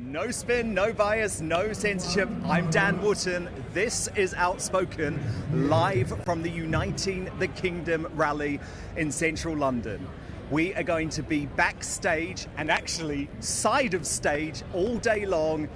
No spin, no bias, no censorship. I'm Dan Wootton. This is Outspoken, live from the Uniting the Kingdom rally in central London. We are going to be backstage and actually side of stage all day long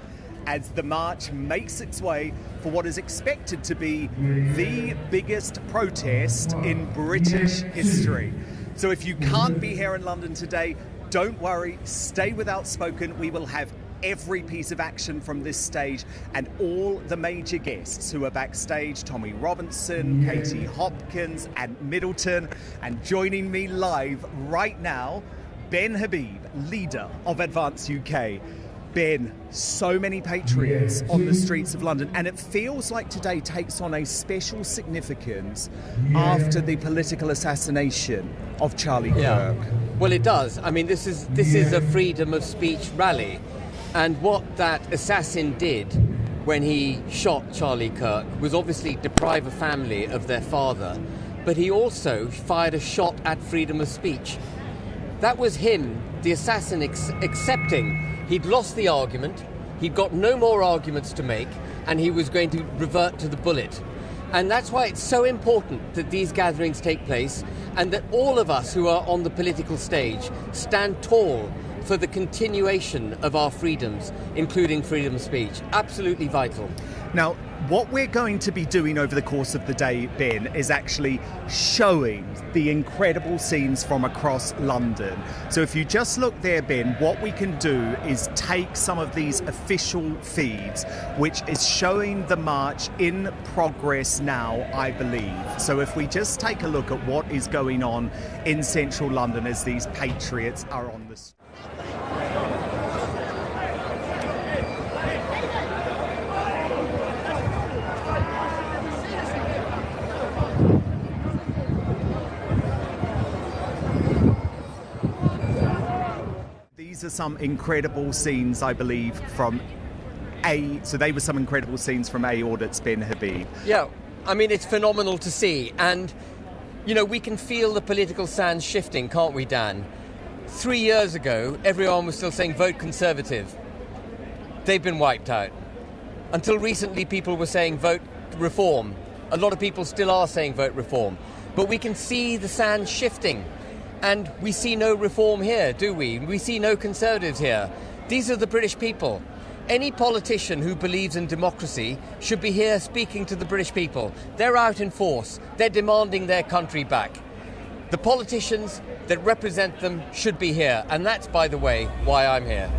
as the march makes its way for what is expected to be the biggest protest in British history. So if you can't be here in London today, don't worry, stay with Outspoken. We will have every piece of action from this stage and all the major guests who are backstage, Tommy Robinson, Katie Hopkins and Middleton. And joining me live right now, Ben Habib, leader of Advance UK. Ben, so many Patriots on the streets of London, and it feels like today takes on a special significance after the political assassination of Charlie Kirk. Well, it does. I mean, this is a freedom of speech rally, and what that assassin did when he shot Charlie Kirk was obviously deprive a family of their father, but he also fired a shot at freedom of speech. That was him, the assassin, accepting he'd lost the argument, he'd got no more arguments to make, and he was going to revert to the bullet. And that's why it's so important that these gatherings take place and that all of us who are on the political stage stand tall for the continuation of our freedoms, including freedom of speech. Absolutely vital. Now, what we're going to be doing over the course of the day, Ben, is actually showing the incredible scenes from across London. So if you just look there, Ben, what we can do is take some of these official feeds, which is showing the march in progress now, I believe. So if we just take a look at what is going on in central London as these Patriots are on the street. These are some incredible scenes, I believe, from so they were some incredible scenes from Audit's Ben Habib. Yeah, I mean, it's phenomenal to see. And, you know, we can feel the political sands shifting, can't we, Dan? 3 years ago, everyone was still saying vote Conservative. They've been wiped out. Until recently, people were saying vote Reform. A lot of people still are saying vote Reform. But we can see the sands shifting. And we see no reform here, do we? We see no Conservatives here. These are the British people. Any politician who believes in democracy should be here speaking to the British people. They're out in force. They're demanding their country back. The politicians that represent them should be here. And that's, by the way, why I'm here.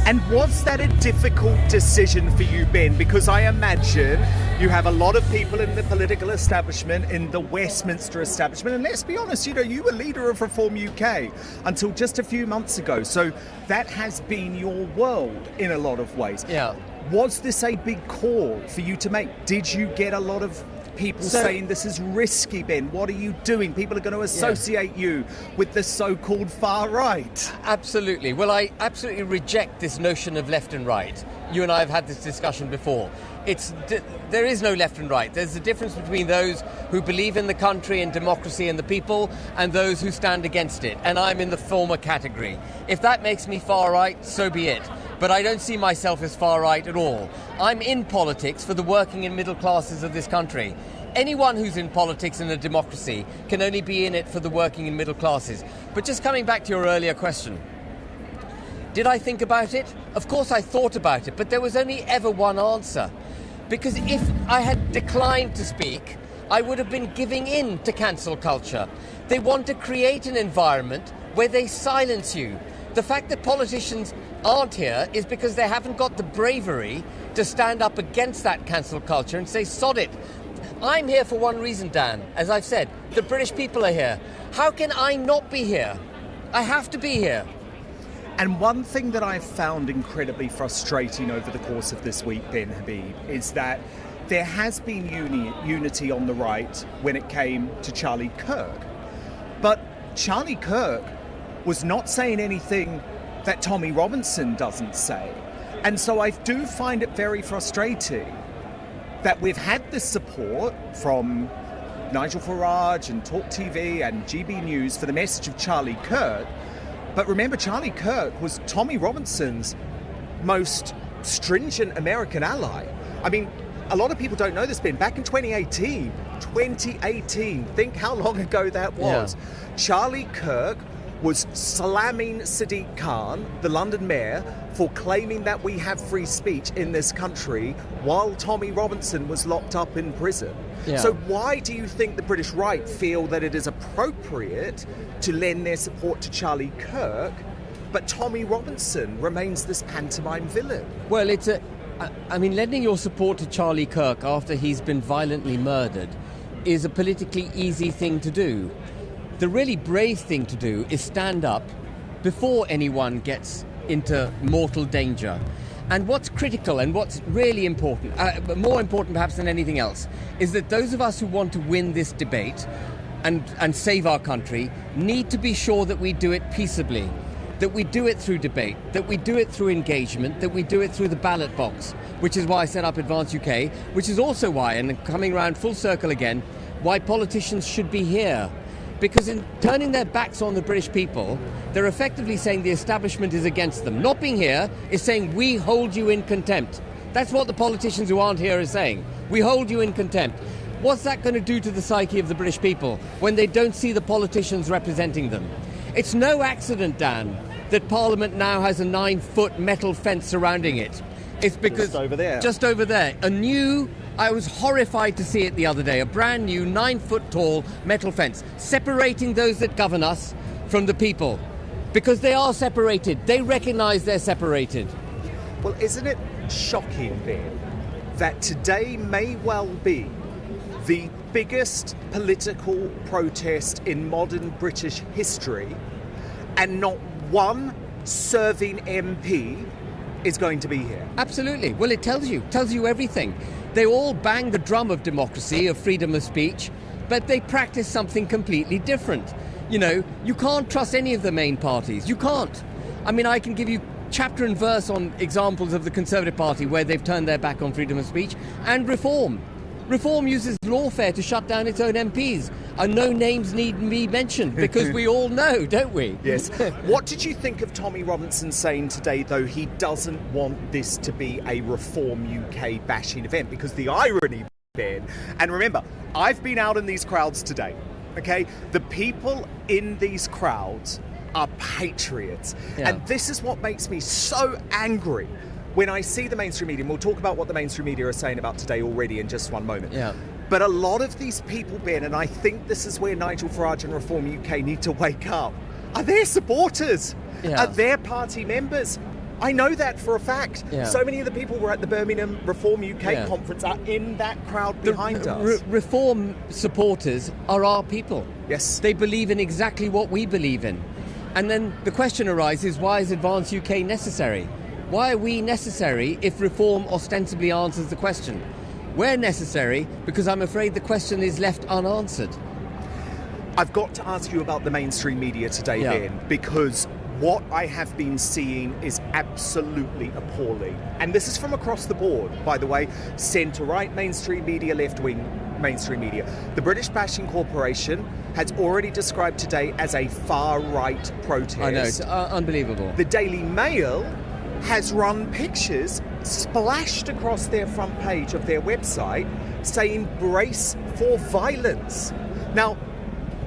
And was that a difficult decision for you, Ben? Because I imagine you have a lot of people in the political establishment, in the Westminster establishment, and let's be honest, you know, you were leader of Reform UK until just a few months ago. So that has been your world in a lot of ways. Yeah. Was this a big call for you to make? Did you get a lot of people saying this is risky, Ben? What are you doing? People are going to associate you with the so-called far right. Absolutely. Well, I absolutely reject this notion of left and right. You and I have had this discussion before. There is no left and right. There's a difference between those who believe in the country and democracy and the people and those who stand against it. And I'm in the former category. If that makes me far right, so be it. But I don't see myself as far right at all. I'm in politics for the working and middle classes of this country. Anyone who's in politics in a democracy can only be in it for the working and middle classes. But just coming back to your earlier question, did I think about it? Of course I thought about it, but there was only ever one answer. Because if I had declined to speak, I would have been giving in to cancel culture. They want to create an environment where they silence you. The fact that politicians aren't here is because they haven't got the bravery to stand up against that cancel culture and say, sod it. I'm here for one reason, Dan. As I've said, the British people are here. How can I not be here? I have to be here. And one thing that I've found incredibly frustrating over the course of this week, Ben Habib, is that there has been unity on the right when it came to Charlie Kirk. But Charlie Kirk was not saying anything that Tommy Robinson doesn't say. And so I do find it very frustrating that we've had this support from Nigel Farage and Talk TV and GB News for the message of Charlie Kirk. But remember, Charlie Kirk was Tommy Robinson's most stringent American ally. I mean, a lot of people don't know this, Ben. Back in 2018, think how long ago that was. Yeah. Charlie Kirk was slamming Sadiq Khan, the London mayor, for claiming that we have free speech in this country while Tommy Robinson was locked up in prison. Yeah. So why do you think the British right feel that it is appropriate to lend their support to Charlie Kirk, but Tommy Robinson remains this pantomime villain? Well, lending your support to Charlie Kirk after he's been violently murdered is a politically easy thing to do. The really brave thing to do is stand up before anyone gets into mortal danger. And what's critical and what's really important, more important perhaps than anything else, is that those of us who want to win this debate and save our country need to be sure that we do it peaceably, that we do it through debate, that we do it through engagement, that we do it through the ballot box, which is why I set up Advance UK, which is also why, and coming around full circle again, why politicians should be here. Because in turning their backs on the British people, they're effectively saying the establishment is against them. Not being here is saying we hold you in contempt. That's what the politicians who aren't here are saying. We hold you in contempt. What's that going to do to the psyche of the British people when they don't see the politicians representing them? It's no accident, Dan, that Parliament now has a 9-foot metal fence surrounding it. It's because... Just over there. I was horrified to see it the other day, a brand new 9-foot tall metal fence separating those that govern us from the people. Because they are separated. They recognise they're separated. Well, isn't it shocking, Ben, that today may well be the biggest political protest in modern British history, and not one serving MP is going to be here? Absolutely. Well, it tells you everything. They all bang the drum of democracy, of freedom of speech, but they practice something completely different. You know, you can't trust any of the main parties. You can't. I mean, I can give you chapter and verse on examples of the Conservative Party where they've turned their back on freedom of speech, and Reform. Reform uses lawfare to shut down its own MPs. And no names need be mentioned because we all know, don't we? Yes. What did you think of Tommy Robinson saying today, though, he doesn't want this to be a Reform UK bashing event? Because the irony, Ben, and remember, I've been out in these crowds today, okay? The people in these crowds are patriots. Yeah. And this is what makes me so angry when I see the mainstream media, and we'll talk about what the mainstream media are saying about today already in just one moment. Yeah. But a lot of these people, Ben, and I think this is where Nigel Farage and Reform UK need to wake up, are their supporters, are their party members. I know that for a fact. Yeah. So many of the people who were at the Birmingham Reform UK conference are in that crowd behind us. Reform supporters are our people. Yes. They believe in exactly what we believe in. And then the question arises, why is Advance UK necessary? Why are we necessary if Reform ostensibly answers the question? We're necessary because I'm afraid the question is left unanswered. I've got to ask you about the mainstream media today, Ben, because what I have been seeing is absolutely appalling. And this is from across the board, by the way. Centre-right mainstream media, left-wing mainstream media. The British Bashing Corporation has already described today as a far-right protest. I know, it's unbelievable. The Daily Mail has run pictures splashed across their front page of their website saying brace for violence. Now,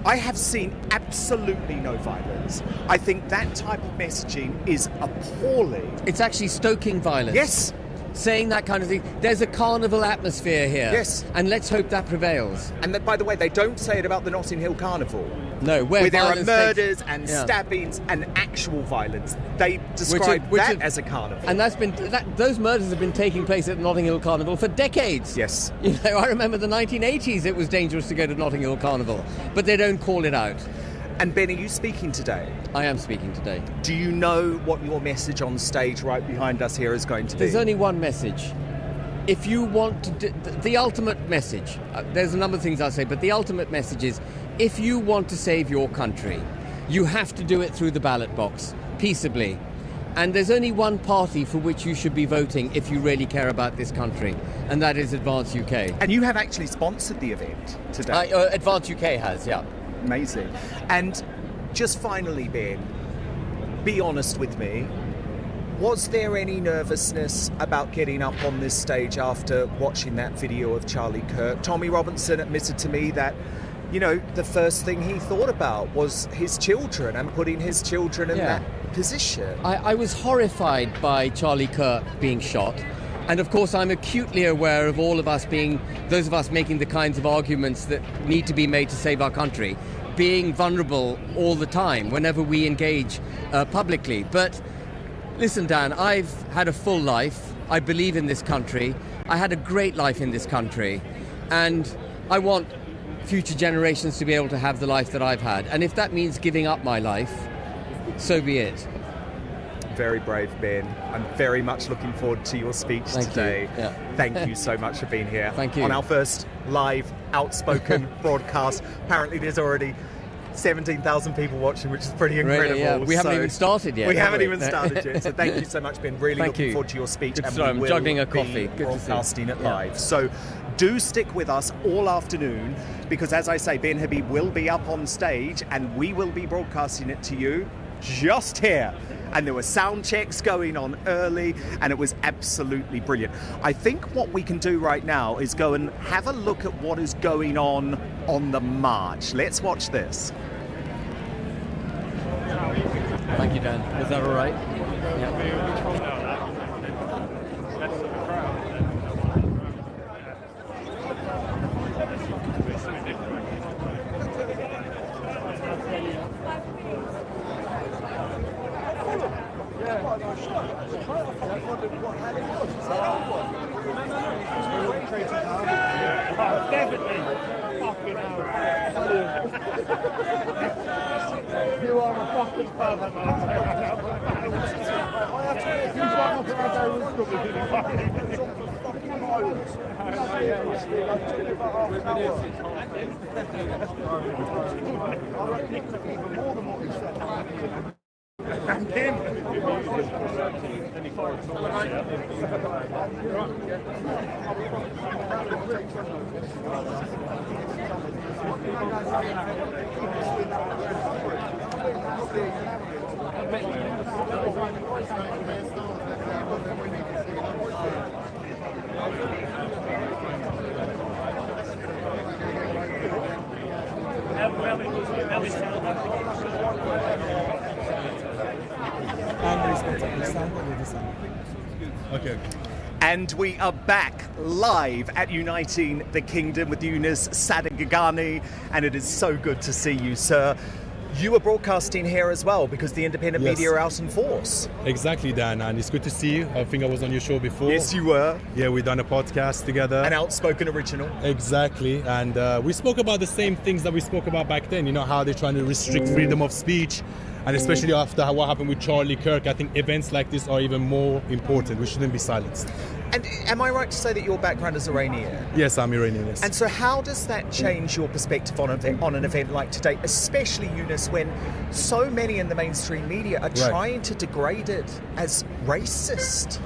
I have seen absolutely no violence. I think that type of messaging is appalling. It's actually stoking violence. Yes. Saying that kind of thing. There's a carnival atmosphere here. Yes. And let's hope that prevails. And that, by the way, they don't say it about the Notting Hill Carnival. No, where there are murders and stabbings and actual violence. They describe that as a carnival. And those murders have been taking place at the Notting Hill Carnival for decades. Yes. You know, I remember the 1980s it was dangerous to go to Notting Hill Carnival, but they don't call it out. And Ben, are you speaking today? I am speaking today. Do you know what your message on stage right behind us here is going to be? There's only one message. If you want to... the ultimate message, there's a number of things I'll say, but the ultimate message is, if you want to save your country, you have to do it through the ballot box, peaceably. And there's only one party for which you should be voting if you really care about this country, and that is Advance UK. And you have actually sponsored the event today. Advance UK has, yeah. Amazing. And just finally, Ben, be honest with me. Was there any nervousness about getting up on this stage after watching that video of Charlie Kirk? Tommy Robinson admitted to me that, you know, the first thing he thought about was his children and putting his children in that position. I was horrified by Charlie Kirk being shot. And of course, I'm acutely aware of all of us being, those of us making the kinds of arguments that need to be made to save our country, being vulnerable all the time whenever we engage publicly. But listen, Dan, I've had a full life. I believe in this country. I had a great life in this country. And I want future generations to be able to have the life that I've had. And if that means giving up my life, so be it. Very brave, Ben. I'm very much looking forward to your speech today. Thank you so much for being here. Thank you. On our first live Outspoken broadcast. Apparently there's already 17,000 people watching, which is pretty incredible. Really, yeah. We haven't even started yet. We haven't even started yet. So thank you so much, Ben. Really looking forward to your speech. Good, and sorry, I'm juggling a coffee. Good broadcasting it live. So do stick with us all afternoon, because as I say, Ben Habib will be up on stage and we will be broadcasting it to you just here. And there were sound checks going on early, and it was absolutely brilliant. I think what we can do right now is go and have a look at what is going on the march. Let's watch this. Thank you, Dan. Is that all right? Yeah. You are a fucking pervert. And him. Okay. And we are back live at Uniting the Kingdom with Yunus Sadeghiani, and it is so good to see you, sir. You were broadcasting here as well because the independent media are out in force. Exactly, Dan, and it's good to see you. I think I was on your show before. Yes, you were. Yeah, we've done a podcast together. An Outspoken original. Exactly, and we spoke about the same things that we spoke about back then, you know, how they're trying to restrict freedom of speech, and especially after what happened with Charlie Kirk, I think events like this are even more important. We shouldn't be silenced. And am I right to say that your background is Iranian? Yes, I'm Iranian, yes. And so how does that change your perspective on an event like today, especially, Yunus, when so many in the mainstream media are trying to degrade it as racist?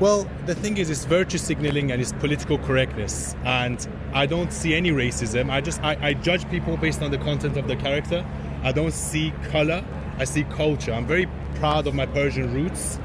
Well, the thing is, it's virtue signaling and it's political correctness. And I don't see any racism. I judge people based on the content of the character. I don't see color, I see culture. I'm very proud of my Persian roots.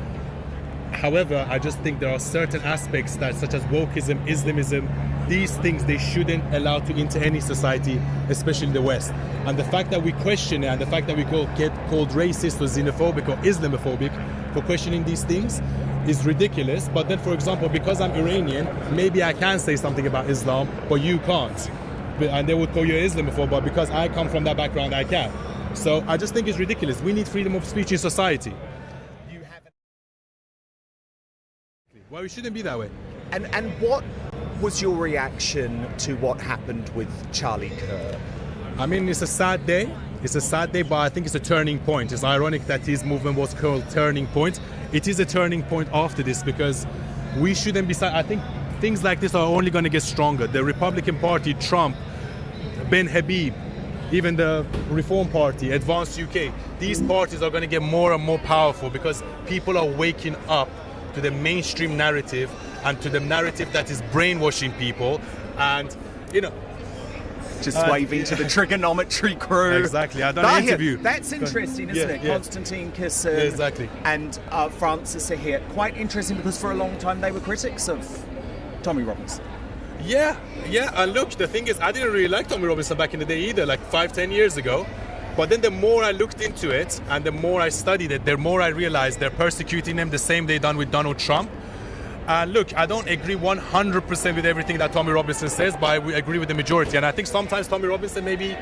However, I just think there are certain aspects that, such as wokeism, Islamism, these things, they shouldn't allow to enter any society, especially the West. And the fact that we question it and the fact that we get called racist or xenophobic or Islamophobic for questioning these things is ridiculous. But then, for example, because I'm Iranian, maybe I can say something about Islam, but you can't. And they would call you an Islamophobe, but because I come from that background, I can. So I just think it's ridiculous. We need freedom of speech in society. Well, we shouldn't be that way. And what was your reaction to what happened with Charlie Kirk? I mean, it's a sad day. It's a sad day, but I think it's a turning point. It's ironic that his movement was called Turning Point. It is a turning point after this because we shouldn't be... I think things like this are only going to get stronger. The Republican Party, Trump, Ben Habib, even the Reform Party, Advance UK, these parties are going to get more and more powerful because people are waking up to the mainstream narrative and to the narrative that is brainwashing people. And, you know, just waving to the trigonometry crew. Exactly. I've done an interview. That's interesting, isn't it? Yeah. Konstantin Kisin Exactly. and Francis are here. Quite interesting because for a long time they were critics of Tommy Robinson. Yeah. And look, the thing is, I didn't really like Tommy Robinson back in the day either, like 5-10 years ago. But then the more I looked into it and the more I studied it, the more I realized they're persecuting him the same they done with Donald Trump. Look, I don't agree 100% with everything that Tommy Robinson says, but I agree with the majority. And I think sometimes Tommy Robinson maybe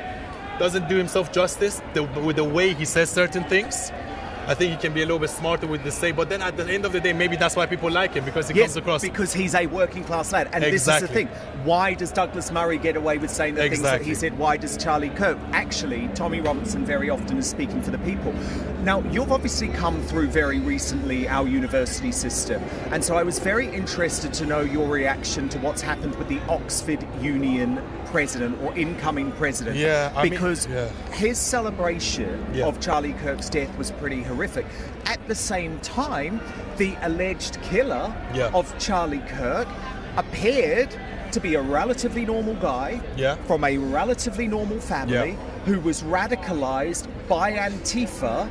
doesn't do himself justice with the way he says certain things. I think he can be a little bit smarter with the say, but then at the end of the day, maybe that's why people like him, because he comes across. Because he's a working class lad. And this is the thing. Why does Douglas Murray get away with saying the things that he said? Why does Charlie Kirk? Actually, Tommy Robinson very often is speaking for the people. Now, you've obviously come through very recently our university system. And so I was very interested to know your reaction to what's happened with the Oxford Union president or incoming president. Because his celebration of Charlie Kirk's death was pretty horrific. At the same time, the alleged killer of Charlie Kirk appeared to be a relatively normal guy from a relatively normal family who was radicalized by Antifa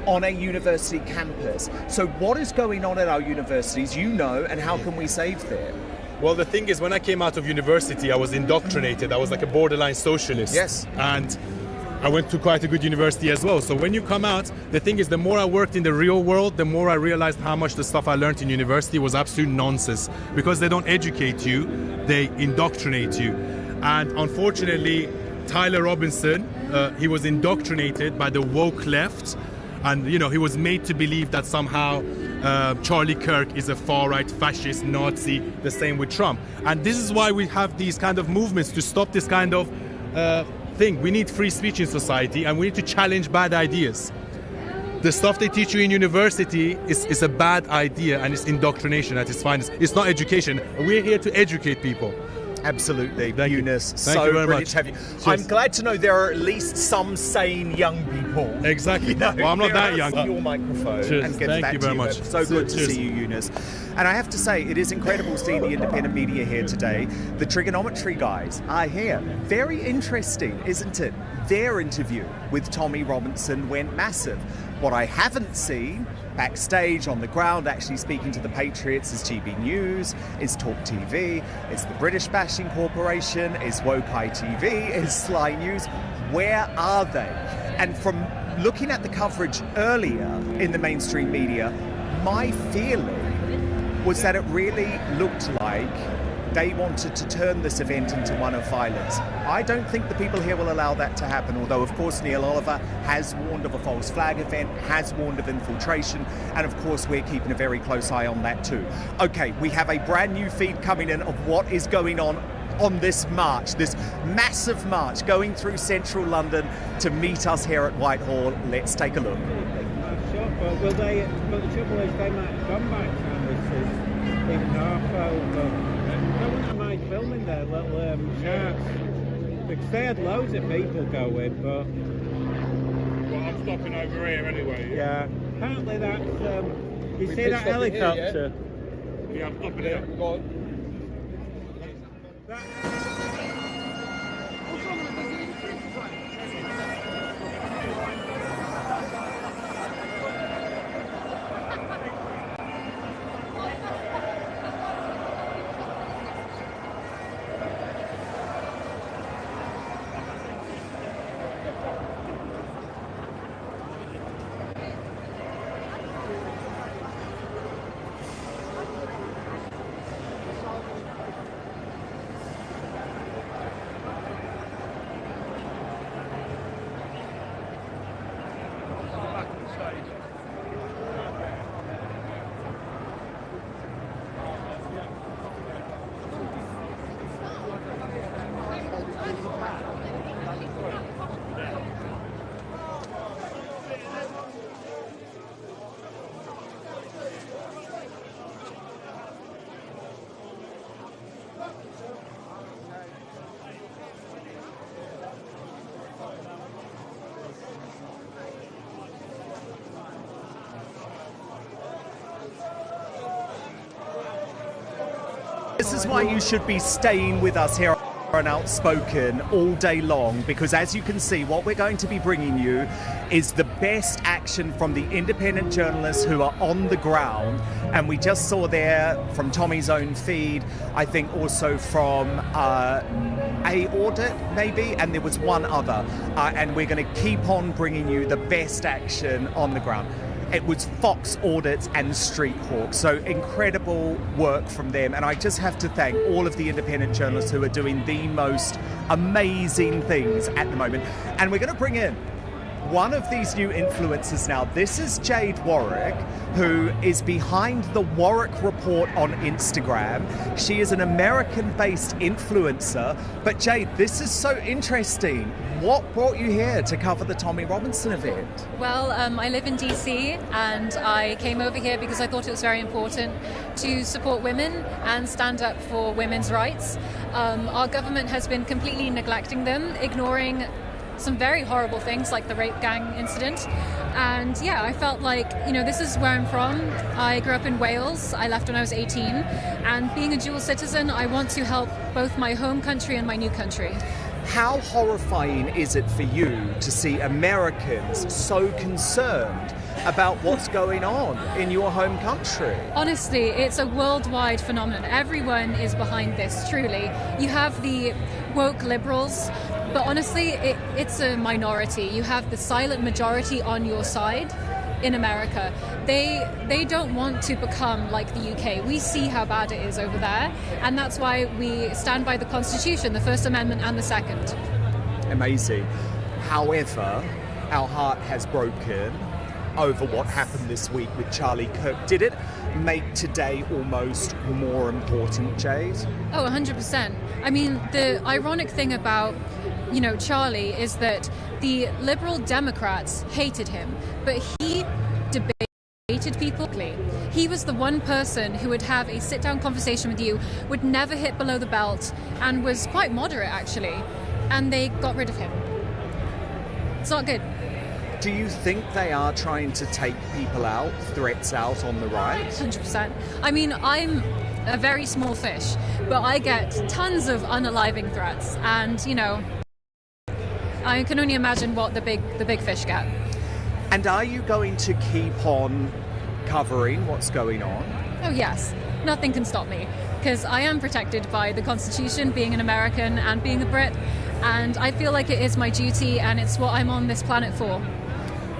on a university campus. So what is going on at our universities, you know, and how can we save them? Well, the thing is, when I came out of university, I was indoctrinated. I was like a borderline socialist. Yes. And I went to quite a good university as well. So when you come out, the thing is, the more I worked in the real world, the more I realized how much the stuff I learned in university was absolute nonsense. Because they don't educate you, they indoctrinate you. And unfortunately, Tyler Robinson, he was indoctrinated by the woke left. And, you know, he was made to believe that somehow Charlie Kirk is a far-right fascist Nazi, the same with Trump. And this is why we have these kind of movements to stop this kind of thing. We need free speech in society, and we need to challenge bad ideas. The stuff they teach you in university is a bad idea, and it's indoctrination at its finest. It's not education. We're here to educate people. Absolutely, Thank Eunice. you. Thank you very brilliant much. to have you. Cheers. I'm glad to know there are at least some sane young people. Exactly. You know, well, I'm not that young. Your microphone. Cheers. And get Thank back you to very you. much. So good to Cheers. see you, Eunice. And I have to say, it is incredible seeing the independent media here today. The trigonometry guys are here. Very interesting, isn't it? Their interview with Tommy Robinson went massive. What I haven't seen backstage on the ground actually speaking to the Patriots is GB News, is Talk TV, is the British Bashing Corporation, is Woke ITV, is Sly News. Where are they? And from looking at the coverage earlier in the mainstream media, my feeling was that it really looked like they wanted to turn this event into one of violence. I don't think the people here will allow that to happen, although of course Neil Oliver has warned of a false flag event, has warned of infiltration, and of course we're keeping a very close eye on that too. Okay, we have a brand new feed coming in of what is going on this march, this massive march going through central London to meet us here at Whitehall. Let's take a look. But the trouble is they might have gone back to in Norfolk. I wouldn't mind filming their little charts, because they had loads of people going, but... Well, I'm stopping over here anyway. Yeah, apparently that's... you see that helicopter? Yeah, I'm stopping here. Go on. This is why you should be staying with us here. and Outspoken all day long, because as you can see, what we're going to be bringing you is the best action from the independent journalists who are on the ground. And we just saw there from Tommy's own feed, I think also from Audit maybe, and there was one other, and we're going to keep on bringing you the best action on the ground. It was Fox Audit and Street Hawk. So incredible work from them. And I just have to thank all of the independent journalists who are doing the most amazing things at the moment. And we're going to bring in one of these new influencers now. This is Jade Warwick, who is behind the Warwick Report on Instagram. She is an American-based influencer. But Jade, this is so interesting. What brought you here to cover the Tommy Robinson event? Well, I live in DC, and I came over here because I thought it was very important to support women and stand up for women's rights. Our government has been completely neglecting them, ignoring some very horrible things like the rape gang incident. And yeah, I felt like, this is where I'm from. I grew up in Wales. I left when I was 18. And being a dual citizen, I want to help both my home country and my new country. How horrifying is it for you to see Americans so concerned about what's going on in your home country? Honestly, it's a worldwide phenomenon. Everyone is behind this, truly. You have the woke liberals, but honestly, it's a minority. You have the silent majority on your side in America. They don't want to become like the UK. We see how bad it is over there, and that's why we stand by the Constitution, the First Amendment and the Second. Amazing. However, our heart has broken over what happened this week with Charlie Kirk. Did it make today almost more important, Jade? Oh, 100%. I mean, the ironic thing about, Charlie is that the Liberal Democrats hated him, but he debated people. He was the one person who would have a sit-down conversation with you, would never hit below the belt, and was quite moderate, actually. And they got rid of him. It's not good. Do you think they are trying to take people out, threats out on the right? 100%. I mean, I'm a very small fish, but I get tons of unaliving threats, and I can only imagine what the big fish get. And are you going to keep on covering what's going on? Oh yes, nothing can stop me, because I am protected by the Constitution, being an American and being a Brit, and I feel like it is my duty, and it's what I'm on this planet for.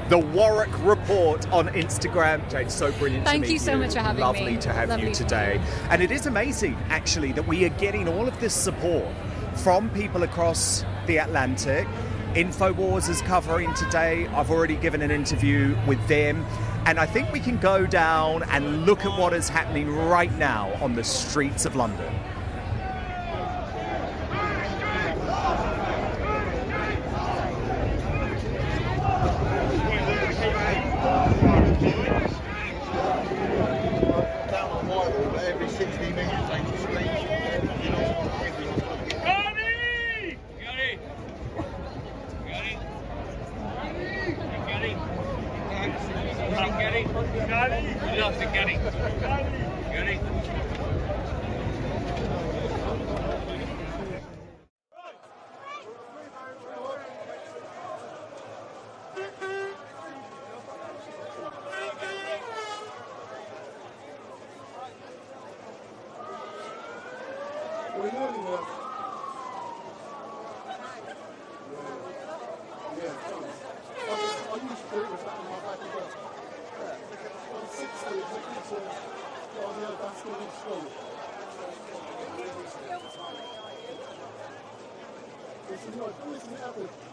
The Warwick Report on Instagram. Jade, so brilliant to meet you. Thank you so much for having me. Lovely to have you today. And it is amazing, actually, that we are getting all of this support from people across the Atlantic. InfoWars is covering today. I've already given an interview with them. And I think we can go down and look at what is happening right now on the streets of London.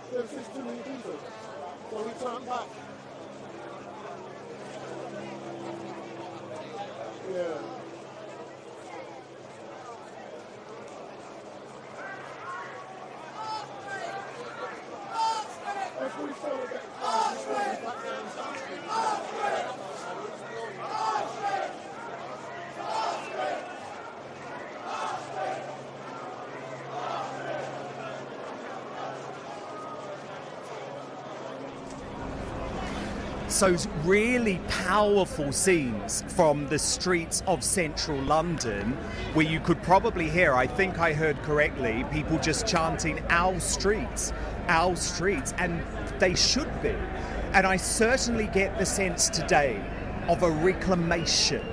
There's just too many people. So we turn back. Yeah. If we follow that back down. also really powerful scenes from the streets of central London where you could probably hear, I think I heard correctly, people just chanting our streets, and they should be. And I certainly get the sense today of a reclamation.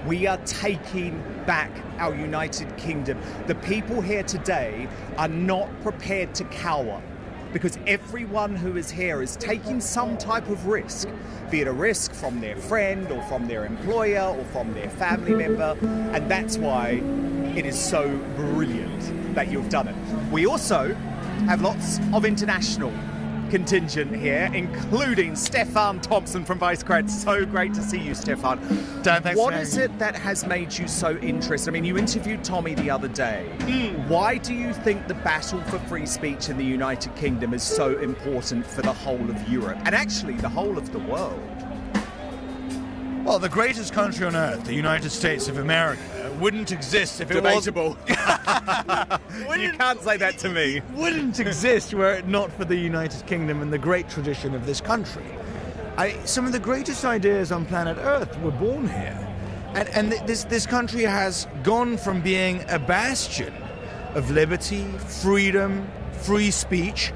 We are taking back our United Kingdom. The people here today are not prepared to cower, because everyone who is here is taking some type of risk, be it a risk from their friend or from their employer or from their family member, and that's why it is so brilliant that you've done it. We also have lots of international contingent here, including Stefan Thompson from Vicegrad. So great to see you, Stefan. Dan, thanks What for is it that has made you so interested? I mean, you interviewed Tommy the other day. Why do you think the battle for free speech in the United Kingdom is so important for the whole of Europe, and actually the whole of the world? Well, the greatest country on earth, the United States of America, wouldn't exist if it Debatable. You can't say that to me. wouldn't exist were it not for the United Kingdom and the great tradition of this country. Some of the greatest ideas on planet Earth were born here. And this country has gone from being a bastion of liberty, freedom, free speech,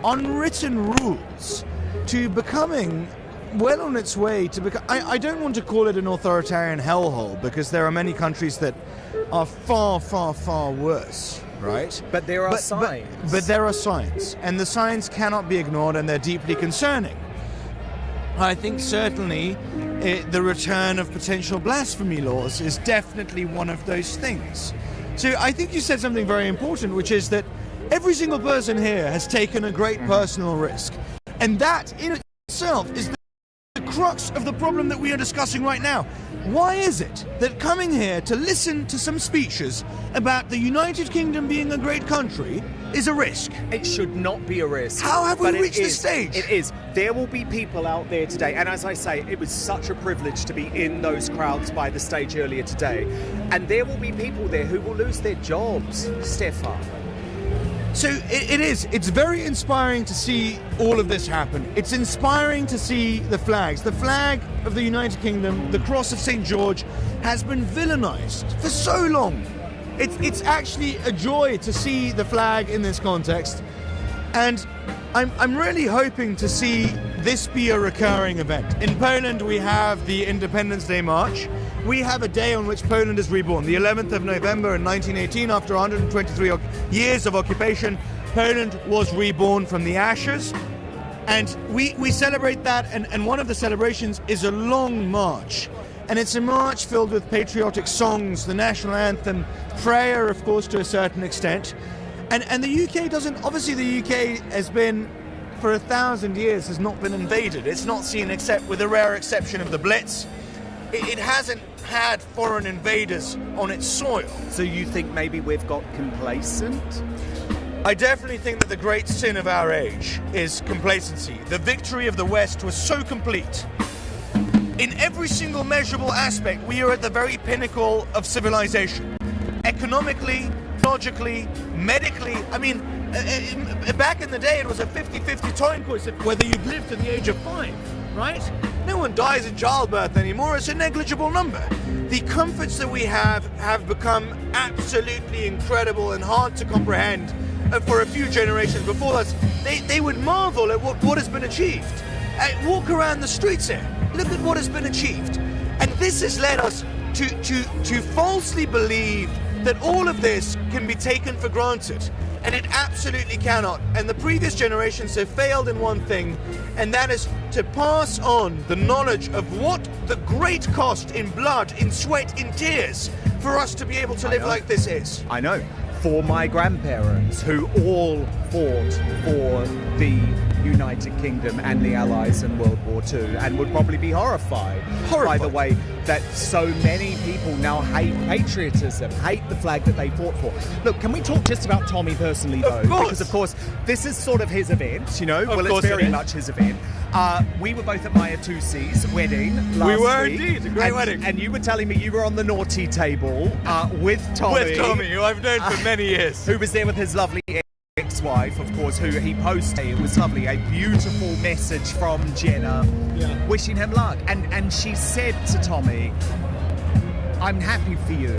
unwritten rules, to becoming well on its way to become... I don't want to call it an authoritarian hellhole, because there are many countries that are far, far, far worse, right? But there are signs. But there are signs, and the signs cannot be ignored, and they're deeply concerning. I think certainly the return of potential blasphemy laws is definitely one of those things. So I think you said something very important, which is that every single person here has taken a great personal risk. And that in itself is the crux of the problem that we are discussing right now. Why is it that coming here to listen to some speeches about the United Kingdom being a great country is a risk? It should not be a risk. How have we but reached this stage? It is. There will be people out there today, and as I say, it was such a privilege to be in those crowds by the stage earlier today, and there will be people there who will lose their jobs, Stefan. So it is. It's very inspiring to see all of this happen. It's inspiring to see the flags. The flag of the United Kingdom, the cross of St. George, has been villainized for so long. It's actually a joy to see the flag in this context. And I'm really hoping to see this be a recurring event. In Poland, we have the Independence Day March. We have a day on which Poland is reborn. The 11th of November in 1918, after 123 years of occupation, Poland was reborn from the ashes. And we celebrate that, and one of the celebrations is a long march. And it's a march filled with patriotic songs, the national anthem, prayer, of course, to a certain extent. And the UK doesn't... Obviously, the UK has been, for 1,000 years, has not been invaded. It's not seen, except with the rare exception of the Blitz. It hasn't had foreign invaders on its soil. So you think maybe we've got complacent? I definitely think that the great sin of our age is complacency. The victory of the West was so complete. In every single measurable aspect, we are at the very pinnacle of civilization. Economically, logically, medically. I mean, back in the day, it was a 50-50 coin toss whether you'd lived to the age of 5, right? No one dies in childbirth anymore. It's a negligible number. The comforts that we have become absolutely incredible and hard to comprehend for a few generations before us. They would marvel at what has been achieved. Walk around the streets here. Look at what has been achieved. And this has led us to falsely believe that all of this can be taken for granted. And it absolutely cannot. And the previous generations have failed in one thing, and that is to pass on the knowledge of what the great cost in blood, in sweat, in tears for us to be able to live like this is. I know. For my grandparents, who all fought for the United Kingdom and the Allies in World War II, and would probably be horrified by the way that so many people now hate patriotism, hate the flag that they fought for. Look, can we talk just about Tommy personally, though? Because, of course, this is sort of his event, you know? Well, it's very much his event. We were both at Maya Tusi's wedding last week. We were indeed, a great wedding. And you were telling me you were on the naughty table with Tommy. With Tommy, who I've known for many years. Who was there with his lovely his wife, of course, who he posted. It was lovely, a beautiful message from Jenna, wishing him luck. And she said to Tommy, I'm happy for you.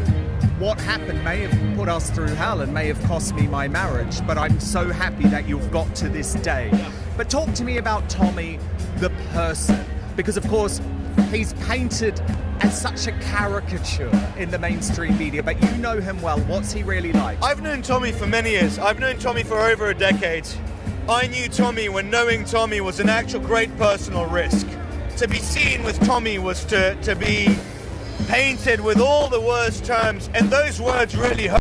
What happened may have put us through hell and may have cost me my marriage, but I'm so happy that you've got to this day. But talk to me about Tommy, the person, because of course he's painted as such a caricature in the mainstream media, but you know him well. What's he really like? I've known Tommy for many years. I've known Tommy for over a decade. I knew Tommy when knowing Tommy was an actual great personal risk. To be seen with Tommy was to be painted with all the worst terms, and those words really hurt.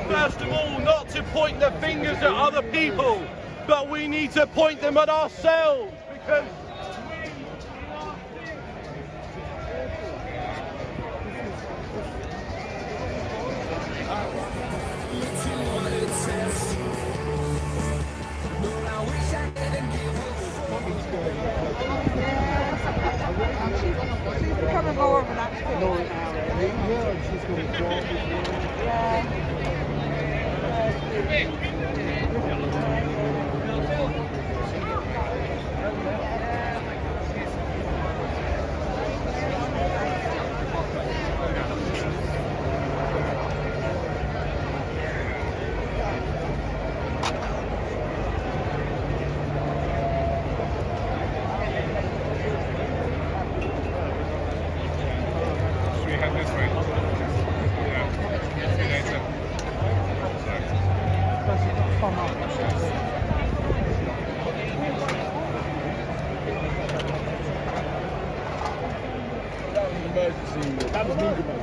First of all, not to point the fingers at other people, but we need to point them at ourselves, because Come and go over that.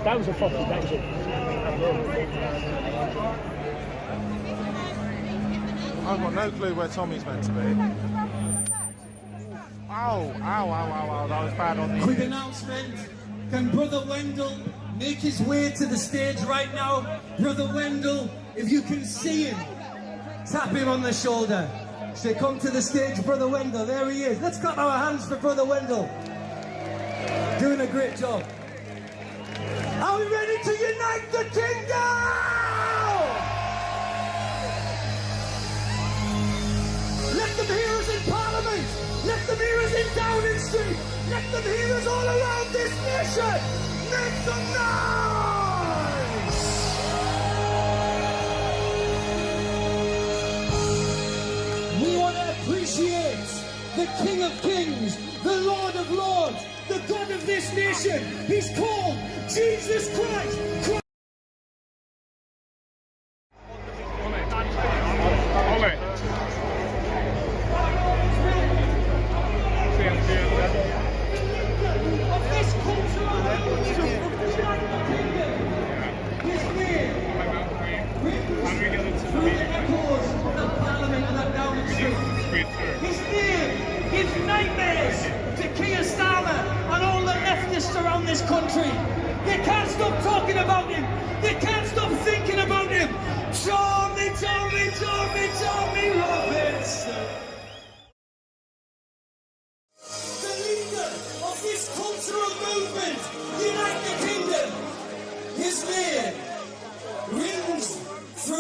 That was a fucking, that was it. I've got no clue where Tommy's meant to be. Ow, ow, ow, ow, ow, that was bad on the... Quick announcement. Can Brother Wendell make his way to the stage right now? Brother Wendell, if you can see him, tap him on the shoulder. Say, come to the stage, Brother Wendell. There he is. Let's clap our hands for Brother Wendell. Doing a great job. Are we ready to unite the kingdom? Let them hear us in Parliament. Let them hear us in Downing Street. Let them hear us all around this nation. Make some noise! We want to appreciate the King of Kings, the Lord of Lords, the God of this nation. He's called Jesus Christ. His name gives nightmares to Keir Starmer and all the leftists around this country. They can't stop talking about him. They can't stop thinking about him.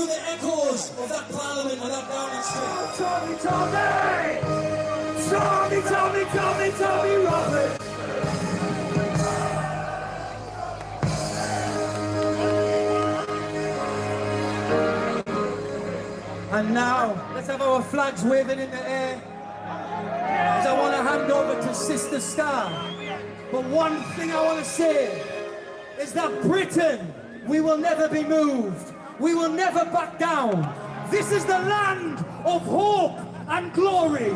the echoes of that Parliament and that Downing Street. Tommy, Robert. And now, let's have our flags waving in the air. As I want to hand over to Sister Star. But one thing I want to say is that Britain, we will never be moved. We will never back down. This is the land of hope and glory.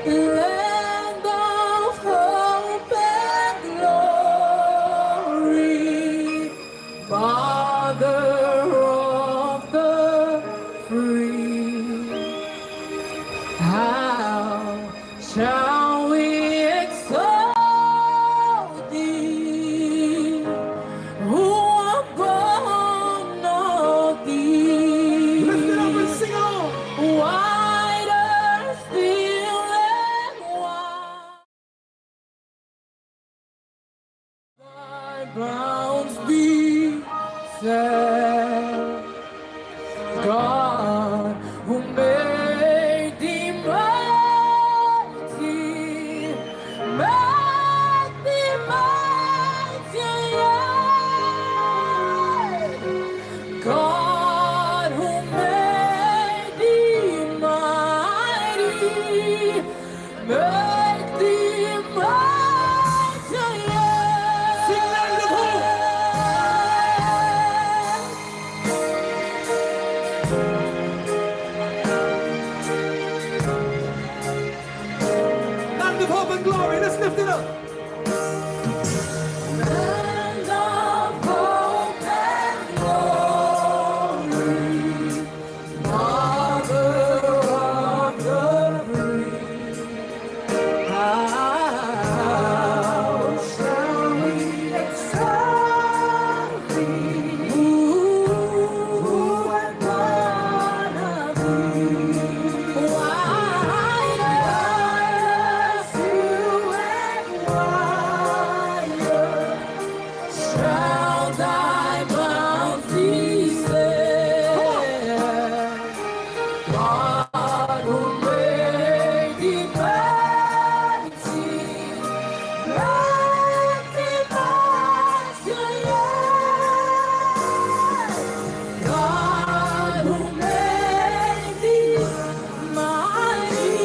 Land of hope and glory, Mother of the free. How shall we exalt thee, who are born of thee? Lift it up and sing on. Wider still and wide, thy bounds be set. God, who made thee mighty, make thee mighty, yeah. God, who made thee mighty, make thee mighty, yeah. Sing Land of Hope. Land of hope and glory. Let's lift it up. Land of hope and glory, Mother of the free. How shall we exalt thee, who art born of thee? Wider still and wider shall thy bounds be set. God, who made thee mighty, make thee mighty, yeah. God, who made thee mighty,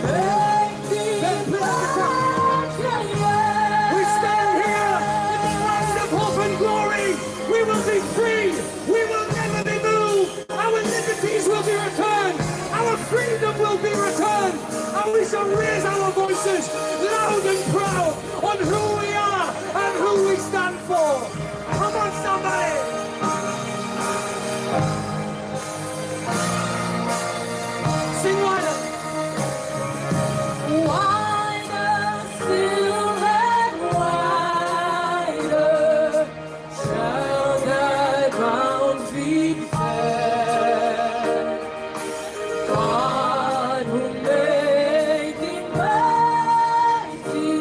make thee mighty, yeah. We stand here in the land of hope and glory. We will be free. We will never be moved. Our liberties will be returned. Our freedom will be returned. And we shall raise our voices loud and proud on who we are and who we stand for. Come on, somebody. Sing wider. Wider still and wider shall thy bounds be set. God, who made thee mighty,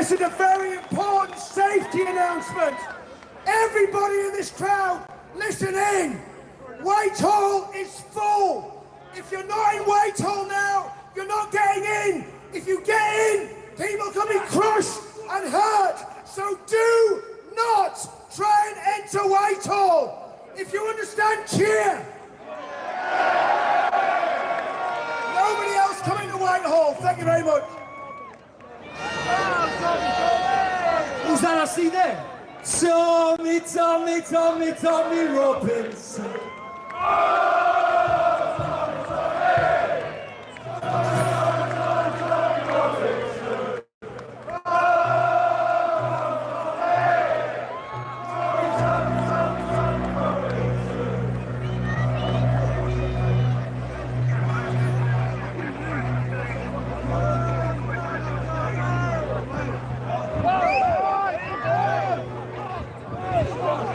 This is a very important safety announcement. Everybody in this crowd, listen in. Whitehall is full. If you're not in Whitehall now, you're not getting in. If you get in, people can be crushed and hurt. So do not try and enter Whitehall. If you understand, cheer. Nobody else coming to Whitehall. Thank you very much. Who's that I see there? Tommy, Tommy, Tommy, Tommy Robinson.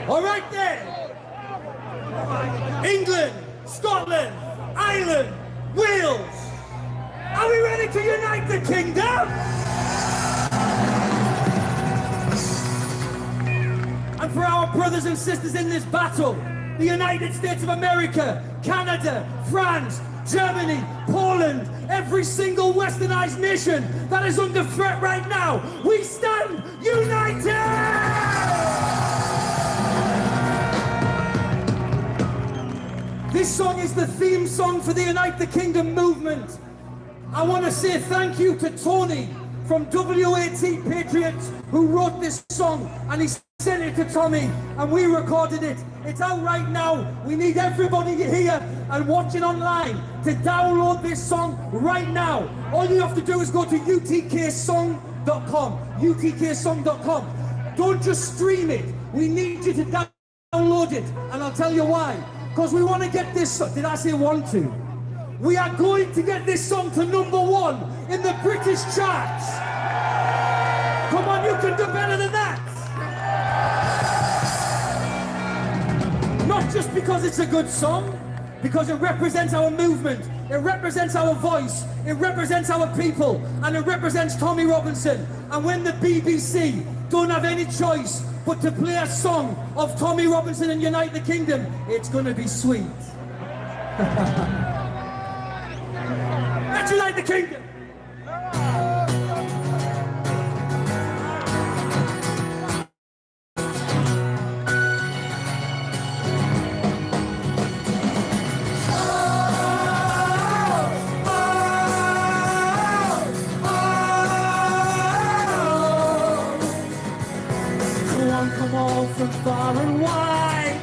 All right then. England, Scotland, Ireland, Wales. Are we ready to unite the kingdom? And for our brothers and sisters in this battle, the United States of America, Canada, France, Germany, Poland, every single westernized nation that is under threat right now, we stand united! This song is the theme song for the Unite the Kingdom movement. I want to say thank you to Tony from WAT Patriots who wrote this song, and he sent it to Tommy and we recorded it. It's out right now. We need everybody here and watching online to download this song right now. All you have to do is go to utksong.com, utksong.com. Don't just stream it. We need you to download it, and I'll tell you why. Because we want to get this, did I say want to? We are going to get this song to #1 in the British charts. Come on, you can do better than that. Not just because it's a good song, because it represents our movement, it represents our voice, it represents our people, and it represents Tommy Robinson. And when the BBC don't have any choice but to play a song of Tommy Robinson and Unite the Kingdom, it's gonna be sweet. Let's unite the kingdom! Come on from far and wide.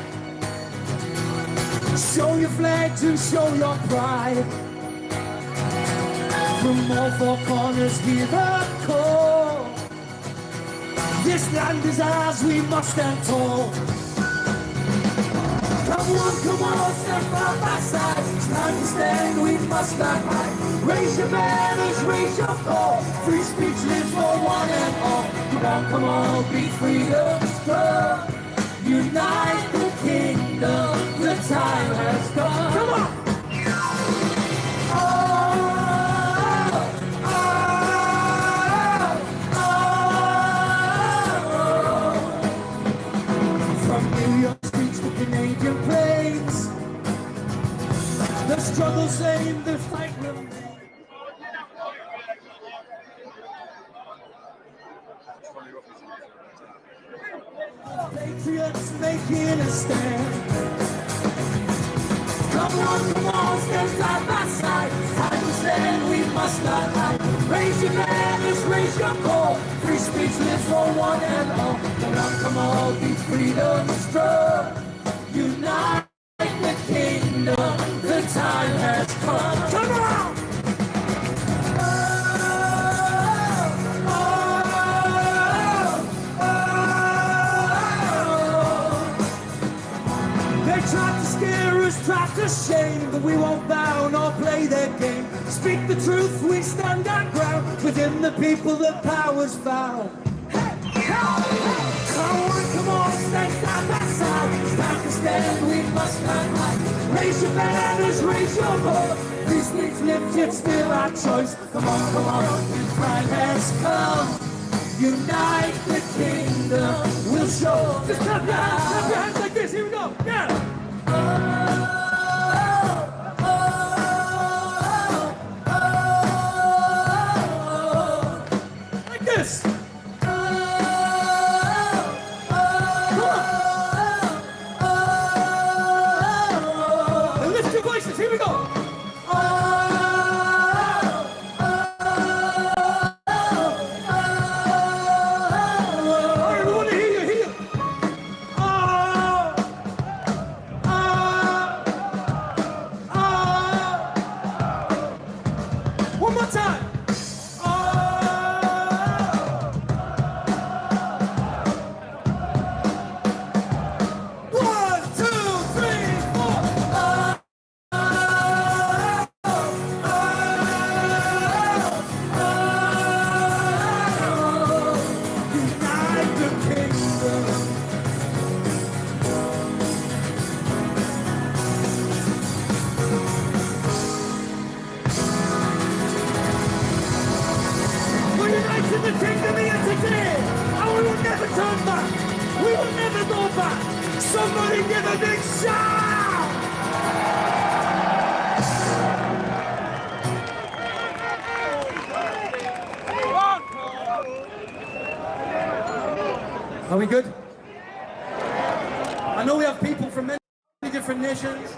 Show your flag to show your pride. From all four corners hear the call. This land is ours, we must stand tall. Come on, stand by my side. It's time to stand, we must not hide. Raise your banners, raise your call. Free speech lives for one and all. Come on, be freedom's club. Unite the kingdom, the time has come. Come on! From New York streets to Canadian plains, the struggle same, the fight remains. Patriots making a stand. Come on, stand side by side. Time to stand, we must not hide. Raise your banners, raise your call. Free speech lives for one and all. Come on, be freedom's strong. Unite the kingdom, the time has come. Come on! Tried to scare us, tried to shame, but we won't bow nor play their game. Speak the truth, we stand our ground. Within the people, the power's found. Hey, come on, stand side by side. It's time to stand, we must not hide. Raise your banners, raise your voice. These weeks lift, it's still our choice. Come on, the time has come. Unite the kingdom, we'll show. Just clap your hands like this, here we go, yeah! Like this! And lift your voices, here we go! Somebody give a big shout! Are we good? I know we have people from many different nations.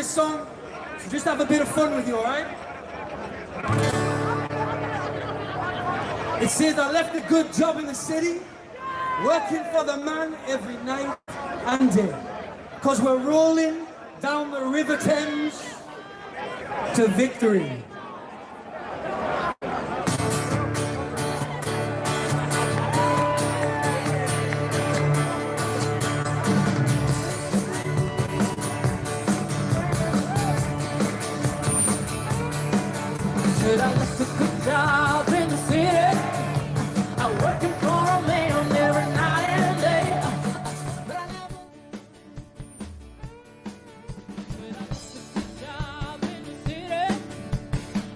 Song, so just have a bit of fun with you, alright? It says I left a good job in the city, working for the man every night and day, because we're rolling down the River Thames to victory. I left a good job in the city. I'm working for a man every night and day. But I left a good job in the city.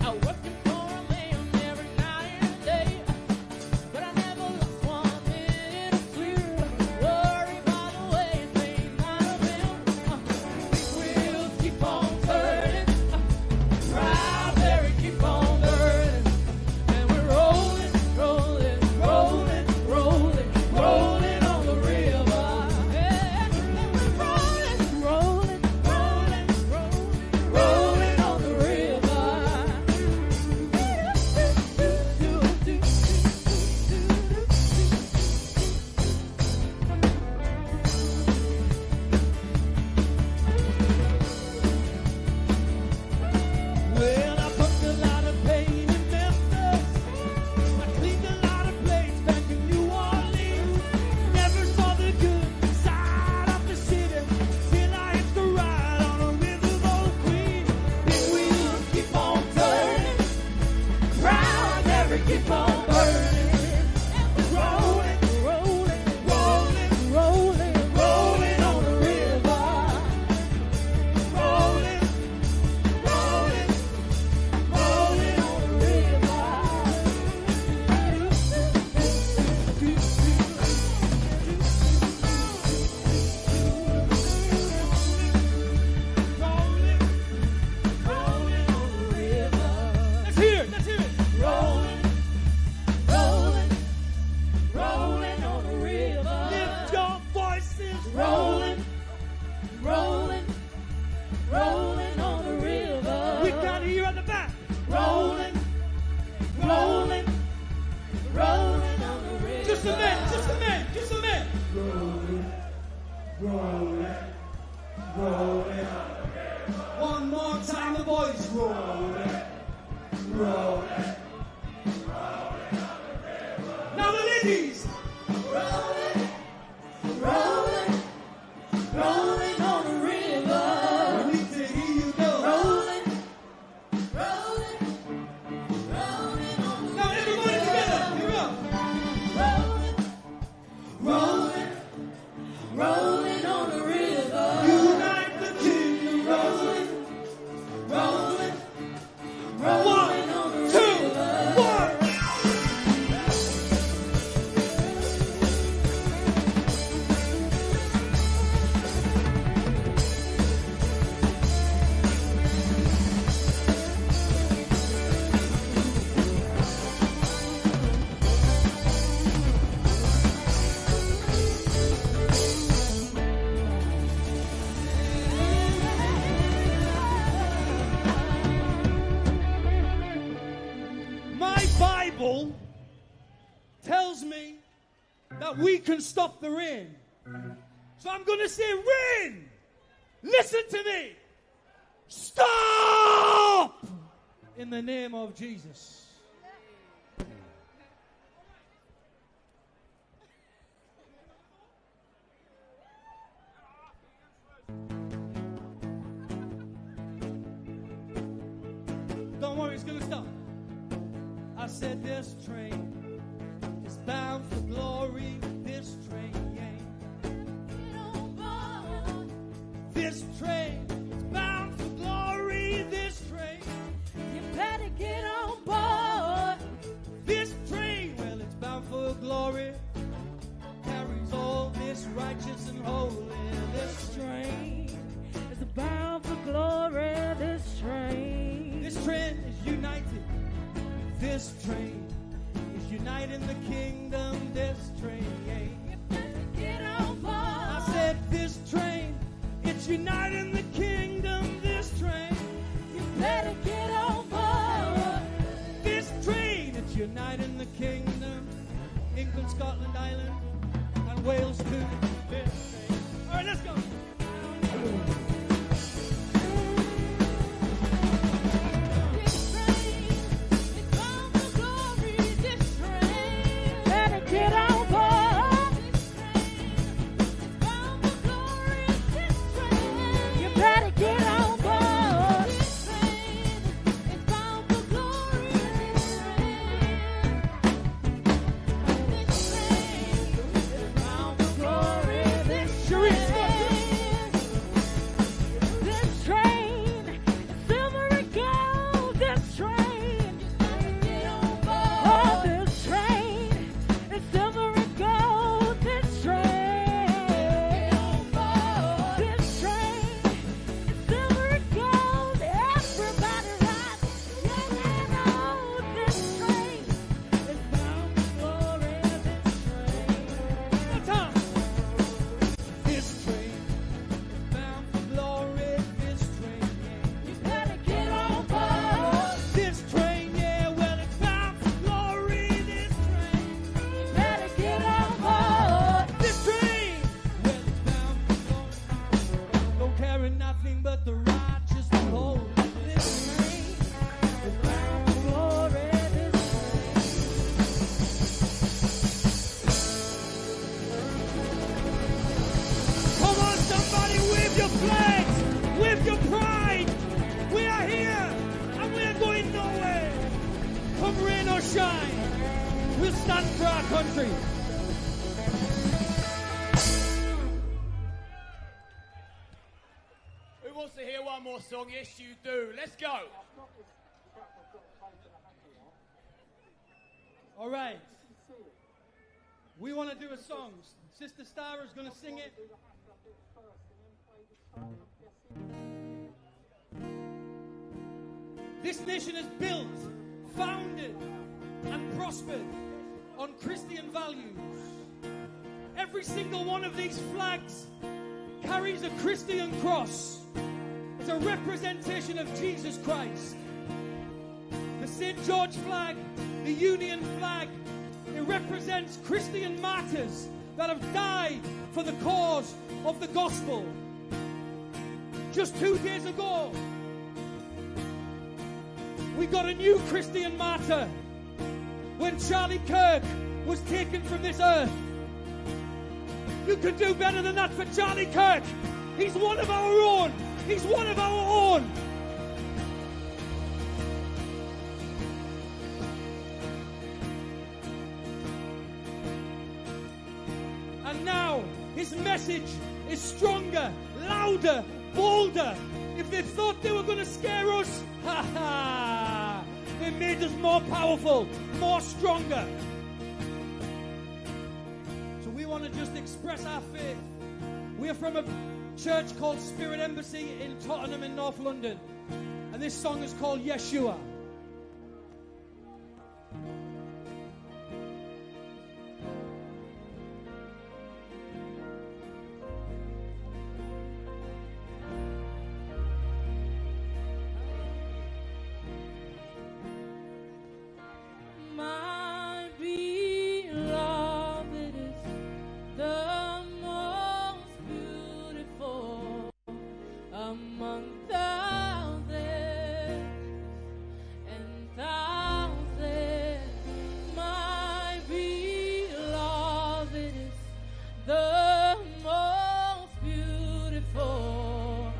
I'm working for a man every night and day. But I never lost 1 minute of sleep. Worry about the way things might have been. Big wheels keep on turning. Strawberry keep on. One more time, the boys rolling, rolling. Now the ladies. devil tells me that we can stop the rain. So I'm going to say, rain, listen to me. Stop! In the name of Jesus. Don't worry, it's going to stop. I said this train is bound for glory. This train This train is bound for glory. This train, you better get on board. This train, well, it's bound for glory. Carries all this righteous and holy. This train is bound for glory. This train is united. This train is uniting the kingdom. This train, you better get on board. I said this train, it's uniting the kingdom. This train, you better get on board. This train, it's uniting the kingdom. England, Scotland, Ireland, and Wales too. This train. All right, let's go. This train is bound for glory. This train, better get on board. Better get on board. This train is bound for glory. This train is bound for glory. This train is silver and gold. This train, get on board. Oh, this train is silver and gold. This train, get on board. This train. Silver gold, everybody ride. Yeah, on this train is bound for glory. This train. This train is bound for glory. This train, yeah. You better get on board. This train, yeah, well, it's bound for glory. This train, you better get on board. This train, well, it's bound for glory. Don't carry nothing but the righteous and holy. This train is bound for glory. Come on, somebody, wave your flags, wave your pride. We are here, and we are going nowhere. Come rain or shine, we'll stand for our country. Who wants to hear one more song? Yes, you do. Let's go. All right. We want to do a song. Sister Star is going to sing it. This nation is built, founded, and prospered on Christian values. Every single one of these flags carries a Christian cross. It's a representation of Jesus Christ. The St. George flag, the Union flag, it represents Christian martyrs that have died for the cause of the gospel. Just 2 days ago, we got a new Christian martyr when Charlie Kirk was taken from this earth. You can do better than that for Charlie Kirk. He's one of our own. He's one of our own. And now his message is stronger, louder, bolder. If they thought they were going to scare us, ha ha! They made us more powerful, more stronger. So we want to just express our faith. We are from a church called Spirit Embassy in Tottenham in North London. And this song is called Yeshua. My among thousands and thousands. My beloved is the most beautiful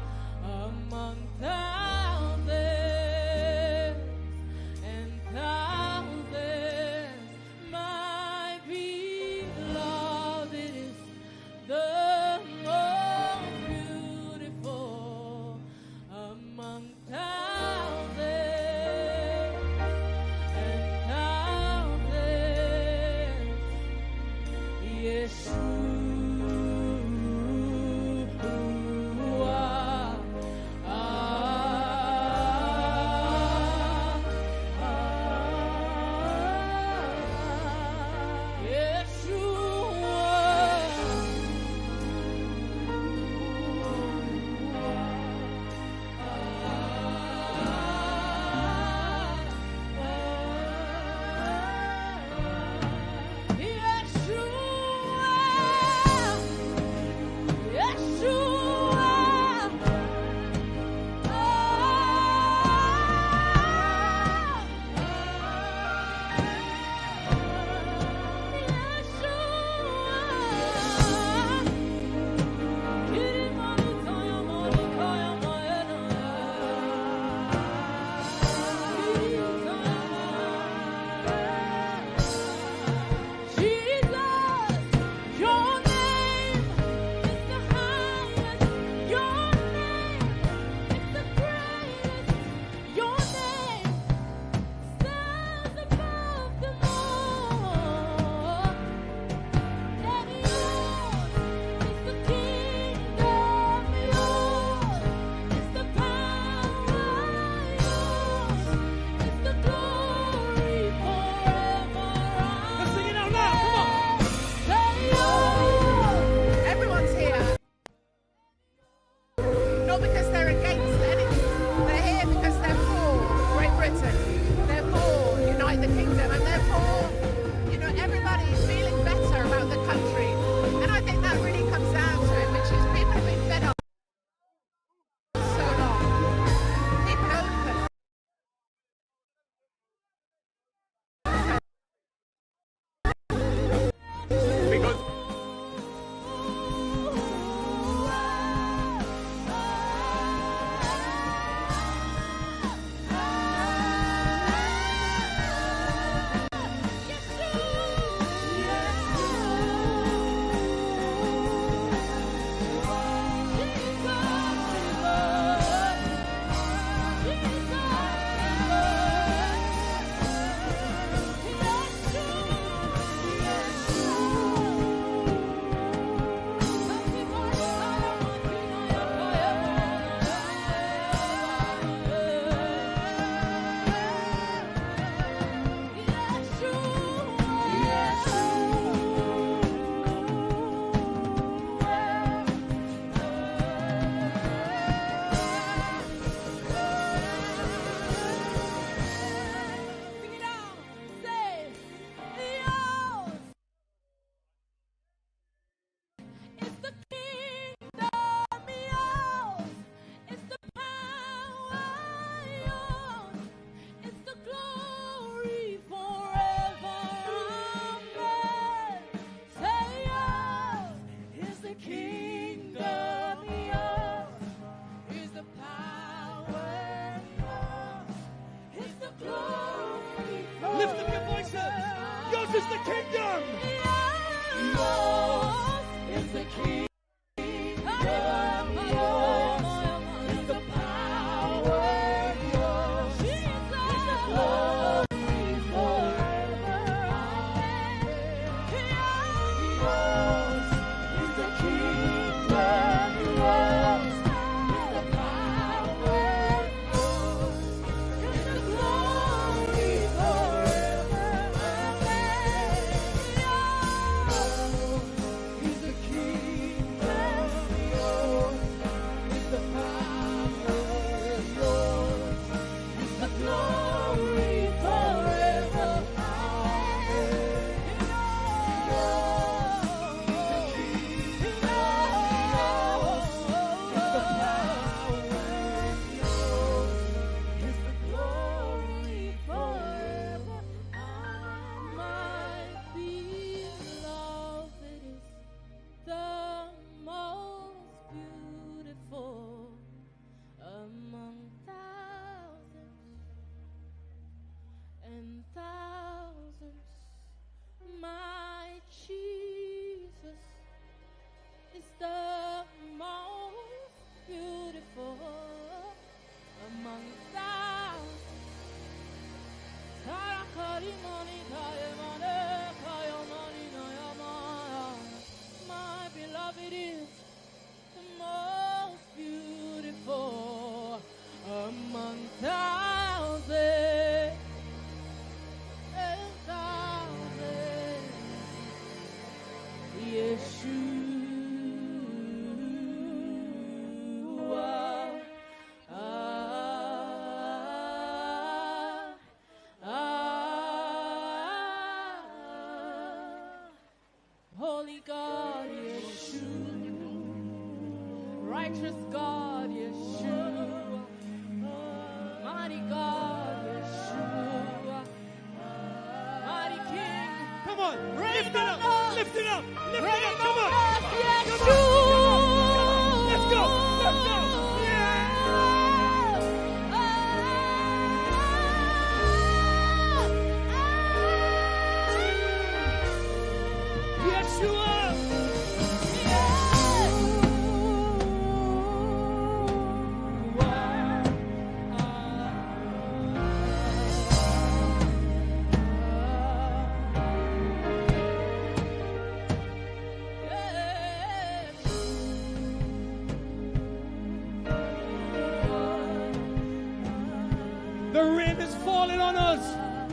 among thousands and thousands. My beloved is the most beautiful among thousands and thousands. Yeshua. I trust God, Yeshua. Mighty God, Yeshua. Mighty King. Come on, lift it up, lift it up, lift it up, come on. Yeshua. Let's go, let's go. Yeshua. The rain is falling on us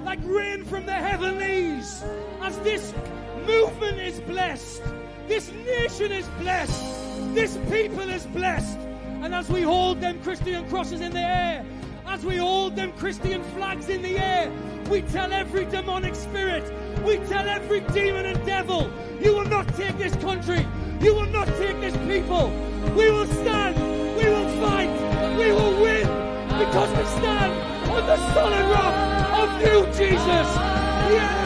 like rain from the heavenlies. As this movement is blessed, this nation is blessed, this people is blessed. And as we hold them Christian crosses in the air, as we hold them Christian flags in the air, we tell every demonic spirit, we tell every demon and devil, you will not take this country, you will not take this people. We will stand, we will fight, we will win, because we stand on the solid rock of you, Jesus. Yeah.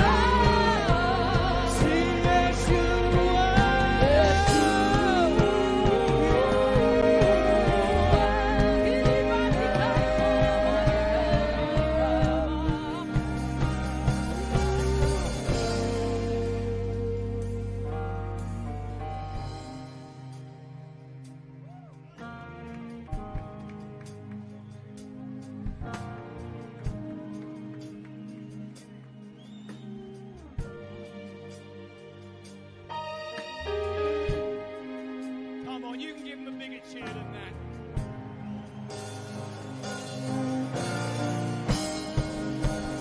You can give him a bigger cheer than that.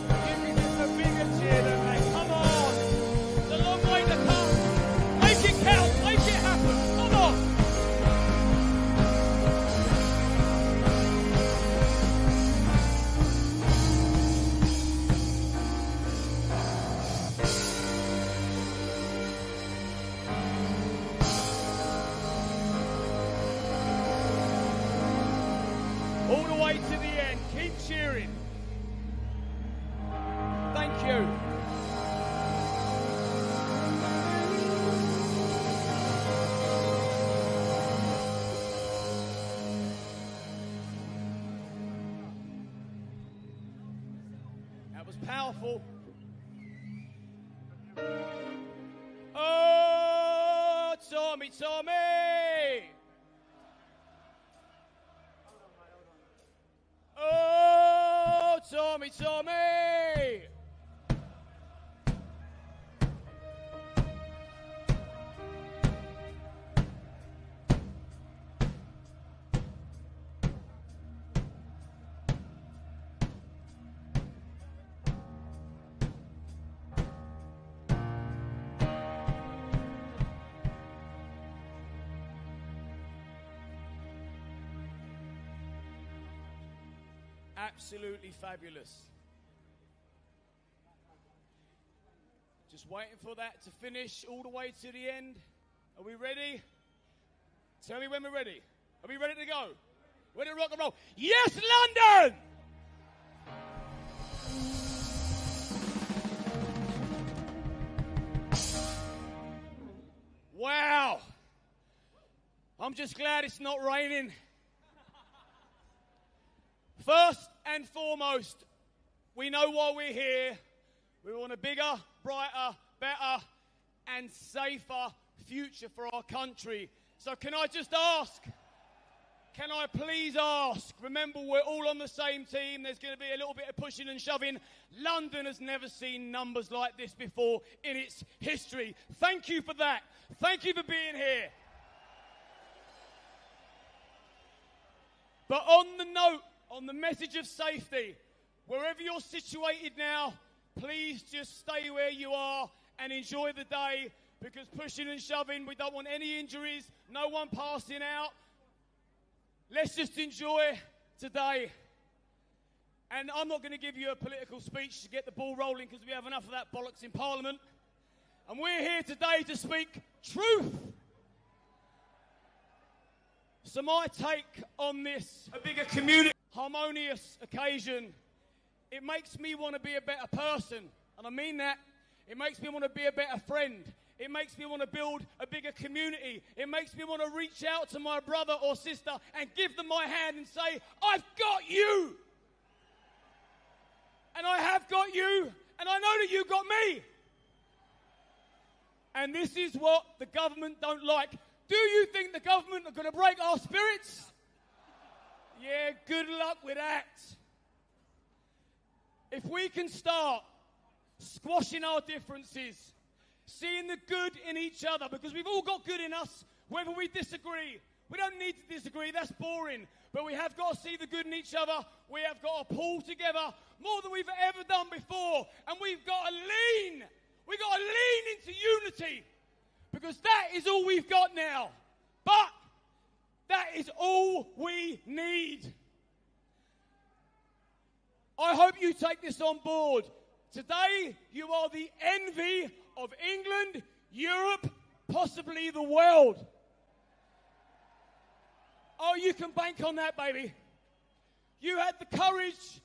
You can give him a bigger cheer than that. Come on. It's a long way to come. Make it count. Make it happen. Come on. All the way to the end. Keep cheering. Thank you. That was powerful. Oh, Tommy, Tommy! Oh, Tommy, Tommy! Absolutely fabulous. Just waiting for that to finish all the way to the end. Are we ready? Tell me when we're ready. Are we ready to go? Ready to rock and roll? Yes, London! Wow. I'm just glad it's not raining. First and foremost, we know why we're here. We want a bigger, brighter, better, and safer future for our country. So can I just ask, can I please ask, remember we're all on the same team, there's going to be a little bit of pushing and shoving. London has never seen numbers like this before in its history. Thank you for that. Thank you for being here. But on the note, on the message of safety, wherever you're situated now, please just stay where you are and enjoy the day, because pushing and shoving, we don't want any injuries, no one passing out. Let's just enjoy today. And I'm not going to give you a political speech to get the ball rolling, because we have enough of that bollocks in Parliament. And we're here today to speak truth. So my take on this, a bigger community, harmonious occasion, it makes me want to be a better person. And I mean that. It makes me want to be a better friend. It makes me want to build a bigger community. It makes me want to reach out to my brother or sister and give them my hand and say, I've got you. And I have got you. And I know that you got me. And this is what the government don't like. Do you think the government are going to break our spirits? Yeah, good luck with that. If we can start squashing our differences, seeing the good in each other, because we've all got good in us, whether we disagree. We don't need to disagree, that's boring. But we have got to see the good in each other. We have got to pull together more than we've ever done before. And we've got to lean. We've got to lean into unity. Because that is all we've got now. But that is all we need. I hope you take this on board. Today, you are the envy of England, Europe, possibly the world. Oh, you can bank on that, baby. You had the courage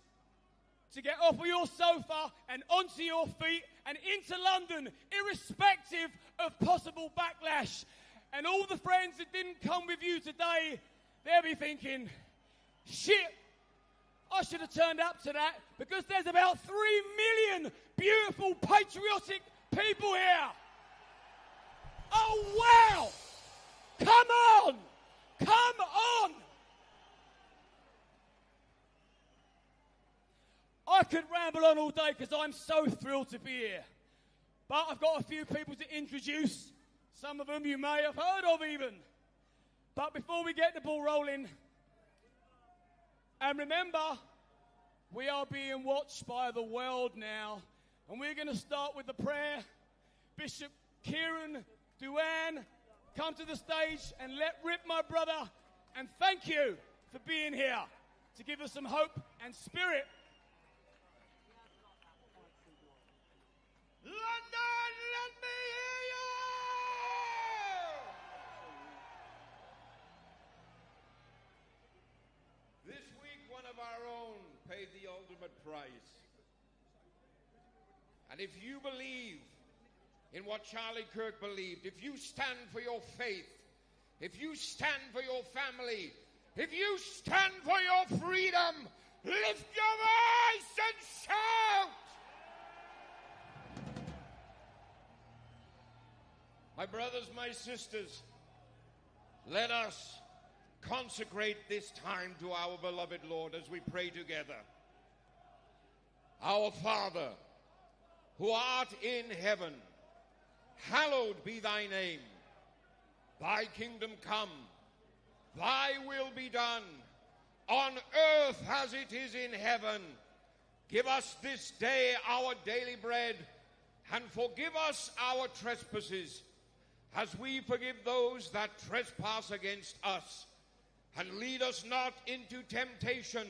to get off of your sofa and onto your feet and into London, irrespective of possible backlash. And all the friends that didn't come with you today, they'll be thinking, shit, I should have turned up to that, because there's about 3 million beautiful, patriotic people here. Oh, wow. Come on. Come on. I could ramble on all day because I'm so thrilled to be here. But I've got a few people to introduce. Some of them you may have heard of even. But before we get the ball rolling, and remember, we are being watched by the world now. And we're going to start with the prayer. Bishop Kieran Duane, come to the stage and let rip, my brother. And thank you for being here to give us some hope and spirit. London, let me hear you! This week, one of our own paid the ultimate price. And if you believe in what Charlie Kirk believed, if you stand for your faith, if you stand for your family, if you stand for your freedom, lift your voice and shout! My brothers, my sisters, let us consecrate this time to our beloved Lord as we pray together. Our Father, who art in heaven, hallowed be thy name. Thy kingdom come, thy will be done, on earth as it is in heaven. Give us this day our daily bread, and forgive us our trespasses, as we forgive those that trespass against us. And lead us not into temptation,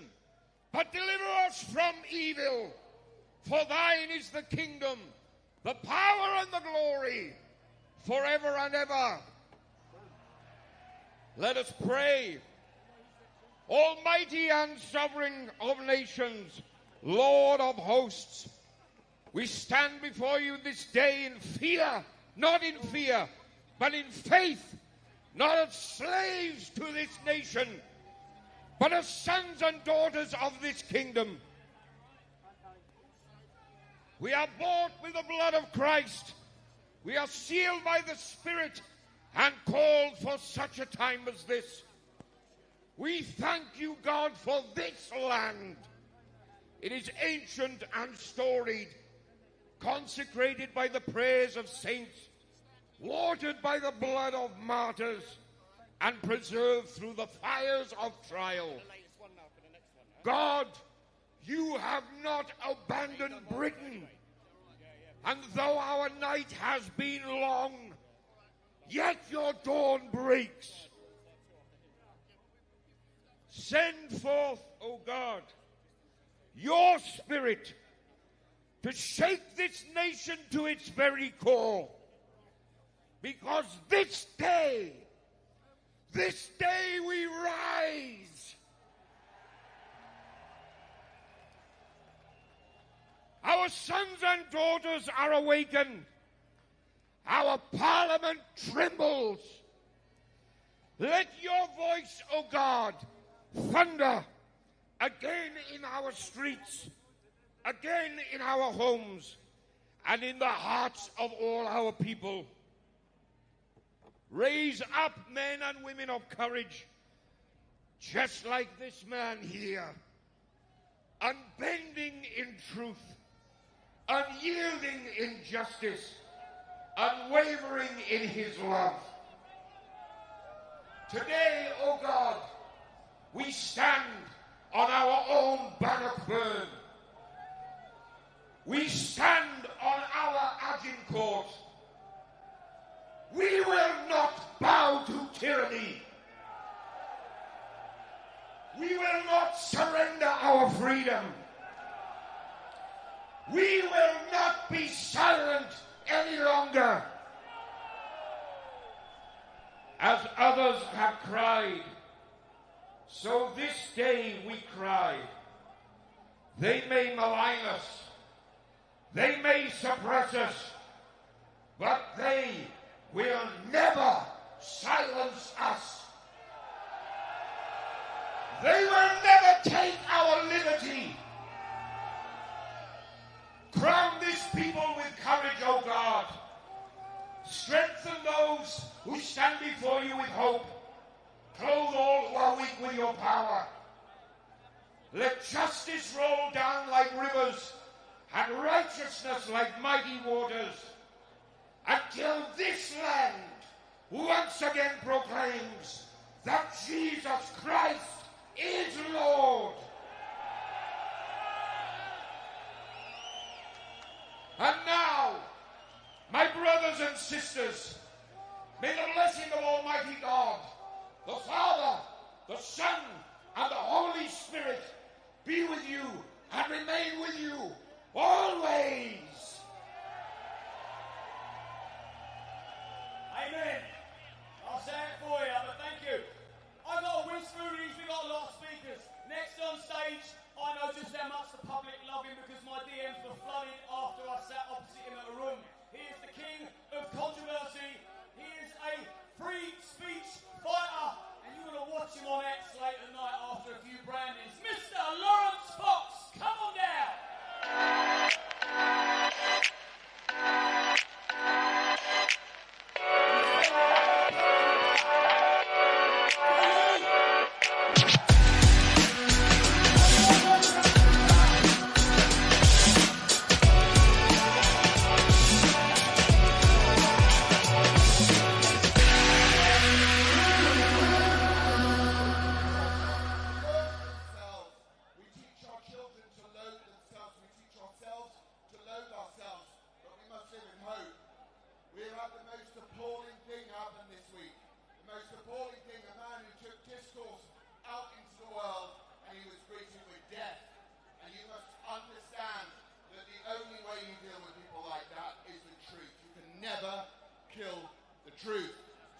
but deliver us from evil. For thine is the kingdom, the power and the glory, forever and ever. Let us pray. Almighty and sovereign of nations, Lord of hosts, we stand before you this day in fear, not in fear, but in faith, not as slaves to this nation, but as sons and daughters of this kingdom. We are bought with the blood of Christ. We are sealed by the Spirit and called for such a time as this. We thank you, God, for this land. It is ancient and storied, consecrated by the prayers of saints, watered by the blood of martyrs, and preserved through the fires of trial. God, you have not abandoned Britain, and though our night has been long, yet your dawn breaks. Send forth, O God, your Spirit to shake this nation to its very core. Because this day, This day we rise. Our sons and daughters are awakened. Our parliament trembles. Let your voice, O God, thunder again in our streets, again in our homes, and in the hearts of all our people. Raise up men and women of courage, just like this man here, unbending in truth, unyielding in justice, unwavering in his love. Today, O God, we stand on our own Bannockburn. We stand on our Agincourt. We will not bow to tyranny. We will not surrender our freedom. We will not be silent any longer. As others have cried, so this day we cry. They may malign us, they may suppress us, but they will never silence us. They will never take our liberty. Crown this people with courage, O God. Strengthen those who stand before you with hope. Clothe all who are weak with your power. Let justice roll down like rivers and righteousness like mighty waters, until this land once again proclaims that Jesus Christ is Lord. And now, my brothers and sisters, may the blessing of Almighty God, the Father, the Son, and the Holy Spirit be with you and remain with you always. Amen. I'll say it for you, but thank you. I've got a whiz through these, we've got a lot of speakers. Next on stage, I know just how much the public love him because my DMs were flooded after I sat opposite him at a room. He is the king of controversy. He is a free speech fighter. And you're going to watch him on X late at night after a few brandings. Mr. Lawrence Fox, come on down. Truth.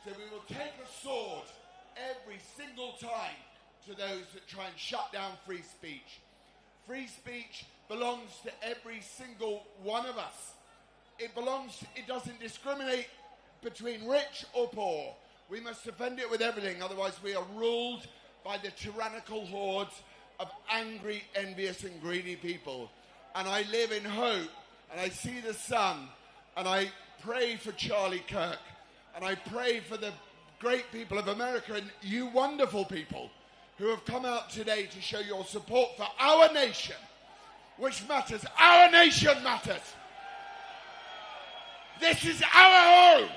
So we will take a sword every single time to those that try and shut down free speech. Free speech belongs to every single one of us. It doesn't discriminate between rich or poor. We must defend it with everything, otherwise we are ruled by the tyrannical hordes of angry, envious and greedy people. And I live in hope, and I see the sun, and I pray for Charlie Kirk. And I pray for the great people of America and you wonderful people who have come out today to show your support for our nation, which matters. Our nation matters. This is our home.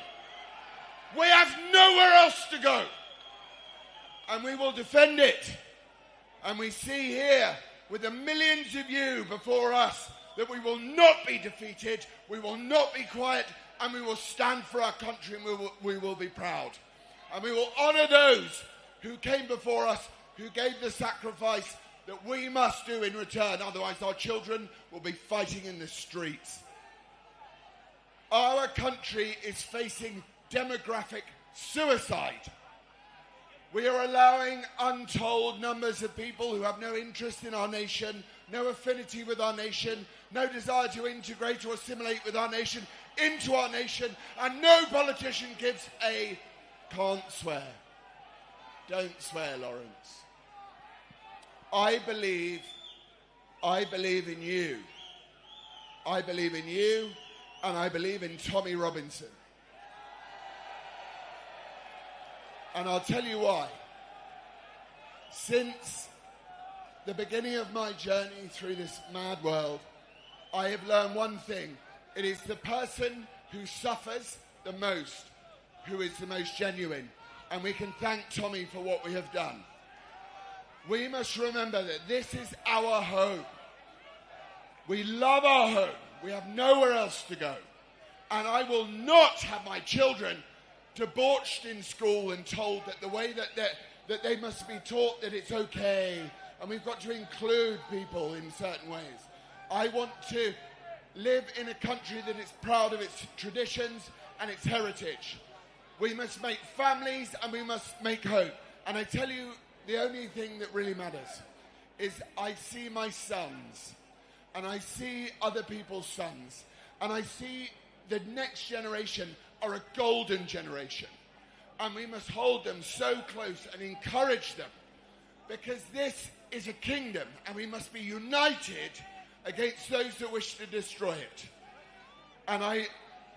We have nowhere else to go. And we will defend it. And we see here, with the millions of you before us, that we will not be defeated, we will not be quiet, and we will stand for our country and we will be proud. And we will honour those who came before us, who gave the sacrifice that we must do in return. Otherwise our children will be fighting in the streets. Our country is facing demographic suicide. We are allowing untold numbers of people who have no interest in our nation, no affinity with our nation, no desire to integrate or assimilate with our nation, into our nation, and no politician gives a can't swear. Don't swear, Lawrence. I believe in you. I believe in you, and I believe in Tommy Robinson. And I'll tell you why. Since the beginning of my journey through this mad world, I have learned one thing. It is the person who suffers the most who is the most genuine. And we can thank Tommy for what we have done. We must remember that this is our home. We love our home. We have nowhere else to go. And I will not have my children debauched in school and told that the way that they must be taught that it's okay and we've got to include people in certain ways. I want to live in a country that is proud of its traditions and its heritage. We must make families and we must make hope. And I tell you, the only thing that really matters is I see my sons and I see other people's sons and I see the next generation are a golden generation. And we must hold them so close and encourage them because this is a kingdom and we must be united against those that wish to destroy it. And I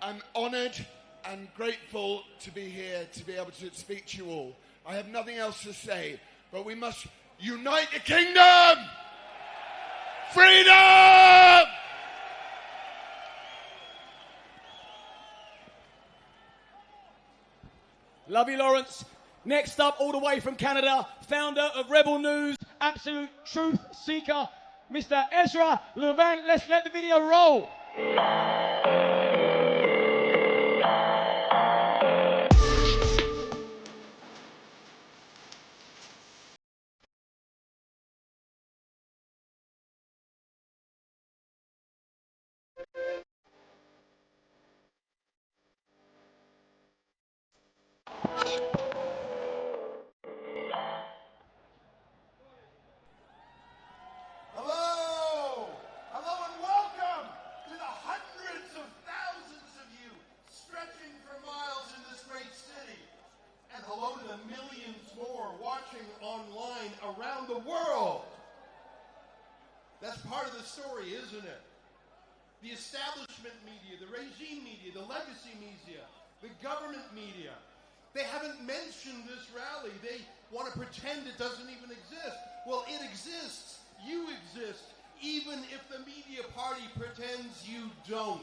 am honoured and grateful to be here, to be able to speak to you all. I have nothing else to say, but we must unite the kingdom! Freedom! Love you, Lawrence. Next up, all the way from Canada, founder of Rebel News, absolute truth seeker, Mr. Ezra Levant. Let's let the video roll. Hello! Hello and welcome to the hundreds of thousands of you stretching for miles in this great city. And hello to the millions more watching online around the world. That's part of the story, isn't it? The establishment media, the regime media, the legacy media, the government media, they haven't mentioned this rally. They want to pretend it doesn't even exist. Well, it exists. You exist, even if the media party pretends you don't.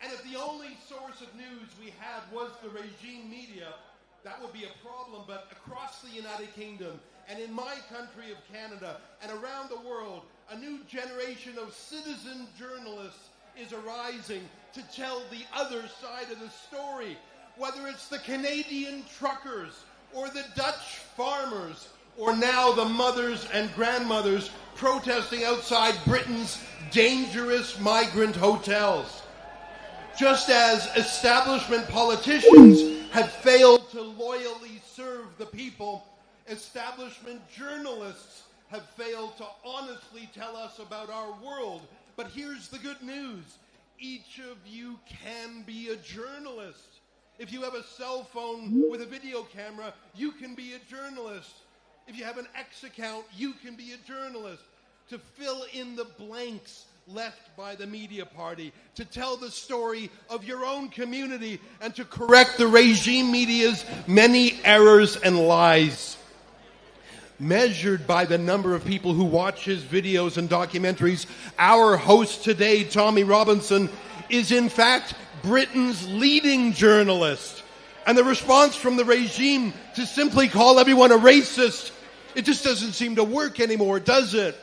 And if the only source of news we had was the regime media, that would be a problem. But across the United Kingdom, and in my country of Canada, and around the world, a new generation of citizen journalists is arising to tell the other side of the story. Whether it's the Canadian truckers, or the Dutch farmers, or now the mothers and grandmothers protesting outside Britain's dangerous migrant hotels. Just as establishment politicians have failed to loyally serve the people, establishment journalists have failed to honestly tell us about our world. But here's the good news. Each of you can be a journalist. If you have a cell phone with a video camera, you can be a journalist. If you have an X account, you can be a journalist. To fill in the blanks left by the media party, to tell the story of your own community, and to correct the regime media's many errors and lies. Measured by the number of people who watch his videos and documentaries, our host today, Tommy Robinson, is in fact Britain's leading journalist. And the response from the regime to simply call everyone a racist, it just doesn't seem to work anymore, does it?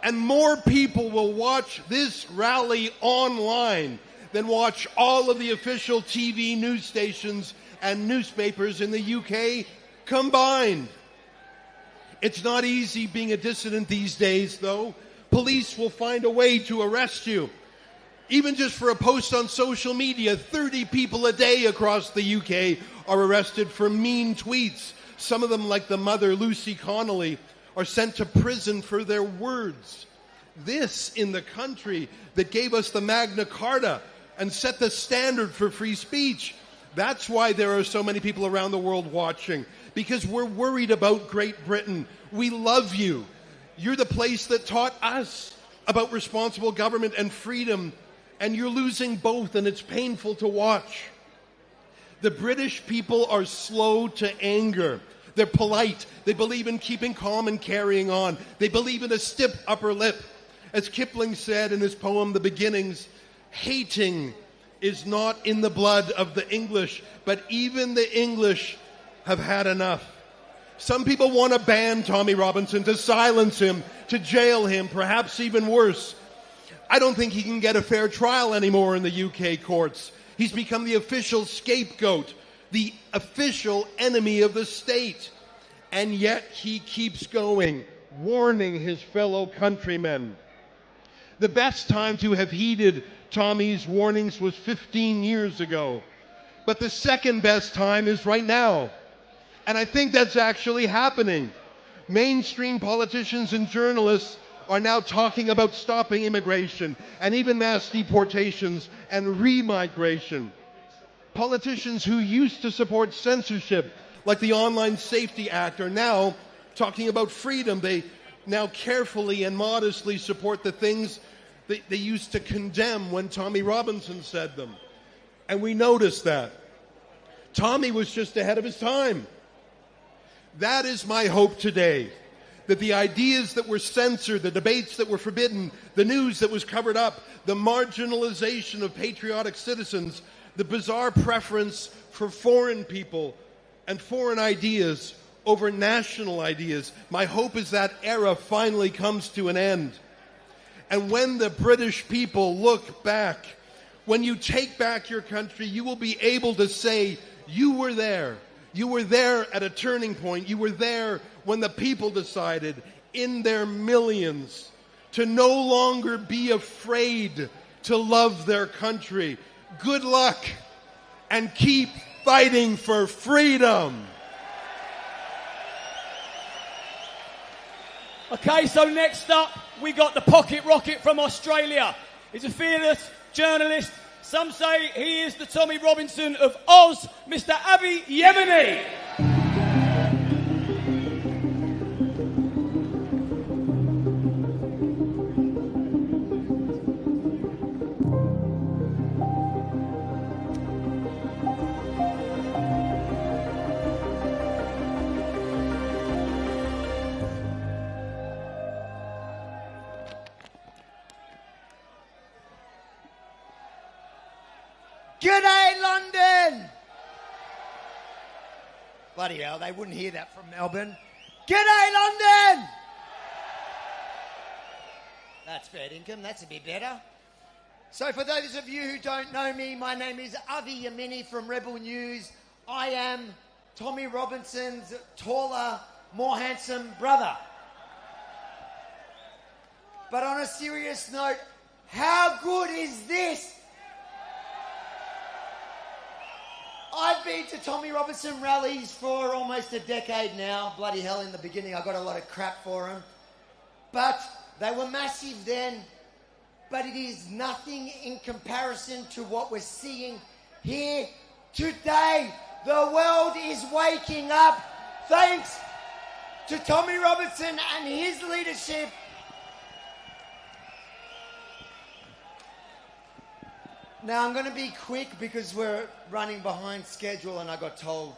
And more people will watch this rally online than watch all of the official TV news stations and newspapers in the UK combined. It's not easy being a dissident these days, though. Police will find a way to arrest you. Even just for a post on social media, 30 people a day across the UK are arrested for mean tweets. Some of them, like the mother, Lucy Connolly, are sent to prison for their words. This in the country that gave us the Magna Carta and set the standard for free speech. That's why there are so many people around the world watching, because we're worried about Great Britain. We love you. You're the place that taught us about responsible government and freedom, and you're losing both, and it's painful to watch. The British people are slow to anger. They're polite. They believe in keeping calm and carrying on. They believe in a stiff upper lip. As Kipling said in his poem, The Beginnings, hating is not in the blood of the English, but even the English have had enough. Some people want to ban Tommy Robinson, to silence him, to jail him, perhaps even worse. I don't think he can get a fair trial anymore in the UK courts. He's become the official scapegoat, the official enemy of the state. And yet he keeps going, warning his fellow countrymen. The best time to have heeded Tommy's warnings was 15 years ago. But the second best time is right now. And I think that's actually happening. Mainstream politicians and journalists are now talking about stopping immigration and even mass deportations and remigration. Politicians who used to support censorship, like the Online Safety Act, are now talking about freedom. They now carefully and modestly support the things that they used to condemn when Tommy Robinson said them. And we noticed that. Tommy was just ahead of his time. That is my hope today, that the ideas that were censored, the debates that were forbidden, the news that was covered up, the marginalization of patriotic citizens, the bizarre preference for foreign people and foreign ideas over national ideas, my hope is that era finally comes to an end. And when the British people look back, when you take back your country, you will be able to say, you were there. You were there at a turning point. You were there when the people decided in their millions to no longer be afraid to love their country. Good luck and keep fighting for freedom. Okay, so next up, we got the Pocket Rocket from Australia. He's a fearless journalist. Some say he is the Tommy Robinson of Oz, Mr. Avi Yemeni. G'day, London! Bloody hell, they wouldn't hear that from Melbourne. G'day, London! That's fair income, that's a bit better. So for those of you who don't know me, my name is Avi Yemeni from Rebel News. I am Tommy Robinson's taller, more handsome brother. But on a serious note, how good is this? I've been to Tommy Robinson rallies for almost a decade now. Bloody hell, in the beginning I got a lot of crap for them. But they were massive then. But it is nothing in comparison to what we're seeing here today. The world is waking up thanks to Tommy Robinson and his leadership. Now, I'm going to be quick because we're running behind schedule and I got told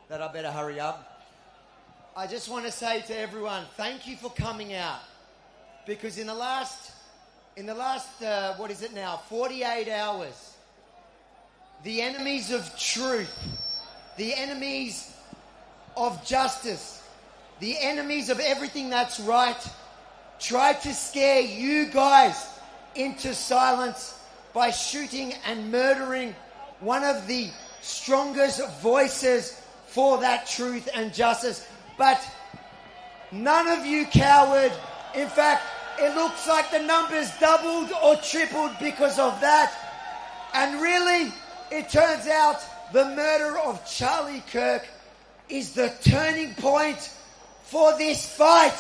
that I better hurry up. I just want to say to everyone, thank you for coming out. Because in the last 48 hours, the enemies of truth, the enemies of justice, the enemies of everything that's right, tried to scare you guys into silence by shooting and murdering one of the strongest voices for that truth and justice. But none of you cowered. In fact, it looks like the numbers doubled or tripled because of that. And really, it turns out the murder of Charlie Kirk is the turning point for this fight.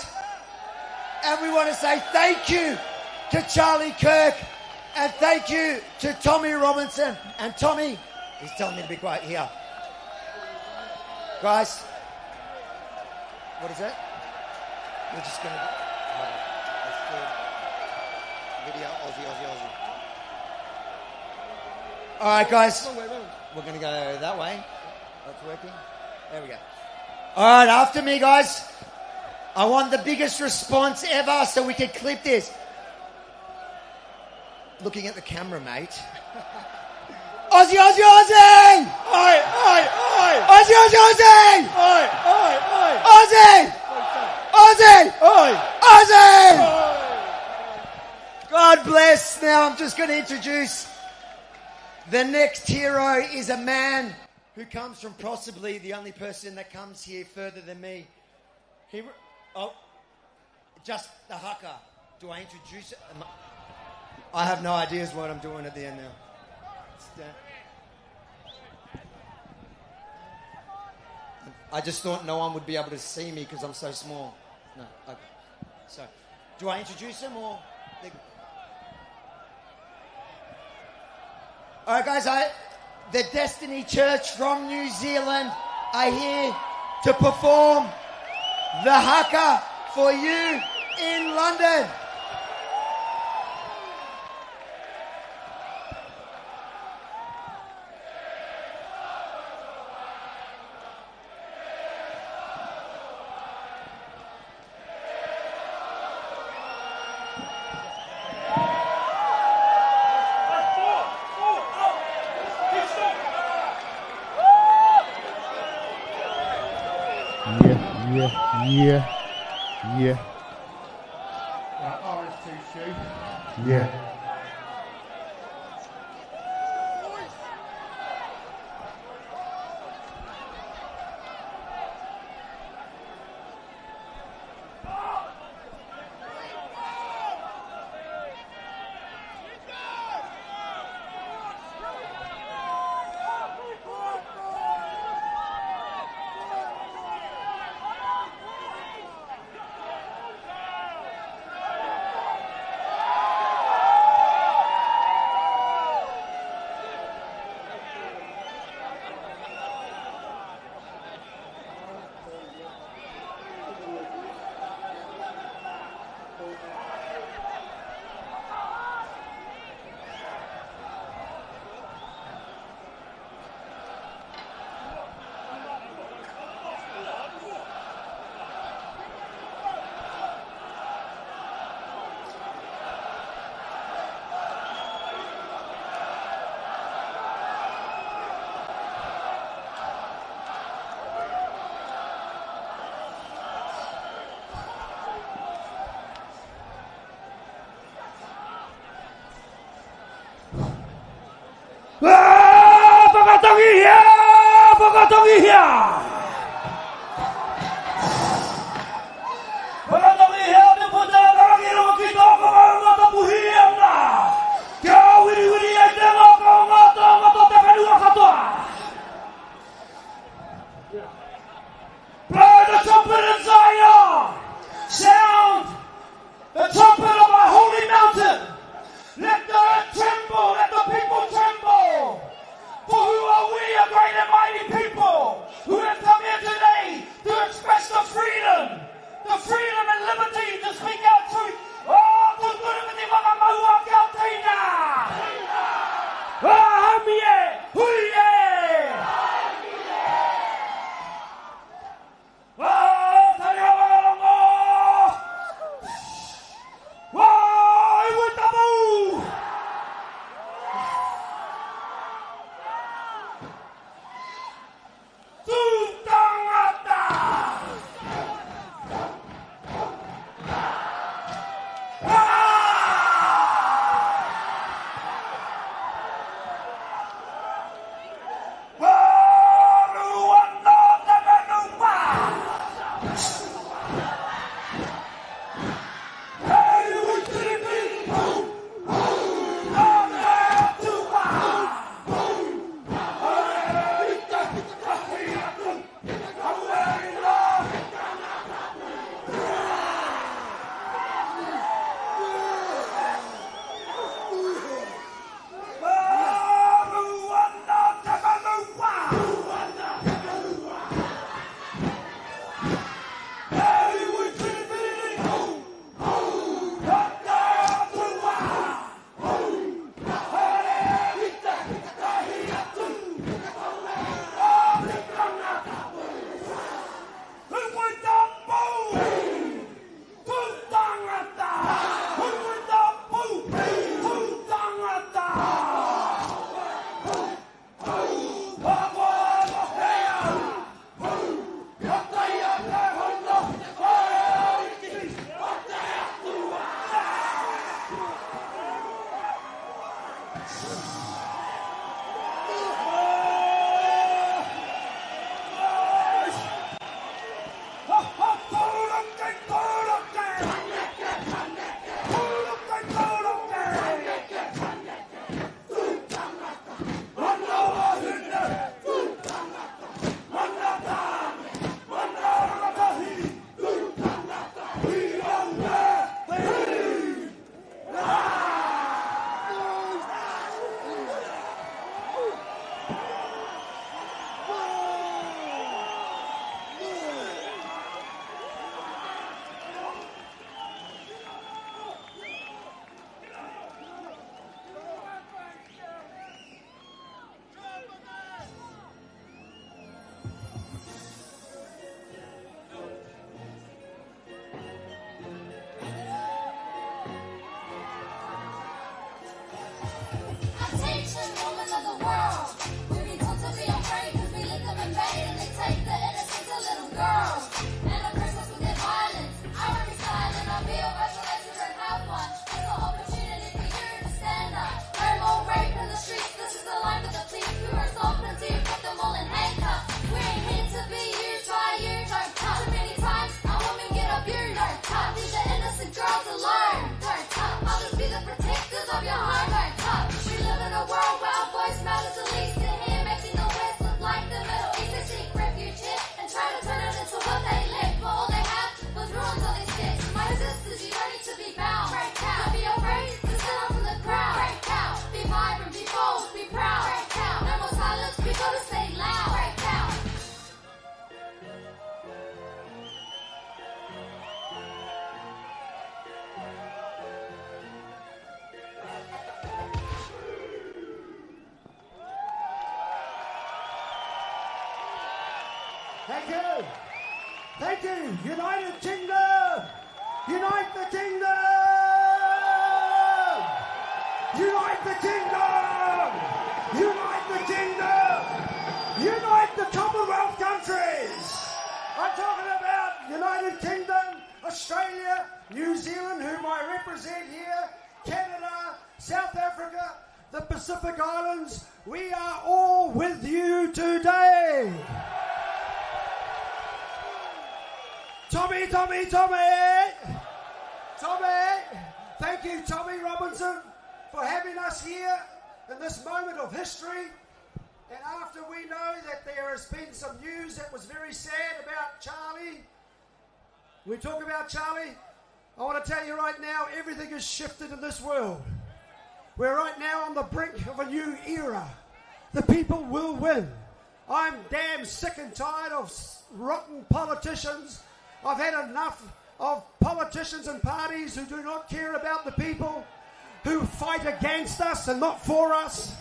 And we want to say thank you to Charlie Kirk and thank you to Tommy Robinson. And Tommy, he's telling me to be quiet here. Guys, what is that? We're just going to... Video, Aussie. All right, guys. We're going to go that way. That's working. There we go. All right, after me, guys. I want the biggest response ever so we can clip this. Looking at the camera, mate. Aussie! Oi! Aussie! Aussie! God bless. Now I'm just going to introduce the next hero. Is a man who comes from possibly the only person that comes here further than me. Just the haka. Do I introduce it? I have no idea what I'm doing at the end now. I just thought no one would be able to see me because I'm so small. No, okay. So, do I introduce him or... All right, guys, the Destiny Church from New Zealand are here to perform the haka for you in London. Yeah. RS2 shoe. Yeah. Blow the trumpet of Zion! Sound the trumpet of my holy mountain! Let the earth tremble, let the people tremble! For who are we, a great and mighty people, who have Almighty, United Kingdom, unite the kingdom, unite the kingdom, unite the kingdom, unite the Commonwealth countries. I'm talking about United Kingdom, Australia, New Zealand, whom I represent here, Canada, South Africa, the Pacific Islands. We are all with you today. Tommy, thank you, Tommy Robinson, for having us here in this moment of history. And after we know that there has been some news that was very sad about Charlie, we talk about Charlie, I want to tell you right now, everything has shifted in this world. We're right now on the brink of a new era. The people will win. I'm damn sick and tired of rotten politicians. I've had enough of politicians and parties who do not care about the people, who fight against us and not for us,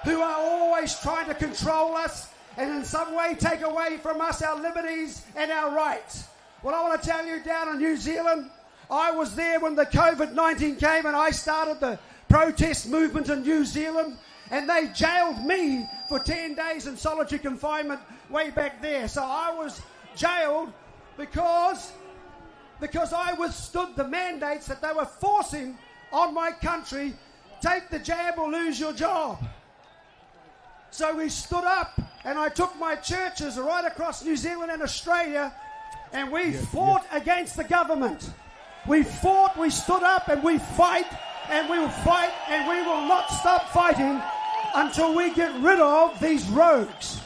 who are always trying to control us and in some way take away from us our liberties and our rights. Well, I want to tell you, down in New Zealand, I was there when the COVID-19 came and I started the protest movement in New Zealand, and they jailed me for 10 days in solitary confinement way back there. So I was jailed because I withstood the mandates that they were forcing on my country. Take the jab or lose your job. So we stood up, and I took my churches right across New Zealand and Australia, and we fought against the government. We fought, we stood up, and we fight, and we will fight, and we will not stop fighting until we get rid of these rogues.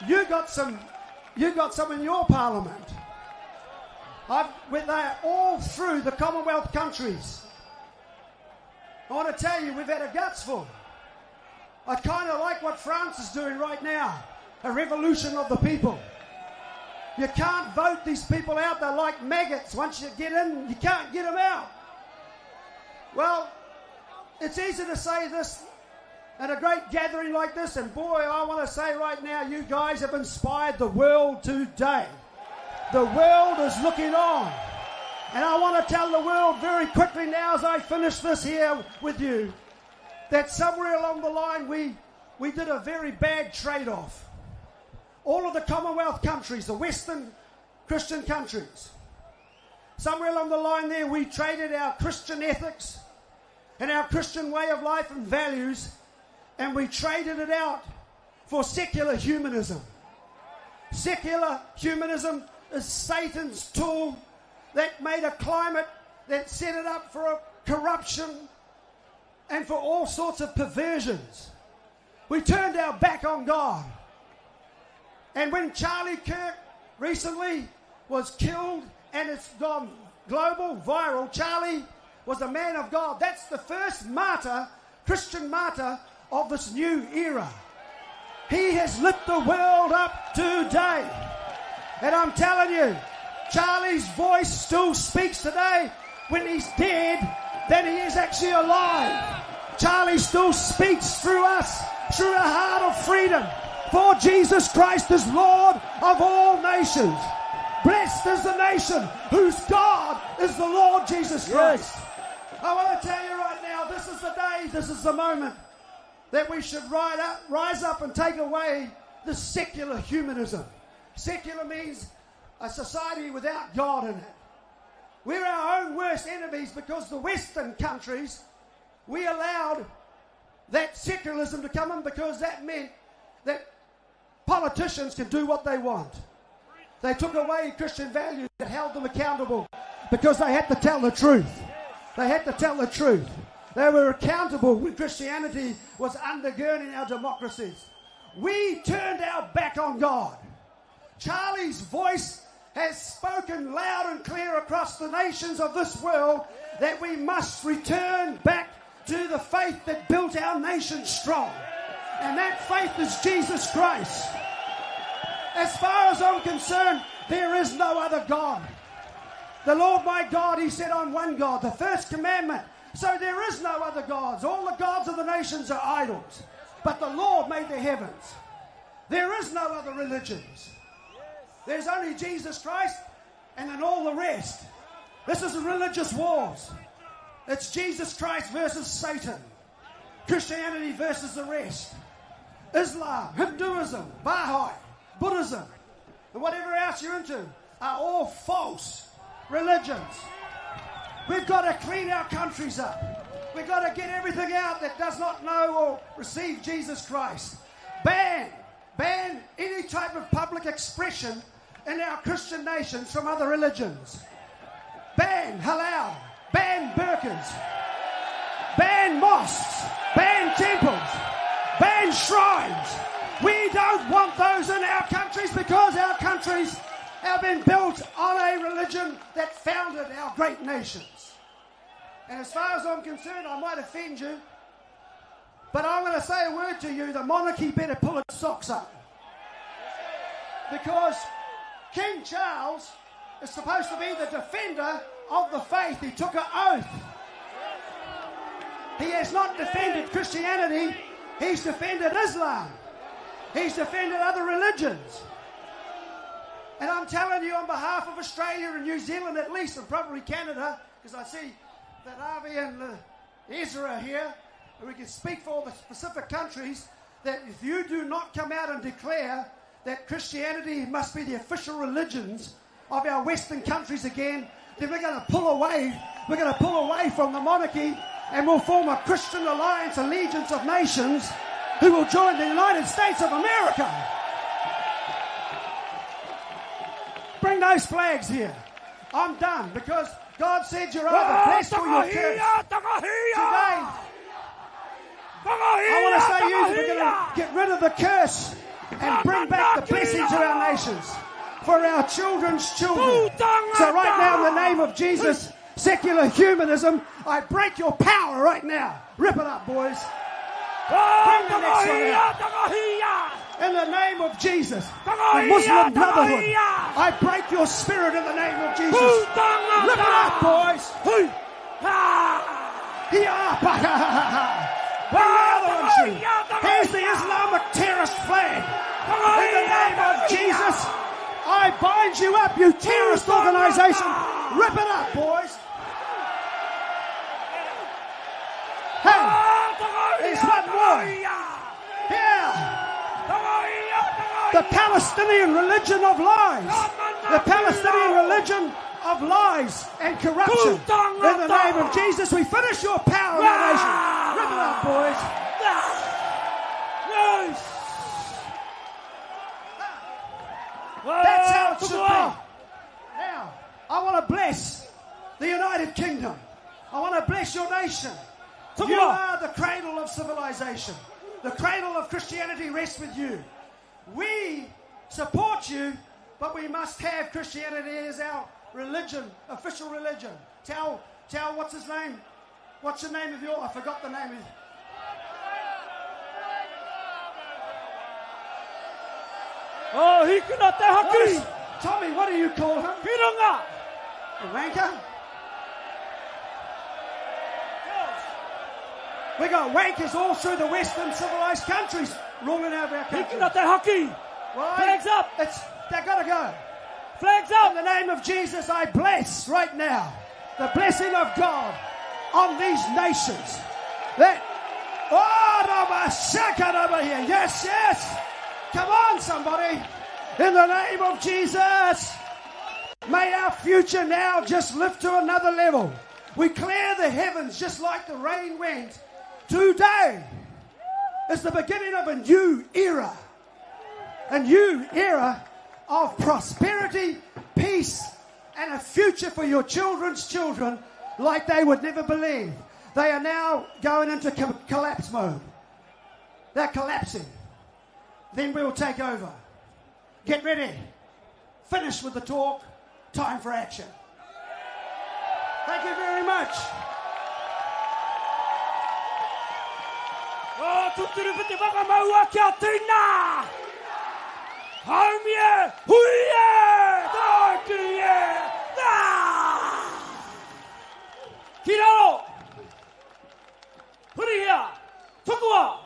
You got some in your parliament. They're all through the Commonwealth countries. I want to tell you, we've had a gutsful. I kind of like what France is doing right now, a revolution of the people. You can't vote these people out. They're like maggots. Once you get in, you can't get them out. Well, it's easy to say this at a great gathering like this, and boy, I want to say right now, you guys have inspired the world today. The world is looking on. And I want to tell the world very quickly now, as I finish this here with you, that somewhere along the line we did a very bad trade-off. All of the Commonwealth countries, the Western Christian countries, somewhere along the line there we traded our Christian ethics and our Christian way of life and values, and we traded it out for secular humanism. Secular humanism is Satan's tool that made a climate that set it up for a corruption and for all sorts of perversions. We turned our back on God. And when Charlie Kirk recently was killed and it's gone global, viral, Charlie was a man of God. That's the first martyr, Christian martyr of this new era. He has lit the world up today. And I'm telling you, Charlie's voice still speaks today. When he's dead, then he is actually alive. Charlie still speaks through us, through a heart of freedom. For Jesus Christ is Lord of all nations. Blessed is the nation whose God is the Lord Jesus Christ. Yes. I want to tell you right now, this is the day, this is the moment that we should rise up and take away the secular humanism. Secular means a society without God in it. We're our own worst enemies because the Western countries, we allowed that secularism to come in because that meant that politicians can do what they want. They took away Christian values that held them accountable because they had to tell the truth. They had to tell the truth. They were accountable when Christianity was undergirding our democracies. We turned our back on God. Charlie's voice has spoken loud and clear across the nations of this world that we must return back to the faith that built our nation strong. And that faith is Jesus Christ. As far as I'm concerned, there is no other God. The Lord my God, he said, I'm one God, the first commandment. So there is no other gods. All the gods of the nations are idols. But the Lord made the heavens. There is no other religions. There's only Jesus Christ and then all the rest. This is religious wars. It's Jesus Christ versus Satan. Christianity versus the rest. Islam, Hinduism, Baha'i, Buddhism, and whatever else you're into are all false religions. We've got to clean our countries up. We've got to get everything out that does not know or receive Jesus Christ. Ban any type of public expression in our Christian nations from other religions. Ban halal, ban burqas, ban mosques, ban temples, ban shrines. We don't want those in our countries because our countries have been built on a religion that founded our great nations. And as far as I'm concerned, I might offend you, but I'm going to say a word to you. The monarchy better pull its socks up. Because King Charles is supposed to be the defender of the faith. He took an oath. He has not defended Christianity. He's defended Islam. He's defended other religions. And I'm telling you on behalf of Australia and New Zealand at least, and probably Canada, because I see that Avi and Ezra are here, and we can speak for all the specific countries, that if you do not come out and declare that Christianity must be the official religions of our Western countries again, then we're going to pull away. We're going to pull away from the monarchy, and we'll form a Christian alliance, allegiance of nations, who will join the United States of America. Bring those flags here. I'm done, because God said you're either blessed or you're cursed. Today, I want to say you, we're going to get rid of the curse and bring back the blessing to our nations for our children's children. So right now, in the name of Jesus, secular humanism, I break your power right now. Rip it up, boys. Bring the next one out. In the name of Jesus, the Muslim Brotherhood, I break your spirit in the name of Jesus. Rip it up, boys. Bring the other one through. Here's the Islamic terrorist flag. In the name of Jesus, I bind you up, you terrorist organization. Rip it up, boys. Hey, there's one more. Here. The Palestinian religion of lies. The Palestinian religion of lies and corruption. In the name of Jesus, we finish your power in the nation. Rip it up, boys. That's how it should be. Now, I want to bless the United Kingdom. I want to bless your nation. You are the cradle of civilization. The cradle of Christianity rests with you. We support you, but we must have Christianity as our religion, official religion. Tell, what's his name? What's the name of your? I forgot the name of. Tommy, what do you call him? A wanker? We got wankers all through the Western civilized countries ruling over our country. Flags up! They've got to go. Flags up! In the name of Jesus, I bless right now the blessing of God on these nations. Over here. Yes, yes. Come on, somebody. In the name of Jesus, may our future now just lift to another level. We clear the heavens just like the rain went. Today is the beginning of a new era of prosperity, peace, and a future for your children's children like they would never believe. They are now going into collapse mode. They're collapsing. Then we'll take over. Get ready. Finish with the talk. Time for action. Thank you very much. Tutti ripeti baka maua kia tina. Haumie, huie, darkie, da. Kirao. Huria, tukua.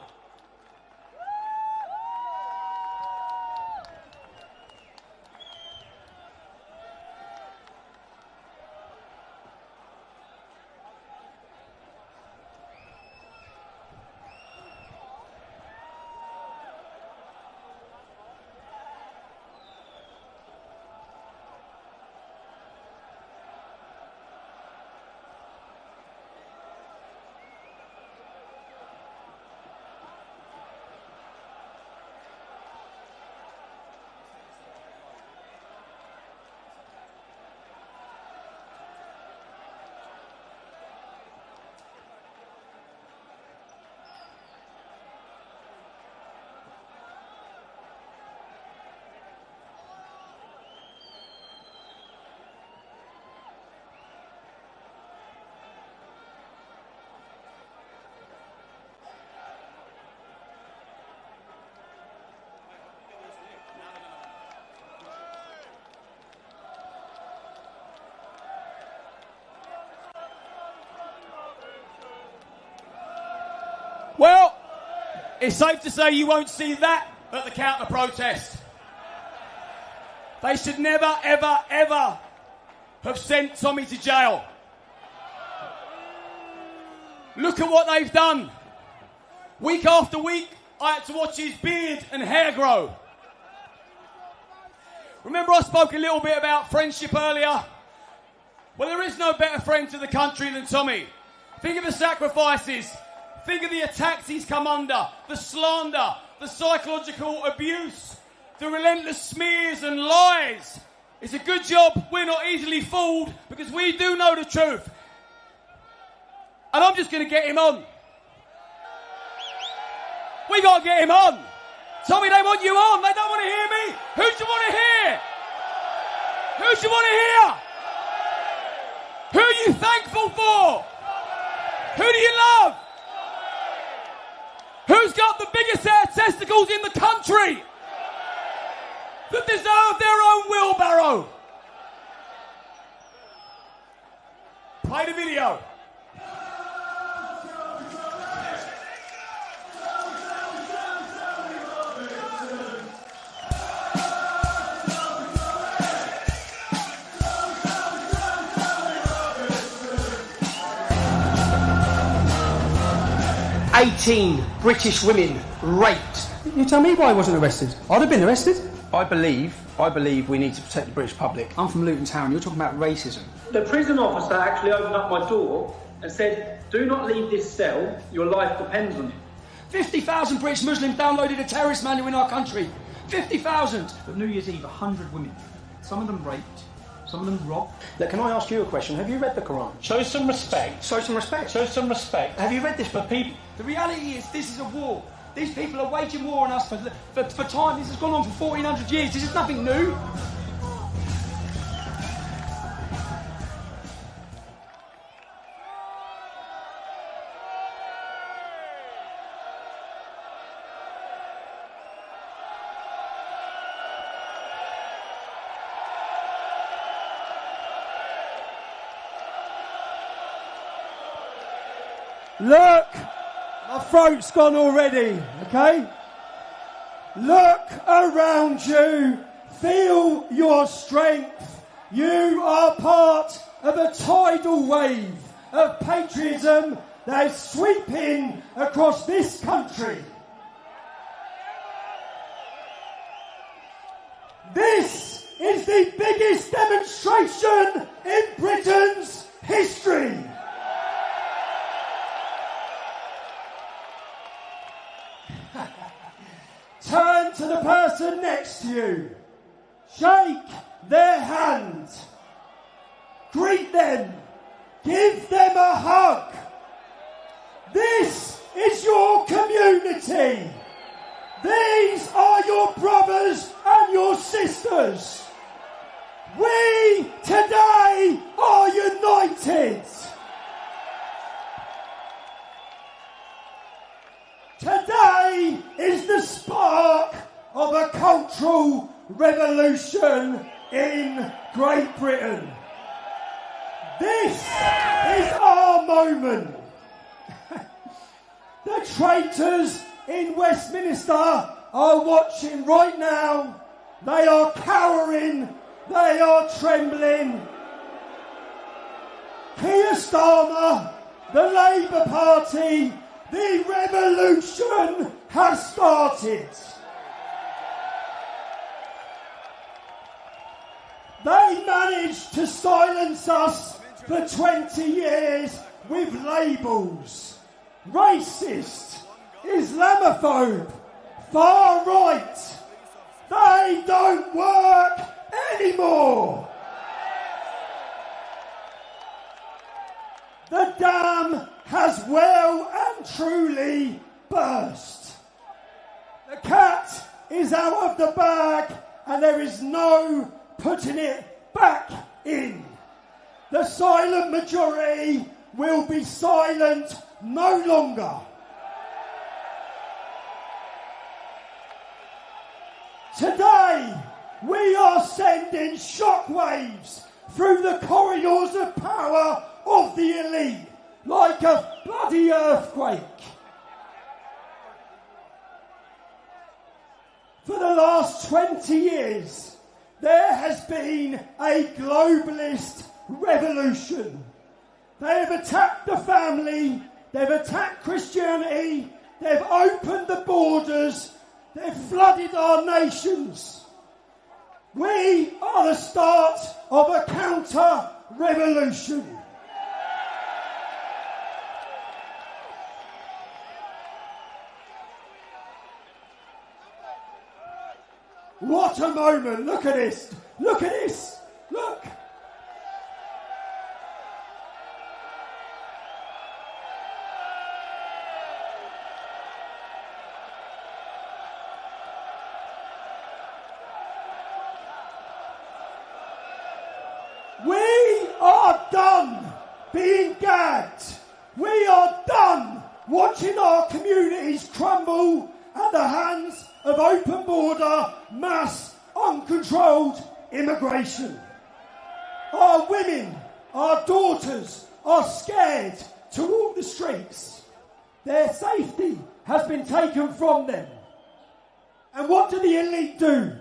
It's safe to say you won't see that at the counter-protest. They should never, ever, ever have sent Tommy to jail. Look at what they've done. Week after week, I had to watch his beard and hair grow. Remember I spoke a little bit about friendship earlier? Well, there is no better friend to the country than Tommy. Think of the sacrifices. Think of the attacks he's come under, the slander, the psychological abuse, the relentless smears and lies. It's a good job we're not easily fooled because we do know the truth. And I'm just going to get him on. We got to get him on. Tommy, they want you on. They don't want to hear me. Who do you want to hear? Who do you want to hear? Who are you thankful for? Who do you love? Who's got the biggest set of testicles in the country that deserve their own wheelbarrow? Play the video. "18 British women raped." You tell me why I wasn't arrested. I'd have been arrested. I believe we need to protect the British public. I'm from Luton Town. You're talking about racism. The prison officer actually opened up my door and said, "Do not leave this cell. Your life depends on it." 50,000 British Muslims downloaded a terrorist manual in our country. 50,000. But New Year's Eve, 100 women. Some of them raped. Some of them robbed. Look, can I ask you a question? Have you read the Quran? Show some respect. Show some respect. Show some respect. Have you read this For people. The reality is this is a war. These people are waging war on us for time. This has gone on for 1,400 years. This is nothing new. Look, my throat's gone already, okay? Look around you, feel your strength. You are part of a tidal wave of patriotism that is sweeping across this country. This is the biggest demonstration in Britain's history. Turn to the person next to you. Shake their hand. Greet them. Give them a hug. This is your community. These are your brothers and your sisters. We today are united. Today is the spark of a cultural revolution in Great Britain. This is our moment. The traitors in Westminster are watching right now. They are cowering. They are trembling. Keir Starmer, the Labour Party, the revolution has started. They managed to silence us for 20 years with labels. Racist, Islamophobe, far right. They don't work anymore. The dam has well and truly burst. The cat is out of the bag and there is no putting it back in. The silent majority will be silent no longer. Today, we are sending shockwaves through the corridors of power of the elite like a bloody earthquake. last 20 years, there has been a globalist revolution. They have attacked the family, they've attacked Christianity, they've opened the borders, they've flooded our nations. We are the start of a counter-revolution. What a moment! Look at this! Look at this! Look! We are done being gagged. We are done watching our communities crumble at the hands of open border, mass, uncontrolled immigration. Our women, our daughters are scared to walk the streets. Their safety has been taken from them. And what do the elite do?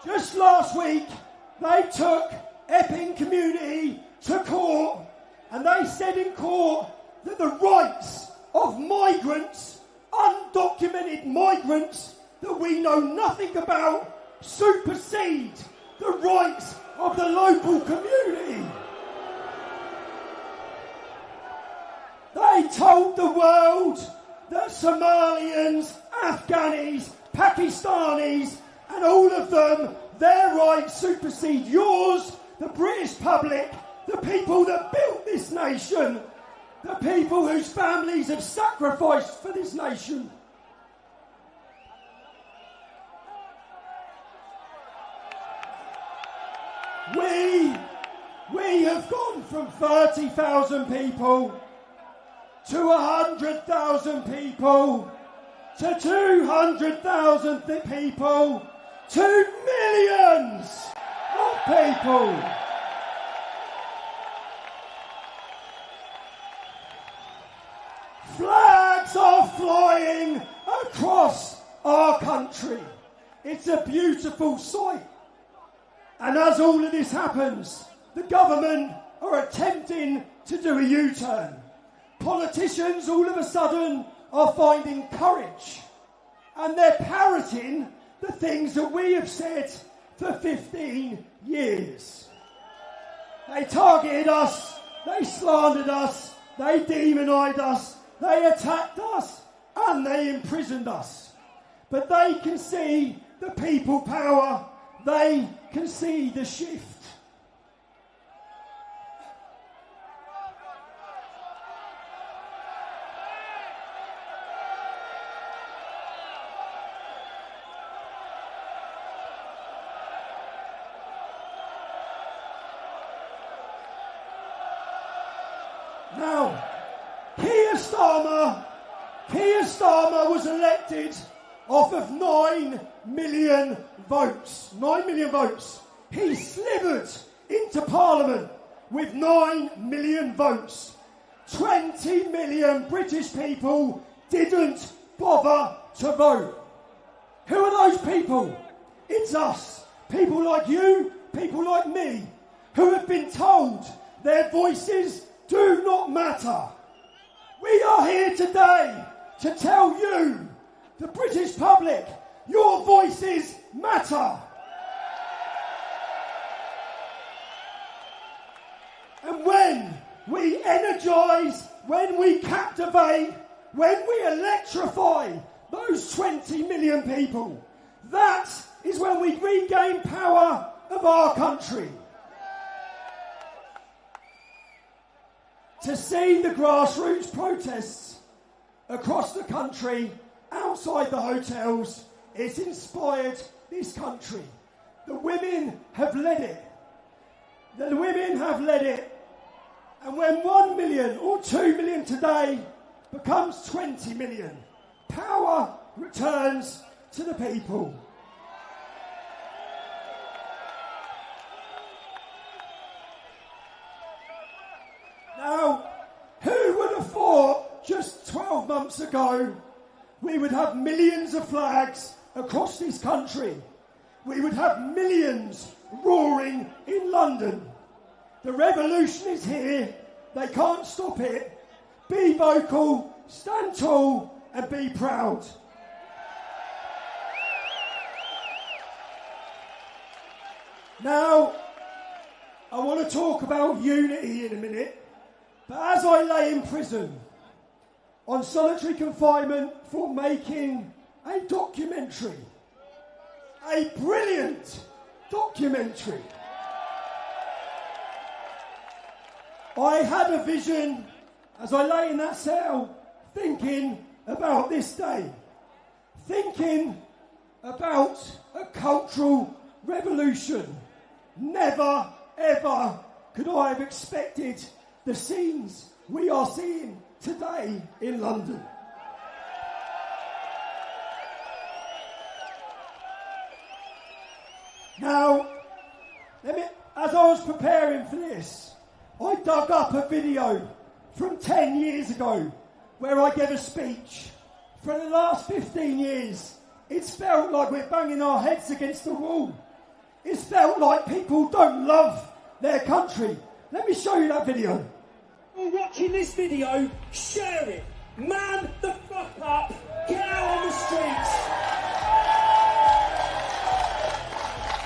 Just last week, they took Epping community to court, and they said in court that the rights of migrants, undocumented migrants that we know nothing about, supersede the rights of the local community. They told the world that Somalians, Afghanis, Pakistanis, and all of them, their rights supersede yours, the British public, the people that built this nation, the people whose families have sacrificed for this nation. We have gone from 30,000 people to 100,000 people to 200,000 people to millions of people. Flags are flying across our country. It's a beautiful sight. And as all of this happens, the government are attempting to do a U-turn. Politicians all of a sudden are finding courage, and they're parroting the things that we have said for 15 years. They targeted us, they slandered us, they demonised us, they attacked us, and they imprisoned us. But they can see the people power, they can see the shift. Now, Keir Starmer was elected off of 9 million votes. 9 million votes. He slivered into Parliament with 9 million votes. 20 million British people didn't bother to vote. Who are those people? It's us. People like you, people like me, who have been told their voices do not matter. We are here today to tell you, the British public, your voices matter. And when we energise, when we captivate, when we electrify those 20 million people, that is when we regain power of our country. To see the grassroots protests across the country, outside the hotels, it's inspired this country. The women have led it. The women have led it. And when 1 million or 2 million today becomes 20 million, power returns to the people. Now, who would have thought just 12 months ago we would have millions of flags across this country. We would have millions roaring in London. The revolution is here. They can't stop it. Be vocal, stand tall, and be proud. Now, I want to talk about unity in a minute, but as I lay in prison on solitary confinement for making a documentary, a brilliant documentary, I had a vision as I lay in that cell thinking about this day, thinking about a cultural revolution. Never, ever could I have expected the scenes we are seeing today in London. Now, as I was preparing for this, I dug up a video from 10 years ago where I gave a speech. For the last 15 years, it's felt like we're banging our heads against the wall. It's felt like people don't love their country. Let me show you that video. You're watching this video, share it. Man the fuck up. Get out on the streets.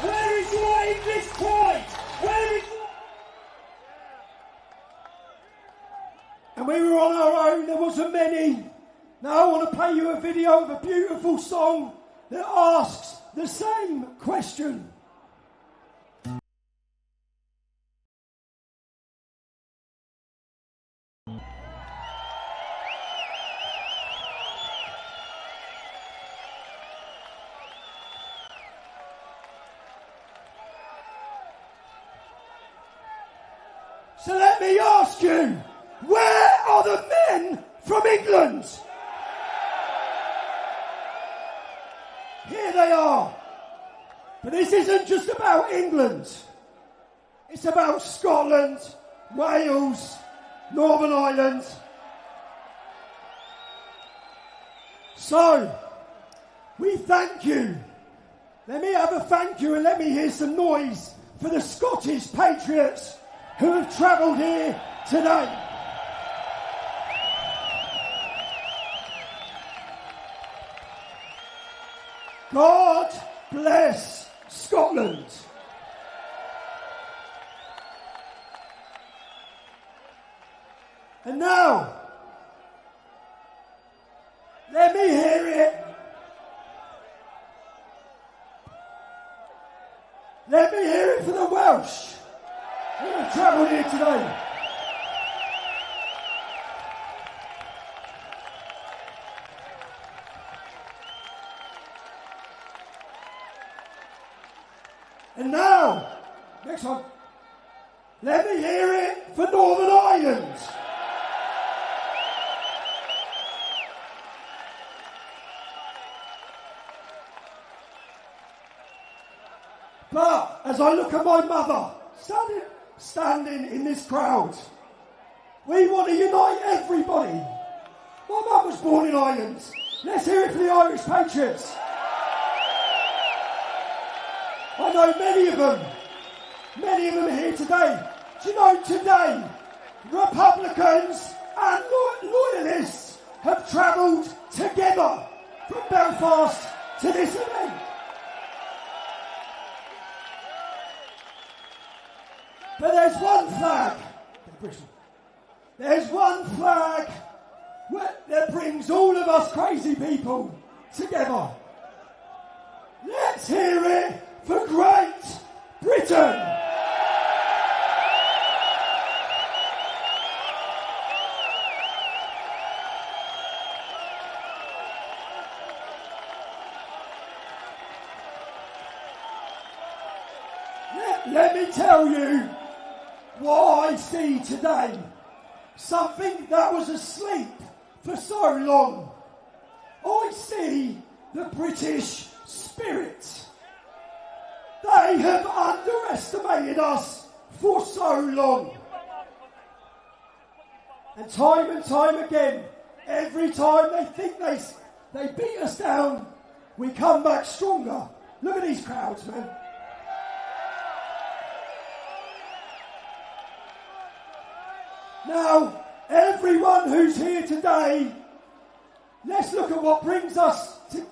Where is your English pride? Where is your... And we were on our own, there wasn't many. Now I want to play you a video of a beautiful song that asks the same question. So let me ask you, where are the men from England? Here they are. But this isn't just about England. It's about Scotland, Wales, Northern Ireland. So, we thank you. Let me have a thank you and let me hear some noise for the Scottish Patriots who have travelled here today. God bless Scotland. And now, let me hear it. Let me hear it for the Welsh who have travelled here today. And now, next one, let me hear it for Northern Ireland. But as I look at my mother standing in this crowd, we want to unite everybody. My mum was born in Ireland. Let's hear it for the Irish Patriots. I know many of them are here today. Do you know today, Republicans and loyalists have travelled together from Belfast to this event. But there's one flag. There's one flag that brings all of us crazy people together. Let's hear it for Great Britain. Let me tell you what I see today. Something that was asleep for so long. I see the British spirit. They have underestimated us for so long. And time again, every time they think they beat us down, we come back stronger. Look at these crowds, man. Now, everyone who's here today, let's look at what brings us to...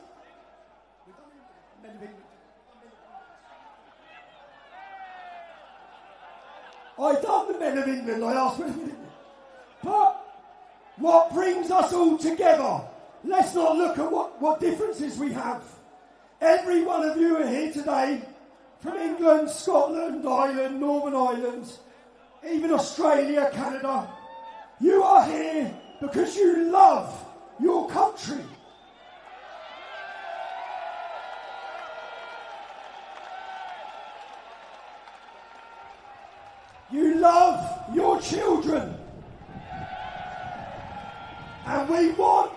I done the Men of England, I asked Men of England. But what brings us all together? Let's not look at what differences we have. Every one of you are here today, from England, Scotland, Ireland, Northern Ireland, even Australia, Canada. You are here because you love your country. You love your children. And we want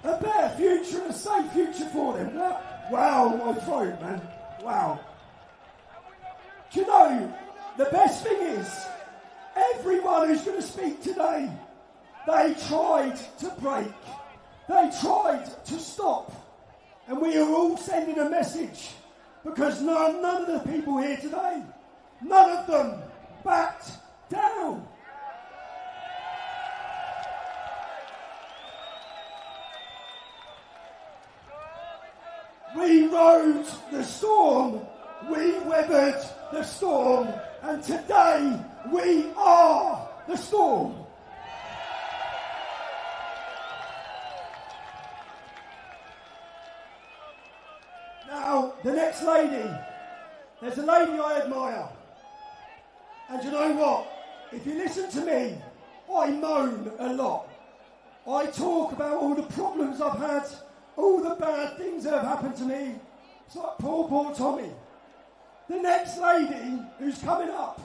a better future and a safe future for them. Wow, my throat, man. Wow. Do you know, the best thing is, everyone who's going to speak today, they tried to break. They tried to stop. And we are all sending a message. Because none of the people here today, none of them backed down. We rode the storm, we weathered the storm, and today we are the storm. Now, the next lady, there's a lady I admire. And you know what? If you listen to me, I moan a lot. I talk about all the problems I've had, all the bad things that have happened to me. It's like poor Tommy. The next lady who's coming up,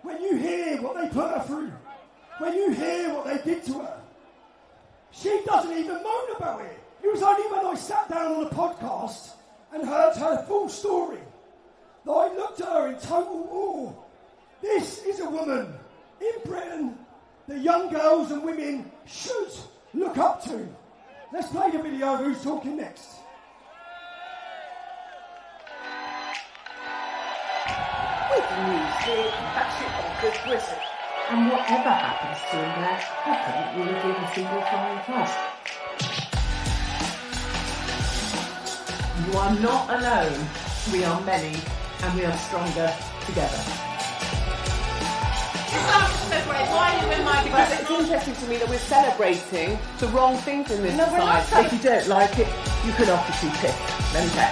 when you hear what they put her through, when you hear what they did to her, she doesn't even moan about it. It was only when I sat down on a podcast and heard her full story that I looked at her in total awe. This is a woman in Britain that young girls and women should look up to. Let's play the video of who's talking next. With news here, Patrick Hopkins, Britain. And whatever happens to him there, Hopkins will give a single flying toss. You are not alone. We are many, and we are stronger together. But it's interesting to me that we're celebrating the wrong things in this society. If you don't like it, you can obviously pick. Let me check.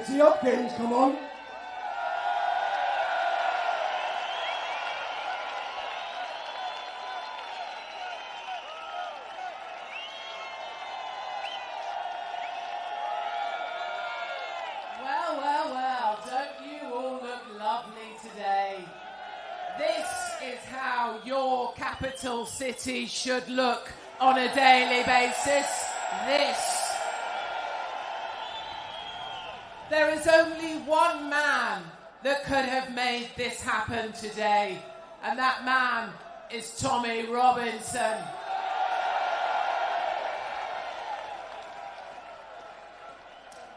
Katie Hopkins, come on. Well, don't you all look lovely today? This is how your capital city should look on a daily basis. This. There is only one man that could have made this happen today, and that man is Tommy Robinson.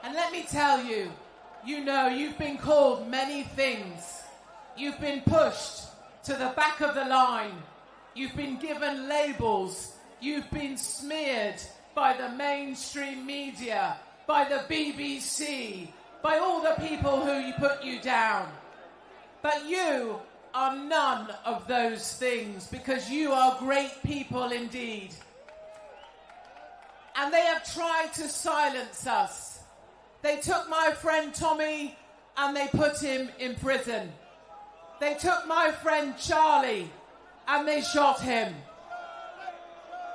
And let me tell you, you know, you've been called many things. You've been pushed to the back of the line. You've been given labels. You've been smeared by the mainstream media, by the BBC, by all the people who put you down. But you are none of those things, because you are great people indeed. And they have tried to silence us. They took my friend Tommy and they put him in prison. They took my friend Charlie and they shot him.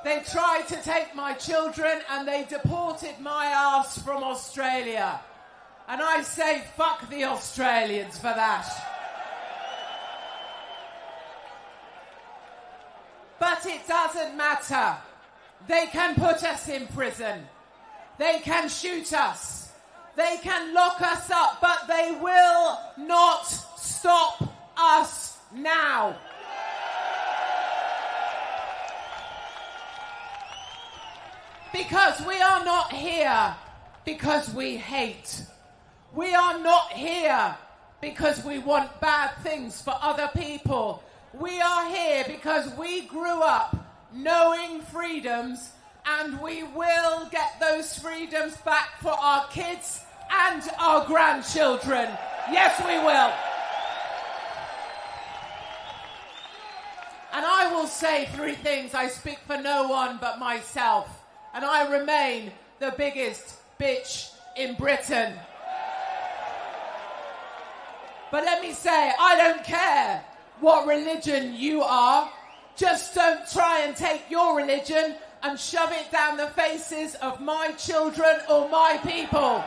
They tried to take my children and they deported my ass from Australia. And I say fuck the Australians for that. But it doesn't matter. They can put us in prison. They can shoot us. They can lock us up, but they will not stop us now. Because we are not here because we hate. We are not here because we want bad things for other people. We are here because we grew up knowing freedoms, and we will get those freedoms back for our kids and our grandchildren. Yes, we will. And I will say three things. I speak for no one but myself. And I remain the biggest bitch in Britain. But let me say, I don't care what religion you are. Just don't try and take your religion and shove it down the faces of my children or my people.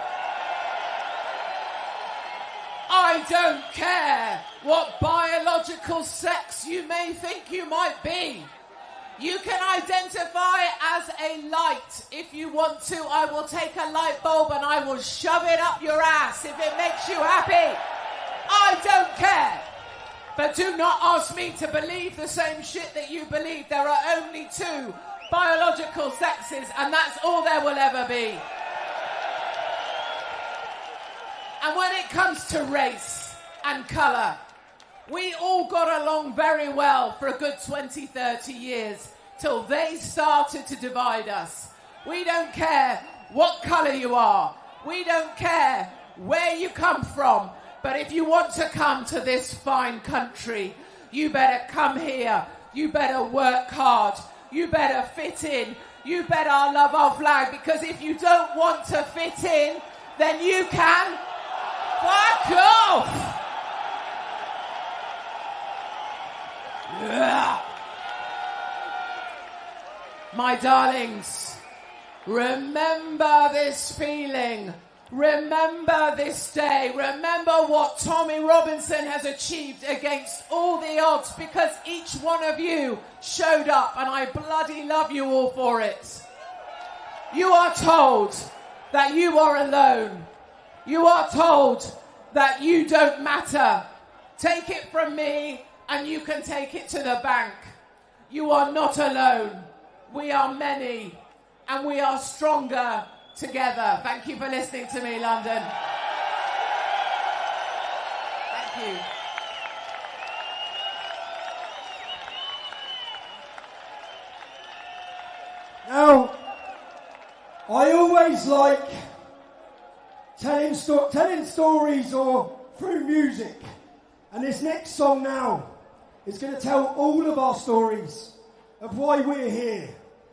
I don't care what biological sex you may think you might be. You can identify as a light if you want to. I will take a light bulb and I will shove it up your ass if it makes you happy. I don't care. But do not ask me to believe the same shit that you believe. There are only two biological sexes, and that's all there will ever be. And when it comes to race and colour, we all got along very well for a good 20, 30 years till they started to divide us. We don't care what colour you are. We don't care where you come from. But if you want to come to this fine country, you better come here. You better work hard. You better fit in. You better love our flag, because if you don't want to fit in, then you can fuck off. Yeah. My darlings, remember this feeling. Remember this day. Remember what Tommy Robinson has achieved against all the odds, because each one of you showed up, and I bloody love you all for it. You are told that you are alone. You are told that you don't matter. Take it from me, and you can take it to the bank. You are not alone. We are many, and we are stronger together. Thank you for listening to me, London. Thank you. Now, I always like telling stories or through music. And this next song now is going to tell all of our stories of why we're here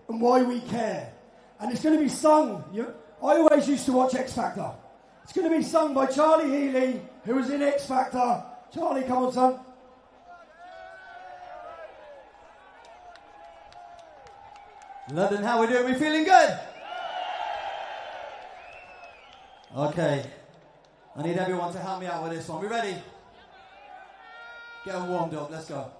and why we care. And it's going to be sung. I always used to watch X Factor. It's going to be sung by Charlie Healy, who was in X Factor. Charlie, come on, son. London, how we doing? We feeling good? Okay. I need everyone to help me out with this one. We ready? Get them warmed up. Let's go.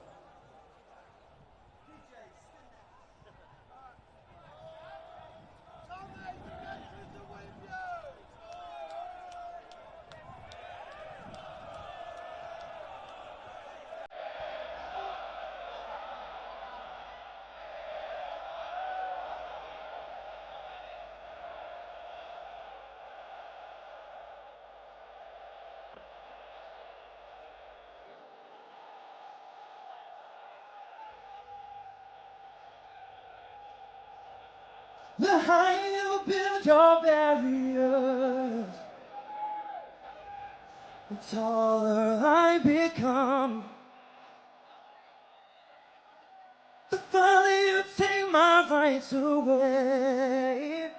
The higher you build your barriers, the taller I become. The further you take my rights away,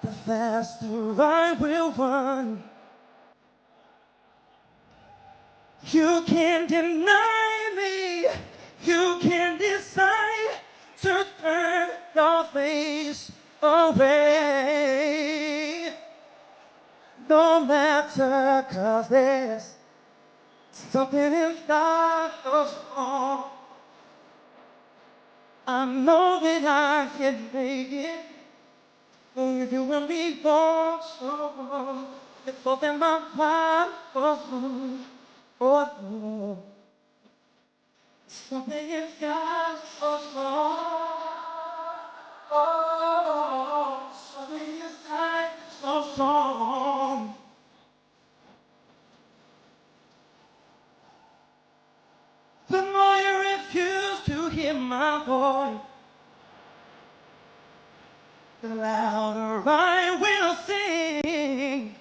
the faster I will run. You can't deny me, you can't decide to turn your face away. No matter, 'cause there's something inside us all. I know that I can make it. If you will be born so, it's open my heart. Oh. Something inside us all. Oh, something inside so strong. The more you refuse to hear my voice, the louder I will sing.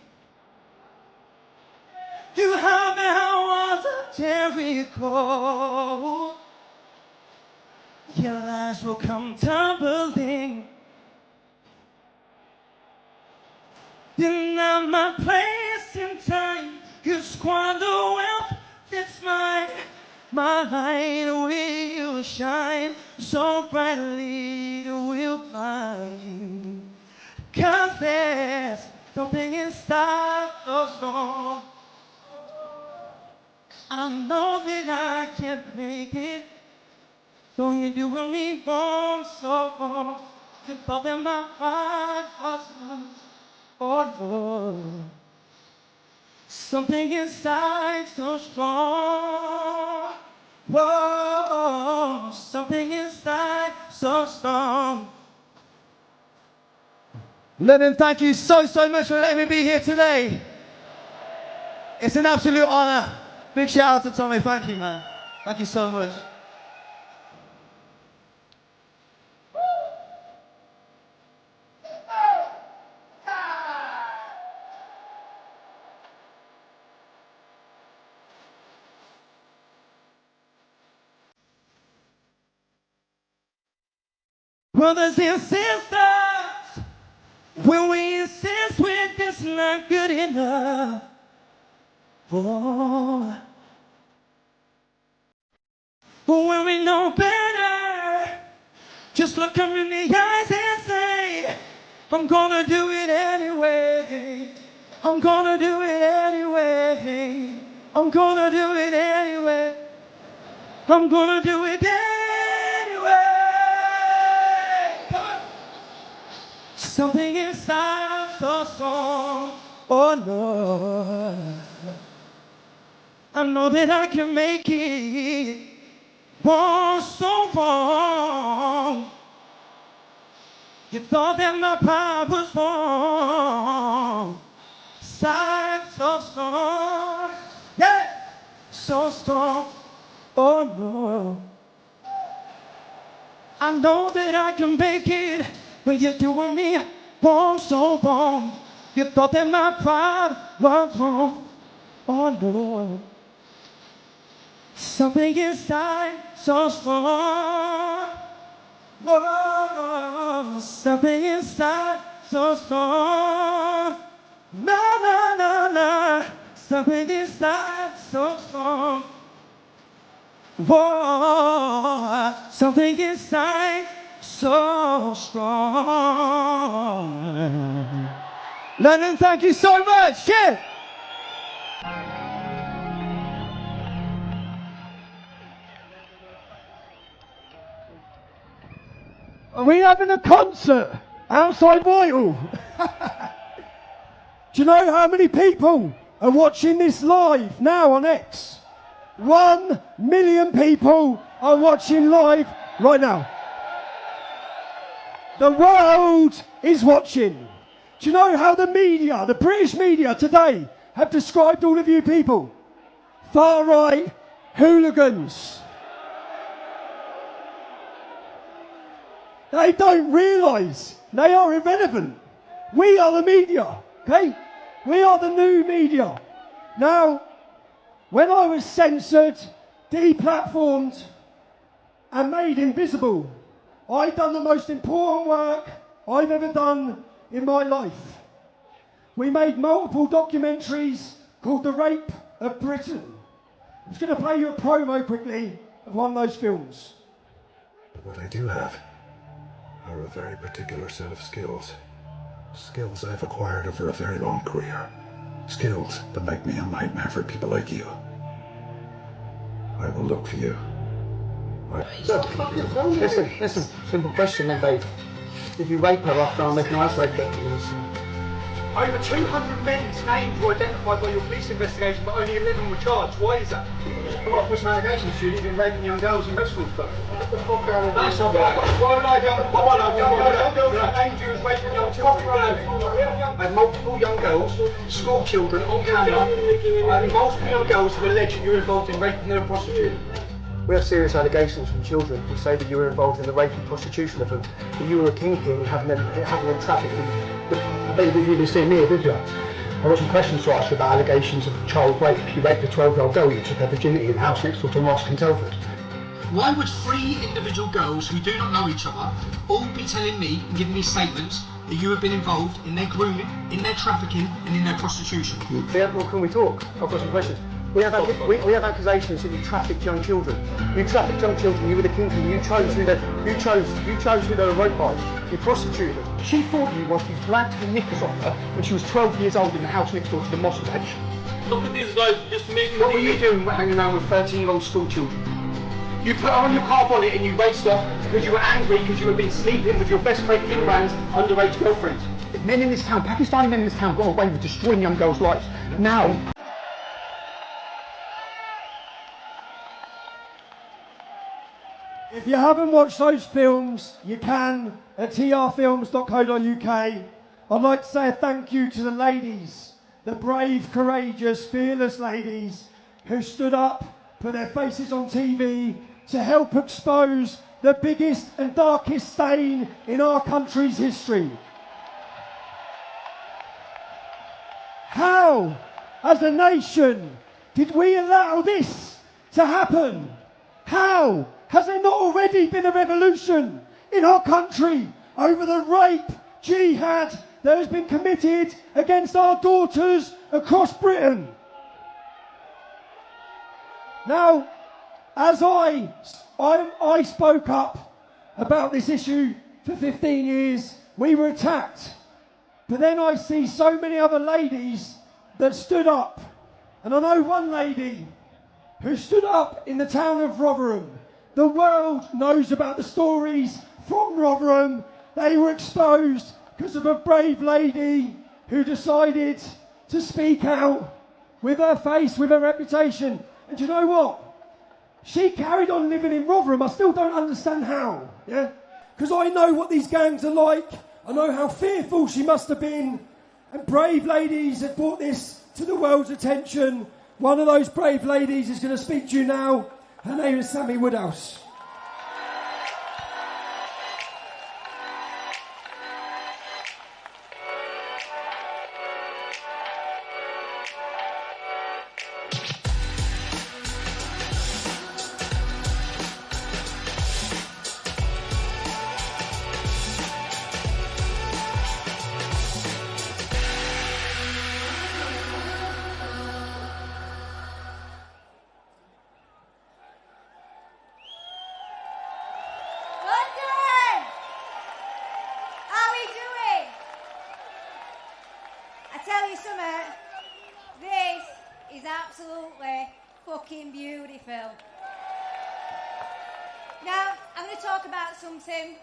You have been walls of Jericho. Your lies will come tumbling. You're not my place in time. You squander wealth that's mine. My light will shine so brightly it will blind. 'Cause there's something inside so strong. I know that I can't make it. Don't you do me wrong so wrong. You thought that my heart was oh no. Something inside so strong. Whoa, something inside so strong. Lennon, thank you so much for letting me be here today. It's an absolute honor. Big shout out to Tommy, thank you, man. Thank you so much. Brothers and sisters, when we insist we're just not good enough. Oh. But when we know better, just look them in the eyes and say, I'm gonna do it anyway. I'm gonna do it anyway. I'm gonna do it anyway. I'm gonna do it anyway. Come on. Something inside so strong. Oh no. I know that I can make it. Oh, so wrong. You thought that my pride was wrong. Side so strong. Yeah. So strong. Oh no. I know that I can make it. When you're doing me wrong, so wrong. You thought that my pride was wrong. Oh no. Something inside so strong. Oh, something inside so strong. Na na na na. Something inside so strong. Whoa, something inside so strong. Lennon, thank you so much. Yeah. Are we having a concert outside Whitehall? Do you know how many people are watching this live now on X? 1 million people are watching live right now. The world is watching. Do you know how the media, the British media today, have described all of you people? Far-right hooligans. They don't realise they are irrelevant. We are the media, okay? We are the new media. Now, when I was censored, deplatformed, and made invisible, I've done the most important work I've ever done in my life. We made multiple documentaries called The Rape of Britain. I'm just going to play you a promo quickly of one of those films. What I do have are a very particular set of skills. Skills I've acquired over a very long career. Skills that make me a nightmare for people like you. I will look for you. Listen, simple question then, babe. Did you rape her after our midnight break? Over 200 men's names were identified by your police investigation, but only 11 were charged. Why is that? Well, I've put some allegations to you. You've been raping young girls in school stuff. What the fuck out of That's this? not right. Why would I go? Young girls are dangerous, raping young children. I had multiple young girls, school children on camera. I had multiple young girls who allege that you're involved in raping them and prostituting. We have serious allegations from children who say that you were involved in the rape and prostitution of them, that you were a kingpin having them trafficked. I bet you didn't see me, did you? I've got some questions to ask you about allegations of child rape. You raped a 12-year-old girl, you took her virginity in the house next door to Musk in Telford. Why would 3 individual girls who do not know each other all be telling me and giving me statements that you have been involved in their grooming, in their trafficking and in their prostitution? Yeah, well, can we talk? I've got some questions. We have accusations that you trafficked young children. You trafficked young children. You were the kingpin. You chose who they were raped by. You prostituted them. She fought you whilst you dragged the knickers off her when she was 12 years old in the house next door to the Moss bench. Look at these guys just making. What were you doing hanging around with 13-year-old school children? You put her on your car bonnet and you raced off because you were angry because you had been sleeping with your best mate Imran's underage girlfriend. Men in this town, Pakistani men in this town, got away with destroying young girls' lives. Now. If you haven't watched those films, you can at trfilms.co.uk. I'd like to say a thank you to the ladies, the brave, courageous, fearless ladies who stood up, put their faces on TV to help expose the biggest and darkest stain in our country's history. How, as a nation, did we allow this to happen? How? Has there not already been a revolution in our country over the rape, jihad that has been committed against our daughters across Britain? Now, as I spoke up about this issue for 15 years, we were attacked. But then I see so many other ladies that stood up. And I know one lady who stood up in the town of Rotherham. The world knows about the stories from Rotherham. They were exposed because of a brave lady who decided to speak out with her face, with her reputation. And do you know what? She carried on living in Rotherham. I still don't understand how, yeah? Because I know what these gangs are like. I know how fearful she must have been. And brave ladies have brought this to the world's attention. One of those brave ladies is going to speak to you now. Her name is Sammy Woodhouse. Something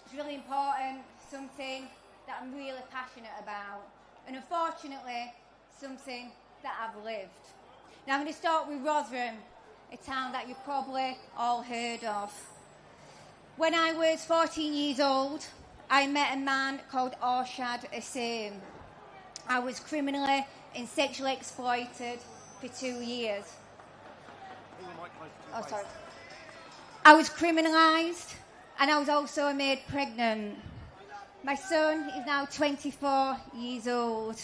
that's really important, something that I'm really passionate about, and unfortunately, something that I've lived. Now I'm going to start with Rotherham, a town that you've probably all heard of. When I was 14 years old, I met a man called Arshad Hussain. I was criminally and sexually exploited for 2 years. Oh, sorry. I was criminalised. And I was also made pregnant. My son is now 24 years old.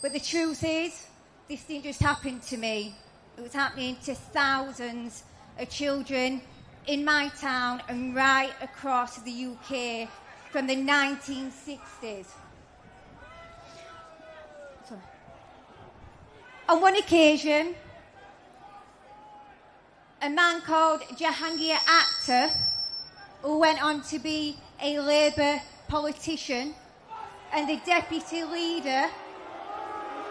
But the truth is, this didn't just happen to me. It was happening to thousands of children in my town and right across the UK from the 1960s. Sorry. On one occasion, a man called Jahangir Akhtar, who went on to be a Labour politician and the deputy leader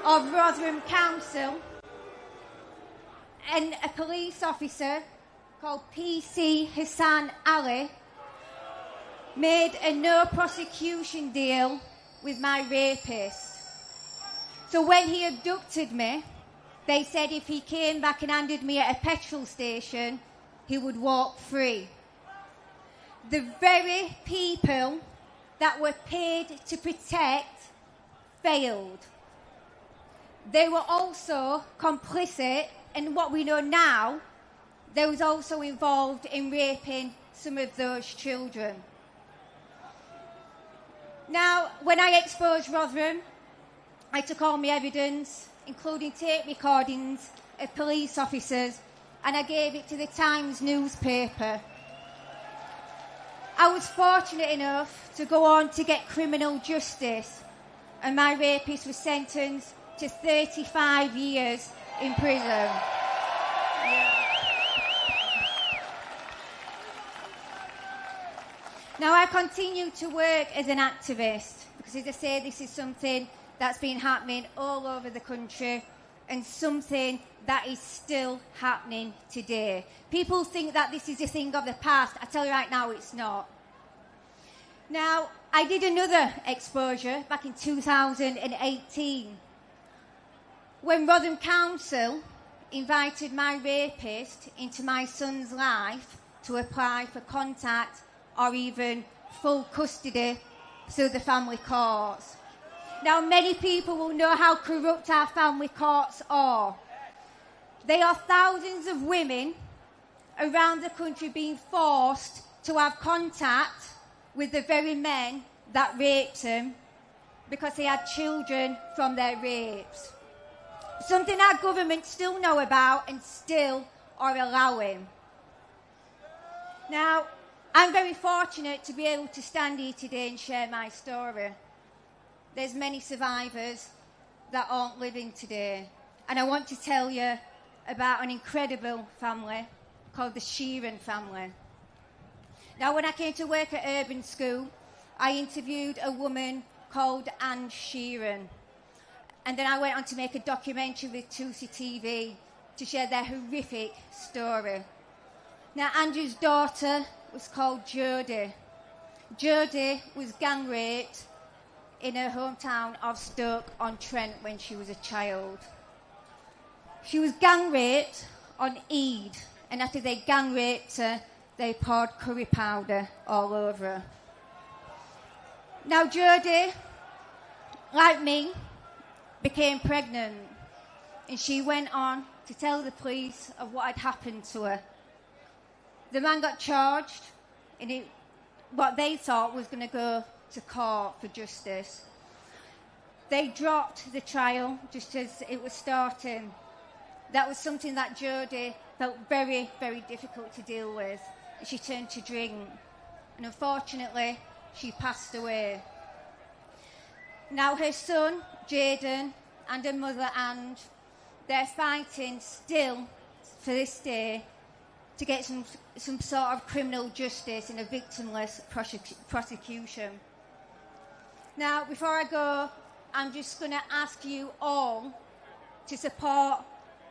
of Rotherham Council, and a police officer called PC Hassan Ali made a no prosecution deal with my rapist. So when he abducted me, they said if he came back and handed me at a petrol station, he would walk free. The very people that were paid to protect failed. They were also complicit in what we know now. They was also involved in raping some of those children. Now, when I exposed Rotherham, I took all my evidence, including tape recordings of police officers, and I gave it to the Times newspaper. I was fortunate enough to go on to get criminal justice, and my rapist was sentenced to 35 years in prison. Now, I continue to work as an activist because, as I say, this is something that's been happening all over the country and something that is still happening today. People think that this is a thing of the past. I tell you right now, it's not. Now, I did another exposure back in 2018 when Rotherham Council invited my rapist into my son's life to apply for contact or even full custody through the family courts. Now, many people will know how corrupt our family courts are. They are thousands of women around the country being forced to have contact with the very men that raped them because they had children from their rapes. Something our government still know about and still are allowing. Now, I'm very fortunate to be able to stand here today and share my story. There's many survivors that aren't living today. And I want to tell you about an incredible family called the Sheeran family. Now, when I came to work at Urban School, I interviewed a woman called Anne Sheeran. And then I went on to make a documentary with 2C TV to share their horrific story. Now, Andrew's daughter was called Jodie. Jodie was gang raped in her hometown of Stoke-on-Trent when she was a child. She was gang raped on Eid, and after they gang raped her, they poured curry powder all over her. Now, Jodie, like me, became pregnant, and she went on to tell the police of what had happened to her. The man got charged, and what they thought was going to go to court for justice. They dropped the trial just as it was starting. That was something that Jodie felt very, very difficult to deal with. She turned to drink, and unfortunately, she passed away. Now her son, Jaden, and her mother, Anne, they're fighting still for this day to get some sort of criminal justice in a victimless prosecution. Now, before I go, I'm just going to ask you all to support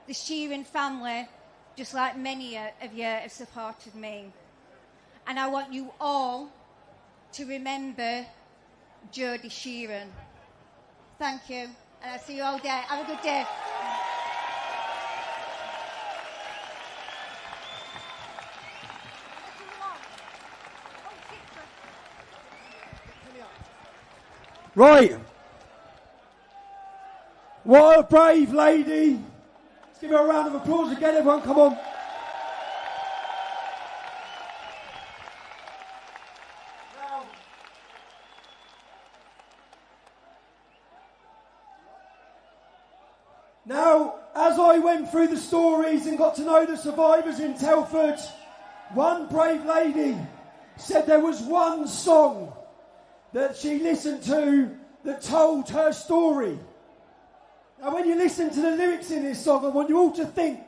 the Sheeran family, just like many of you have supported me. And I want you all to remember Jodie Sheeran. Thank you, and I'll see you all day. Have a good day. Right. What a brave lady. Let's give her a round of applause again, everyone. Come on. Now, as I went through the stories and got to know the survivors in Telford, one brave lady said there was one song that she listened to that told her story. Now, when you listen to the lyrics in this song, I want you all to think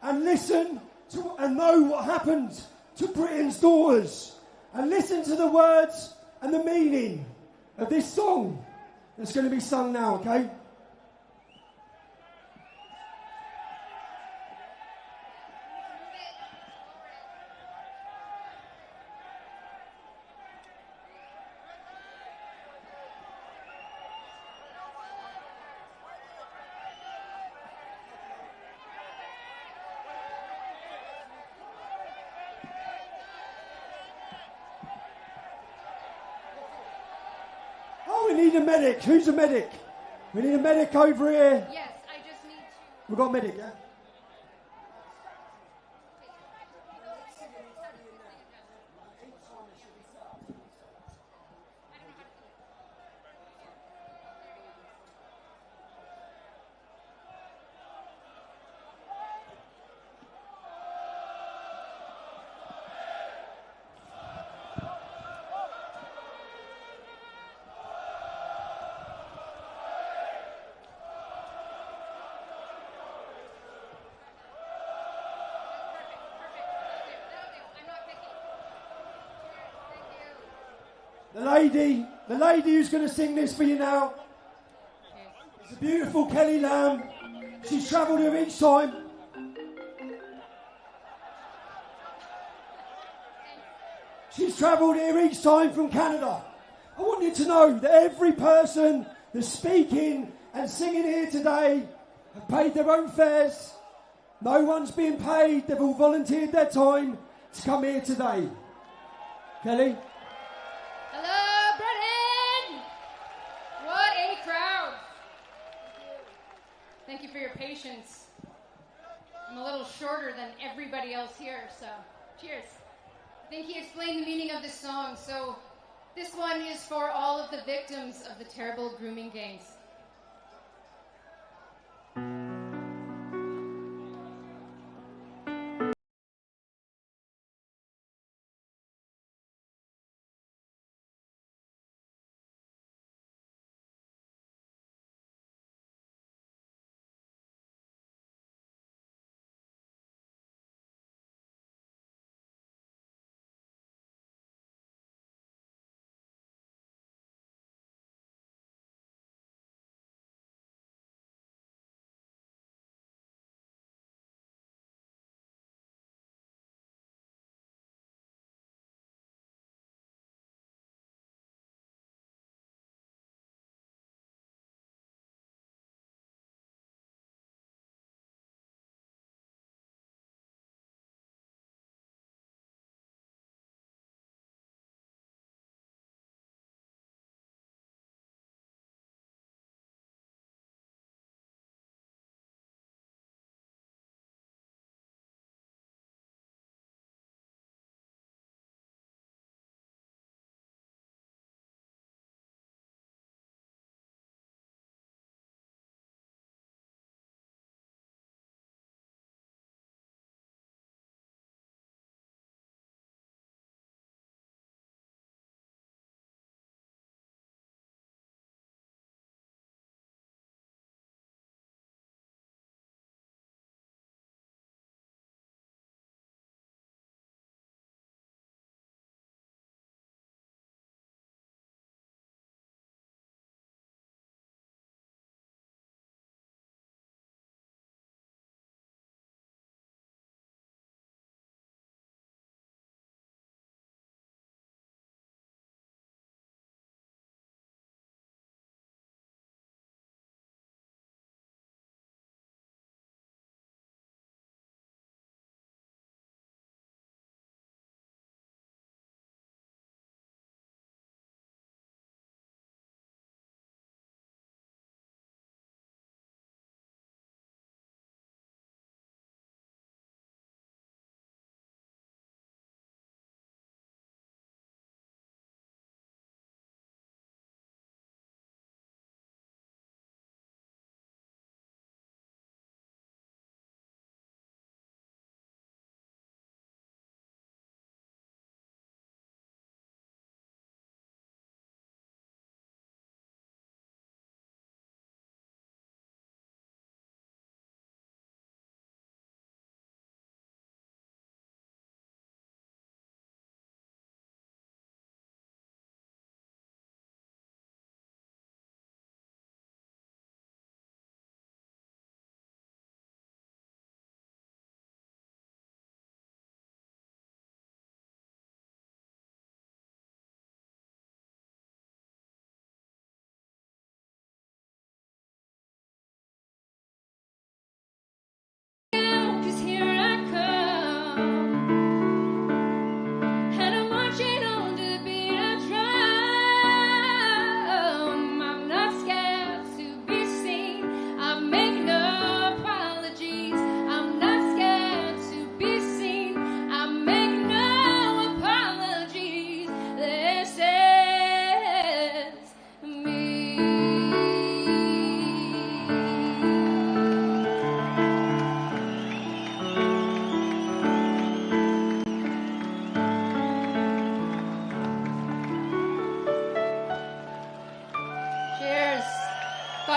and listen to and know what happened to Britain's daughters, and listen to the words and the meaning of this song that's going to be sung now, okay? need a medic. Who's a medic? We need a medic over here. Yes, I just need to. We've got a medic, yeah? The lady who's going to sing this for you now is a beautiful Kelly Lamb. She's travelled here each time. She's travelled here each time from Canada. I want you to know that every person that's speaking and singing here today have paid their own fares. No one's being paid. They've all volunteered their time to come here today. Kelly? Hello, Britain! What a crowd! Thank you for your patience. I'm a little shorter than everybody else here, so cheers. I think he explained the meaning of this song, so this one is for all of the victims of the terrible grooming gangs.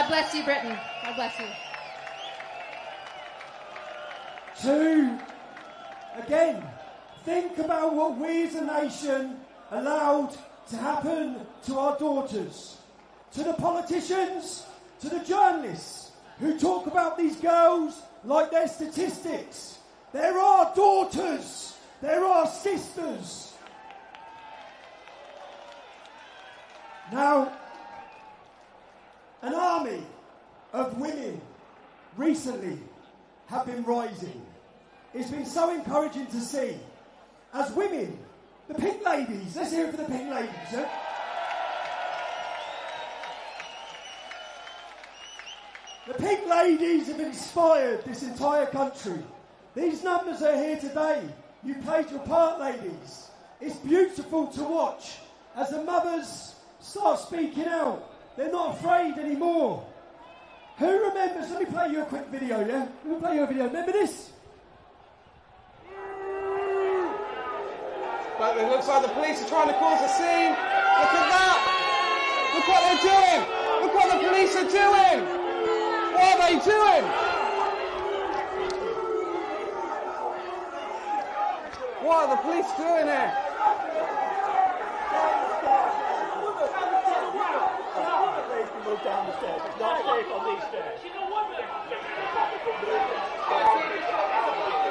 God bless you, Britain. God bless you. To, again, think about what we as a nation allowed to happen to our daughters. To the politicians, to the journalists who talk about these girls like they're statistics. There are daughters. There are sisters. Now, an army of women recently have been rising. It's been so encouraging to see. As women, the pink ladies, let's hear it for the pink ladies. Yeah? The pink ladies have inspired this entire country. These numbers are here today. You played your part, ladies. It's beautiful to watch as the mothers start speaking out. They're not afraid anymore. Who remembers? Let me play you a quick video, yeah? Let me play you a video. Remember this? But it looks like the police are trying to cause a scene. Look at that! Look what they're doing! Look what the police are doing! What are they doing? What are the police doing here? Move down the stairs. It's not safe on these stairs.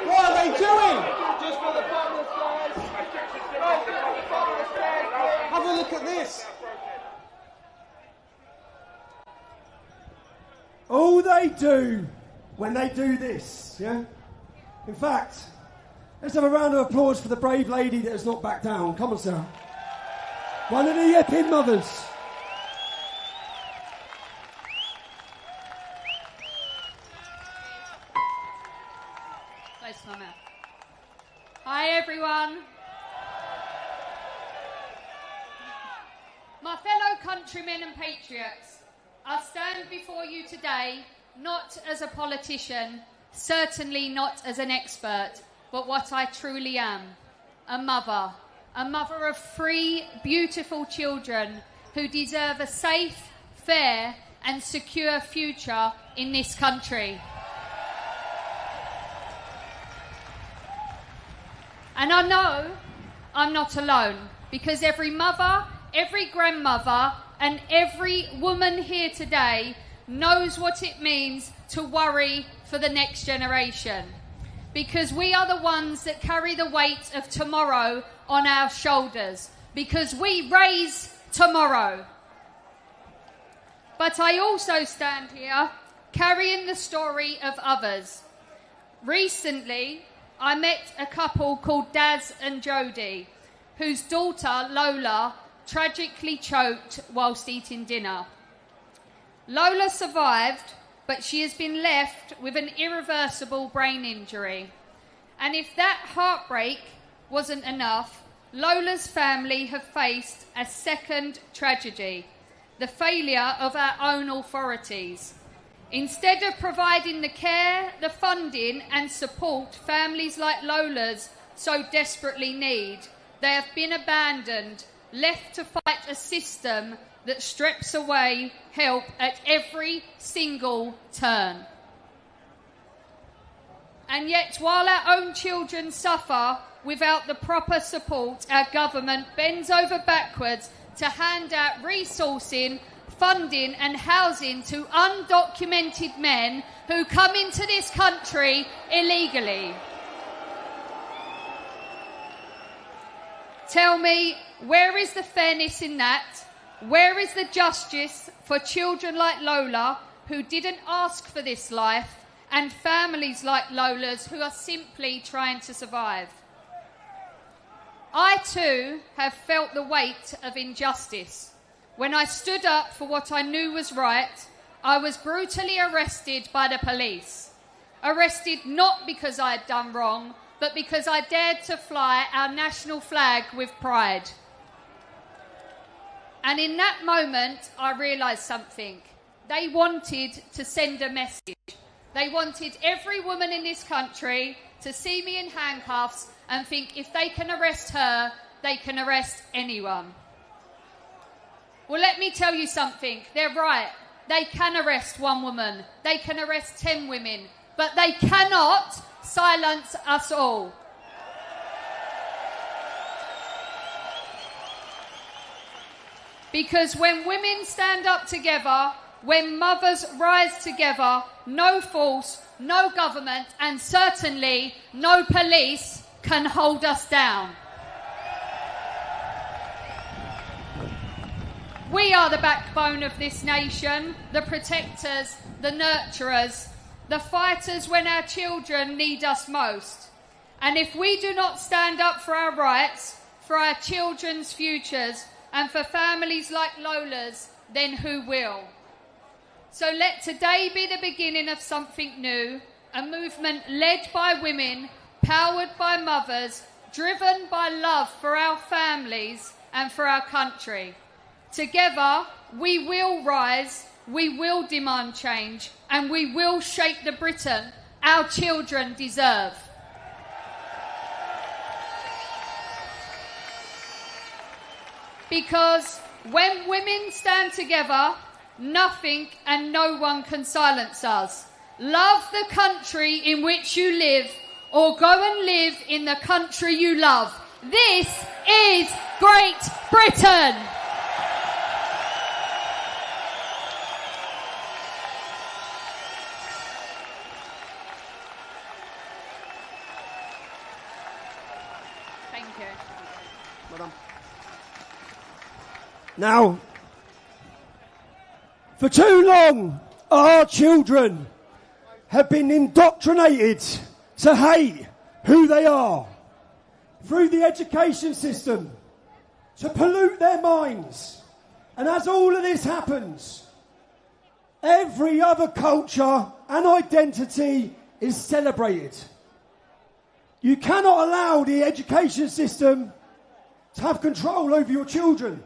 What are they doing? Just for the bottom of the stairs. Have a look at this. All they do when they do this, yeah? In fact, let's have a round of applause for the brave lady that has not backed down. Come on, Sarah. One of the yipping mothers. Close to my mouth. Hi, everyone. My fellow countrymen and patriots, I stand before you today not as a politician, certainly not as an expert, but what I truly am, a mother of 3 beautiful children who deserve a safe, fair and secure future in this country. And I know I'm not alone, because every mother, every grandmother and every woman here today knows what it means to worry for the next generation. Because we are the ones that carry the weight of tomorrow on our shoulders. Because we raise tomorrow. But I also stand here carrying the story of others. Recently, I met a couple called Daz and Jody, whose daughter, Lola, tragically choked whilst eating dinner. Lola survived, but she has been left with an irreversible brain injury. And if that heartbreak wasn't enough, Lola's family have faced a second tragedy, the failure of our own authorities. Instead of providing the care, the funding and support families like Lola's so desperately need, they have been abandoned, left to fight a system that strips away help at every single turn. And yet, while our own children suffer without the proper support, our government bends over backwards to hand out resourcing, funding and housing to undocumented men who come into this country illegally. Tell me, where is the fairness in that? Where is the justice for children like Lola who didn't ask for this life, and families like Lola's who are simply trying to survive? I too have felt the weight of injustice. When I stood up for what I knew was right, I was brutally arrested by the police. Arrested not because I had done wrong, but because I dared to fly our national flag with pride. And in that moment, I realised something. They wanted to send a message. They wanted every woman in this country to see me in handcuffs and think if they can arrest her, they can arrest anyone. Well, let me tell you something. They're right. they can arrest one woman, they can arrest 10 women, but they cannot silence us all. Because when women stand up together, when mothers rise together, no force, no government, and certainly no police can hold us down. We are the backbone of this nation, the protectors, the nurturers, the fighters when our children need us most. And if we do not stand up for our rights, for our children's futures, and for families like Lola's, then who will? So let today be the beginning of something new, a movement led by women, powered by mothers, driven by love for our families and for our country. Together, we will rise, we will demand change, and we will shape the Britain our children deserve. Because when women stand together, nothing and no one can silence us. Love the country in which you live, or go and live in the country you love. This is Great Britain. Thank you. Madam. Now, for too long, our children have been indoctrinated to hate who they are through the education system, to pollute their minds. And as all of this happens, every other culture and identity is celebrated. You cannot allow the education system to have control over your children.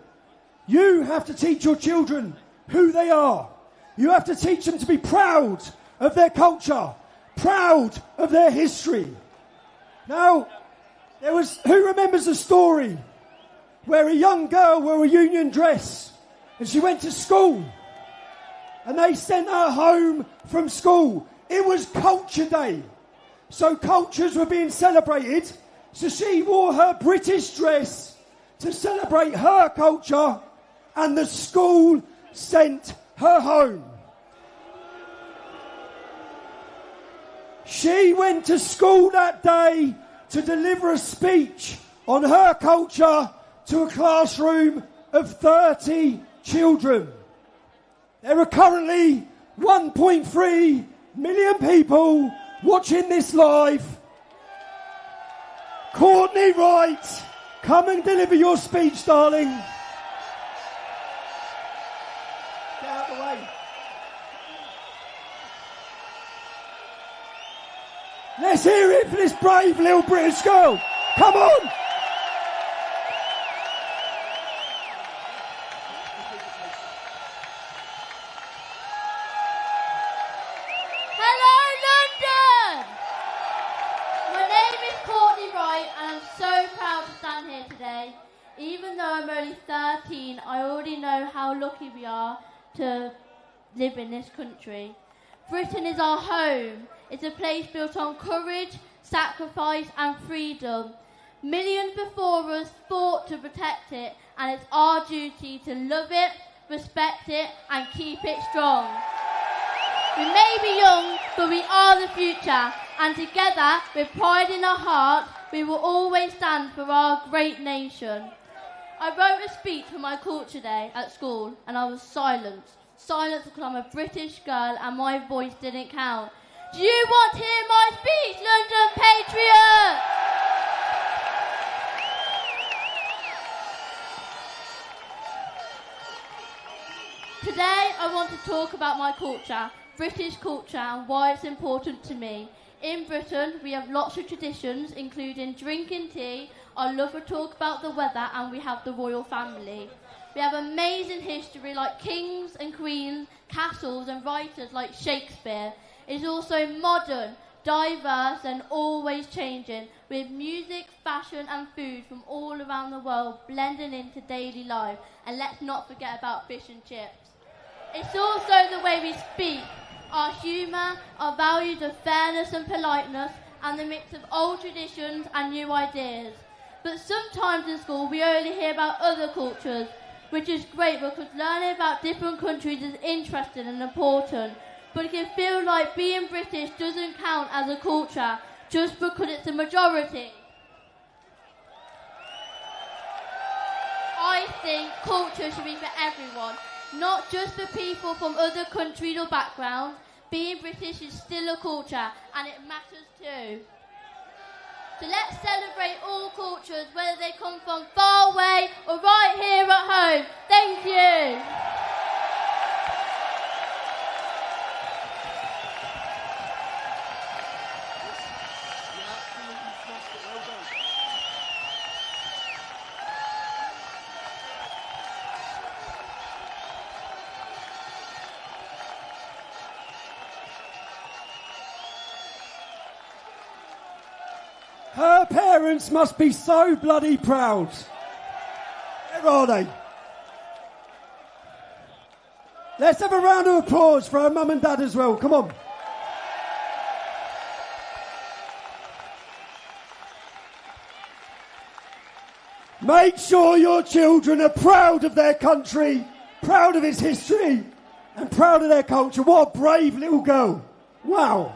You have to teach your children who they are. You have to teach them to be proud of their culture, proud of their history. Now, who remembers the story where a young girl wore a union dress and she went to school and they sent her home from school? It was Culture Day. So cultures were being celebrated. So she wore her British dress to celebrate her culture, and the school sent her home. She went to school that day to deliver a speech on her culture to a classroom of 30 children. There are currently 1.3 million people watching this live. Courtney Wright, come and deliver your speech, darling. Get out of the way. Let's hear it for this brave little British girl. Come on. Hello, London! My name is Courtney Wright, and I'm so proud to stand here today. Even though I'm only 13, I already know how lucky we are to live in this country. Britain is our home. It's a place built on courage, sacrifice and freedom. Millions before us fought to protect it, and it's our duty to love it, respect it and keep it strong. We may be young, but we are the future, and together, with pride in our hearts, we will always stand for our great nation. I wrote a speech for my Culture Day at school, and I was silenced. Silenced because I'm a British girl and my voice didn't count. Do you want to hear my speech, London Patriots? Today I want to talk about my culture, British culture, and why it's important to me. In Britain we have lots of traditions, including drinking tea, I love to talk about the weather, and we have the royal family. We have amazing history like kings and queens, castles and writers like Shakespeare. It's also modern, diverse and always changing, with music, fashion and food from all around the world blending into daily life. And let's not forget about fish and chips. It's also the way we speak, our humour, our values of fairness and politeness, and the mix of old traditions and new ideas. But sometimes in school we only hear about other cultures, which is great because learning about different countries is interesting and important. But it can feel like being British doesn't count as a culture just because it's a majority. I think culture should be for everyone, not just for people from other countries or backgrounds. Being British is still a culture, and it matters too. So let's celebrate all cultures, whether they come from far away or right here at home. Thank you. Her parents must be so bloody proud. Where are they? Let's have a round of applause for her mum and dad as well. Come on. Make sure your children are proud of their country, proud of its history, and proud of their culture. What a brave little girl. Wow.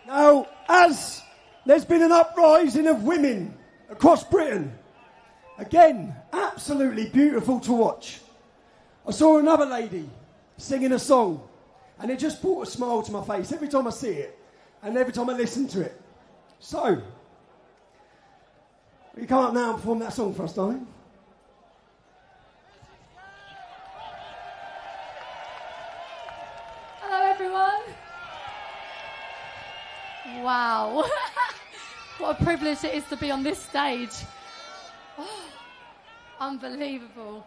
Now, as there's been an uprising of women across Britain, again, absolutely beautiful to watch. I saw another lady singing a song, and it just brought a smile to my face every time I see it, and every time I listen to it. So, will you come up now and perform that song for us, darling? Hello, everyone. Wow. What a privilege it is to be on this stage. Oh, unbelievable.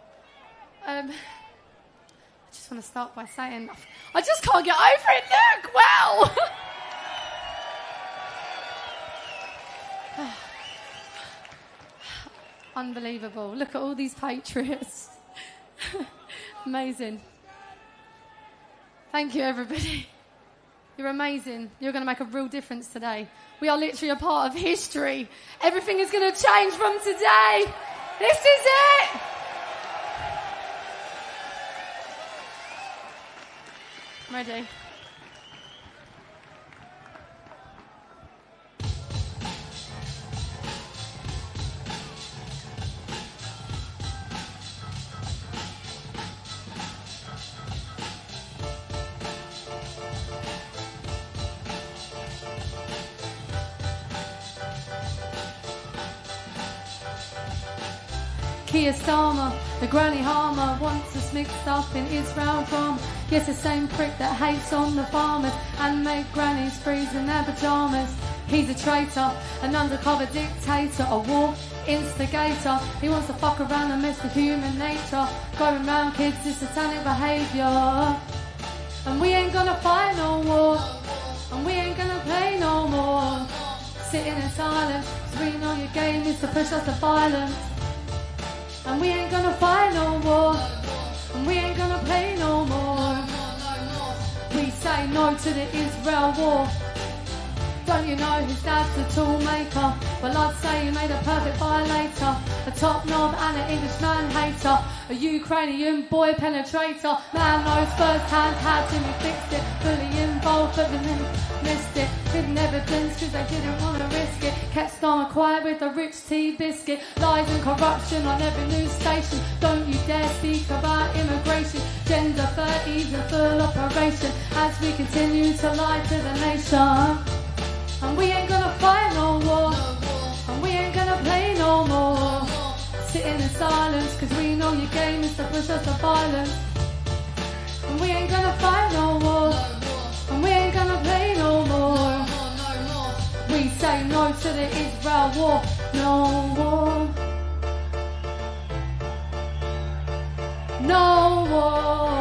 I just want to start by saying, I just can't get over it. Look, wow. Unbelievable. Look at all these Patriots. Amazing. Thank you, everybody. You're amazing. You're going to make a real difference today. We are literally a part of history. Everything is going to change from today. This is it. Ready? Keir Starmer, the granny harmer, wants us mixed up in Israel drama. Yes, the same prick that hates on the farmers and make grannies freeze in their pyjamas. He's a traitor, an undercover dictator, a war instigator. He wants to fuck around and mess with human nature. Going round kids is satanic behaviour. And we ain't gonna fight no war, and we ain't gonna play no more. Sitting in silence, 'cause we know your game is to push us to violence. And we ain't gonna fight no war, and we ain't gonna play no more. We say no to the Israel war. Don't you know his dad's a toolmaker? Well, I'd say he made a perfect violator. A top knob and an Englishman hater. A Ukrainian boy penetrator. Man knows firsthand how Jimmy fixed it. Fully involved but the men missed it. Hidden evidence cause they didn't want to risk it. Kept Starmer quiet with a rich tea biscuit. Lies and corruption on every news station. Don't you dare speak about immigration. Gender 30s and full operation. As we continue to lie to the nation. And we ain't gonna fight no war, and we ain't gonna play no more. Sitting in silence, cause we know your game is to push us to violence. And we ain't gonna fight no war, and we ain't gonna play no more. We say no to the Israel war, no war. No war.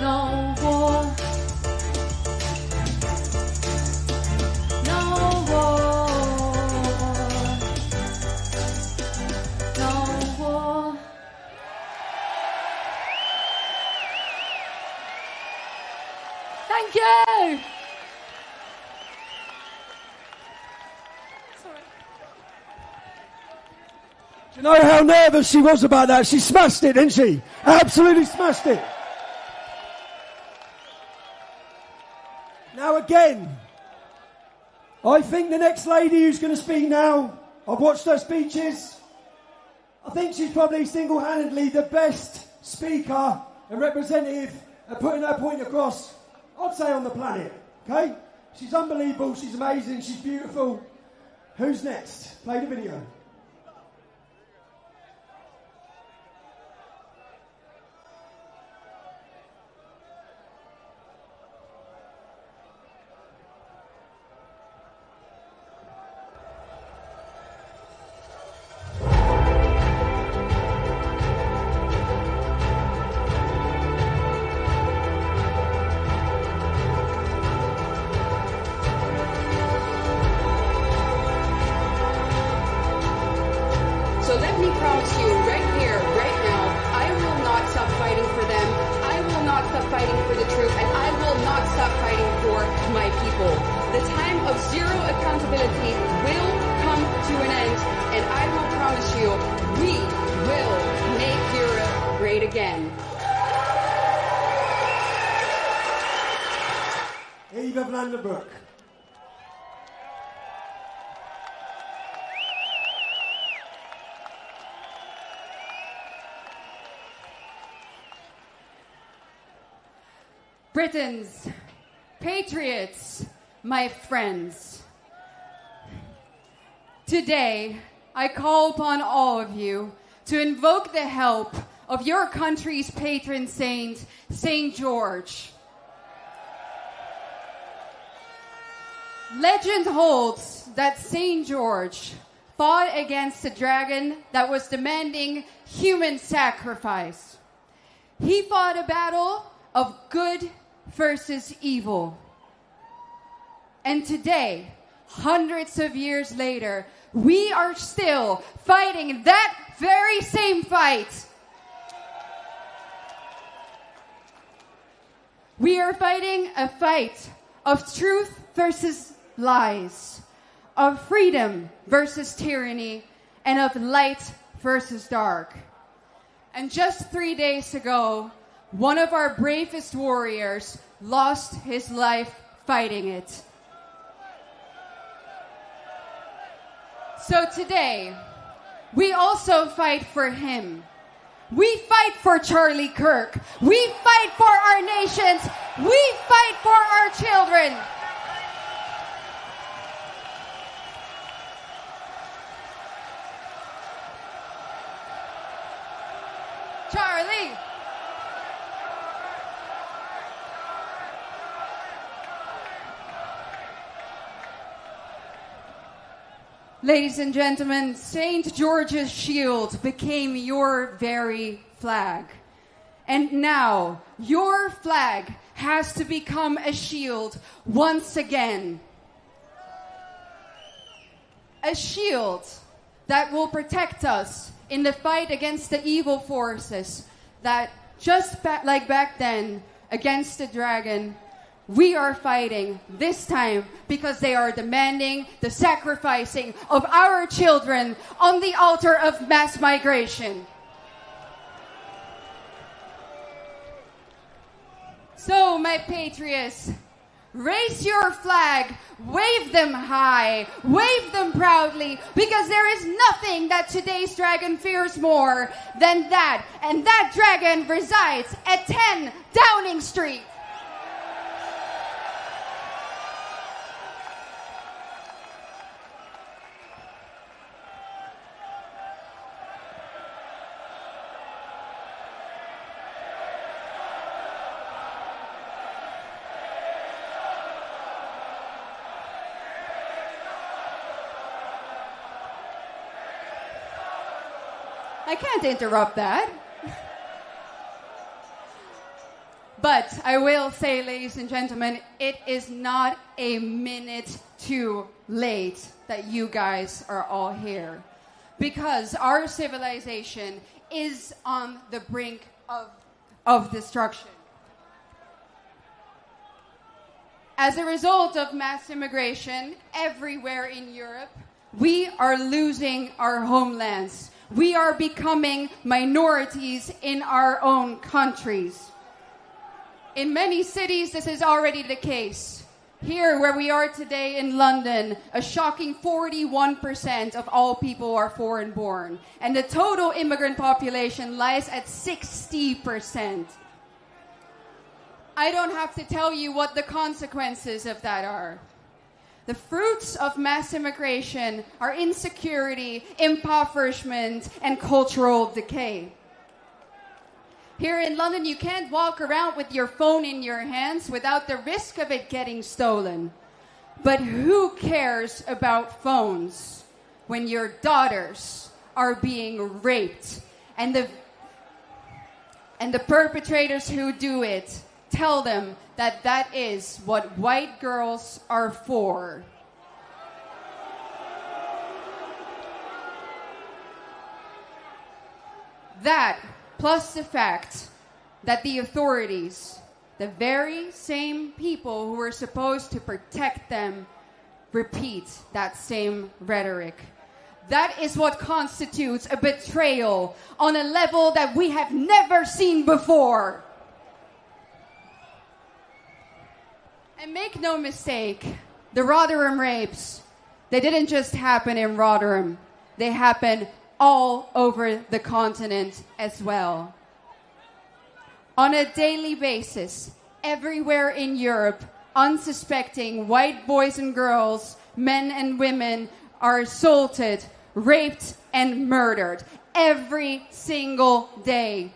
No war. Thank you. Do you know how nervous she was about that? She smashed it, didn't she? Absolutely smashed it. Now again, I think the next lady who's going to speak now, I've watched her speeches. I think she's probably single-handedly the best speaker and representative of putting her point across, I'd say, on the planet. Okay? She's unbelievable, she's amazing, she's beautiful. Who's next? Play the video. So let me promise you right here, right now, I will not stop fighting for them. I will not stop fighting for the truth, and I will not stop fighting for my people. The time of zero accountability will come to an end, and I will promise you, we will make Europe great again. Eva Vandenbroek. Britons, Patriots, my friends. Today, I call upon all of you to invoke the help of your country's patron saint, St. George. Legend holds that St. George fought against a dragon that was demanding human sacrifice. He fought a battle of good versus evil. And today, hundreds of years later, we are still fighting that very same fight. We are fighting a fight of truth versus lies, of freedom versus tyranny, and of light versus dark. And just 3 days ago, one of our bravest warriors lost his life fighting it. So today, we also fight for him. We fight for Charlie Kirk. We fight for our nations. We fight for our children. Charlie. Ladies and gentlemen, St. George's shield became your very flag. And now, your flag has to become a shield once again. A shield that will protect us in the fight against the evil forces that, just like back then, against the dragon, we are fighting this time because they are demanding the sacrificing of our children on the altar of mass migration. So, my patriots, raise your flag, wave them high, wave them proudly, because there is nothing that today's dragon fears more than that. And that dragon resides at 10 Downing Street. I can't interrupt that. But I will say, ladies and gentlemen, it is not a minute too late that you guys are all here. Because our civilization is on the brink of destruction. As a result of mass immigration everywhere in Europe, we are losing our homelands. We are becoming minorities in our own countries. In many cities, this is already the case. Here, where we are today in London, a shocking 41% of all people are foreign-born, and the total immigrant population lies at 60%. I don't have to tell you what the consequences of that are. The fruits of mass immigration are insecurity, impoverishment, and cultural decay. Here in London, you can't walk around with your phone in your hands without the risk of it getting stolen. But who cares about phones when your daughters are being raped and the perpetrators who do it tell them that that is what white girls are for? That, plus the fact that the authorities, the very same people who were supposed to protect them, repeat that same rhetoric. That is what constitutes a betrayal on a level that we have never seen before. And make no mistake, the Rotherham rapes, they didn't just happen in Rotherham. They happened all over the continent as well. On a daily basis, everywhere in Europe, unsuspecting white boys and girls, men and women are assaulted, raped, and murdered every single day.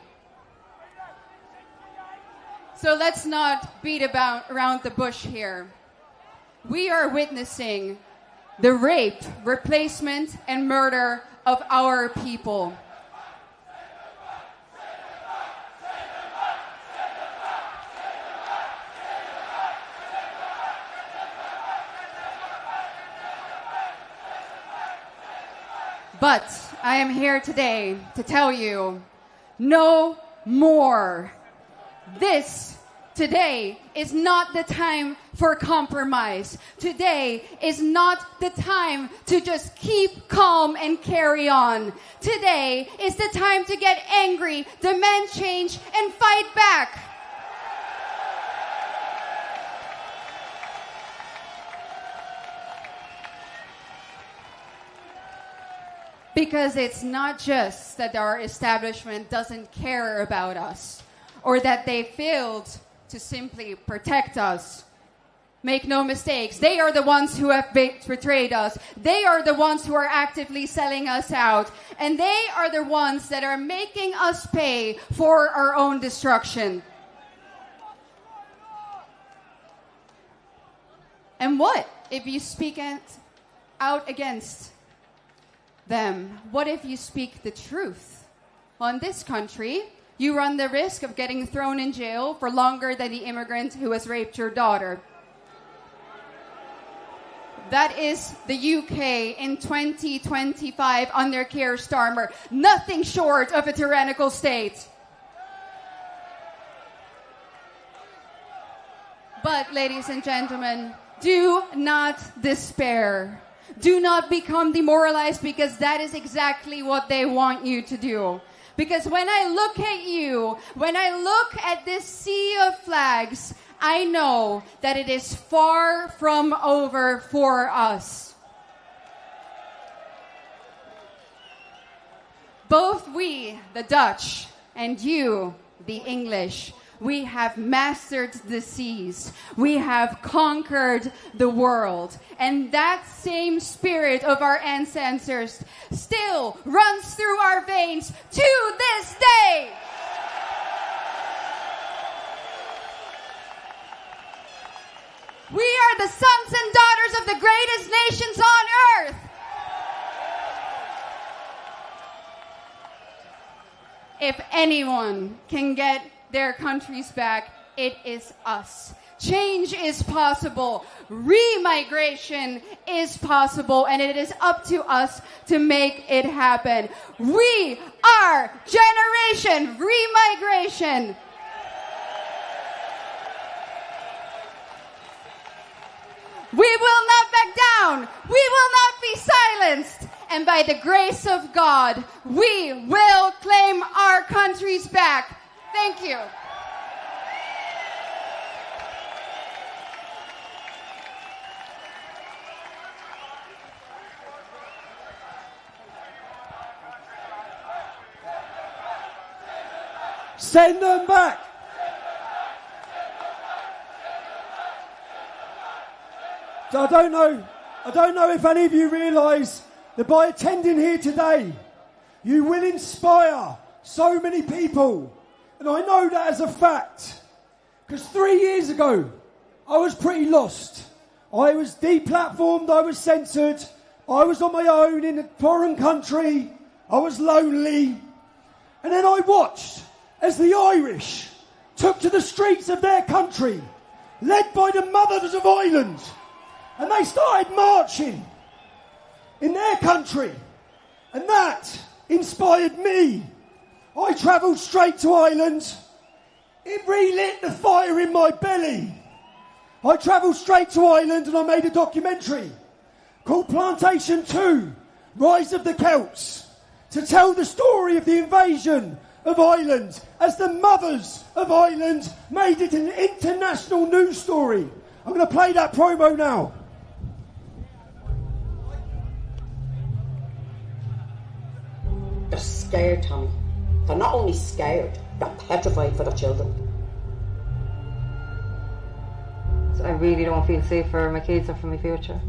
So let's not beat around the bush here. We are witnessing the rape, replacement, and murder of our people. But I am here today to tell you, no more. This today is not the time for compromise. Today is not the time to just keep calm and carry on. Today is the time to get angry, demand change, and fight back. Because it's not just that our establishment doesn't care about us, or that they failed to simply protect us. Make no mistakes, they are the ones who have betrayed us. They are the ones who are actively selling us out. And they are the ones that are making us pay for our own destruction. And what if you speak out against them? What if you speak the truth? Well, in this country, you run the risk of getting thrown in jail for longer than the immigrant who has raped your daughter. That is the UK in 2025 under Keir Starmer. Nothing short of a tyrannical state. But, ladies and gentlemen, do not despair. Do not become demoralized, because that is exactly what they want you to do. Because when I look at you, when I look at this sea of flags, I know that it is far from over for us. Both we, the Dutch, and you, the English, we have mastered the seas. We have conquered the world. And that same spirit of our ancestors still runs through our veins to this day. We are the sons and daughters of the greatest nations on earth. If anyone can get their countries back, it is us. Change is possible. Remigration is possible, and it is up to us to make it happen. We are Generation Remigration. We will not back down. We will not be silenced. And by the grace of God, we will claim our countries back. Thank you. Send them back. So I don't know if any of you realise that by attending here today, you will inspire so many people. And I know that as a fact. Because 3 years ago, I was pretty lost. I was deplatformed, I was censored, I was on my own in a foreign country, I was lonely. And then I watched as the Irish took to the streets of their country, led by the mothers of Ireland, and they started marching in their country, and that inspired me. I travelled straight to Ireland. It relit the fire in my belly. I travelled straight to Ireland and I made a documentary called Plantation 2, Rise of the Celts, to tell the story of the invasion of Ireland as the mothers of Ireland made it an international news story. I'm going to play that promo now. They're scared, Tommy. They're not only scared, they're petrified for their children. I really don't feel safe for my kids or for my future.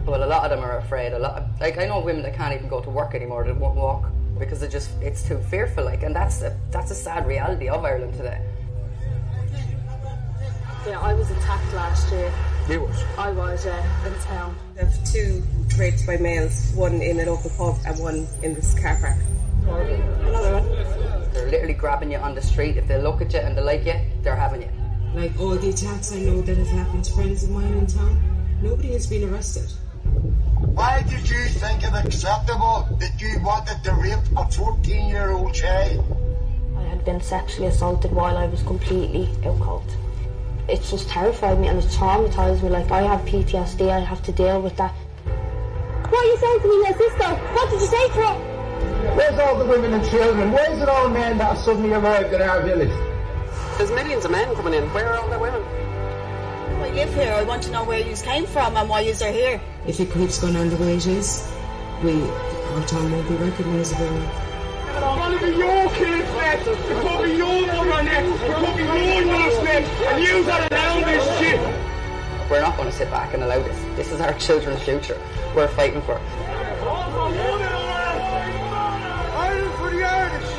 Well, a lot of them are afraid. I know women that can't even go to work anymore, that won't walk because it's too fearful. And that's a sad reality of Ireland today. Yeah, I was attacked last year. You was? I was, in town. I have 2 rapes by males, one in a local pub and one in this car park. Another one. They're literally grabbing you on the street. If they look at you and they like you, they're having you. Like all the attacks I know that have happened to friends of mine in town, nobody has been arrested. Why did you think it acceptable that you wanted to rape a 14-year-old child? I had been sexually assaulted while I was completely out cold. It just terrified me and it traumatised me. Like, I have PTSD, I have to deal with that. What are you saying to me, your sister? What did you say to her? Where's all the women and children? Where's it all men that have suddenly arrived in our village? There's millions of men coming in. Where are all the women? I live here. I want to know where you came from and why you are here. If it keeps going on the way it is, our town won't be recognisable. It's gonna be your kids next. It could be your mother next. It could be your nurse next. And you gotta allow this shit. We're not going to sit back and allow this. This is our children's future. We're fighting for it. Ireland for the Irish.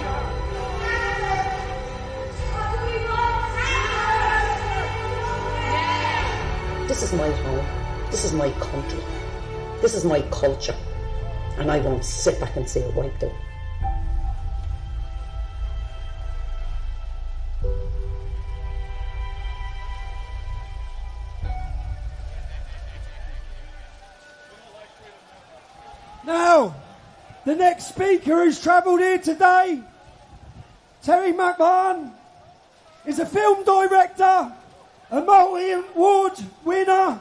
This is my home. This is my country. This is my culture. And I won't sit back and see it wiped out. Now, the next speaker who's travelled here today, Terry McMahon, is a film director, a multi-award winner,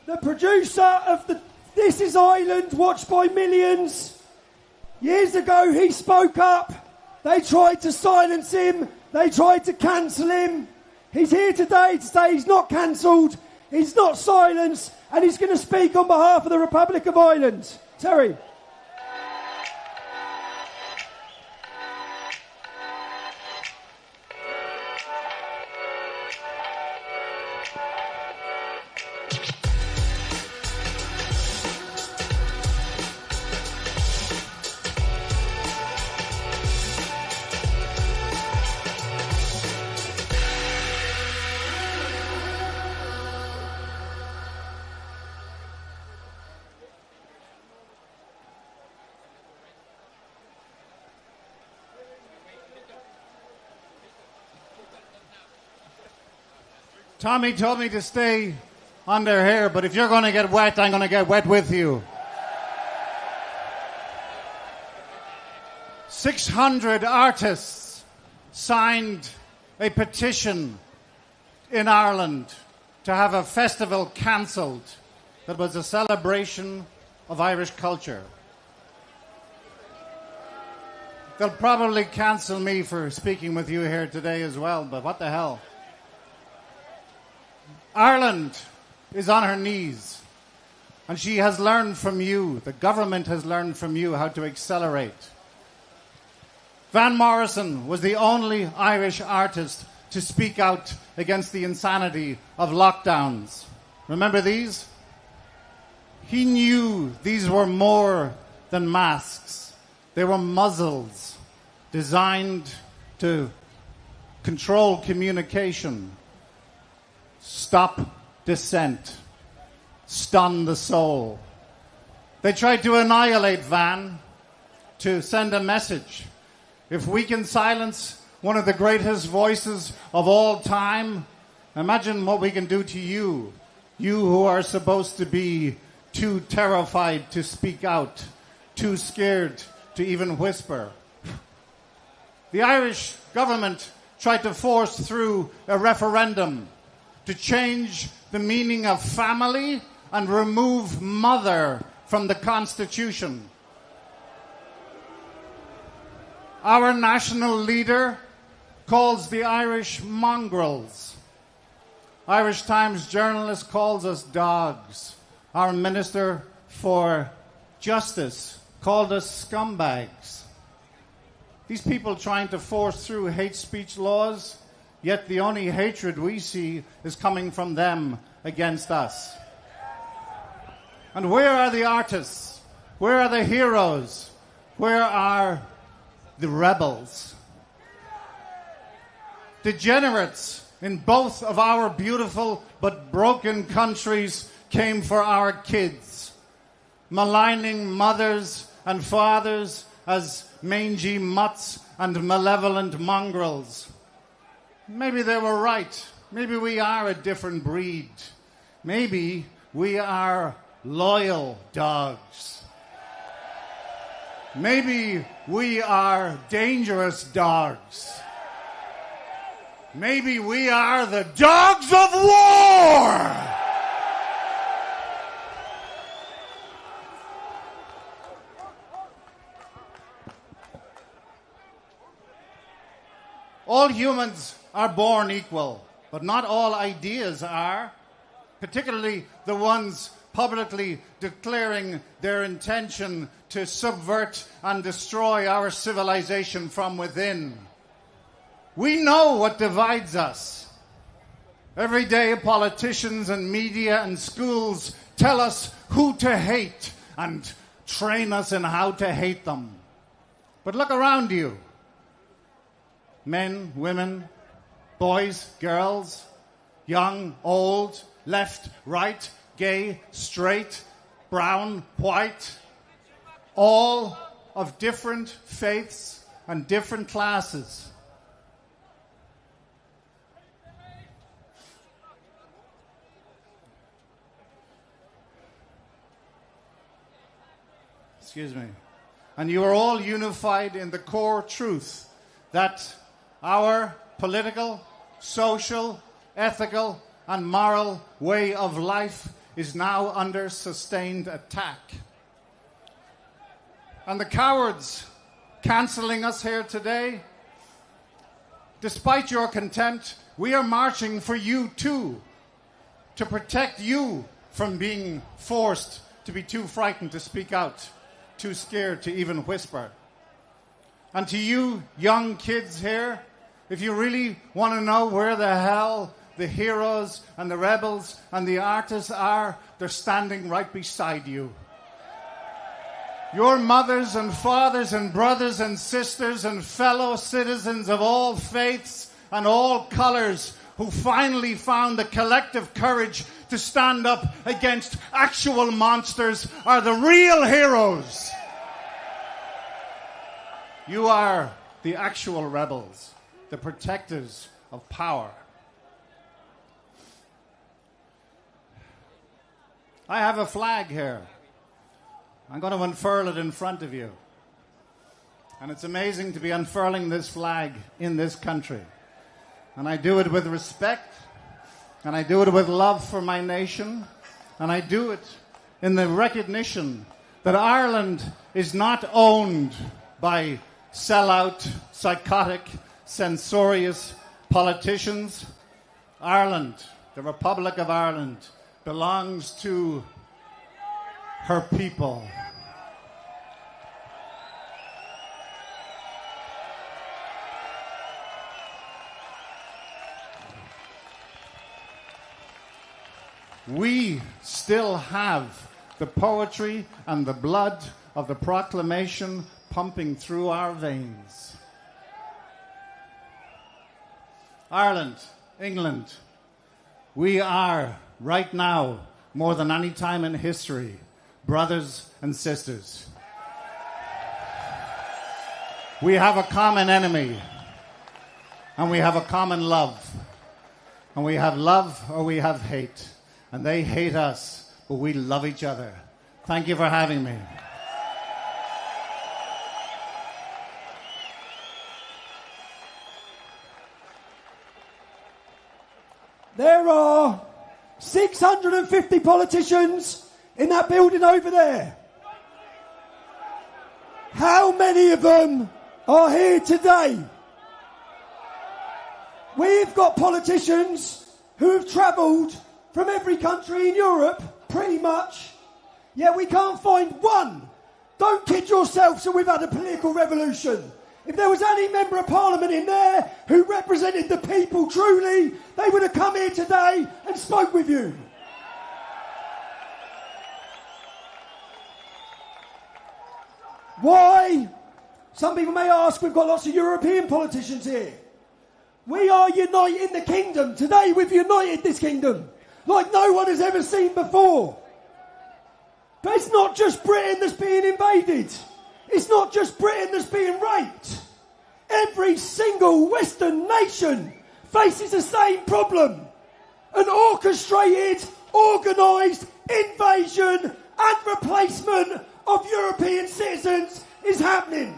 the producer of the This Is Ireland, watched by millions. Years ago, he spoke up. They tried to silence him. They tried to cancel him. He's here today to say he's not cancelled, he's not silenced, and he's going to speak on behalf of the Republic of Ireland. Terry. Tommy told me to stay under here, but if you're going to get wet, I'm going to get wet with you. 600 artists signed a petition in Ireland to have a festival cancelled that was a celebration of Irish culture. They'll probably cancel me for speaking with you here today as well, but what the hell? Ireland is on her knees, and she has learned from you, the government has learned from you how to accelerate. Van Morrison was the only Irish artist to speak out against the insanity of lockdowns. Remember these? He knew these were more than masks. They were muzzles designed to control communication, stop dissent, stun the soul. They tried to annihilate Van, to send a message. If we can silence one of the greatest voices of all time, imagine what we can do to you. You who are supposed to be too terrified to speak out, too scared to even whisper. The Irish government tried to force through a referendum to change the meaning of family and remove mother from the Constitution. Our national leader calls the Irish mongrels. Irish Times journalist calls us dogs. Our Minister for Justice called us scumbags. These people trying to force through hate speech laws, yet the only hatred we see is coming from them against us. And where are the artists? Where are the heroes? Where are the rebels? Degenerates in both of our beautiful but broken countries came for our kids, maligning mothers and fathers as mangy mutts and malevolent mongrels. Maybe they were right. Maybe we are a different breed. Maybe we are loyal dogs. Maybe we are dangerous dogs. Maybe we are the dogs of war! All humans are born equal, but not all ideas are, particularly the ones publicly declaring their intention to subvert and destroy our civilization from within. We know what divides us. Every day, politicians and media and schools tell us who to hate and train us in how to hate them. But look around you. Men, women, boys, girls, young, old, left, right, gay, straight, brown, white, all of different faiths and different classes. Excuse me. And you are all unified in the core truth that our political, social, ethical, and moral way of life is now under sustained attack. And the cowards cancelling us here today, despite your contempt, we are marching for you too, to protect you from being forced to be too frightened to speak out, too scared to even whisper. And to you young kids here, if you really want to know where the hell the heroes and the rebels and the artists are, they're standing right beside you. Your mothers and fathers and brothers and sisters and fellow citizens of all faiths and all colors who finally found the collective courage to stand up against actual monsters are the real heroes. You are the actual rebels, the protectors of power. I have a flag here. I'm going to unfurl it in front of you. And it's amazing to be unfurling this flag in this country. And I do it with respect, and I do it with love for my nation, and I do it in the recognition that Ireland is not owned by sellout, psychotic, censorious politicians. Ireland, the Republic of Ireland, belongs to her people. We still have the poetry and the blood of the proclamation pumping through our veins. Ireland, England, we are right now, more than any time in history, brothers and sisters. We have a common enemy, and we have a common love. And we have love or we have hate. And they hate us, but we love each other. Thank you for having me. There are 650 politicians in that building over there. How many of them are here today? We've got politicians who have travelled from every country in Europe, pretty much. Yet we can't find one. Don't kid yourselves that we've had a political revolution. If there was any member of parliament in there who represented the people truly, they would have come here today and spoke with you. Why? Some people may ask, we've got lots of European politicians here. We are uniting the kingdom. Today we've united this kingdom like no one has ever seen before. But it's not just Britain that's being invaded. It's not just Britain that's being raped. Every single Western nation faces the same problem. An orchestrated, organised invasion and replacement of European citizens is happening.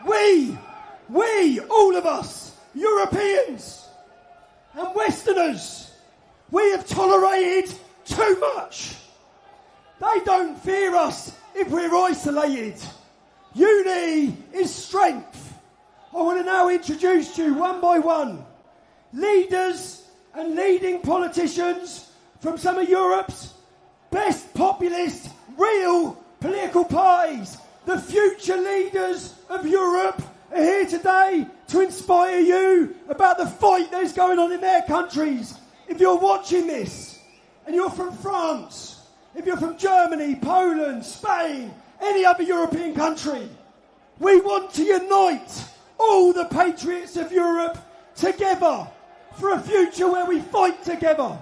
We, all of us, Europeans and Westerners, we have tolerated too much. They don't fear us if we're isolated. Unity is strength. I want to now introduce you one by one leaders and leading politicians from some of Europe's best populist, real political parties. The future leaders of Europe are here today to inspire you about the fight that is going on in their countries. If you're watching this and you're from France, if you're from Germany, Poland, Spain, any other European country, we want to unite all the patriots of Europe together for a future where we fight together.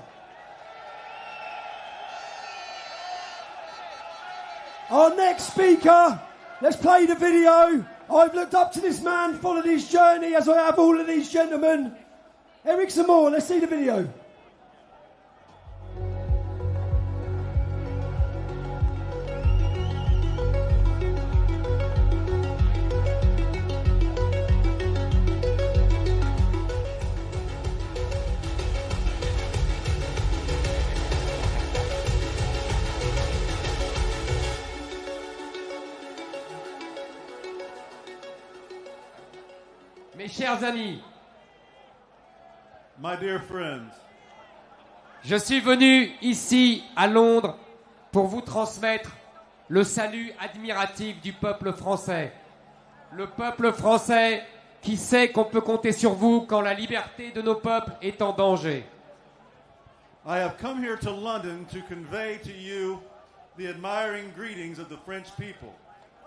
Our next speaker, let's play the video. I've looked up to this man, followed his journey, as I have all of these gentlemen. Eric Zamora, let's see the video. Mes chers amis, my dear friends, je suis venu ici à Londres pour vous transmettre le salut admiratif du peuple français. Le peuple français qui sait qu'on peut compter sur vous quand la liberté de nos peuples est en danger. I have come here to London to convey to you the admiring greetings of the French people.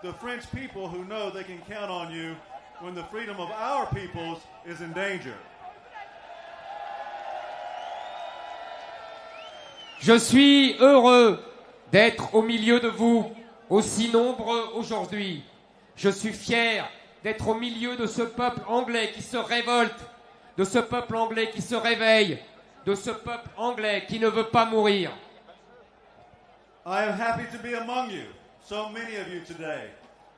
The French people who know they can count on you when the freedom of our peoples is in danger. Je suis heureux d'être au milieu de vous, aussi nombreux aujourd'hui. Je suis fier d'être au milieu de ce peuple anglais qui se révolte, de ce peuple anglais qui se réveille, de ce peuple anglais qui ne veut pas mourir. I am happy to be among you, so many of you today.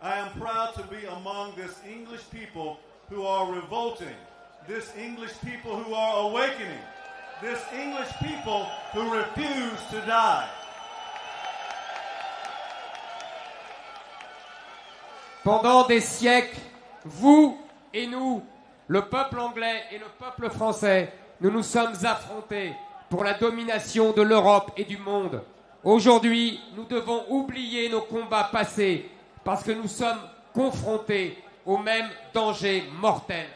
I am proud to be among this English people who are revolting. this English people who are awakening, this English people who refuse to die. Pendant des siècles, vous et nous, le peuple anglais et le peuple français, nous nous sommes affrontés pour la domination de l'Europe et du monde. Aujourd'hui, nous devons oublier nos combats passés parce que nous sommes confrontés au même danger mortel.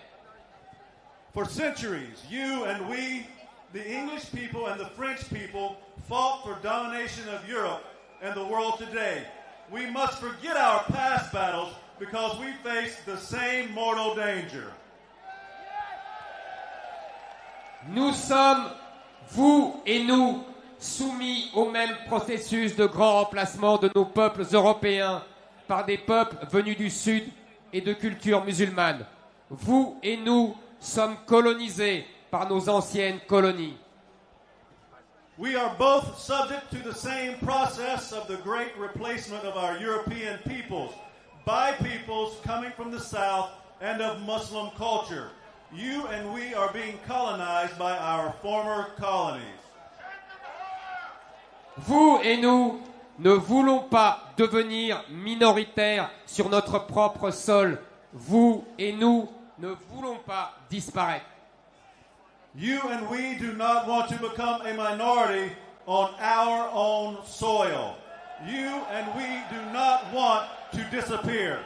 For centuries, you and we, the English people and the French people, fought for domination of Europe and the world today. We must forget our past battles because we face the same mortal danger. Nous sommes, vous et nous, soumis au même processus de grand remplacement de nos peuples européens par des peuples venus du Sud et de culture musulmane. Vous et nous sommes colonisés par nos anciennes colonies. We are both subject to the same process of the great replacement of our European peoples by peoples coming from the South and of Muslim culture. You and we are being colonized by our former colonies. Vous et nous ne voulons pas devenir minoritaires sur notre propre sol. Vous et nous ne voulons pas disparaître. You and we do not want to become a minority on our own soil. You and we do not want to disappear.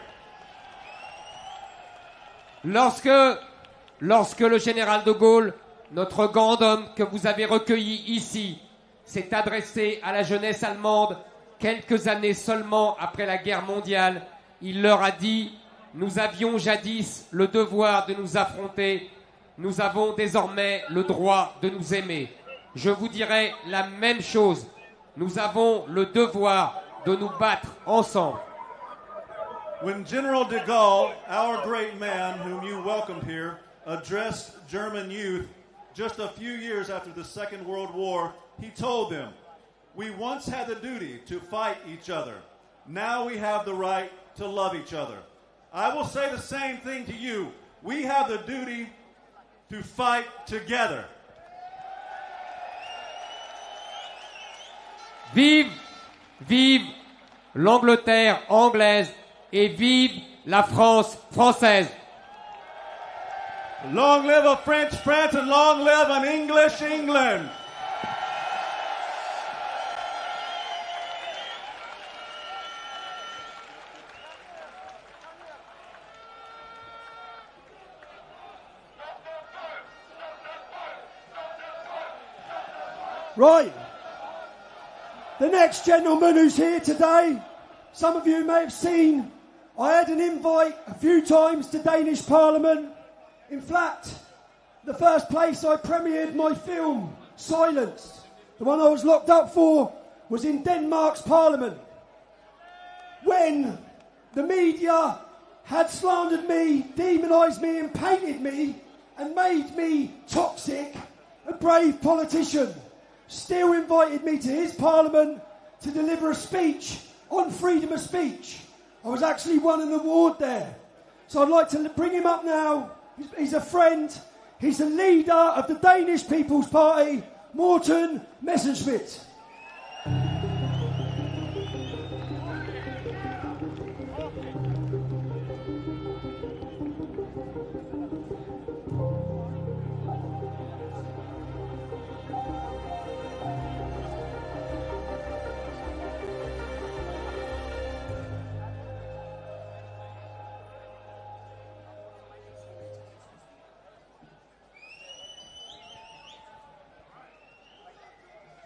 Lorsque le général de Gaulle, notre grand homme que vous avez recueilli ici, s'est adressé à la jeunesse allemande quelques années seulement après la guerre mondiale, il leur a dit « Nous avions jadis le devoir de nous affronter. Nous avons désormais le droit de nous aimer. » Je vous dirai la même chose. Nous avons le devoir de nous battre ensemble. When General de Gaulle, our great man whom you welcomed here, addressed German youth just a few years after the Second World War, he told them, "We once had the duty to fight each other. Now we have the right to love each other." I will say the same thing to you. We have the duty to fight together. Vive, vive l'Angleterre anglaise et vive la France française. Long live a French France and long live an English England. Right. The next gentleman who's here today, some of you may have seen, I had an invite a few times to Danish Parliament. In fact, the first place I premiered my film, Silence, the one I was locked up for, was in Denmark's Parliament. When the media had slandered me, demonised me and painted me and made me toxic, a brave politician still invited me to his parliament to deliver a speech on freedom of speech. I was actually won an award there. So I'd like to bring him up now. He's a friend. He's the leader of the Danish People's Party, Wootton Messerschmidt.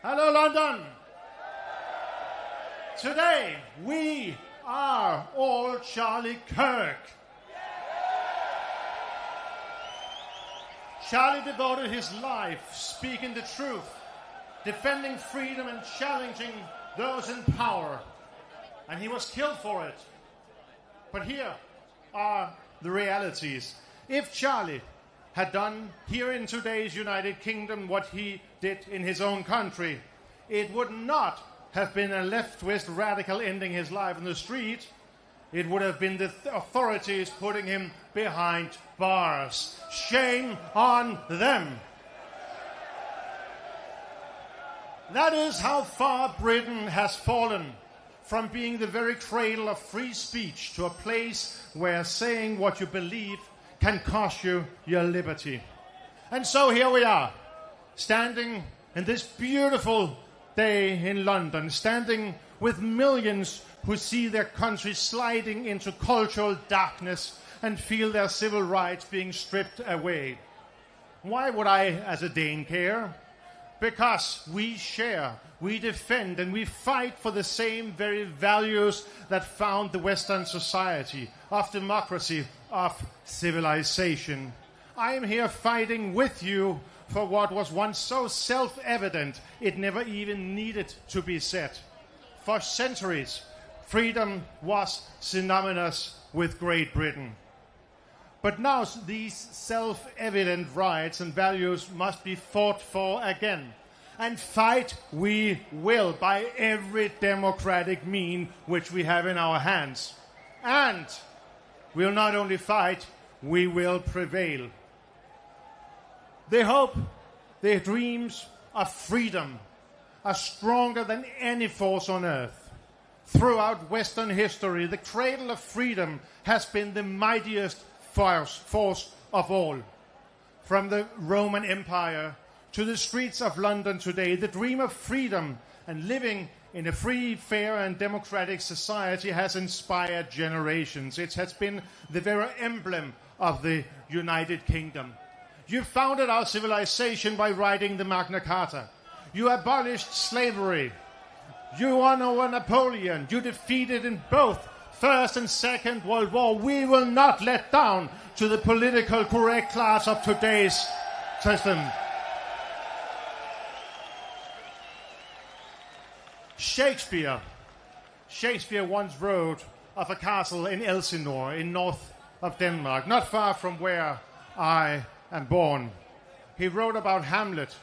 Hello, London. Today, we are all Charlie Kirk. Charlie devoted his life speaking the truth, defending freedom and challenging those in power. And he was killed for it. But here are the realities. If Charlie had done here in today's United Kingdom what he did in his own country, it would not have been a leftist radical ending his life in the street. it would have been the authorities putting him behind bars. Shame on them. That is how far Britain has fallen from being the very cradle of free speech to a place where saying what you believe can cost you your liberty. And so here we are, standing in this beautiful day in London, standing with millions who see their country sliding into cultural darkness and feel their civil rights being stripped away. Why would I, as a Dane, care? Because we share, we defend, and we fight for the same very values that found the Western society, of democracy, of civilization. I am here fighting with you for what was once so self-evident it never even needed to be said. For centuries, freedom was synonymous with Great Britain. But now these self-evident rights and values must be fought for again. And fight we will by every democratic mean which we have in our hands. And we'll not only fight, we will prevail. The hope, the dreams of freedom are stronger than any force on earth. Throughout Western history, the cradle of freedom has been the mightiest force of all. From the Roman Empire to the streets of London today, the dream of freedom and living in a free, fair and democratic society has inspired generations. It has been the very emblem of the United Kingdom. You founded our civilization by writing the Magna Carta. You abolished slavery. You honor Napoleon. You defeated in both First and Second World War. We will not let down to the political correct class of today's system. Shakespeare once wrote of a castle in Elsinore in north of Denmark, not far from where I am born. He wrote about Hamlet,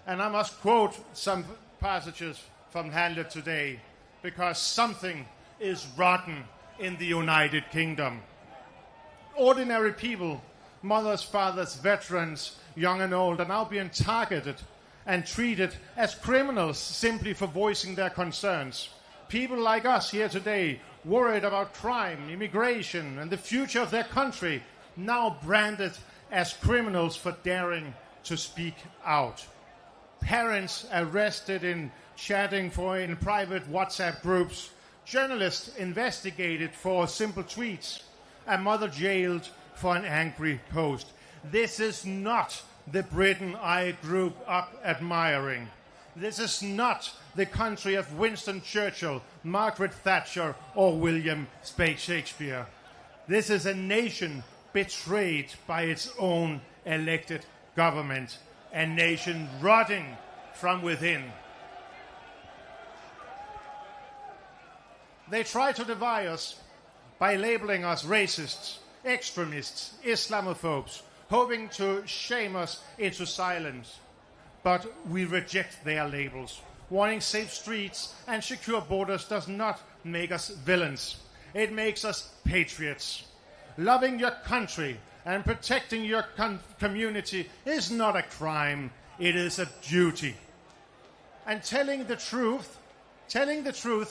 and I must quote some passages from Hamlet today, because something is rotten in the United Kingdom. Ordinary people, mothers, fathers, veterans, young and old, are now being targeted and treated as criminals simply for voicing their concerns. People like us here today, worried about crime, immigration, and the future of their country, now branded as criminals for daring to speak out. Parents arrested in chatting in private WhatsApp groups. Journalists investigated for simple tweets. A mother jailed for an angry post. This is not the Britain I grew up admiring. This is not the country of Winston Churchill, Margaret Thatcher, or William Shakespeare. This is a nation betrayed by its own elected government, a nation rotting from within. They try to divide us by labeling us racists, extremists, Islamophobes, hoping to shame us into silence. But we reject their labels. Wanting safe streets and secure borders does not make us villains. It makes us patriots. Loving your country and protecting your community is not a crime. It is a duty. And telling the truth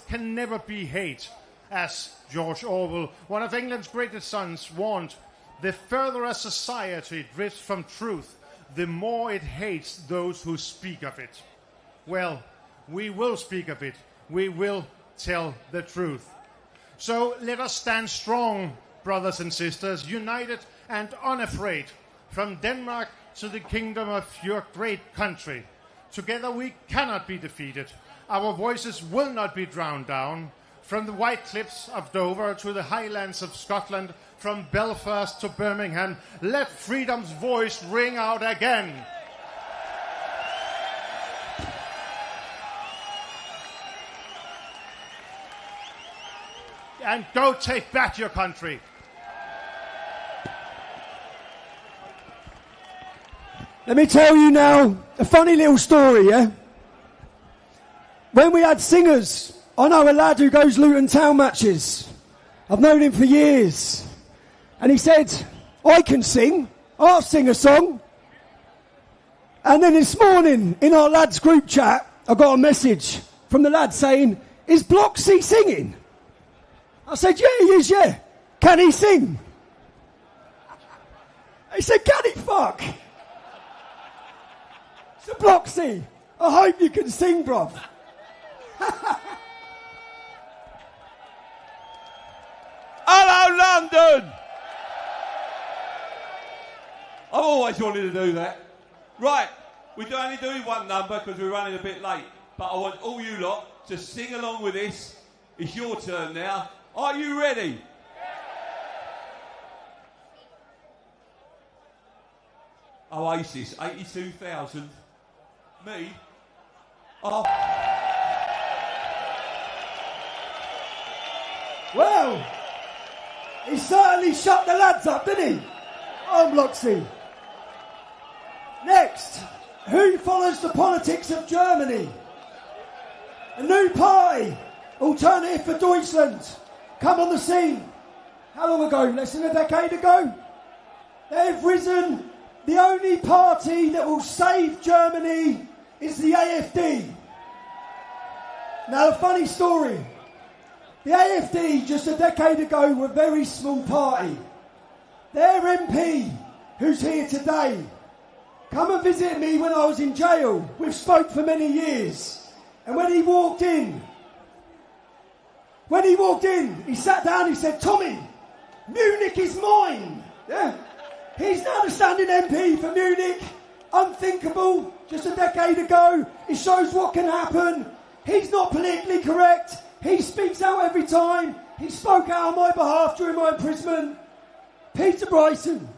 can never be hate. As George Orwell, one of England's greatest sons, warned, the further a society drifts from truth, the more it hates those who speak of it. Well, we will speak of it. We will tell the truth. So let us stand strong, brothers and sisters, united and unafraid, from Denmark to the kingdom of your great country. Together we cannot be defeated. Our voices will not be drowned down. From the White Cliffs of Dover to the highlands of Scotland, from Belfast to Birmingham, let freedom's voice ring out again. And go take back your country. Let me tell you now a funny little story, yeah? When we had singers, I know a lad who goes Luton Town matches, I've known him for years. And he said, I can sing. I'll sing a song. And then this morning, in our lads group chat, I got a message from the lad saying, is Bloxy singing? I said, yeah, he is, yeah. Can he sing? He said, can he fuck? So Bloxy, I hope you can sing, bruv. Hello, London! I've always wanted to do that. Right, we're only doing one number because we're running a bit late. But I want all you lot to sing along with this. It's your turn now. Are you ready? Oasis, 82,000. Me? Oh. Well, he certainly shut the lads up, didn't he? On Bloxy. Next, who follows the politics of Germany? A new party, Alternative for Deutschland, come on the scene. How long ago? Less than a decade ago? They've risen. The only party that will save Germany is the AfD. Now, a funny story. The AfD, just a decade ago, were a very small party. Their MP, who's here today, come and visit me when I was in jail. We've spoke for many years. And when he walked in, he sat down, he said, Tommy, Munich is mine. Yeah? He's now the standing MP for Munich. Unthinkable. Just a decade ago. It shows what can happen. He's not politically correct. He speaks out every time. He spoke out on my behalf during my imprisonment. Peter Bryson.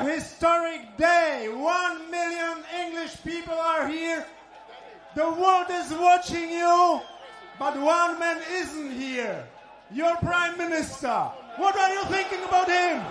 Historic day. 1 million English people are here. The world is watching you, but one man isn't here. Your Prime Minister. What are you thinking about him?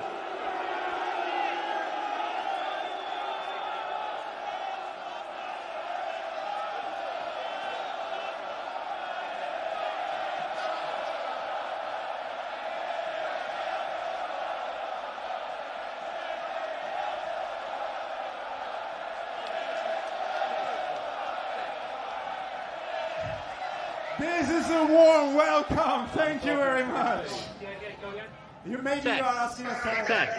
This is a warm welcome. Thank you very much. You maybe are asking us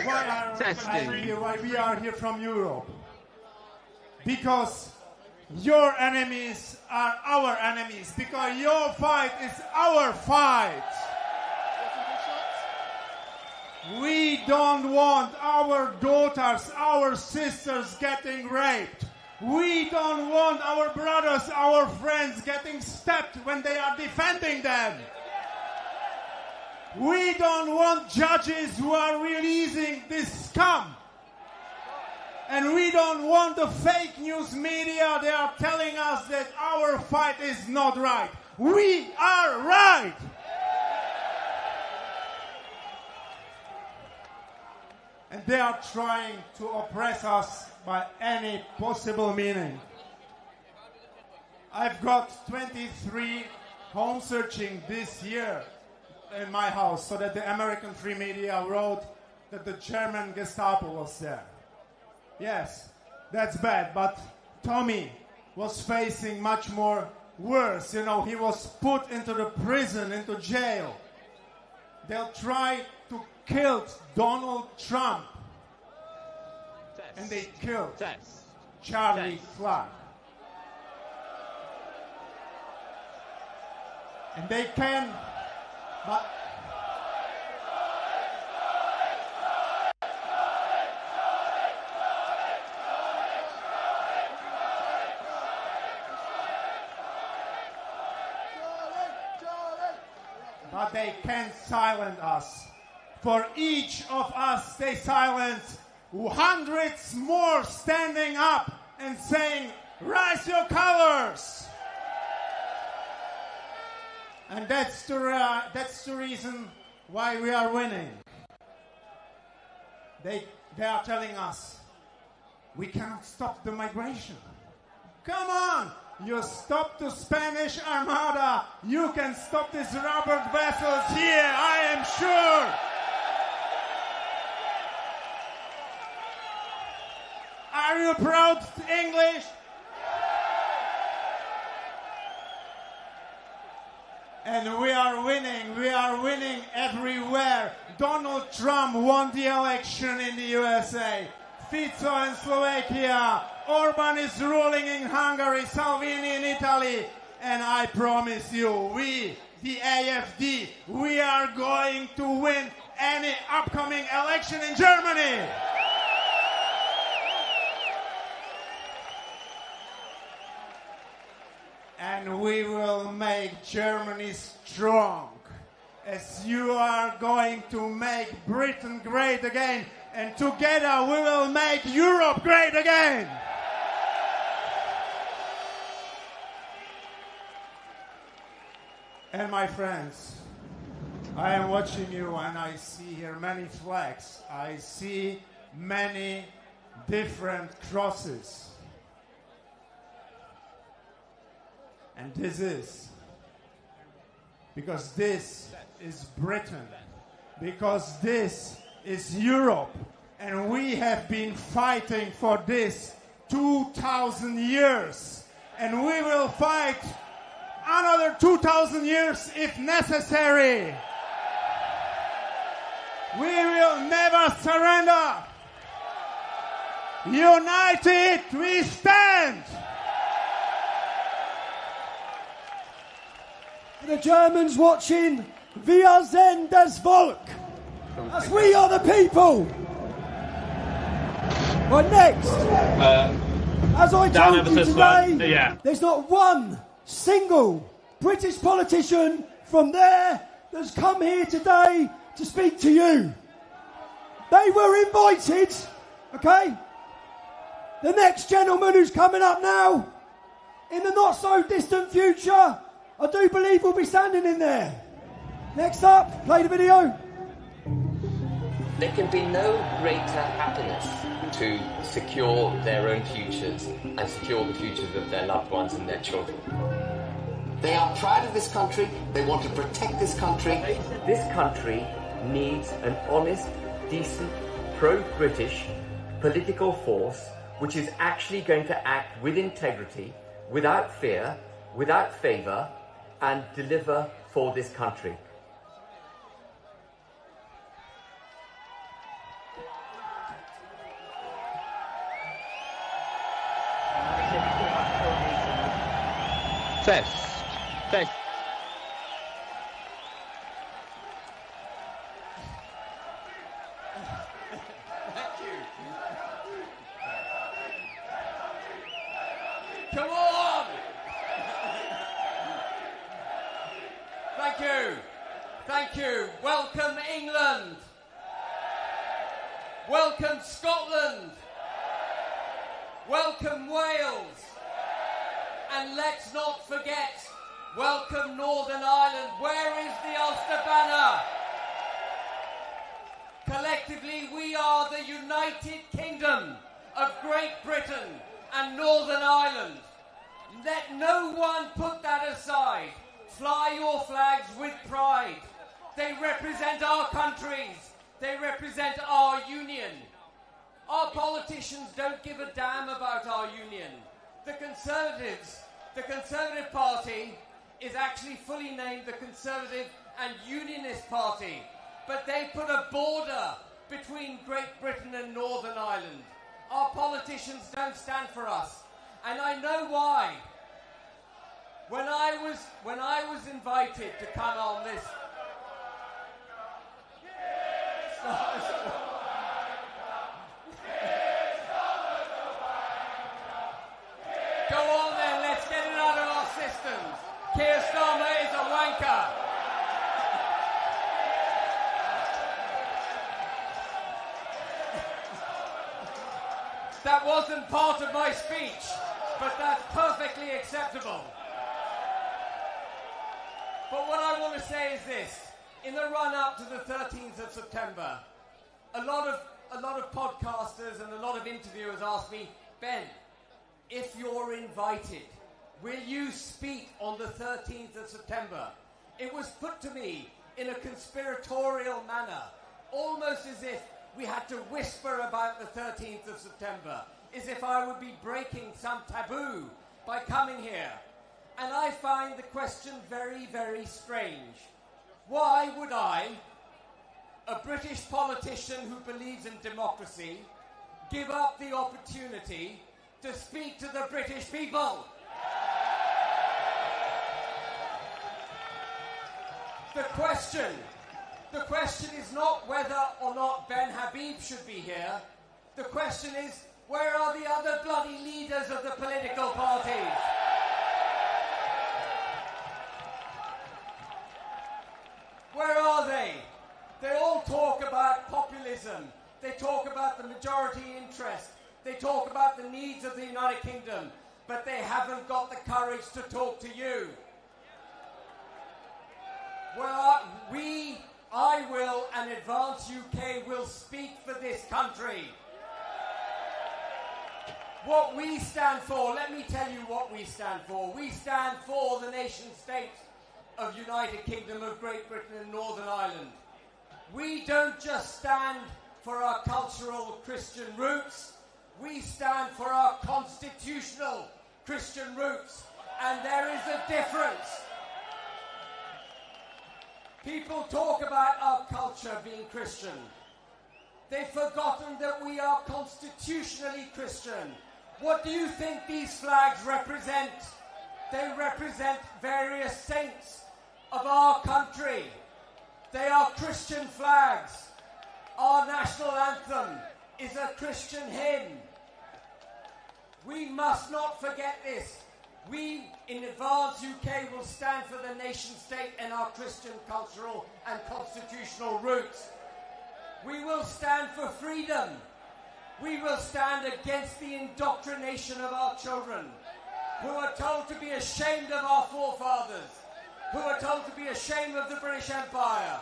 why we are here from Europe. Because your enemies are our enemies. Because your fight is our fight. We don't want our daughters, our sisters getting raped. We don't want our brothers, our friends getting stabbed when they are defending them. We don't want judges who are releasing this scum. And we don't want the fake news media. They are telling us that our fight is not right. We are right. And they are trying to oppress us by any possible meaning. I've got 23 home searching this year in my house, so that the American free media wrote that the German Gestapo was there. Yes, that's bad, but Tommy was facing much more worse. You know, he was put into the prison, into jail. They'll try to kill Donald Trump. And they killed Charlie Clark. And they can, but they can't silence us. For each of us, they silence hundreds more standing up and saying, "Rise your colors!" And that's the reason why we are winning. They are telling us, we cannot stop the migration. Come on! You stop the Spanish Armada. You can stop these rubber vessels here, I am sure. Are you proud English? And we are winning everywhere. Donald Trump won the election in the USA. Fico in Slovakia. Orban is ruling in Hungary, Salvini in Italy. And I promise you, we, the AfD, we are going to win any upcoming election in Germany. And we will make Germany strong, as you are going to make Britain great again, and together we will make Europe great again. And my friends, I am watching you and I see here many flags. I see many different crosses. And this is because this is Britain, because this is Europe, and we have been fighting for this 2,000 years, and we will fight another 2,000 years if necessary. We will never surrender. United we stand. The Germans watching, wir sind das Volk. As we are the people. Right, next. As I told you today, there's not one single British politician from there that's come here today to speak to you. They were invited, okay? The next gentleman who's coming up now, in the not so distant future, I do believe we'll be standing in there. Next up, play the video. There can be no greater happiness to secure their own futures and secure the futures of their loved ones and their children. They are proud of this country. They want to protect this country. This country needs an honest, decent, pro-British political force which is actually going to act with integrity, without fear, without favour, and deliver for this country. Test. Come on! Thank you. Welcome England. Welcome Scotland. Welcome Wales. And let's not forget, welcome Northern Ireland. Where is the Ulster banner? Collectively, we are the United Kingdom of Great Britain and Northern Ireland. Let no one put that aside. Fly your flags with pride. They represent our countries. They represent our union. Our politicians don't give a damn about our union. The Conservative Party is actually fully named the Conservative and Unionist Party, but they put a border between Great Britain and Northern Ireland. Our politicians don't stand for us, and I know why. When I was invited to come on this, go on then, let's get it out of our systems. Keir Starmer is a wanker. That wasn't part of my speech, but that's perfectly acceptable. But what I want to say is this. In the run-up to the 13th of September, a lot of podcasters and a lot of interviewers asked me, Ben, if you're invited, will you speak on the 13th of September? It was put to me in a conspiratorial manner, almost as if we had to whisper about the 13th of September, as if I would be breaking some taboo by coming here. And I find the question very, very strange. Why would I, a British politician who believes in democracy, give up the opportunity to speak to the British people? The question is not whether or not Ben Habib should be here. The question is, where are the other bloody leaders of the political parties? Where are they? They all talk about populism. They talk about the majority interest. They talk about the needs of the United Kingdom. But they haven't got the courage to talk to you. Well, I will, and Advance UK will speak for this country. What we stand for, let me tell you what we stand for. We stand for the nation state of United Kingdom of Great Britain and Northern Ireland. We don't just stand for our cultural Christian roots. We stand for our constitutional Christian roots. And there is a difference. People talk about our culture being Christian. They've forgotten that we are constitutionally Christian. What do you think these flags represent? They represent various saints of our country. They are Christian flags. Our national anthem is a Christian hymn. We must not forget this. We, in Advance UK, will stand for the nation state and our Christian cultural and constitutional roots. We will stand for freedom. We will stand against the indoctrination of our children, who are told to be ashamed of our forefathers, who are told to be ashamed of the British Empire,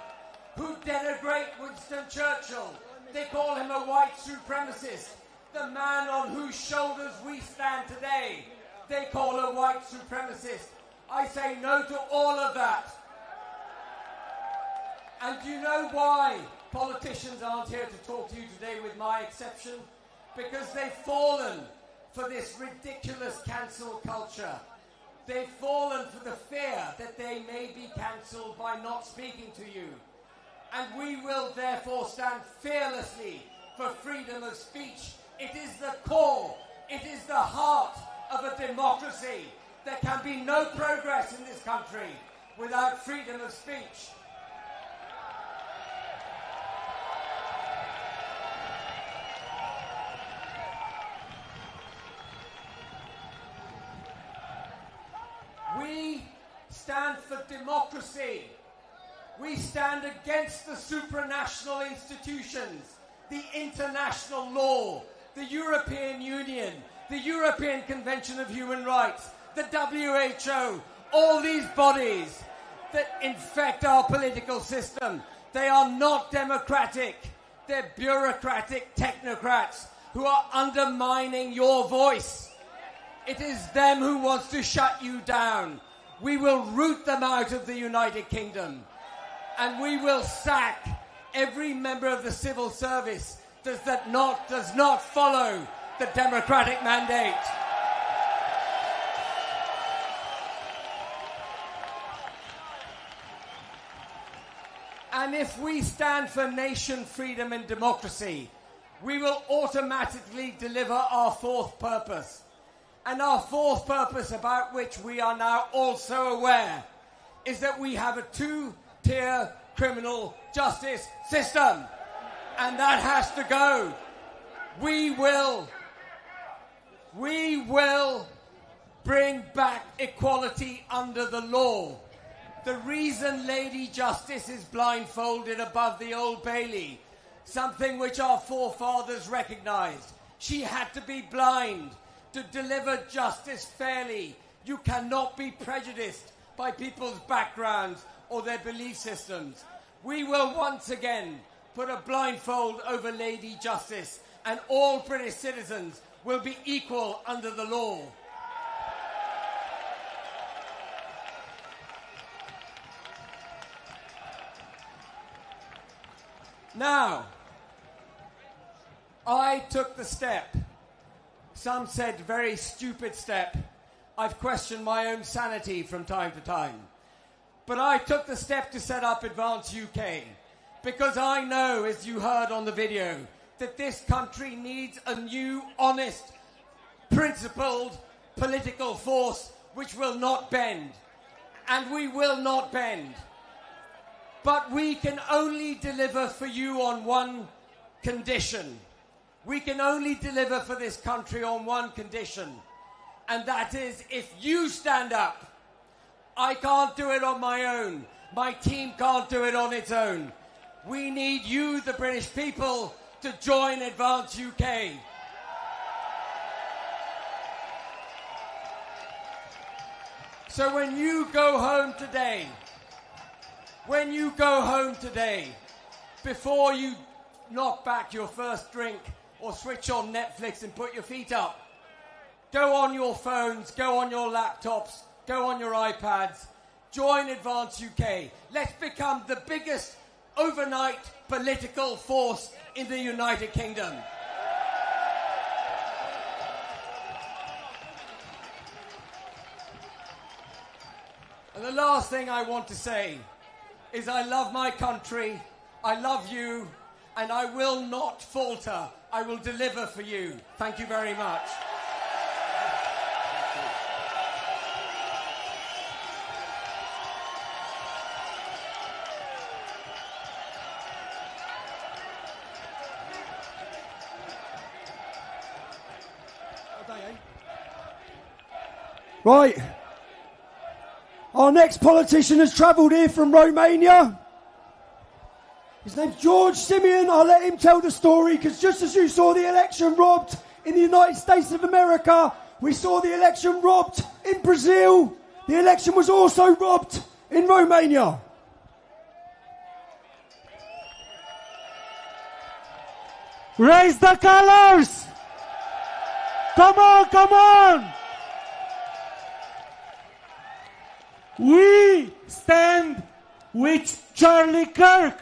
who denigrate Winston Churchill. They call him a white supremacist, the man on whose shoulders we stand today. They call a white supremacist. I say no to all of that. And do you know why politicians aren't here to talk to you today, with my exception? Because they've fallen for this ridiculous cancel culture. They've fallen for the fear that they may be cancelled by not speaking to you. And we will therefore stand fearlessly for freedom of speech. It is the core, it is the heart of a democracy. There can be no progress in this country without freedom of speech. We stand for democracy. We stand against the supranational institutions, the international law, the European Union, the European Convention of Human Rights, the WHO, all these bodies that infect our political system. They are not democratic. They're bureaucratic technocrats who are undermining your voice. It is them who wants to shut you down. We will root them out of the United Kingdom. And we will sack every member of the civil service that does not follow the democratic mandate. And if we stand for nation, freedom and democracy, we will automatically deliver our fourth purpose. And our fourth purpose, about which we are now also aware, is that we have a two-tier criminal justice system. And that has to go. We will bring back equality under the law. The reason Lady Justice is blindfolded above the Old Bailey, something which our forefathers recognised, She had to be blind to deliver justice fairly. You cannot be prejudiced by people's backgrounds or their belief systems. We will once again put a blindfold over Lady Justice, and all British citizens will be equal under the law. Now, I took the step. Some said very stupid step. I've questioned my own sanity from time to time. But I took the step to set up Advance UK because I know, as you heard on the video, that this country needs a new, honest, principled political force which will not bend. And we will not bend. But we can only deliver for you on one condition. We can only deliver for this country on one condition. And that is if you stand up. I can't do it on my own. My team can't do it on its own. We need you, the British people, to join Advance UK. So when you go home today, before you knock back your first drink or switch on Netflix and put your feet up, go on your phones, go on your laptops, go on your iPads, join Advance UK. Let's become the biggest overnight political force in the United Kingdom. And the last thing I want to say is I love my country, I love you, and I will not falter. I will deliver for you. Thank you very much. Right. Our next politician has travelled here from Romania. His name's George Simeon. I'll let him tell the story, because just as you saw the election robbed in the United States of America, we saw the election robbed in Brazil. The election was also robbed in Romania. Raise the colors! Come on, come on! We stand with Charlie Kirk.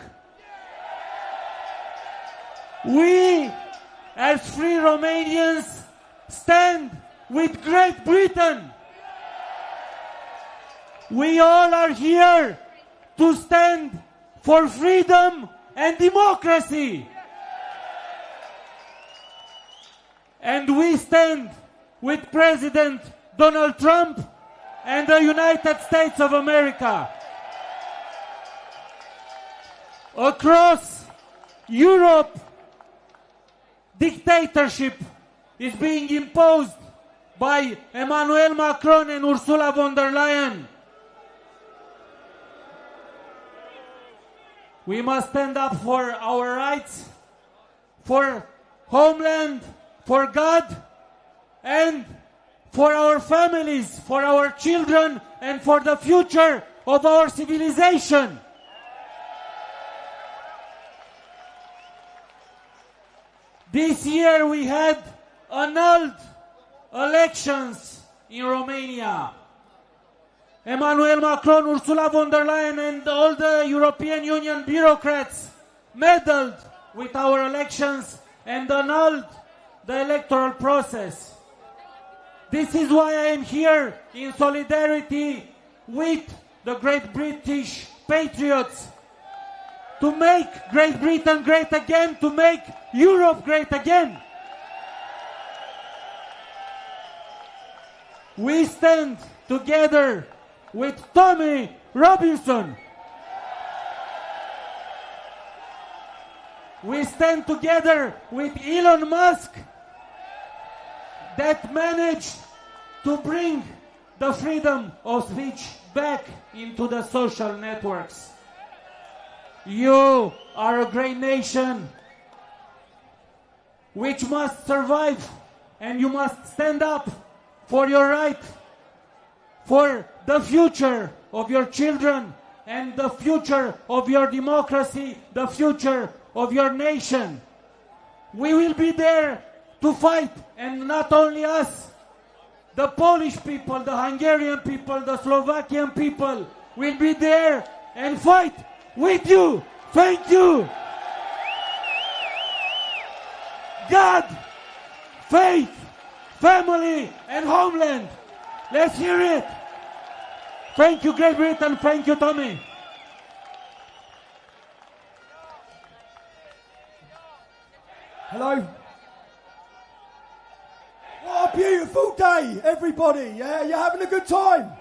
We, as free Romanians, stand with Great Britain. We all are here to stand for freedom and democracy. And we stand with President Donald Trump and the United States of America. Across Europe, dictatorship is being imposed by Emmanuel Macron and Ursula von der Leyen. We must stand up for our rights, for homeland, for God, and for our families, for our children, and for the future of our civilization. This year we had annulled elections in Romania. Emmanuel Macron, Ursula von der Leyen, and all the European Union bureaucrats meddled with our elections and annulled the electoral process. This is why I am here in solidarity with the Great British Patriots, to make Great Britain great again, to make Europe great again. We stand together with Tommy Robinson. We stand together with Elon Musk, that managed to bring the freedom of speech back into the social networks. You are a great nation, which must survive, and you must stand up for your right, for the future of your children, and the future of your democracy, the future of your nation. We will be there to fight, and not only us, the Polish people, the Hungarian people, the Slovakian people will be there and fight with you. Thank you. God, faith, family, and homeland. Let's hear it. Thank you, Great Britain. Thank you, Tommy. Hello. What a beautiful day, everybody. Yeah, you're having a good time.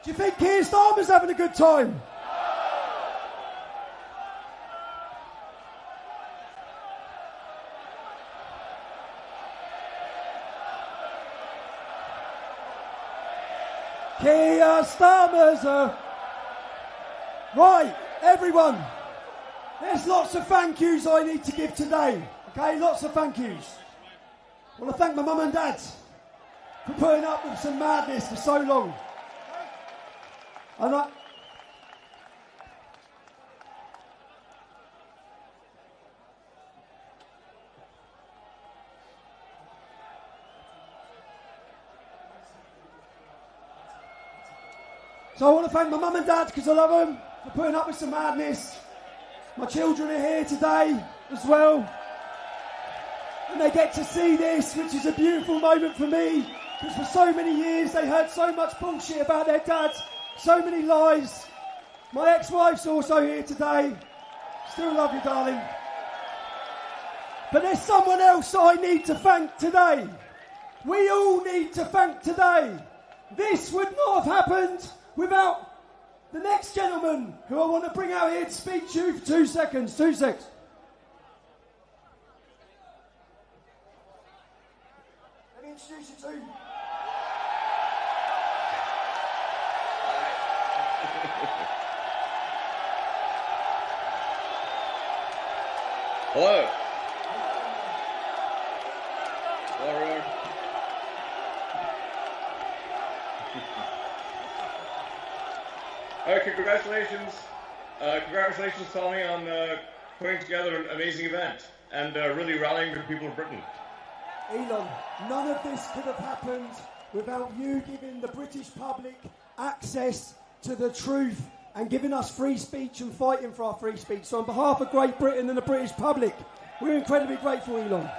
Do you think Keir Starmer's having a good time? Keir Starmer's right, everyone. There's lots of thank yous I need to give today. Okay, lots of thank yous. I want to thank my mum and dad for putting up with some madness for so long. And so I want to thank my mum and dad because I love them for putting up with some madness. My children are here today as well. And they get to see this, which is a beautiful moment for me. Because for so many years they heard so much bullshit about their dads, so many lies. My ex-wife's also here today. Still love you, darling. But there's someone else that I need to thank today. We all need to thank today. This would not have happened without the next gentleman who I want to bring out here to speak to you for 2 seconds. 2 seconds. Let me introduce you to... Hello. Hello, everyone. Congratulations. Congratulations, Tommy, on putting together an amazing event and really rallying the people of Britain. Elon, none of this could have happened without you giving the British public access to the truth and giving us free speech and fighting for our free speech. So on behalf of Great Britain and the British public, we're incredibly grateful, Elon.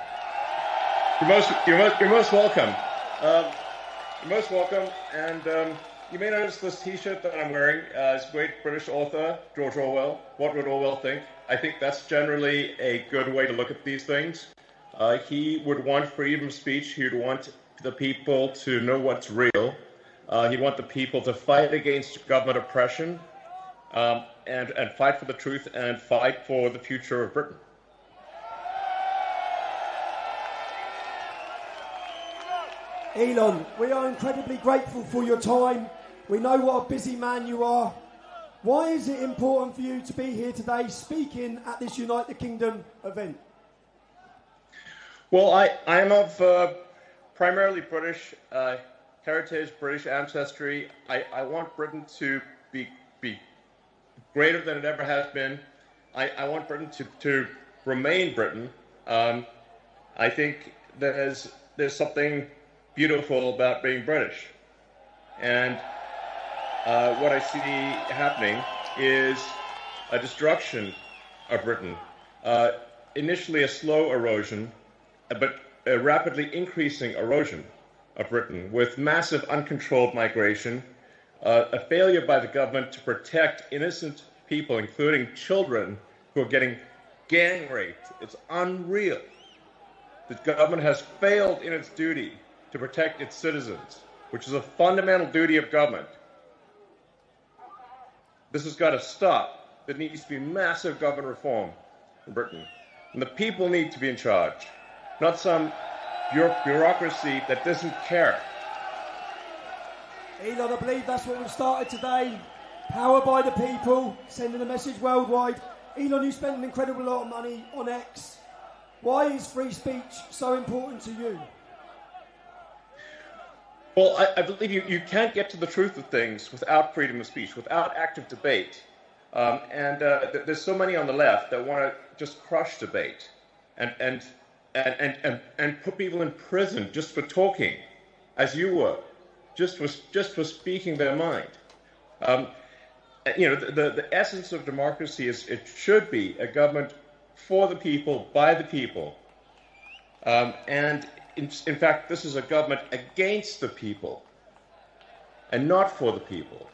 You're most welcome. You're most welcome, and you may notice this T-shirt that I'm wearing. It's great British author George Orwell. What would Orwell think? I think that's generally a good way to look at these things. He would want freedom of speech. He would want the people to know what's real. He'd want the people to fight against government oppression and fight for the truth and fight for the future of Britain. Elon, we are incredibly grateful for your time. We know what a busy man you are. Why is it important for you to be here today speaking at this Unite the Kingdom event? Well, I'm of primarily British heritage, British ancestry. I want Britain to be greater than it ever has been. I want Britain to remain Britain. I think there's something beautiful about being British. And what I see happening is a destruction of Britain. Initially a slow erosion, but a rapidly increasing erosion of Britain with massive uncontrolled migration, a failure by the government to protect innocent people, including children who are getting gang raped. It's unreal. The government has failed in its duty to protect its citizens, which is a fundamental duty of government. This has got to stop. There needs to be massive government reform in Britain. And the people need to be in charge, not some bureaucracy that doesn't care. Elon, I believe that's what we've started today. Power by the people, sending a message worldwide. Elon, you spent an incredible lot of money on X. Why is free speech so important to you? Well, I believe you can't get to the truth of things without freedom of speech, without active debate. There's so many on the left that want to just crush debate and put people in prison just for talking, as you were, just for speaking their mind. The essence of democracy is it should be a government for the people, by the people. In fact, this is a government against the people and not for the people.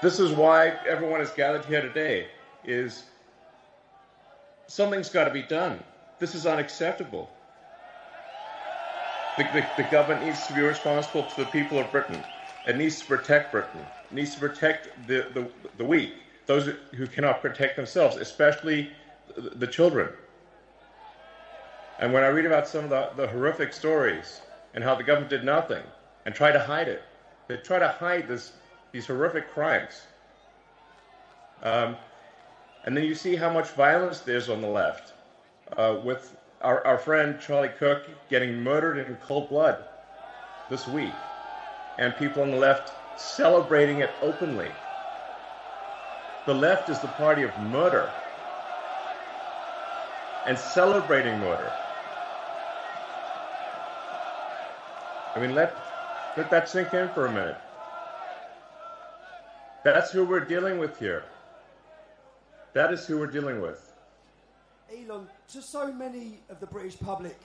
This is why everyone is gathered here today, is something's got to be done. This is unacceptable. The government needs to be responsible to the people of Britain. It needs to protect Britain. It needs to protect the weak, those who cannot protect themselves, especially the children. And when I read about some of the horrific stories and how the government did nothing and tried to hide it, they try to hide these horrific crimes. And then you see how much violence there's on the left, with our friend Charlie Kirk getting murdered in cold blood this week, and people on the left celebrating it openly. The left is the party of murder and celebrating murder. I mean, let that sink in for a minute. That's who we're dealing with here. That is who we're dealing with. Elon, to so many of the British public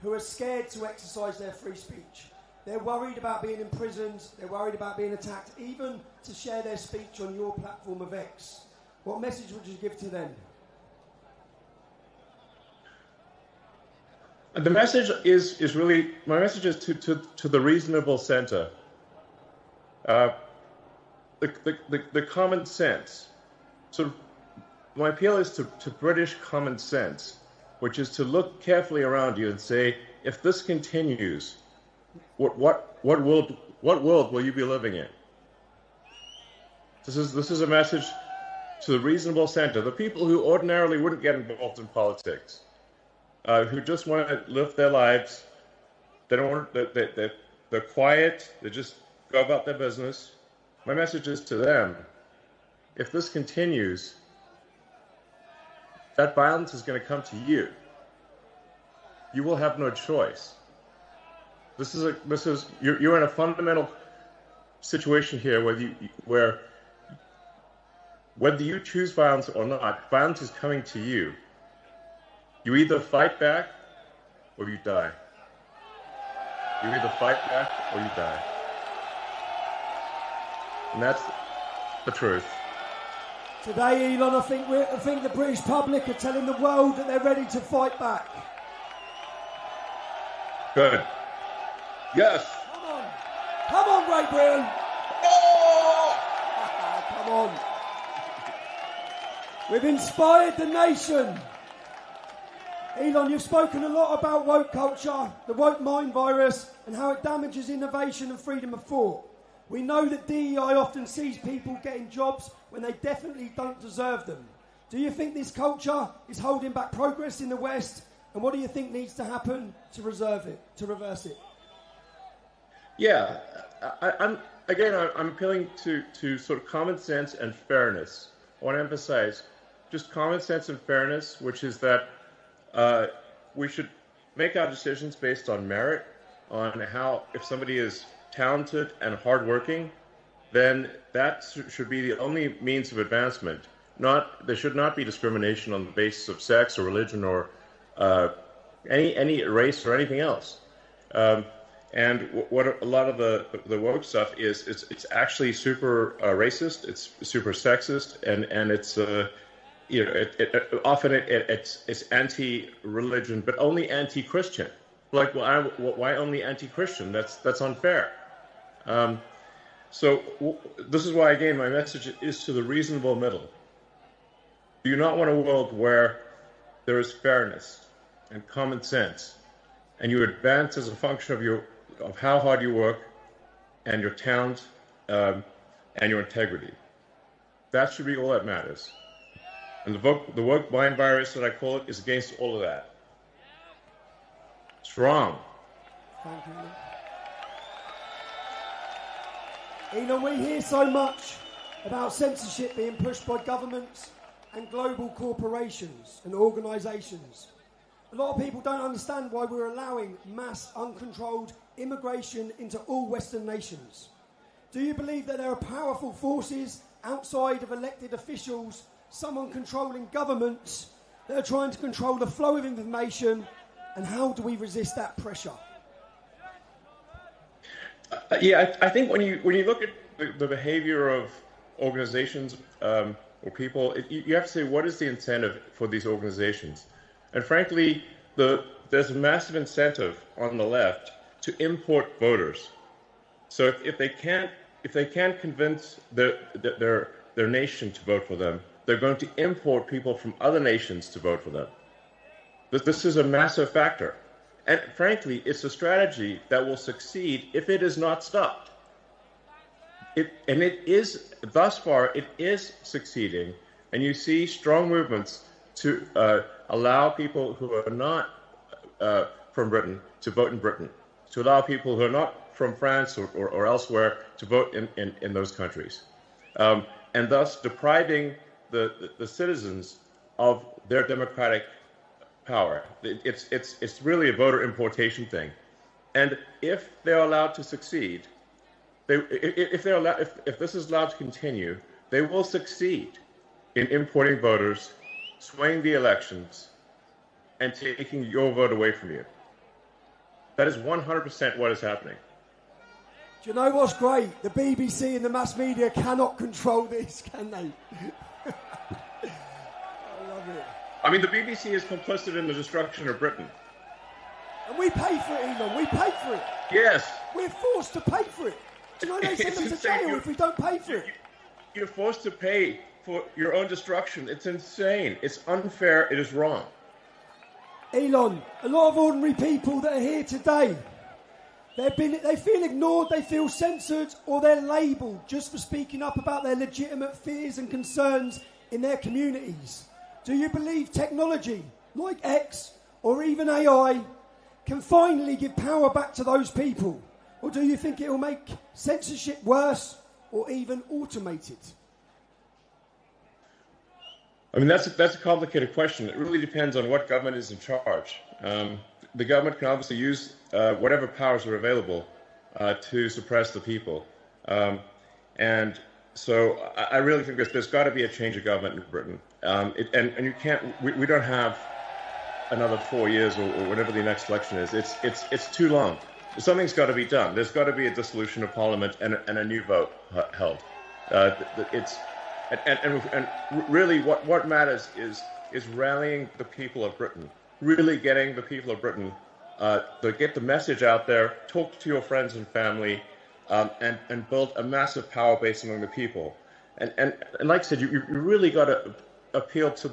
who are scared to exercise their free speech, they're worried about being imprisoned, they're worried about being attacked, even to share their speech on your platform of X. What message would you give to them? The message is really, my message is to the reasonable centre. The common sense. So my appeal is to British common sense, which is to look carefully around you and say, if this continues, what world will you be living in? This is a message to the reasonable centre, the people who ordinarily wouldn't get involved in politics. Who just want to live their lives. They don't want. They're quiet. They just go about their business. My message is to them: if this continues, that violence is going to come to you. You will have no choice. You're in a fundamental situation here where whether you choose violence or not, violence is coming to you. You either fight back or you die. You either fight back or you die. And that's the truth. Today, Elon, I think the British public are telling the world that they're ready to fight back. Good. Yes. Come on, Great Britain. Oh! Come on. We've inspired the nation. Elon, you've spoken a lot about woke culture, the woke mind virus, and how it damages innovation and freedom of thought. We know that DEI often sees people getting jobs when they definitely don't deserve them. Do you think this culture is holding back progress in the West? And what do you think needs to happen to reverse it? Yeah, I'm appealing to sort of common sense and fairness. I want to emphasize just common sense and fairness, which is that we should make our decisions based on merit, on how, if somebody is talented and hardworking, then that should be the only means of advancement. There should not be discrimination on the basis of sex or religion or any race or anything else. And what a lot of the woke stuff is, it's actually super racist, it's super sexist, and it's often it's anti-religion, but only anti-Christian. Like, why only anti-Christian? That's unfair. So this is why, again, my message is to the reasonable middle. Do you not want a world where there is fairness and common sense, and you advance as a function of how hard you work, and your talent, and your integrity? That should be all that matters. And the woke mind virus that I call it is against all of that. It's wrong. Thank you. Elon, we hear so much about censorship being pushed by governments and global corporations and organisations. A lot of people don't understand why we're allowing mass, uncontrolled immigration into all Western nations. Do you believe that there are powerful forces outside of elected officials, someone controlling governments, that are trying to control the flow of information, and how do we resist that pressure? I think when you look at the behavior of organizations or people, you have to say, what is the incentive for these organizations? And frankly, there's a massive incentive on the left to import voters. So if they can't convince their nation to vote for them, they're going to import people from other nations to vote for them. This is a massive factor. And frankly, it's a strategy that will succeed if it is not stopped. Thus far, it is succeeding. And you see strong movements to allow people who are not from Britain to vote in Britain, to allow people who are not from France or elsewhere to vote in those countries, and thus depriving the citizens of their democratic power. It's really a voter importation thing, and if they're allowed to succeed, if this is allowed to continue, they will succeed in importing voters, swaying the elections, and taking your vote away from you. That is 100% what is happening. Do you know what's great? The BBC and the mass media cannot control this, can they? I love it. I mean, the BBC is complicit in the destruction of Britain. And we pay for it, Elon. We pay for it. Yes. We're forced to pay for it. Do you know they send them to jail if we don't pay for it? You're forced to pay for your own destruction. It's insane. It's unfair. It is wrong. Elon, a lot of ordinary people that are here today, they feel ignored, they feel censored, or they're labelled just for speaking up about their legitimate fears and concerns in their communities. Do you believe technology, like X or even AI, can finally give power back to those people? Or do you think it will make censorship worse or even automate it? I mean, that's a complicated question. It really depends on what government is in charge. The government can obviously use whatever powers are available to suppress the people. And so I really think there's got to be a change of government in Britain. And you can't, we don't have another 4 years or whatever the next election is. It's too long. Something's got to be done. There's got to be a dissolution of Parliament and a new vote held. And really what matters is rallying the people of Britain, really getting the people of Britain to get the message out there, talk to your friends and family, and build a massive power base among the people. And like I said, you really got to appeal to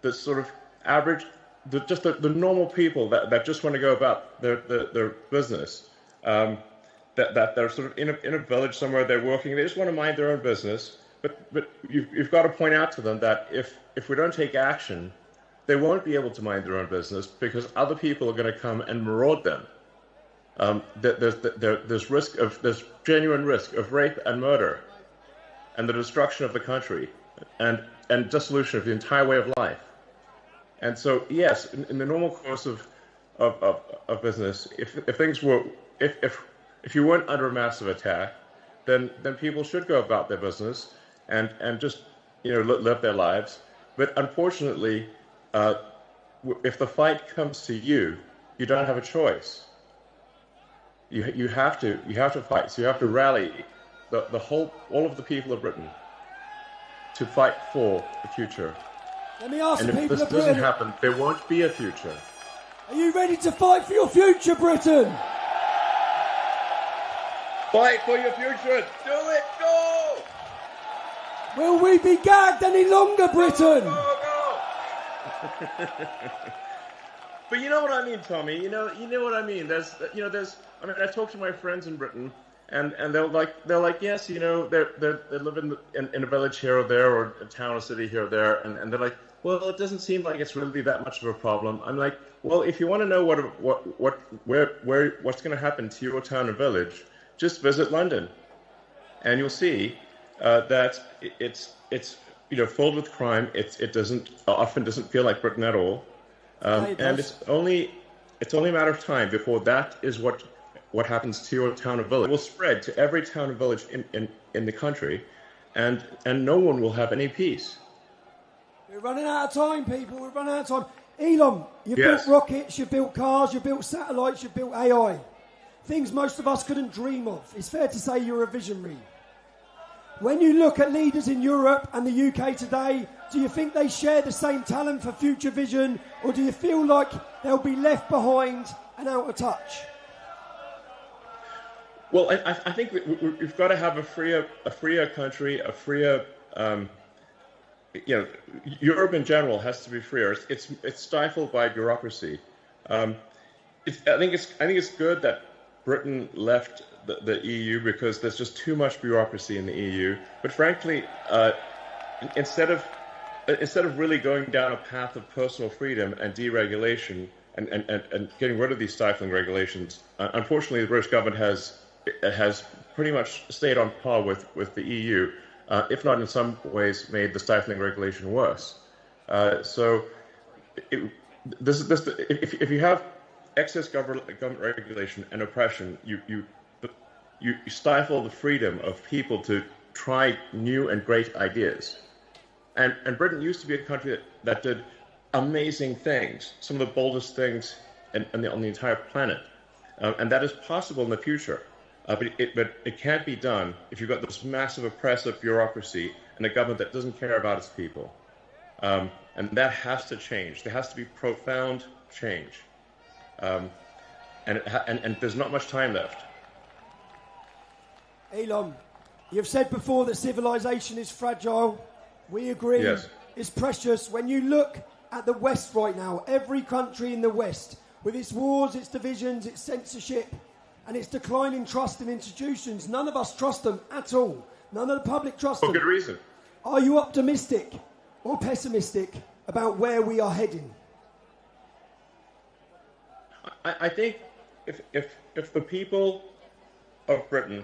the sort of average, the normal people that just want to go about their business, that they're sort of in a village somewhere, they're working, they just want to mind their own business. But you've got to point out to them that if we don't take action, they won't be able to mind their own business because other people are going to come and maraud them. There's genuine risk of rape and murder, and the destruction of the country, and dissolution of the entire way of life. And so, yes, in the normal course of business, if you weren't under a massive attack, then people should go about their business and just live their lives. But unfortunately, if the fight comes to you, you don't have a choice. You have to fight. So you have to rally all of the people of Britain to fight for the future. Let me ask and the if people this of Britain, doesn't happen, there won't be a future. are you ready to fight for your future, Britain? Fight for your future. Do it. Go. Will we be gagged any longer, Britain? Go. But you know what I mean, Tommy. You know what I mean. I talk to my friends in Britain, And they're like, yes, you know, they live in a village here or there, or a town or city here or there, and they're like, well, it doesn't seem like it's really that much of a problem. I'm like, well, if you want to know what's going to happen to your town or village, just visit London, and you'll see that it's filled with crime. It often doesn't feel like Britain at all, and it's only a matter of time before that is what happens to your town or village. It will spread to every town and village in the country, and no one will have any peace. We're running out of time, people. We're running out of time. Elon, you built rockets, you built cars, you built satellites, you built AI. Things most of us couldn't dream of. It's fair to say you're a visionary. When you look at leaders in Europe and the UK today, do you think they share the same talent for future vision, or do you feel like they'll be left behind and out of touch? Well, I think we've got to have a freer country, a freer. Europe in general has to be freer. It's stifled by bureaucracy. I think it's good that Britain left the EU because there's just too much bureaucracy in the EU. But frankly, instead of really going down a path of personal freedom and deregulation and getting rid of these stifling regulations, unfortunately, the British government has pretty much stayed on par with the EU. If not in some ways made the stifling regulation worse. If you have excess government regulation and oppression, you stifle the freedom of people to try new and great ideas. And Britain used to be a country that did amazing things, some of the boldest things on the entire planet. And that is possible in the future. But it can't be done if you've got this massive oppressive bureaucracy and a government that doesn't care about its people. And that has to change. There has to be profound change. And there's not much time left. Elon, you've said before that civilization is fragile. We agree. Yes. It's precious. When you look at the West right now, every country in the West, with its wars, its divisions, its censorship, and its declining trust in institutions. None of us trust them at all. None of the public trust them. For good reason. Are you optimistic or pessimistic about where we are heading? I think if the people of Britain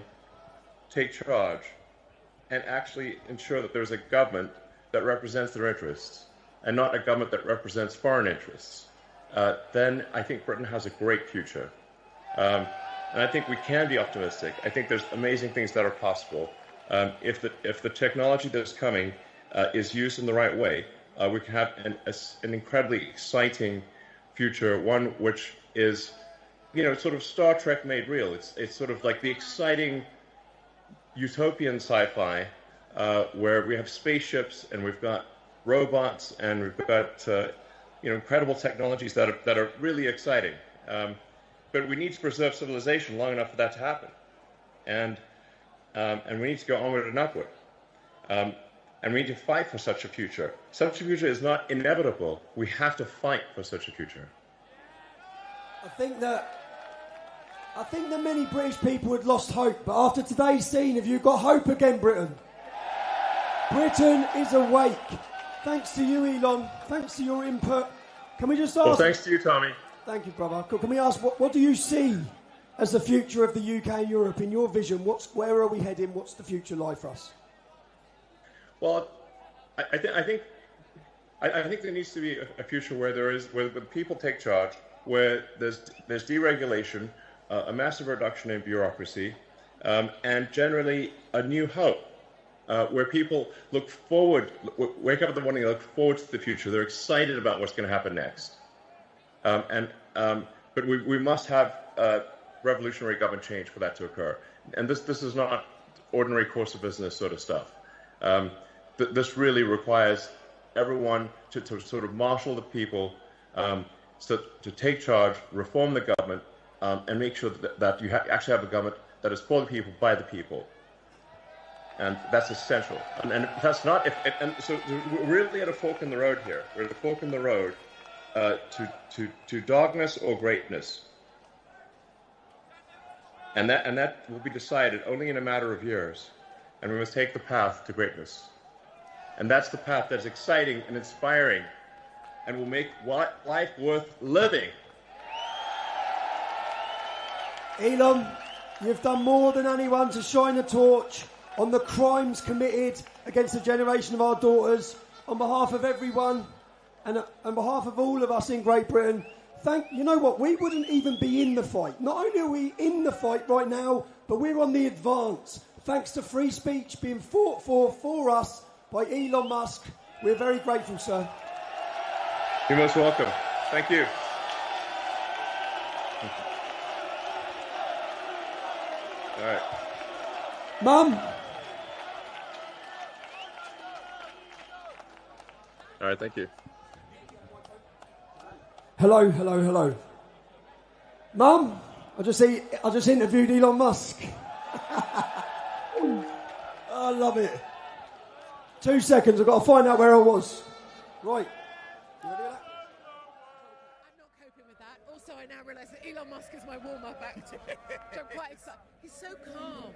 take charge and actually ensure that there's a government that represents their interests and not a government that represents foreign interests, then I think Britain has a great future. And I think we can be optimistic. I think there's amazing things that are possible. If the technology that's coming is used in the right way, we can have an incredibly exciting future, one which is, sort of Star Trek made real. It's sort of like the exciting utopian sci-fi where we have spaceships and we've got robots and we've got incredible technologies that are really exciting. But we need to preserve civilization long enough for that to happen, and we need to go onward and upward, and we need to fight for such a future. Such a future is not inevitable. We have to fight for such a future. I think that many British people had lost hope, but after today's scene, have you got hope again, Britain? Britain is awake. Thanks to you, Elon. Thanks to your input. Can we just ask? Well, thanks to you, Tommy. Thank you, brother. Can we ask, what do you see as the future of the UK and Europe in your vision? Where are we heading? What's the future like for us? Well, I think there needs to be a future where where people take charge, where there's deregulation, a massive reduction in bureaucracy, and generally a new hope, where people wake up in the morning and look forward to the future. They're excited about what's going to happen next. But we must have revolutionary government change for that to occur. And this is not ordinary course of business sort of stuff. This really requires everyone to sort of marshal the people, to take charge, reform the government, and make sure that you actually have a government that is for the people, by the people. And that's essential. And that's not, so we're really at a fork in the road here. We're at a fork in the road to darkness or greatness. And that will be decided only in a matter of years. And we must take the path to greatness. And that's the path that's exciting and inspiring and will make life worth living. Elon, you've done more than anyone to shine a torch on the crimes committed against a generation of our daughters. On behalf of everyone and on behalf of all of us in Great Britain, you know what, we wouldn't even be in the fight. Not only are we in the fight right now, but we're on the advance. Thanks to free speech being fought for us by Elon Musk. We're very grateful, sir. You're most welcome. Thank you. All right. Mum. All right, thank you. Hello. Mum, I just interviewed Elon Musk. I love it. 2 seconds, I've got to find out where I was. Right. You ready for that? I'm not coping with that. Also, I now realise that Elon Musk is my warm-up actor. So I'm quite excited. He's so calm.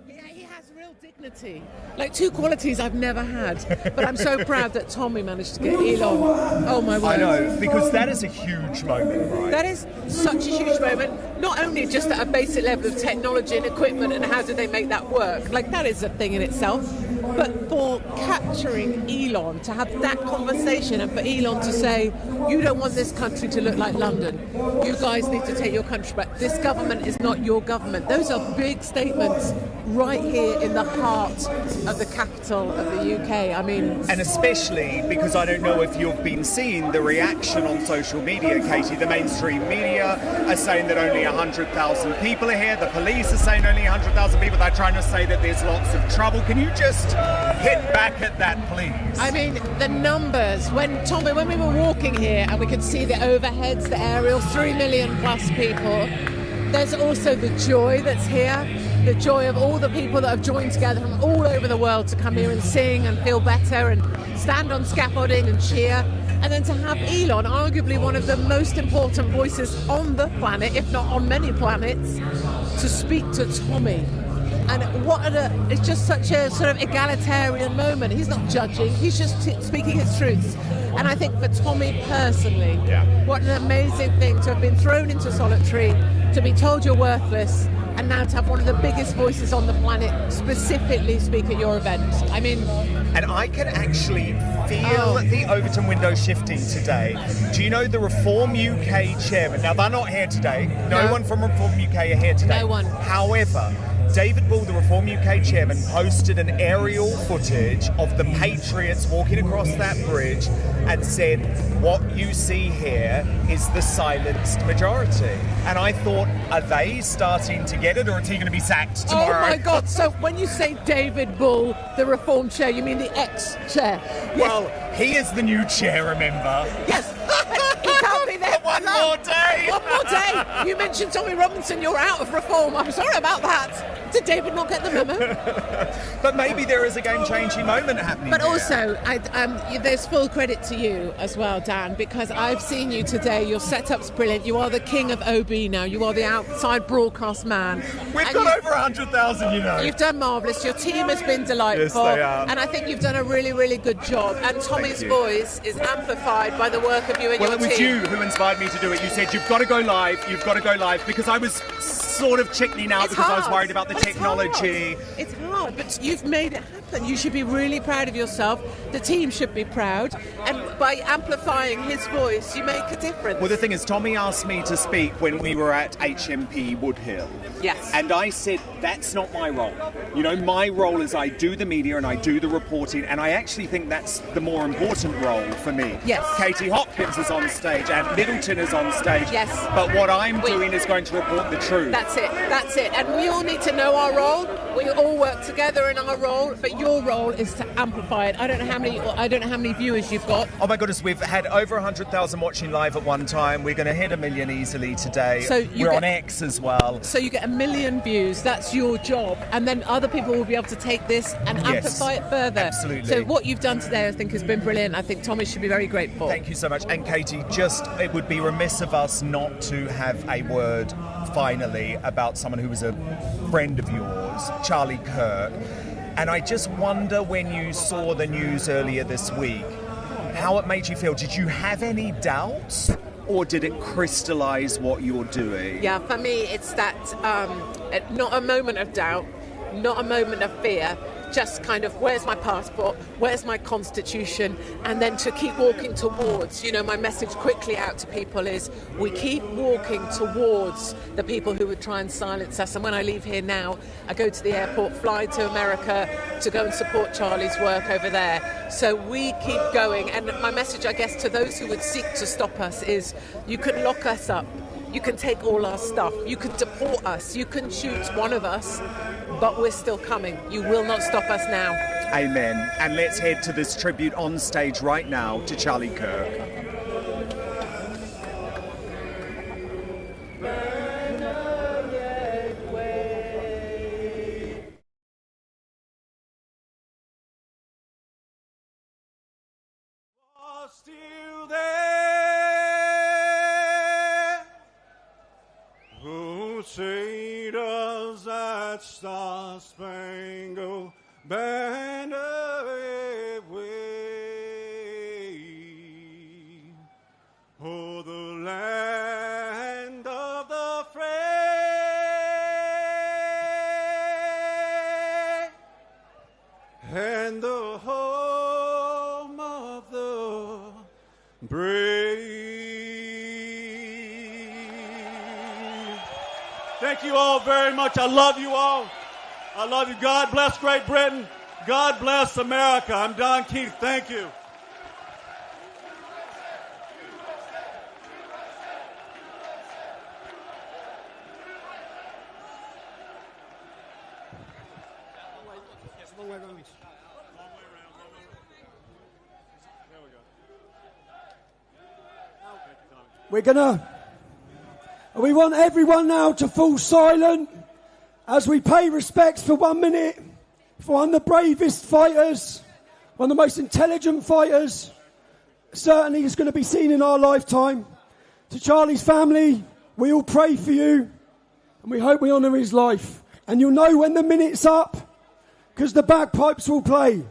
He has real dignity. Like 2 qualities I've never had. But I'm so proud that Tommy managed to get Elon. Oh my word. I know, because that is a huge moment, right? That is such a huge moment. Not only just at a basic level of technology and equipment and how do they make that work. Like that is a thing in itself. But for capturing Elon, to have that conversation and for Elon to say, you don't want this country to look like London. You guys need to take your country back. This government is not your government. Those are big statements right here in the heart of the capital of the UK. I mean... And especially because I don't know if you've been seeing the reaction on social media, Katie. The mainstream media are saying that only 100,000 people are here. The police are saying only 100,000 people. They're trying to say that there's lots of trouble. Can you just hit back at that, please? I mean, the numbers. When we were walking here and we could see the overheads, the aerials, 3 million plus people, there's also the joy that's here. The joy of all the people that have joined together from all over the world to come here and sing and feel better and stand on scaffolding and cheer. And then to have Elon, arguably one of the most important voices on the planet, if not on many planets, to speak to Tommy. And it's just such a sort of egalitarian moment. He's not judging, he's just speaking his truths. And I think for Tommy personally, what an amazing thing to have been thrown into solitary, to be told you're worthless, and now to have one of the biggest voices on the planet specifically speak at your event. I mean... And I can actually feel the Overton window shifting today. Do you know the Reform UK chairman? Now, they're not here today. No one from Reform UK are here today. No one. However, David Bull, the Reform UK chairman, posted an aerial footage of the Patriots walking across that bridge and said, what you see here is the silenced majority. And I thought, are they starting to get it, or is he going to be sacked tomorrow? Oh my God, so when you say David Bull, the Reform chair, you mean the ex-chair? Well, he is the new chair, remember? Yes, he can't be there. One more day. One more day. You mentioned Tommy Robinson, you're out of Reform. I'm sorry about that. Did David not get the memo? But maybe there is a game-changing moment happening. But also, there's full credit to you as well, Dan, because I've seen you today. Your setup's brilliant. You are the king of OB now. You are the outside broadcast man. We've got over 100,000, you know. You've done marvellous. Your team has been delightful. Yes, they are. And I think you've done a really, really good job. And Tommy's voice is amplified by the work of you and your team. Well, it was you who inspired me to do it. You said, you've got to go live, because I was sort of chickeny now because I was worried about the technology. It's hard, but you've made it happen. You should be really proud of yourself. The team should be proud. And by amplifying his voice, you make a difference. Well, the thing is, Tommy asked me to speak when we were at HMP Woodhill. Yes. And I said, that's not my role. You know, my role is I do the media and I do the reporting, and I actually think that's the more important role for me. Yes. Katie Hopkins is on stage and Middleton is on stage. Yes. But what I'm doing is going to report the truth. That's it. And we all need to know our role. We all work together in our role, but your role is to amplify it. I don't know how many viewers you've got. Oh my goodness, we've had over 100,000 watching live at one time. We're going to hit 1 million easily today. So we're on X as well. So you get 1 million views. That's your job, and then other people will be able to take this and amplify it further. Absolutely. So what you've done today, I think, has been brilliant. I think Tommy should be very grateful. Thank you so much. And Katie, it would be remiss of us not to have a word finally about someone who was a friend of yours, Charlie Kirk. And I just wonder, when you saw the news earlier this week, how it made you feel. Did you have any doubts, or did it crystallise what you're doing? Yeah, for me, it's that not a moment of doubt, not a moment of fear, just kind of, where's my passport, where's my constitution, and then to keep walking towards, my message quickly out to people is, we keep walking towards the people who would try and silence us. And when I leave here now, I go to the airport, fly to America to go and support Charlie's work over there. So we keep going, and my message, I guess, to those who would seek to stop us is, you can lock us up, you can take all our stuff, you can deport us, you can shoot one of us, but we're still coming. You will not stop us now. Amen. And let's head to this tribute on stage right now to Charlie Kirk. Still there. Who say does that star-spangled banner wave? Oh, the land of the free and the home of the brave. Thank you all very much. I love you all. I love you. God bless Great Britain. God bless America. I'm Don Keith. Thank you. We want everyone now to fall silent as we pay respects for 1 minute for one of the bravest fighters, one of the most intelligent fighters, certainly is going to be seen in our lifetime. To Charlie's family, we all pray for you, and we hope we honour his life. And you'll know when the minute's up, because the bagpipes will play.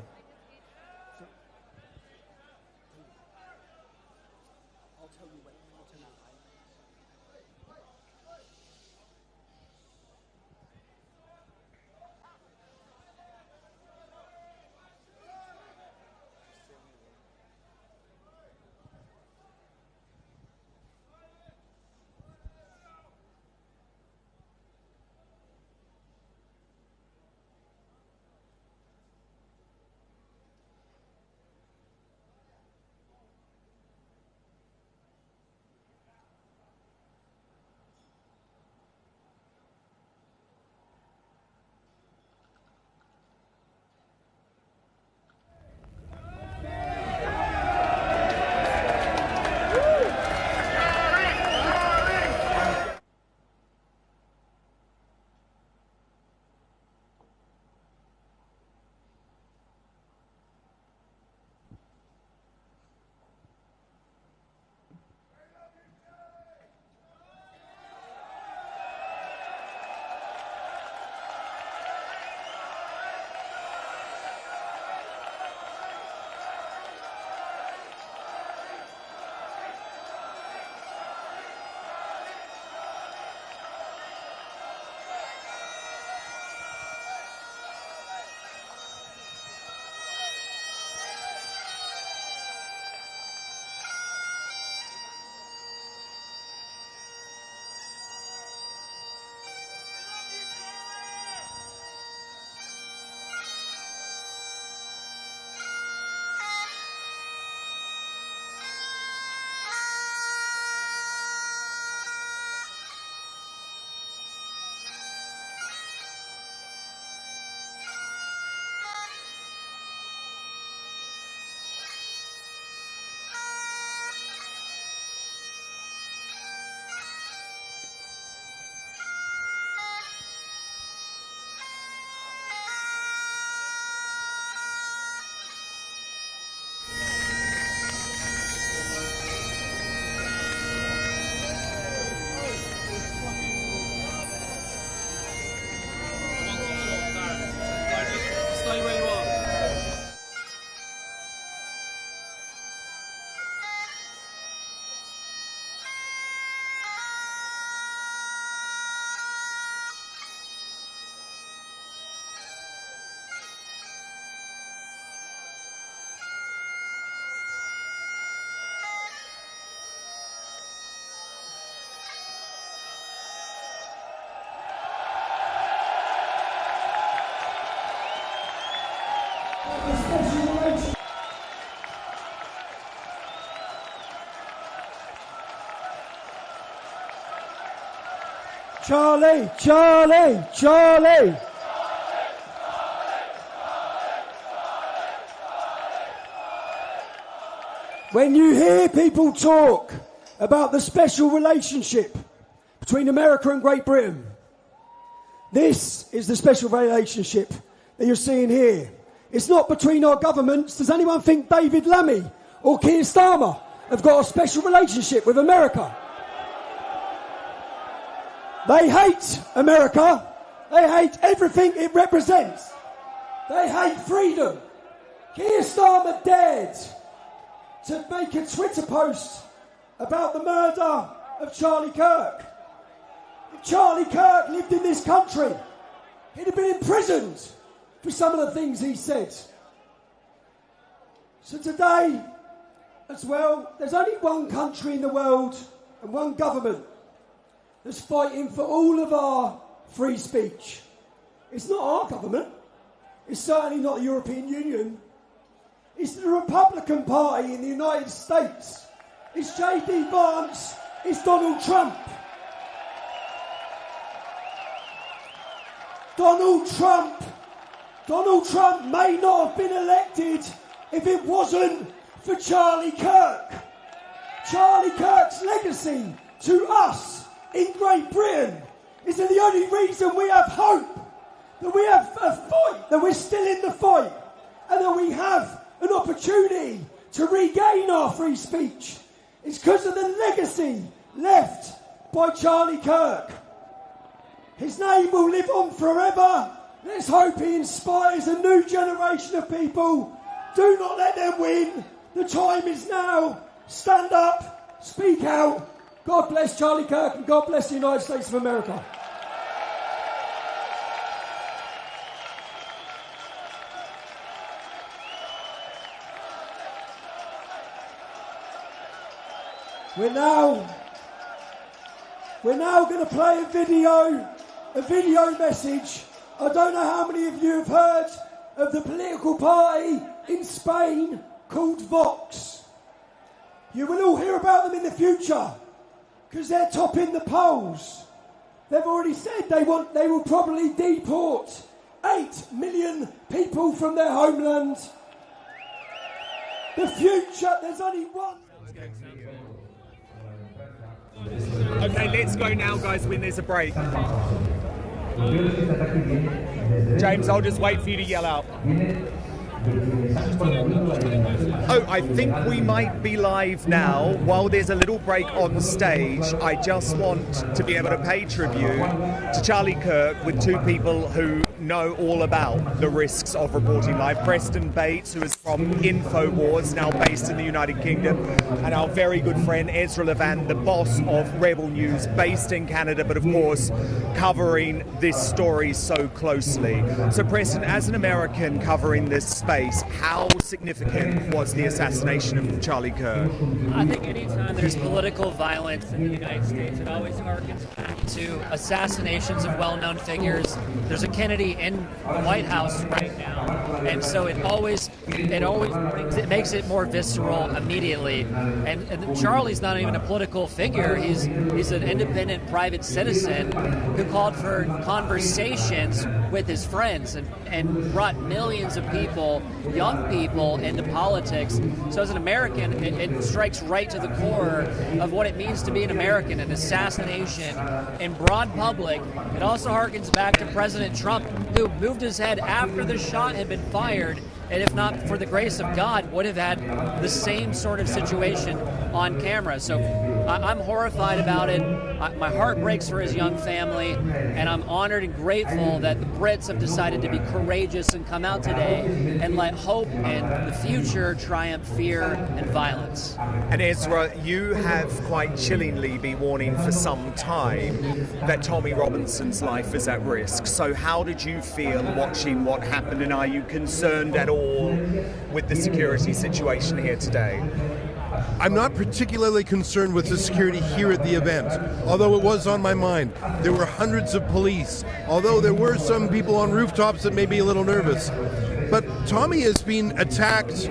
Charlie, Charlie, Charlie. When you hear people talk about the special relationship between America and Great Britain, this is the special relationship that you're seeing here. It's not between our governments. Does anyone think David Lammy or Keir Starmer have got a special relationship with America? They hate America. They hate everything it represents. They hate freedom. Keir Starmer dared to make a Twitter post about the murder of Charlie Kirk. If Charlie Kirk lived in this country, he'd have been imprisoned for some of the things he said. So today, as well, there's only one country in the world and one government that's fighting for all of our free speech. It's not our government. It's certainly not the European Union. It's the Republican Party in the United States. It's J.D. Vance. It's Donald Trump. Donald Trump may not have been elected if it wasn't for Charlie Kirk. Charlie Kirk's legacy to us in Great Britain is that the only reason we have hope, that we have a fight, that we're still in the fight, and that we have an opportunity to regain our free speech is because of the legacy left by Charlie Kirk. His name will live on forever. Let's hope he inspires a new generation of people. Do not let them win. The time is now. Stand up, speak out. God bless Charlie Kirk and God bless the United States of America. We're now going to play a video message. I don't know how many of you have heard of the political party in Spain called Vox. You will all hear about them in the future because they're topping the polls. They've already said they will probably deport 8 million people from their homeland. The future, there's only one. Okay, let's go now, guys, when there's a break. James, I'll just wait for you to yell out. Oh, I think we might be live now. While there's a little break on stage, I just want to be able to pay tribute to Charlie Kirk with two people who know all about the risks of reporting live. Preston Bates, who is from InfoWars, now based in the United Kingdom, and our very good friend Ezra Levant, the boss of Rebel News, based in Canada, but of course covering this story so closely. So Preston, as an American covering this space, how significant was the assassination of Charlie Kirk? I think anytime there's political violence in the United States, it always harkens back to assassinations of well-known figures. There's a Kennedy in the White House right now, and so it makes it more visceral immediately. And Charlie's not even a political figure. He's an independent private citizen who called for conversations with his friends and brought millions of people, young people, into politics. So as an American, it strikes right to the core of what it means to be an American, an assassination in broad public. It also harkens back to President Trump, who moved his head after the shot had been fired, and if not for the grace of God, would have had the same sort of situation on camera. So I'm horrified about it. My heart breaks for his young family, and I'm honored and grateful that the Brits have decided to be courageous and come out today and let hope and the future triumph fear and violence. And Ezra, you have quite chillingly been warning for some time that Tommy Robinson's life is at risk. So how did you feel watching what happened, and are you concerned at all with the security situation here today? I'm not particularly concerned with the security here at the event, although it was on my mind. There were hundreds of police, although there were some people on rooftops that made me a little nervous. But Tommy has been attacked.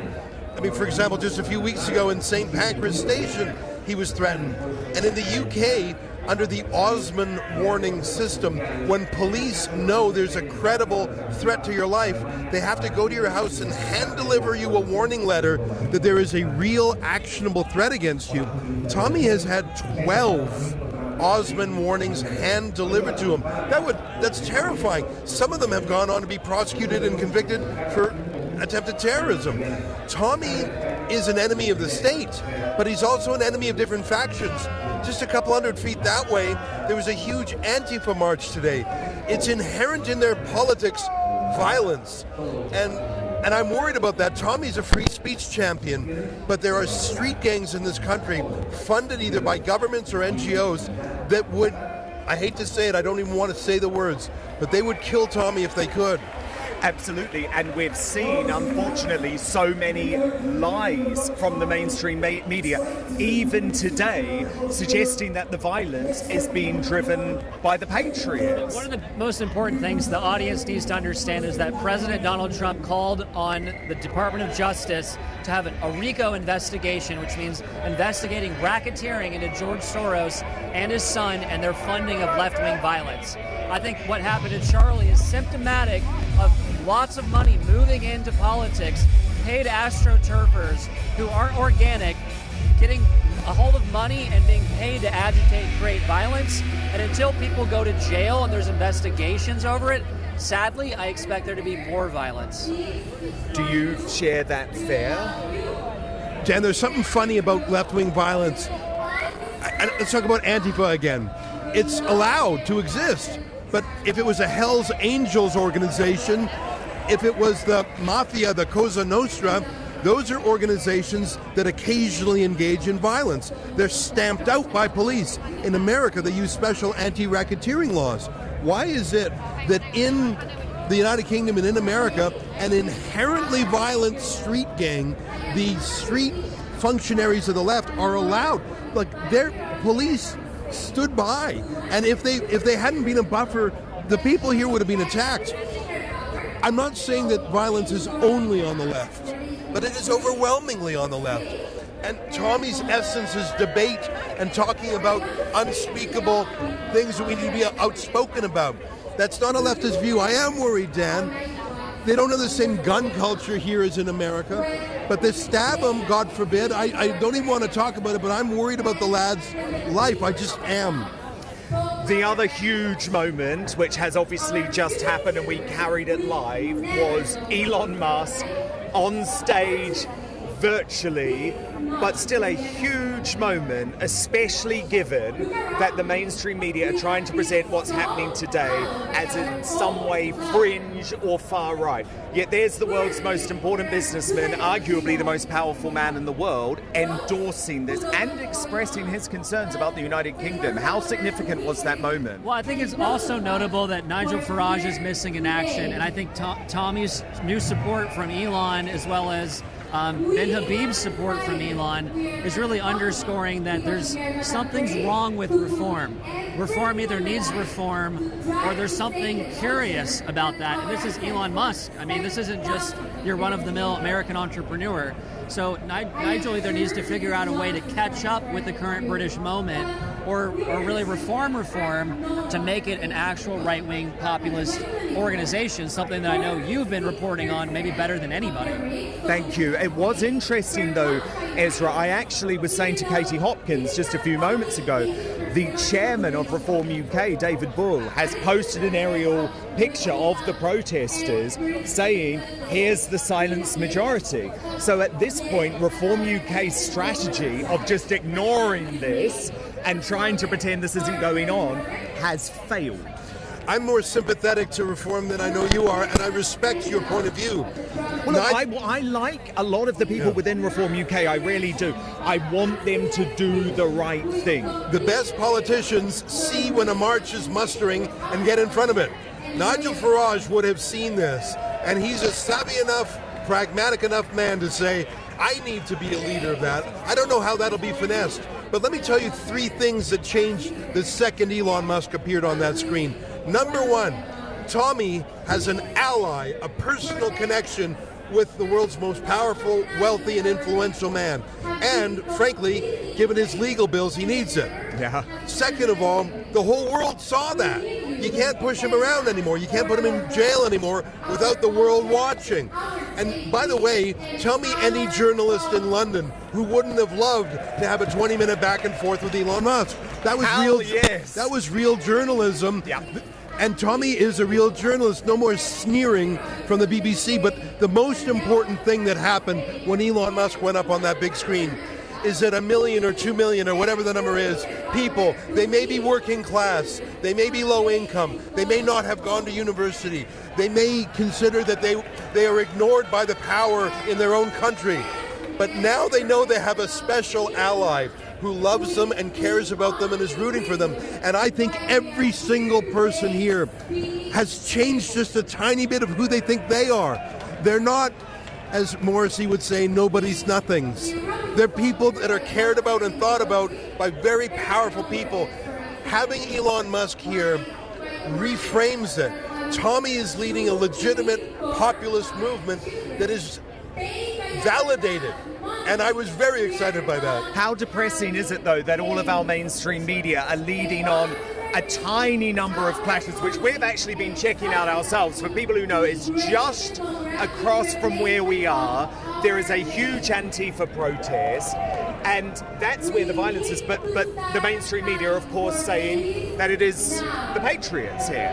I mean, for example, just a few weeks ago in St. Pancras Station, he was threatened. And in the UK, under the Osmond warning system. When police know there's a credible threat to your life, they have to go to your house and hand deliver you a warning letter that there is a real actionable threat against you. Tommy has had 12 Osmond warnings hand delivered to him. That's terrifying. Some of them have gone on to be prosecuted and convicted for attempted terrorism. Tommy is an enemy of the state, but he's also an enemy of different factions. Just a couple hundred feet that way, there was a huge Antifa march today. It's inherent in their politics, violence. And I'm worried about that. Tommy's a free speech champion, but there are street gangs in this country funded either by governments or NGOs that would, I hate to say it, I don't even want to say the words, but they would kill Tommy if they could. Absolutely, and we've seen, unfortunately, so many lies from the mainstream media, even today, suggesting that the violence is being driven by the Patriots. One of the most important things the audience needs to understand is that President Donald Trump called on the Department of Justice to have a RICO investigation, which means investigating racketeering into George Soros and his son and their funding of left-wing violence. I think what happened to Charlie is symptomatic of lots of money moving into politics, paid astroturfers who aren't organic, getting a hold of money and being paid to agitate and create violence. And until people go to jail and there's investigations over it, sadly, I expect there to be more violence. Do you share that fear? Dan, there's something funny about left-wing violence. Let's talk about Antifa again. It's allowed to exist. But if it was a Hell's Angels organization, if it was the Mafia, the Cosa Nostra, those are organizations that occasionally engage in violence. They're stamped out by police. In America, they use special anti-racketeering laws. Why is it that in the United Kingdom and in America, an inherently violent street gang, the street functionaries of the left are allowed? Like, their police stood by, and if they hadn't been a buffer, the people here would have been attacked. I'm not saying that violence is only on the left, but it is overwhelmingly on the left. And Tommy's essence is debate and talking about unspeakable things that we need to be outspoken about. That's not a leftist view. I am worried, Dan. They don't have the same gun culture here as in America, but they stab them, God forbid. I don't even want to talk about it, but I'm worried about the lad's life. I just am. The other huge moment, which has obviously just happened and we carried it live, was Elon Musk on stage virtually, but still a huge moment, especially given that the mainstream media are trying to present what's happening today as in some way fringe or far right. Yet there's the world's most important businessman, arguably the most powerful man in the world, endorsing this and expressing his concerns about the United Kingdom. How significant was that moment? Well, I think it's also notable that Nigel Farage is missing in action, and I think Tommy's new support from Elon, as well as Ben Habib's support from Elon, is really underscoring that there's something's wrong with reform. Reform either needs reform or there's something curious about that. And this is Elon Musk. I mean, this isn't just your run-of-the-mill American entrepreneur. So Nigel either needs to figure out a way to catch up with the current British moment or really reform to make it an actual right-wing populist organization, something that I know you've been reporting on maybe better than anybody. Thank you. It was interesting, though, Ezra. I actually was saying to Katie Hopkins just a few moments ago, the chairman of Reform UK, David Bull, has posted an aerial picture of the protesters saying, here's the silenced majority. So at this point, Reform UK's strategy of just ignoring this and trying to pretend this isn't going on has failed. I'm more sympathetic to reform than I know you are, and I respect your point of view. Well, look, I like a lot of the people within Reform UK, I really do. I want them to do the right thing. The best politicians see when a march is mustering and get in front of it. Nigel Farage would have seen this, and he's a savvy enough, pragmatic enough man to say, I need to be a leader of that. I don't know how that'll be finessed, but let me tell you 3 things that changed the second Elon Musk appeared on that screen. Number 1, Tommy has an ally, a personal connection with the world's most powerful, wealthy, and influential man. And, frankly, given his legal bills, he needs it. Yeah. Second of all, the whole world saw that. You can't push him around anymore. You can't put him in jail anymore without the world watching. And by the way, tell me any journalist in London who wouldn't have loved to have a 20-minute back and forth with Elon Musk. That was That was real journalism. Yeah. And Tommy is a real journalist. No more sneering from the BBC. But the most important thing that happened when Elon Musk went up on that big screen is that 1 million or 2 million or whatever the number is, people, they may be working class, they may be low income, they may not have gone to university, they may consider that they are ignored by the power in their own country. But now they know they have a special ally who loves them and cares about them and is rooting for them. And I think every single person here has changed just a tiny bit of who they think they are. They're not, as Morrissey would say, nobody's nothings. They're people that are cared about and thought about by very powerful people. Having Elon Musk here reframes it. Tommy is leading a legitimate populist movement that is validated. And I was very excited by that. How depressing is it, though, that all of our mainstream media are leading on a tiny number of clashes, which we've actually been checking out ourselves. For people who know, it's just across from where we are. There is a huge Antifa protest, and that's where the violence is. But the mainstream media are, of course, saying that it is the Patriots here.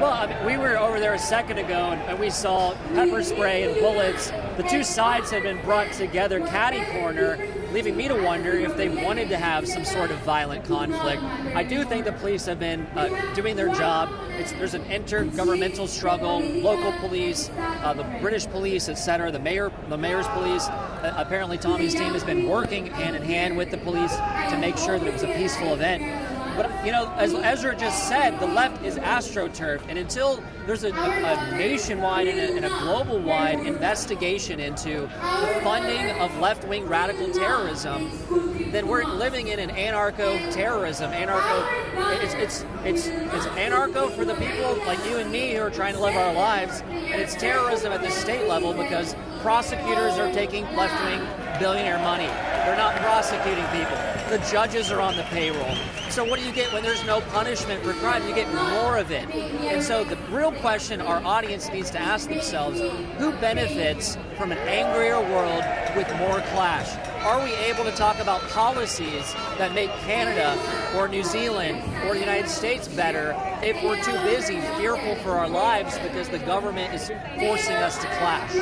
Well, I mean, we were over there a second ago, and we saw pepper spray and bullets. The two sides had been brought together catty corner, leaving me to wonder if they wanted to have some sort of violent conflict. I do think the police have been doing their job. There's an intergovernmental struggle, local police, the British police, etc., the mayor's police. Apparently Tommy's team has been working hand in hand with the police to make sure that it was a peaceful event. But, you know, as Ezra just said, the left is astroturf, and until there's a nationwide and a global-wide investigation into the funding of left-wing radical terrorism, then we're living in an anarcho-terrorism. It's anarcho for the people like you and me who are trying to live our lives, and it's terrorism at the state level because prosecutors are taking left-wing billionaire money. They're not prosecuting people. The judges are on the payroll. So what do you get when there's no punishment for crime? You get more of it. And so the real question our audience needs to ask themselves, who benefits from an angrier world with more clash? Are we able to talk about policies that make Canada or New Zealand or the United States better if we're too busy, fearful for our lives because the government is forcing us to clash?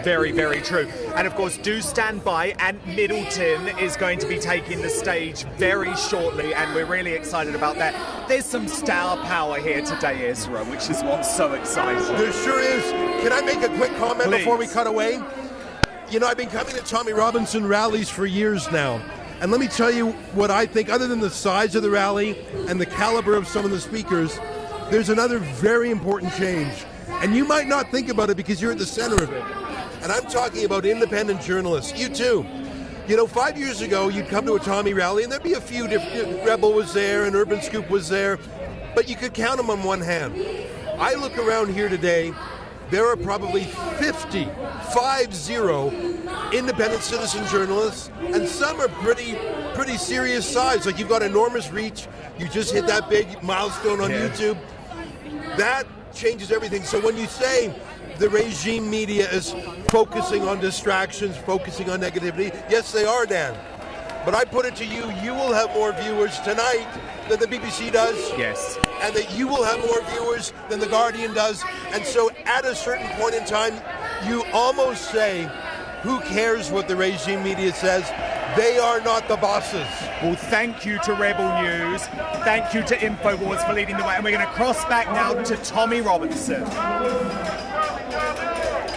Very, very true. And of course, do stand by, and Middleton is going to be taking the stage very shortly, and we're really excited about that. There's some star power here today, Ezra, which is what's so exciting. There sure is. Can I make a quick comment before we cut away? You know, I've been coming to Tommy Robinson rallies for years now. And let me tell you what I think, other than the size of the rally and the caliber of some of the speakers, there's another very important change. And you might not think about it because you're at the center of it. And I'm talking about independent journalists. You too. You know, 5 years ago, you'd come to a Tommy rally, and there'd be a few different. Rebel was there, and Urban Scoop was there, but you could count them on one hand. I look around here today, there are probably 50 independent citizen journalists, and some are pretty serious size. Like, you've got enormous reach. You just hit that big milestone on YouTube. That changes everything. So when you say the regime media is focusing on distractions, focusing on negativity, yes, they are, Dan. But I put it to you, you will have more viewers tonight than the BBC does. Yes. And that you will have more viewers than The Guardian does. And so at a certain point in time, you almost say, who cares what the regime media says? They are not the bosses. Well, thank you to Rebel News. Thank you to InfoWars for leading the way. And we're going to cross back now to Tommy Robinson.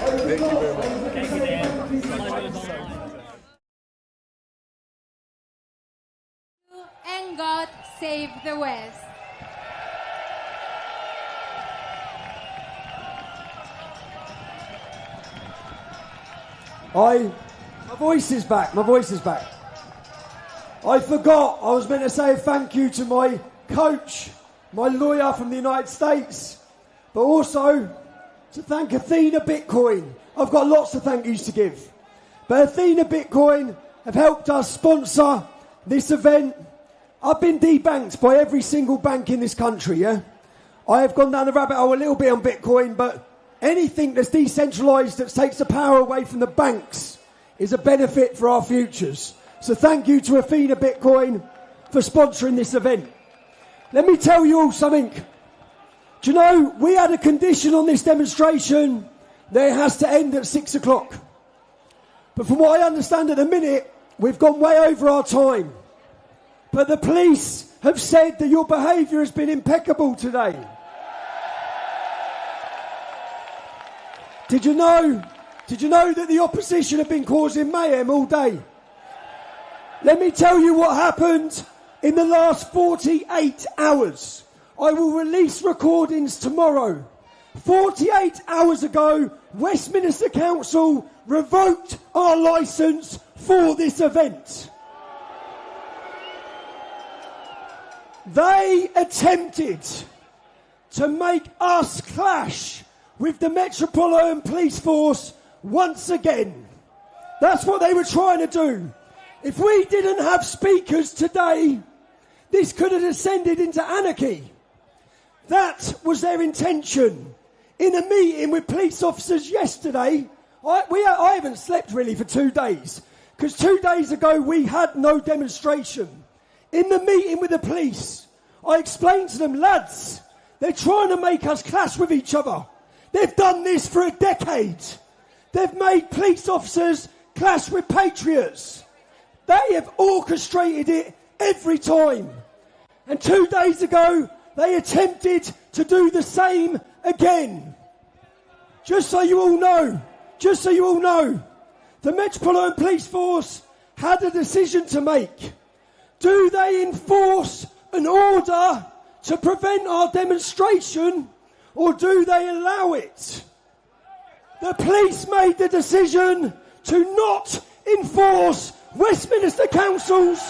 Thank you very much. Thank you, Dan. And God save the West. My voice is back. My voice is back. I forgot. I was meant to say thank you to my coach, my lawyer from the United States, but also to thank Athena Bitcoin. I've got lots of thank yous to give. But Athena Bitcoin have helped us sponsor this event. I've been debanked by every single bank in this country, yeah? I have gone down the rabbit hole a little bit on Bitcoin, but anything that's decentralised that takes the power away from the banks is a benefit for our futures. So thank you to Athena Bitcoin for sponsoring this event. Let me tell you all something. Do you know, we had a condition on this demonstration that it has to end at 6 o'clock. But from what I understand at the minute, we've gone way over our time. But the police have said that your behaviour has been impeccable today. Did you know that the opposition have been causing mayhem all day? Let me tell you what happened in the last 48 hours. I will release recordings tomorrow. 48 hours ago, Westminster Council revoked our licence for this event. They attempted to make us clash with the Metropolitan Police Force once again. That's what they were trying to do. If we didn't have speakers today, this could have descended into anarchy. That was their intention. In a meeting with police officers yesterday, I haven't slept really for 2 days, because 2 days ago we had no demonstration. In the meeting with the police, I explained to them, lads, they're trying to make us clash with each other. They've done this for a decade. They've made police officers clash with patriots. They have orchestrated it every time. And 2 days ago, they attempted to do the same again. Just so you all know, the Metropolitan Police Force had a decision to make. Do they enforce an order to prevent our demonstration, or do they allow it? The police made the decision to not enforce Westminster Council's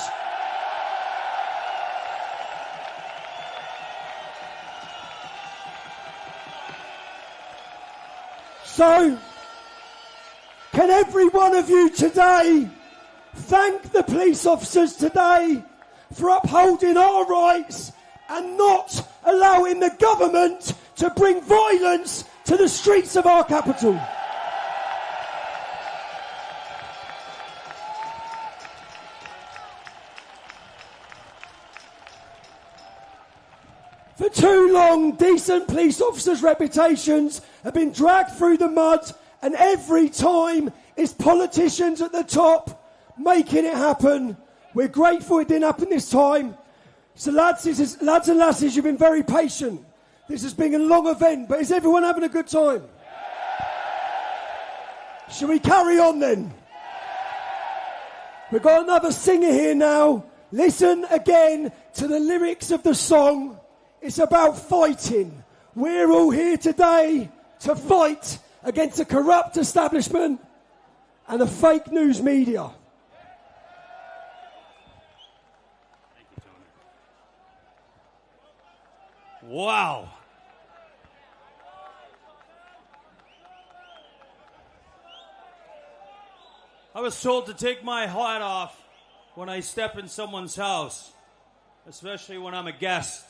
So, can every one of you today thank the police officers today for upholding our rights and not allowing the government to bring violence to the streets of our capital? For too long, decent police officers' reputations have been dragged through the mud, and every time it's politicians at the top making it happen. We're grateful it didn't happen this time. So lads and lasses, you've been very patient. This has been a long event, but is everyone having a good time? Shall we carry on then? We've got another singer here now. Listen again to the lyrics of the song. It's about fighting. We're all here today to fight against a corrupt establishment and the fake news media. Wow. I was told to take my hat off when I step in someone's house, especially when I'm a guest.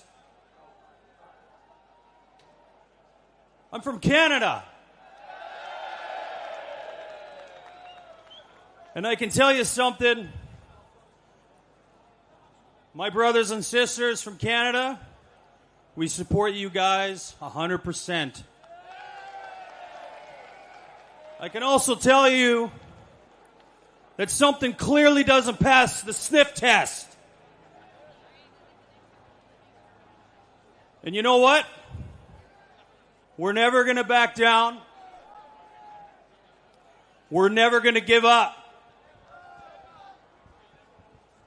I'm from Canada. And I can tell you something. My brothers and sisters from Canada, we support you guys 100%. I can also tell you that something clearly doesn't pass the sniff test. And you know what? We're never going to back down. We're never going to give up.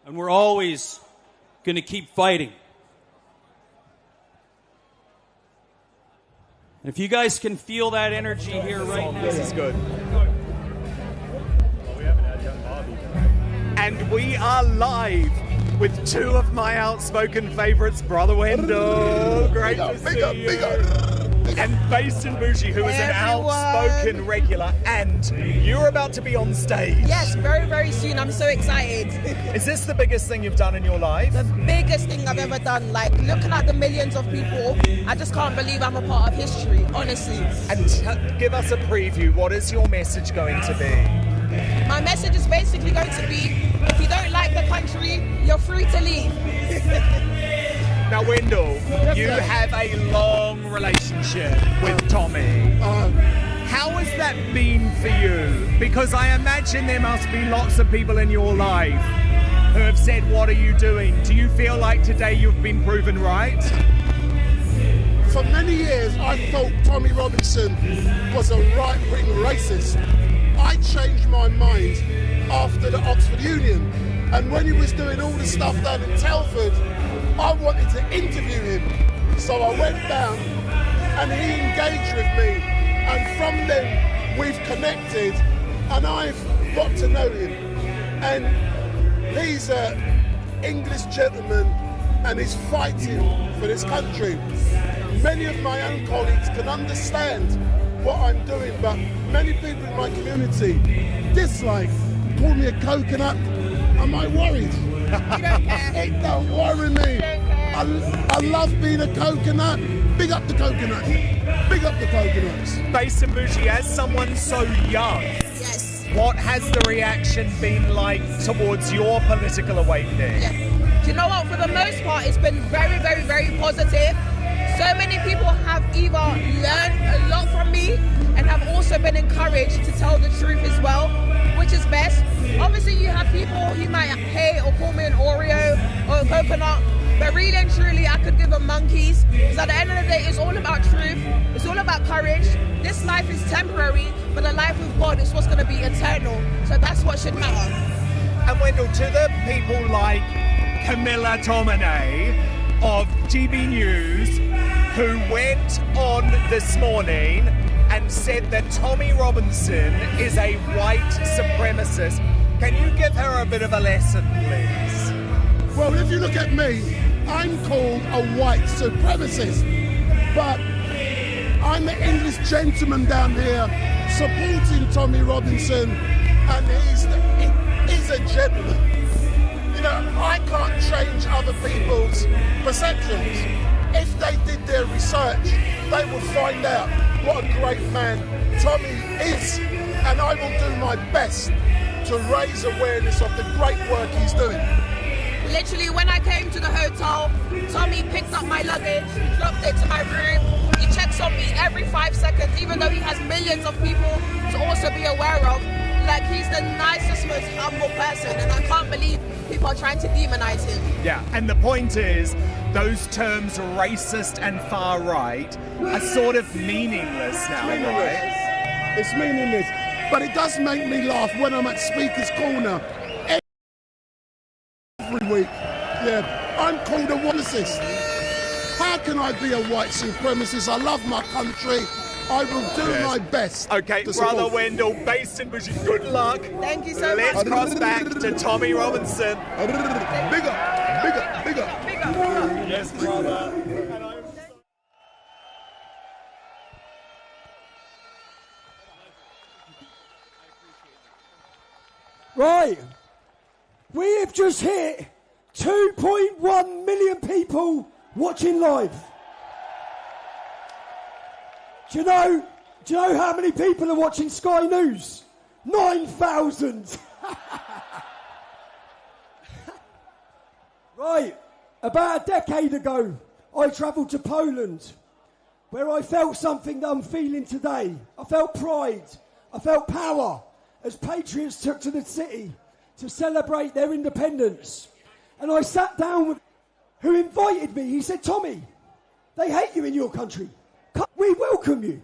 And we're always going to keep fighting. And if you guys can feel that energy here right now. This is good. And we are live with two of my Outspoken favorites, Brother Wendell. Great to see you. And Basin Bougie, who is an outspoken regular, and you're about to be on stage. Yes, very, very soon. I'm so excited. Is this the biggest thing you've done in your life? The biggest thing I've ever done. Like, looking at the millions of people, I just can't believe I'm a part of history, honestly. And give us a preview. What is your message going to be? My message is basically going to be, if you don't like the country, you're free to leave. Now, Wendell, you have a long relationship with Tommy. How has that been for you? Because I imagine there must be lots of people in your life who have said, what are you doing? Do you feel like today you've been proven right? For many years, I thought Tommy Robinson was a right-wing racist. I changed my mind after the Oxford Union. And when he was doing all the stuff down in Telford, I wanted to interview him. So I went down and he engaged with me. And from then, we've connected and I've got to know him. And he's an English gentleman and he's fighting for this country. Many of my own colleagues can understand what I'm doing, but many people in my community dislike, call me a coconut. Am I worried? It don't worry me. I love being a coconut. Big up the coconut. Big up the coconuts. Basin Bougie, as someone so young, yes. What has the reaction been like towards your political awakening? Yeah. Do you know what? For the most part, it's been very, very, very positive. So many people have either learned a lot from me and have also been encouraged to tell the truth as well, which is best. Obviously, you have people who might hate or call me an Oreo or a coconut, but really and truly, I could give them monkeys. Because at the end of the day, it's all about truth. It's all about courage. This life is temporary, but the life with God is what's going to be eternal. So that's what should matter. And Wendell, to the people like Camilla Tominay of GB News, who went on this morning and said that Tommy Robinson is a white supremacist. Can you give her a bit of a lesson, please? Well, if you look at me, I'm called a white supremacist, but I'm an English gentleman down here supporting Tommy Robinson, and he's a gentleman. You know, I can't change other people's perceptions. If they did their research, they would find out what a great man Tommy is, and I will do my best to raise awareness of the great work he's doing. Literally, when I came to the hotel, Tommy picked up my luggage, dropped it to my room. He checks on me every 5 seconds, even though he has millions of people to also be aware of. Like, he's the nicest, most humble person, and I can't believe people are trying to demonize him. Yeah, and the point is, those terms racist and far right are sort of meaningless now, right? It's meaningless. But it does make me laugh when I'm at Speaker's Corner every week. Yeah, I'm called a racist. How can I be a white supremacist? I love my country. I will do my best. Okay, Brother Wendell, Basin Bougie, good luck. Thank you so much. Let's cross back to Tommy Robinson. Big up, big up, big up. Big up, brother. Yes, brother. Right, we have just hit 2.1 million people watching live. Do you know how many people are watching Sky News? 9,000. Right, about a decade ago, I travelled to Poland, where I felt something that I'm feeling today. I felt pride, I felt power, as Patriots took to the city to celebrate their independence. And I sat down with who invited me. He said, Tommy, they hate you in your country. We welcome you.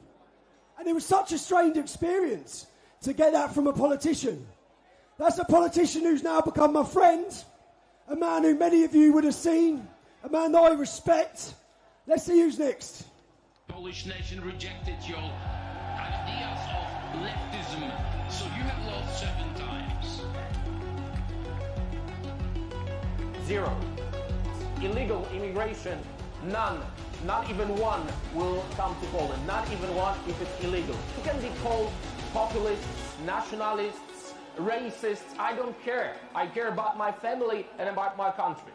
And it was such a strange experience to get that from a politician. That's a politician who's now become my friend, a man who many of you would have seen, a man that I respect. Let's see who's next. Polish nation rejected your ideas of leftism, so you have lost 7 times. 0. Illegal immigration None, not even one, will come to Poland. Not even one if it's illegal. You can be called populists, nationalists, racists. I don't care. I care about my family and about my country.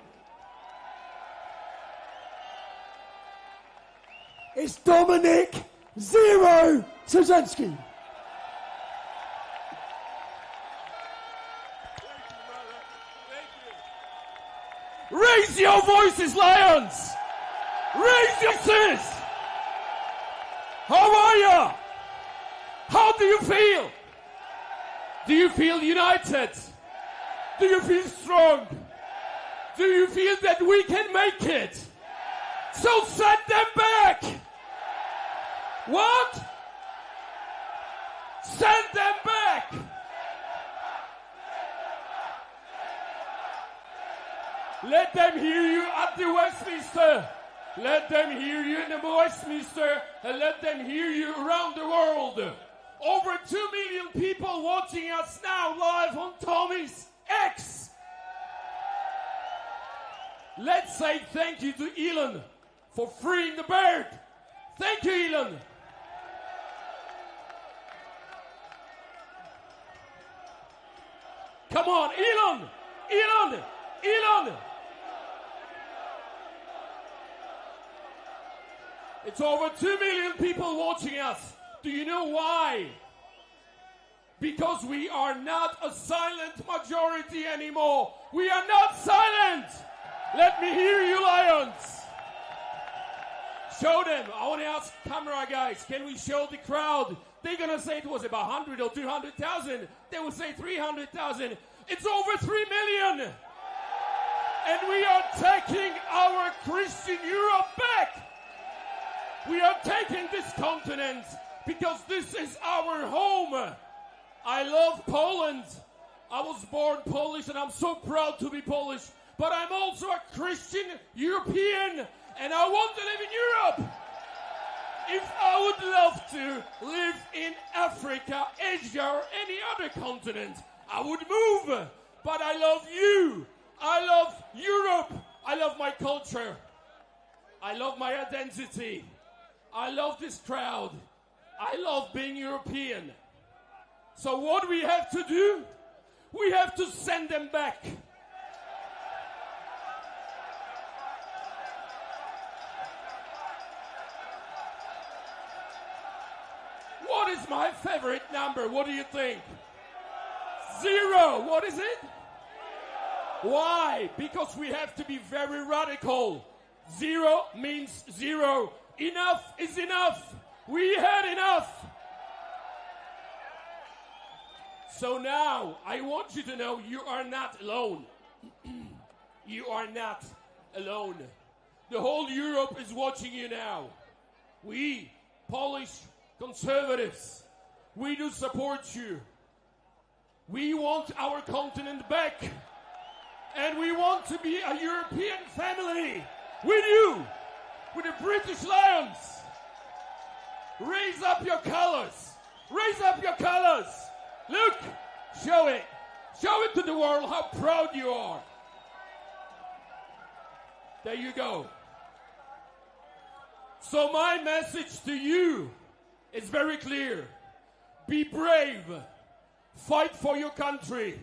It's Dominic Zero Trzynski. Raise your voices, Lions! Raise your voices! How are you? How do you feel? Do you feel united? Do you feel strong? Do you feel that we can make it? So send them back! What? Send them back! Let them hear you at the Westminster. Let them hear you in the Westminster, and let them hear you around the world. Over 2 million people watching us now live on Tommy's X. Let's say thank you to Elon for freeing the bird. Thank you, Elon. Come on, Elon! Elon! Elon! It's over 2 million people watching us. Do you know why? Because we are not a silent majority anymore. We are not silent. Let me hear you, Lions. Show them. I want to ask camera guys, can we show the crowd? They're going to say it was about 100 or 200,000. They will say 300,000. It's over 3 million. And we are taking our Christian Europe back. We are taking this continent because this is our home. I love Poland. I was born Polish and I'm so proud to be Polish. But I'm also a Christian European and I want to live in Europe. If I would love to live in Africa, Asia or any other continent, I would move. But I love you. I love Europe. I love my culture. I love my identity. I love this crowd. I love being European. So what we have to do? We have to send them back. What is my favorite number? What do you think? 0. What is it? Why? Because we have to be very radical. 0 means 0. Enough is enough. We had enough. So now, I want you to know you are not alone. You are not alone. The whole Europe is watching you now. We, Polish conservatives, we do support you. We want our continent back. And we want to be a European family with you. With the British Lions. Raise up your colors. Raise up your colors. Look, show it. Show it to the world how proud you are. There you go. So my message to you is very clear. Be brave. Fight for your country.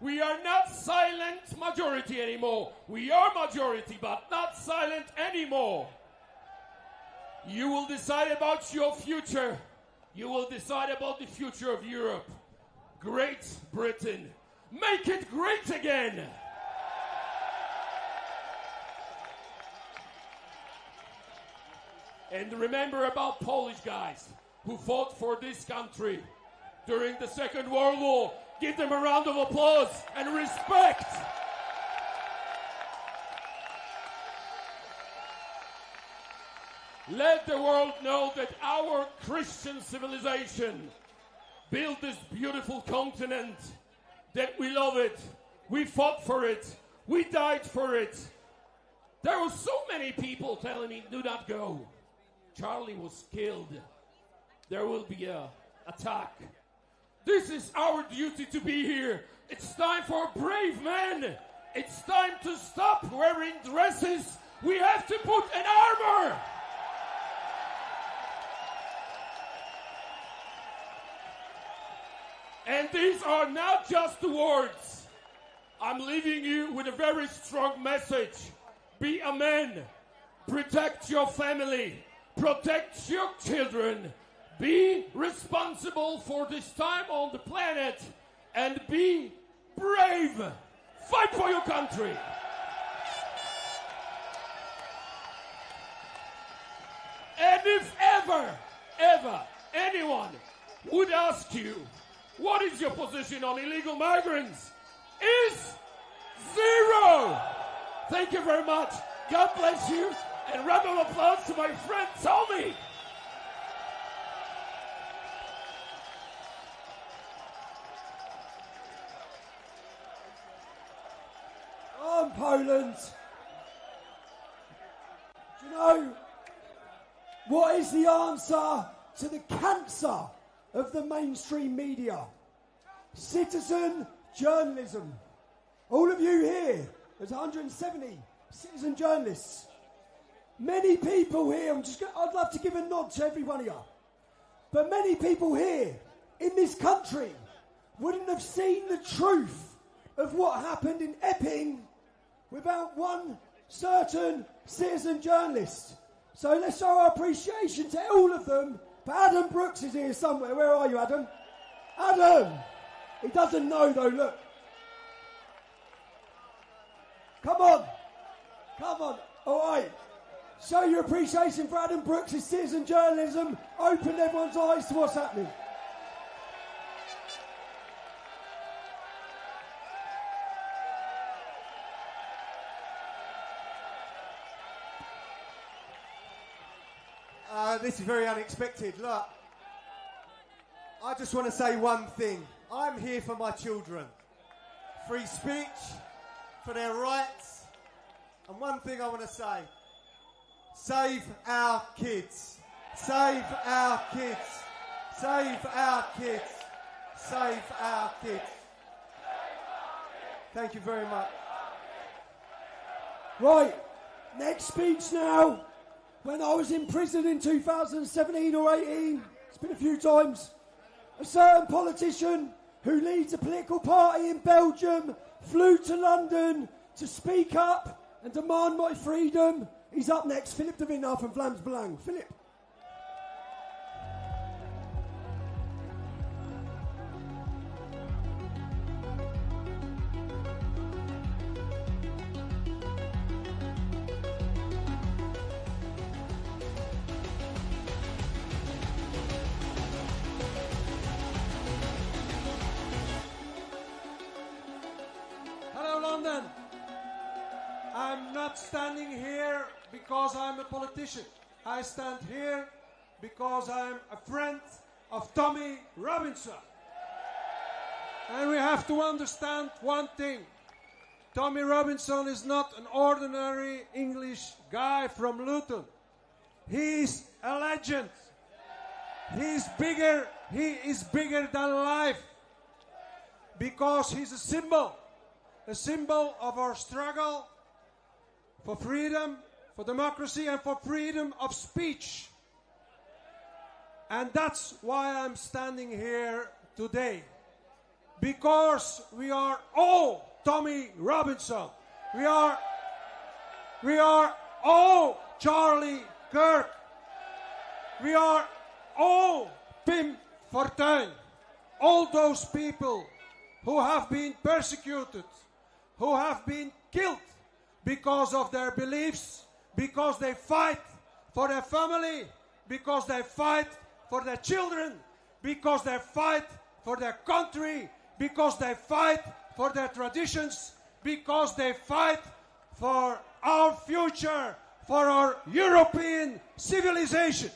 We are not silent majority anymore. We are majority, but not silent anymore. You will decide about your future. You will decide about the future of Europe. Great Britain. Make it great again. And remember about Polish guys who fought for this country during the Second World War. Give them a round of applause and respect. Let the world know that our Christian civilization built this beautiful continent, that we love it, we fought for it, we died for it. There were so many people telling me, do not go. Charlie was killed. There will be an attack. This is our duty to be here. It's time for brave men. It's time to stop wearing dresses We have to put an armor. And these are not just the words. I'm leaving you with a very strong message. Be a man. Protect your family. Protect your children. Be responsible for this time on the planet. And be brave. Fight for your country. And if ever anyone would ask you, what is your position on illegal migrants? Is zero. Thank you very much. God bless you. And round of applause to my friend Tommy. I'm Poland. Do you know what is the answer to the cancer of the mainstream media? Citizen journalism. All of you here, there's 170 citizen journalists. Many people here, I'd love to give a nod to every one of you, but many people here in this country wouldn't have seen the truth of what happened in Epping without one certain citizen journalist. So let's show our appreciation to all of them. But Adam Brooks is here somewhere. Where are you, Adam? Adam! He doesn't know though, look. Come on. Come on. All right. Show your appreciation for Adam Brooks' citizen journalism. Open everyone's eyes to what's happening. This is very unexpected. Look, I just want to say one thing. I'm here for my children. Free speech, for their rights. And one thing I want to say. Save our kids. Save our kids. Save our kids. Save our kids. Thank you very much. Right, next speech now. When I was in prison in 2017 or 18, it's been a few times, a certain politician who leads a political party in Belgium flew to London to speak up and demand my freedom. He's up next, Philip de Winnaar from Vlaams Belang. Philip. London. I'm not standing here because I'm a politician. I stand here because I'm a friend of Tommy Robinson. And we have to understand one thing. Tommy Robinson is not an ordinary English guy from Luton. He's a legend. He is bigger than life. Because he's a symbol of our struggle for freedom, for democracy, and for freedom of speech. And that's why I'm standing here today. Because we are all Tommy Robinson. We are all Charlie Kirk. We are all Pim Fortuyn. All those people who have been persecuted, who have been killed because of their beliefs, because they fight for their family, because they fight for their children, because they fight for their country, because they fight for their traditions, because they fight for our future, for our European civilization.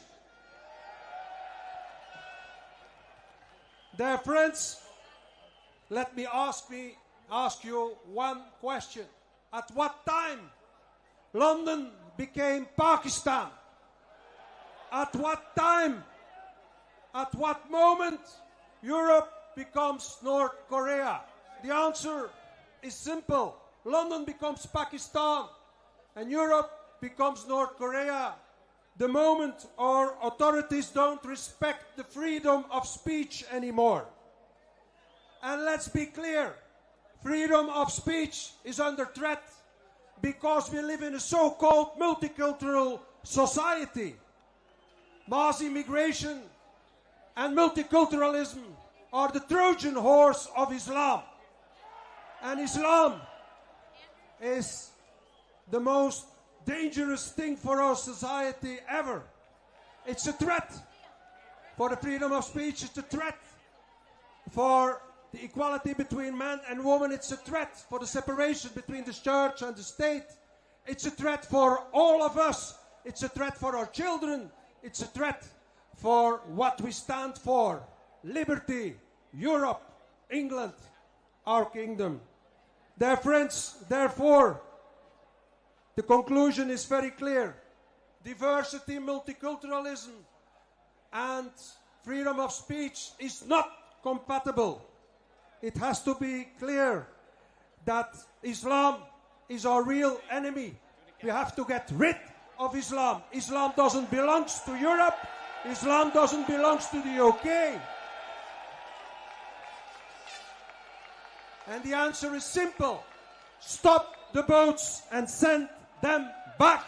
Dear friends, let me ask you one question. At what time London became Pakistan? At what time, at what moment Europe becomes North Korea? The answer is simple. London becomes Pakistan and Europe becomes North Korea the moment our authorities don't respect the freedom of speech anymore. And let's be clear, freedom of speech is under threat because we live in a so-called multicultural society. Mass immigration and multiculturalism are the Trojan horse of Islam. And Islam is the most dangerous thing for our society ever. It's a threat for the freedom of speech. It's a threat for the equality between man and woman. It's a threat for the separation between the church and the state. It's a threat for all of us. It's a threat for our children. It's a threat for what we stand for. Liberty, Europe, England, our kingdom. Dear friends, therefore, the conclusion is very clear. Diversity, multiculturalism, and freedom of speech is not compatible. It has to be clear that Islam is our real enemy. We have to get rid of Islam. Islam doesn't belong to Europe. Islam doesn't belong to the UK. And the answer is simple. Stop the boats and send them back.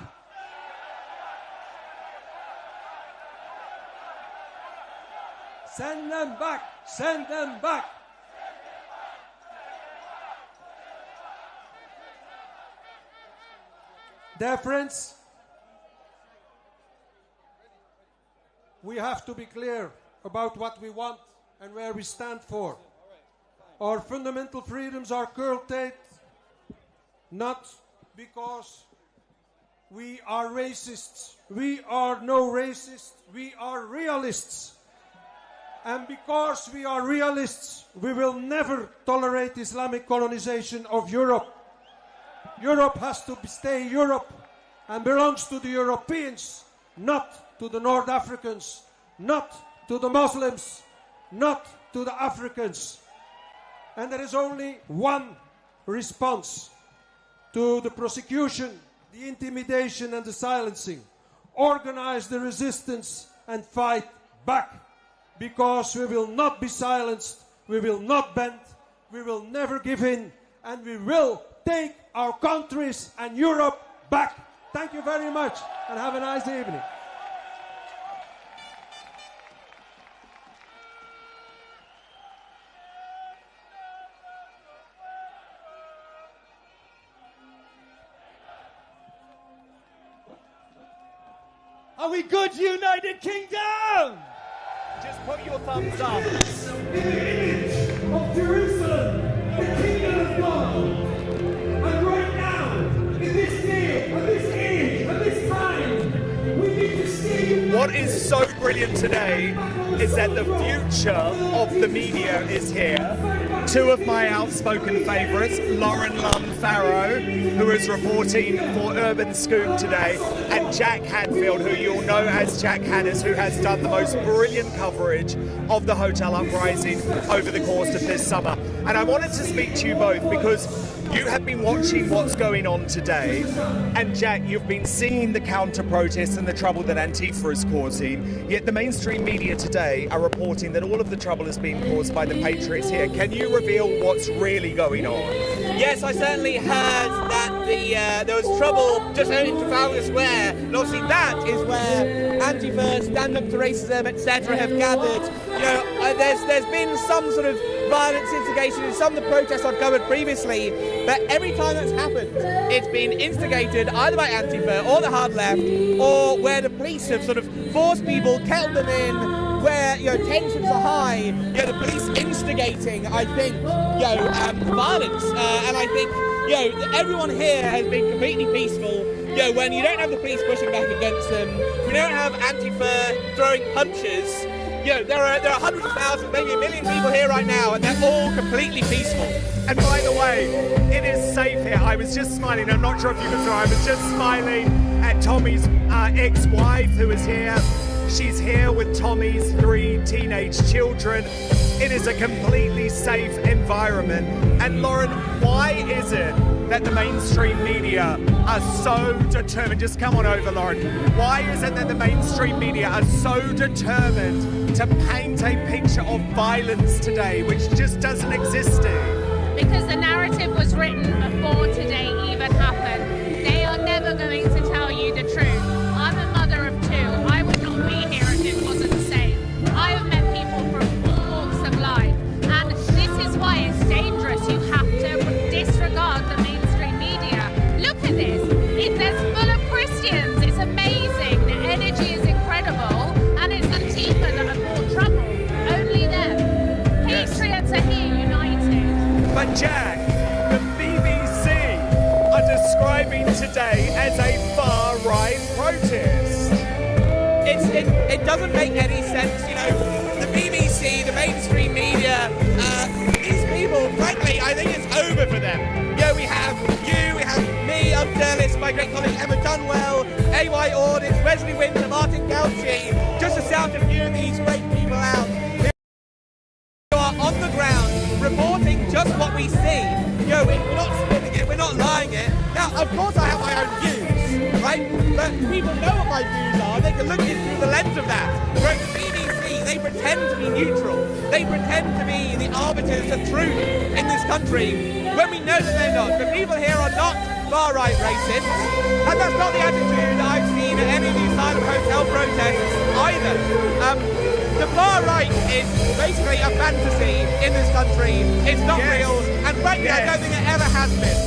Send them back. Send them back. Dear friends, we have to be clear about what we want and where we stand for. Our fundamental freedoms are curtailed not because we are racists. We are no racists. We are realists. And because we are realists, we will never tolerate Islamic colonization of Europe. Europe has to stay Europe and belongs to the Europeans, not to the North Africans, not to the Muslims, not to the Africans. And there is only one response to the persecution, the intimidation and the silencing. Organize the resistance and fight back, because we will not be silenced, we will not bend, we will never give in, and we will take our countries and Europe back. Thank you very much and have a nice evening. Are we good, United Kingdom? Just put your thumbs up. In the image of Jerusalem, the kingdom of God. And right now, in this day, and this age, and this time, we need to stay united. What is so brilliant today is that the future of the media is here. Two of my Outspoken favourites, Lauren Farrow, who is reporting for Urban Scoop today, and Jack Hadfield, who you'll know as Jack Hannes, who has done the most brilliant coverage of the hotel uprising over the course of this summer. And I wanted to speak to you both because you have been watching what's going on today, and Jack, you've been seeing the counter-protests and the trouble that Antifa is causing, yet the mainstream media today are reporting that all of the trouble is being caused by the Patriots here. Can you reveal what's really going on? Yes, I certainly heard that there was trouble just only in Trafalgar Square, and obviously that is where Antifa, Stand Up to Racism, etc. have gathered. You know, there's been some sort of violence instigation in some of the protests I've covered previously, but every time that's happened, it's been instigated either by Antifa or the hard left, or where the police have sort of forced people, kept them in, where, you know, tensions are high, you know, the police instigating, I think, violence, and I think, you know, everyone here has been completely peaceful. You know, when you don't have the police pushing back against them, we don't have Antifa throwing punches. You know, there are hundreds of thousands, maybe a million people here right now, and they're all completely peaceful. And by the way, it is safe here. I was just smiling. I'm not sure if you can saw. I was just smiling at Tommy's ex-wife, who is here. She's here with Tommy's 3 teenage children. It is a completely safe environment. And Lauren, why is it that the mainstream media are so determined? Just come on over, Lauren. Why is it that the mainstream media are so determined to paint a picture of violence today, which just doesn't exist here? Because the narrative was written before today even happened. They are never going to tell you the truth. I'm a mother of two. I would not be here if it wasn't the same. I have met people from all walks of life, and this is why it's dangerous. You have to disregard the mainstream media. Look at this. It's full of Christians. It's amazing. The energy is incredible, and it's Antifa that have more trouble. Only them. Patriots are here, united. But Jack, the BBC are describing today as a far-right protest. It doesn't make any sense, you know. The BBC, the mainstream media, these people, frankly, I think it's over for them. You know, we have you, we have me, Upderlis, my great colleague Emma Dunwell, AY Audits, Wesley Winter, Martin Gauci, just to sound a few of these great people out. Who are on the ground reporting just what we see. You know, we're not spinning it, we're not lying it. Now, of course I have my own views, right? But people know what my views are. They can look at it through the lens of that. Whereas the BBC, they pretend to be neutral. They pretend to be the arbiters of truth in this country when we know that they're not. The people here are not far-right racists, and that's not the attitude that I've seen at any of these silent hotel protests either. The far right is basically a fantasy in this country. It's not real, and frankly, I don't think it ever has been.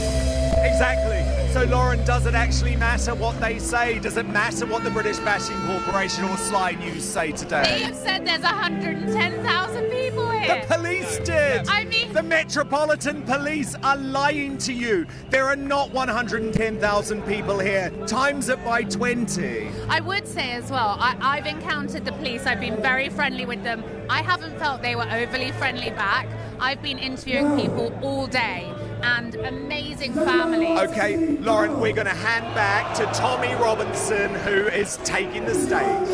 Exactly. So, Lauren, does it actually matter what they say? Does it matter what the British Bashing Corporation or Sly News say today? They have said there's 110,000 people here. The police did. I mean, the Metropolitan Police are lying to you. There are not 110,000 people here. Times it by 20. I would say as well, I've encountered the police. I've been very friendly with them. I haven't felt they were overly friendly back. I've been interviewing people all day. And amazing families. Okay, Lauren, we're going to hand back to Tommy Robinson, who is taking the stage.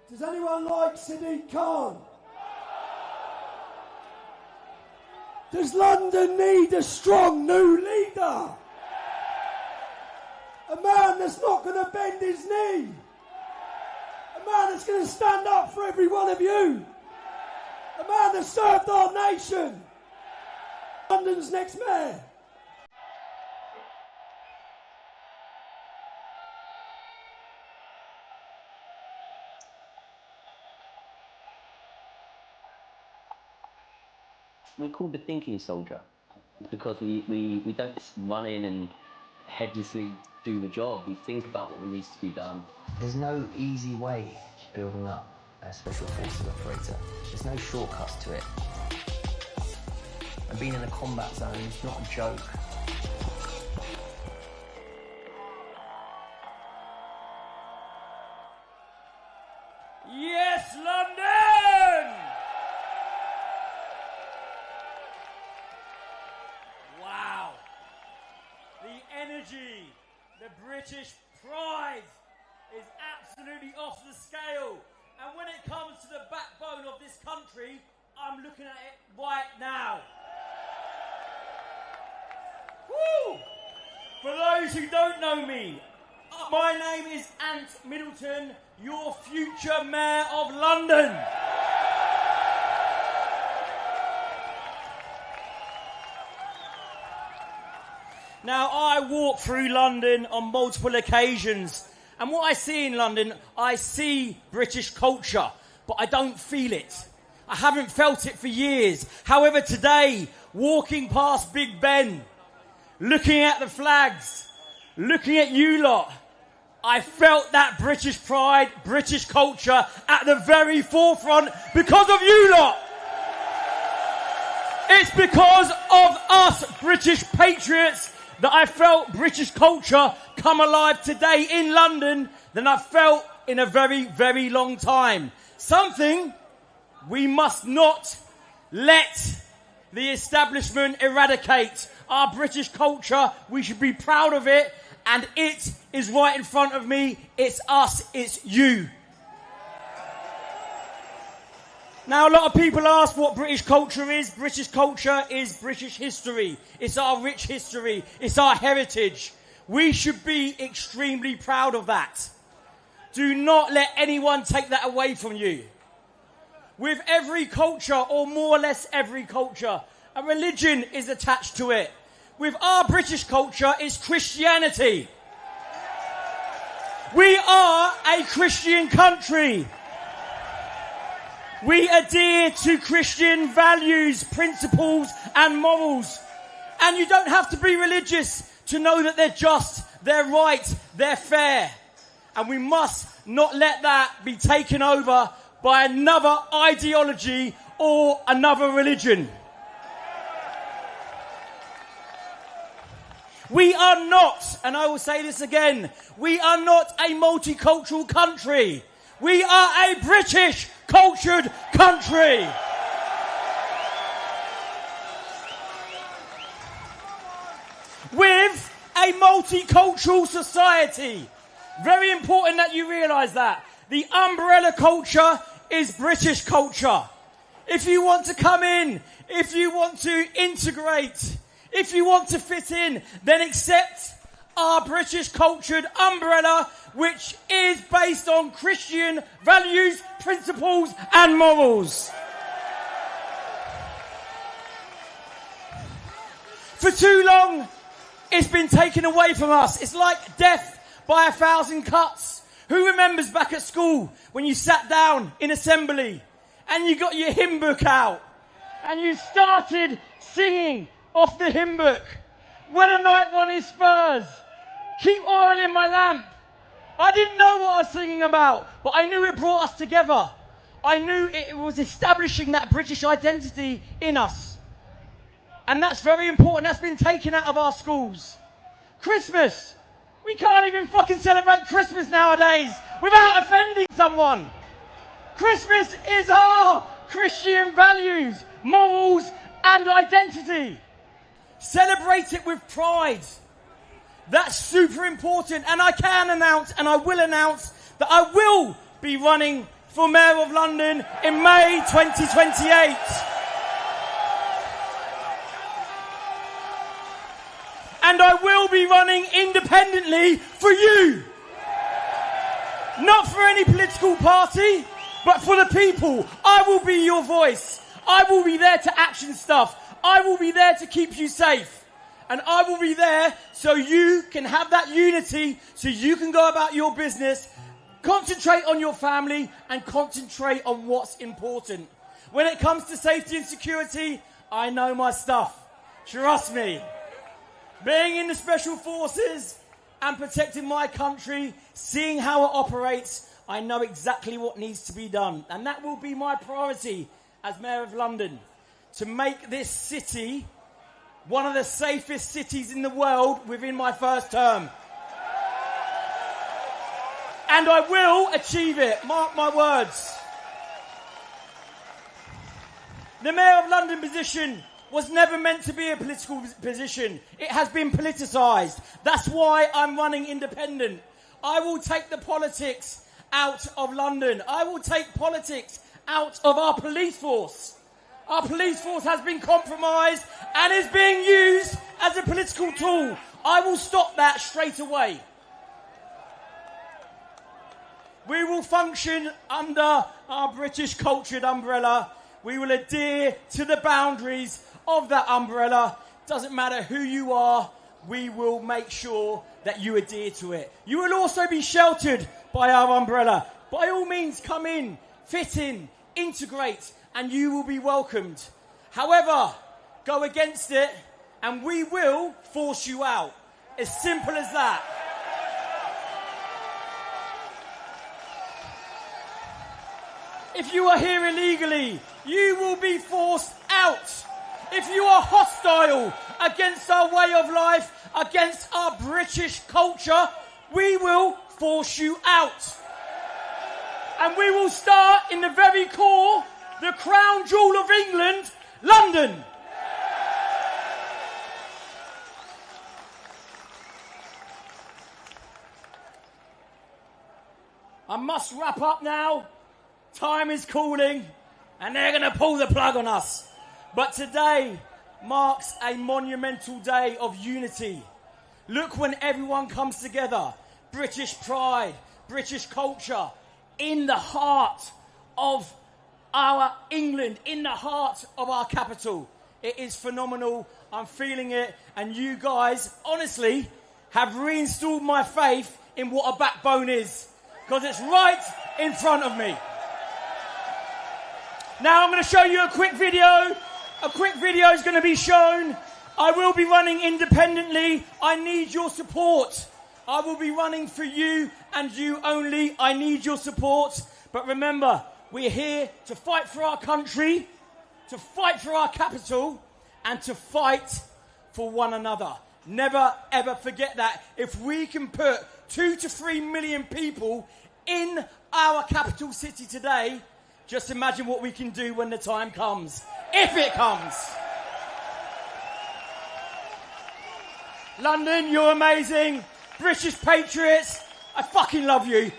Does anyone like Sadiq Khan? Does London need a strong new leader? A man that's not going to bend his knee. A man that's going to stand up for every one of you. A man that served our nation. London's next mayor. We're called the thinking soldier because we don't just run in and headlessly do the job. We think about what needs to be done. There's no easy way building up a special forces operator. There's no shortcuts to it. And being in a combat zone is not a joke. Yes, London! Wow. The energy, the British pride is absolutely off the scale. And when it comes to the backbone of this country, I'm looking at it right now. Woo! For those who don't know me, my name is Ant Middleton, your future Mayor of London. Now, I walk through London on multiple occasions, and what I see in London, I see British culture, but I don't feel it. I haven't felt it for years. However, today, walking past Big Ben, looking at the flags, looking at you lot, I felt that British pride, British culture at the very forefront because of you lot. It's because of us British patriots that I felt British culture come alive today in London than I've felt in a very, very long time. Something we must not let the establishment eradicate. Our British culture, we should be proud of it, and it is right in front of me. It's us, it's you. Now, a lot of people ask what British culture is. British culture is British history. It's our rich history. It's our heritage. We should be extremely proud of that. Do not let anyone take that away from you. With every culture, or more or less every culture, a religion is attached to it. With our British culture, it's Christianity. We are a Christian country. We adhere to Christian values, principles, and morals. And you don't have to be religious to know that they're just, they're right, they're fair. And we must not let that be taken over by another ideology or another religion. We are not, and I will say this again, we are not a multicultural country. We are a British cultured country. With a multicultural society. Very important that you realise that. The umbrella culture is British culture. If you want to come in, if you want to integrate, if you want to fit in, then accept our British cultured umbrella, which is based on Christian values, principles, and morals. For too long, it's been taken away from us. It's like death by 1,000 cuts. Who remembers back at school when you sat down in assembly and you got your hymn book out and you started singing off the hymn book? When a night on his spurs, keep oil in my lamp. I didn't know what I was singing about, but I knew it brought us together. I knew it was establishing that British identity in us. And that's very important. That's been taken out of our schools. Christmas. We can't even fucking celebrate Christmas nowadays without offending someone. Christmas is our Christian values, morals, and identity. Celebrate it with pride. That's super important. And I can announce, and I will announce, that I will be running for Mayor of London in May 2028. And I will be running independently for you. Not for any political party, but for the people. I will be your voice. I will be there to action stuff. I will be there to keep you safe. And I will be there so you can have that unity, so you can go about your business, concentrate on your family, and concentrate on what's important. When it comes to safety and security, I know my stuff. Trust me. Being in the Special Forces and protecting my country, seeing how it operates, I know exactly what needs to be done. And that will be my priority as Mayor of London, to make this city one of the safest cities in the world within my first term. And I will achieve it, mark my words. The Mayor of London position was never meant to be a political position. It has been politicised. That's why I'm running independent. I will take the politics out of London. I will take politics out of our police force. Our police force has been compromised and is being used as a political tool. I will stop that straight away. We will function under our British cultured umbrella. We will adhere to the boundaries of that umbrella. Doesn't matter who you are, we will make sure that you adhere to it. You will also be sheltered by our umbrella. By all means, come in, fit in, integrate, and you will be welcomed. However, go against it and we will force you out. As simple as that. If you are here illegally, you will be forced out. If you are hostile against our way of life, against our British culture, we will force you out. And we will start in the very core, the crown jewel of England, London. I must wrap up now. Time is calling. and they're going to pull the plug on us. But today marks a monumental day of unity. Look when everyone comes together. British pride, British culture, in the heart of our England, in the heart of our capital. It is phenomenal. I'm feeling it. And you guys, honestly, have reinstalled my faith in what a backbone is. Because it's right in front of me. Now I'm going to show you a quick video. A quick video is going to be shown. I will be running independently. I need your support. I will be running for you and you only. I need your support. But remember, we're here to fight for our country, to fight for our capital, and to fight for one another. Never, ever forget that. If we can put 2 to 3 million people in our capital city today, just imagine what we can do when the time comes. If it comes. London, you're amazing. British Patriots, I fucking love you.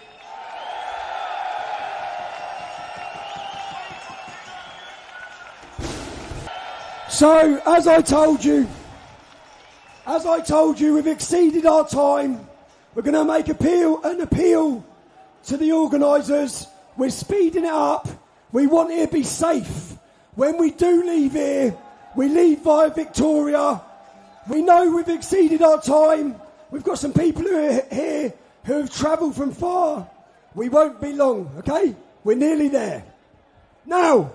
So, as I told you, we've exceeded our time. We're going to make an appeal to the organisers. We're speeding it up. We want it to be safe. When we do leave here, we leave via Victoria. We know we've exceeded our time. We've got some people who are here who have travelled from far. We won't be long, okay? We're nearly there. Now,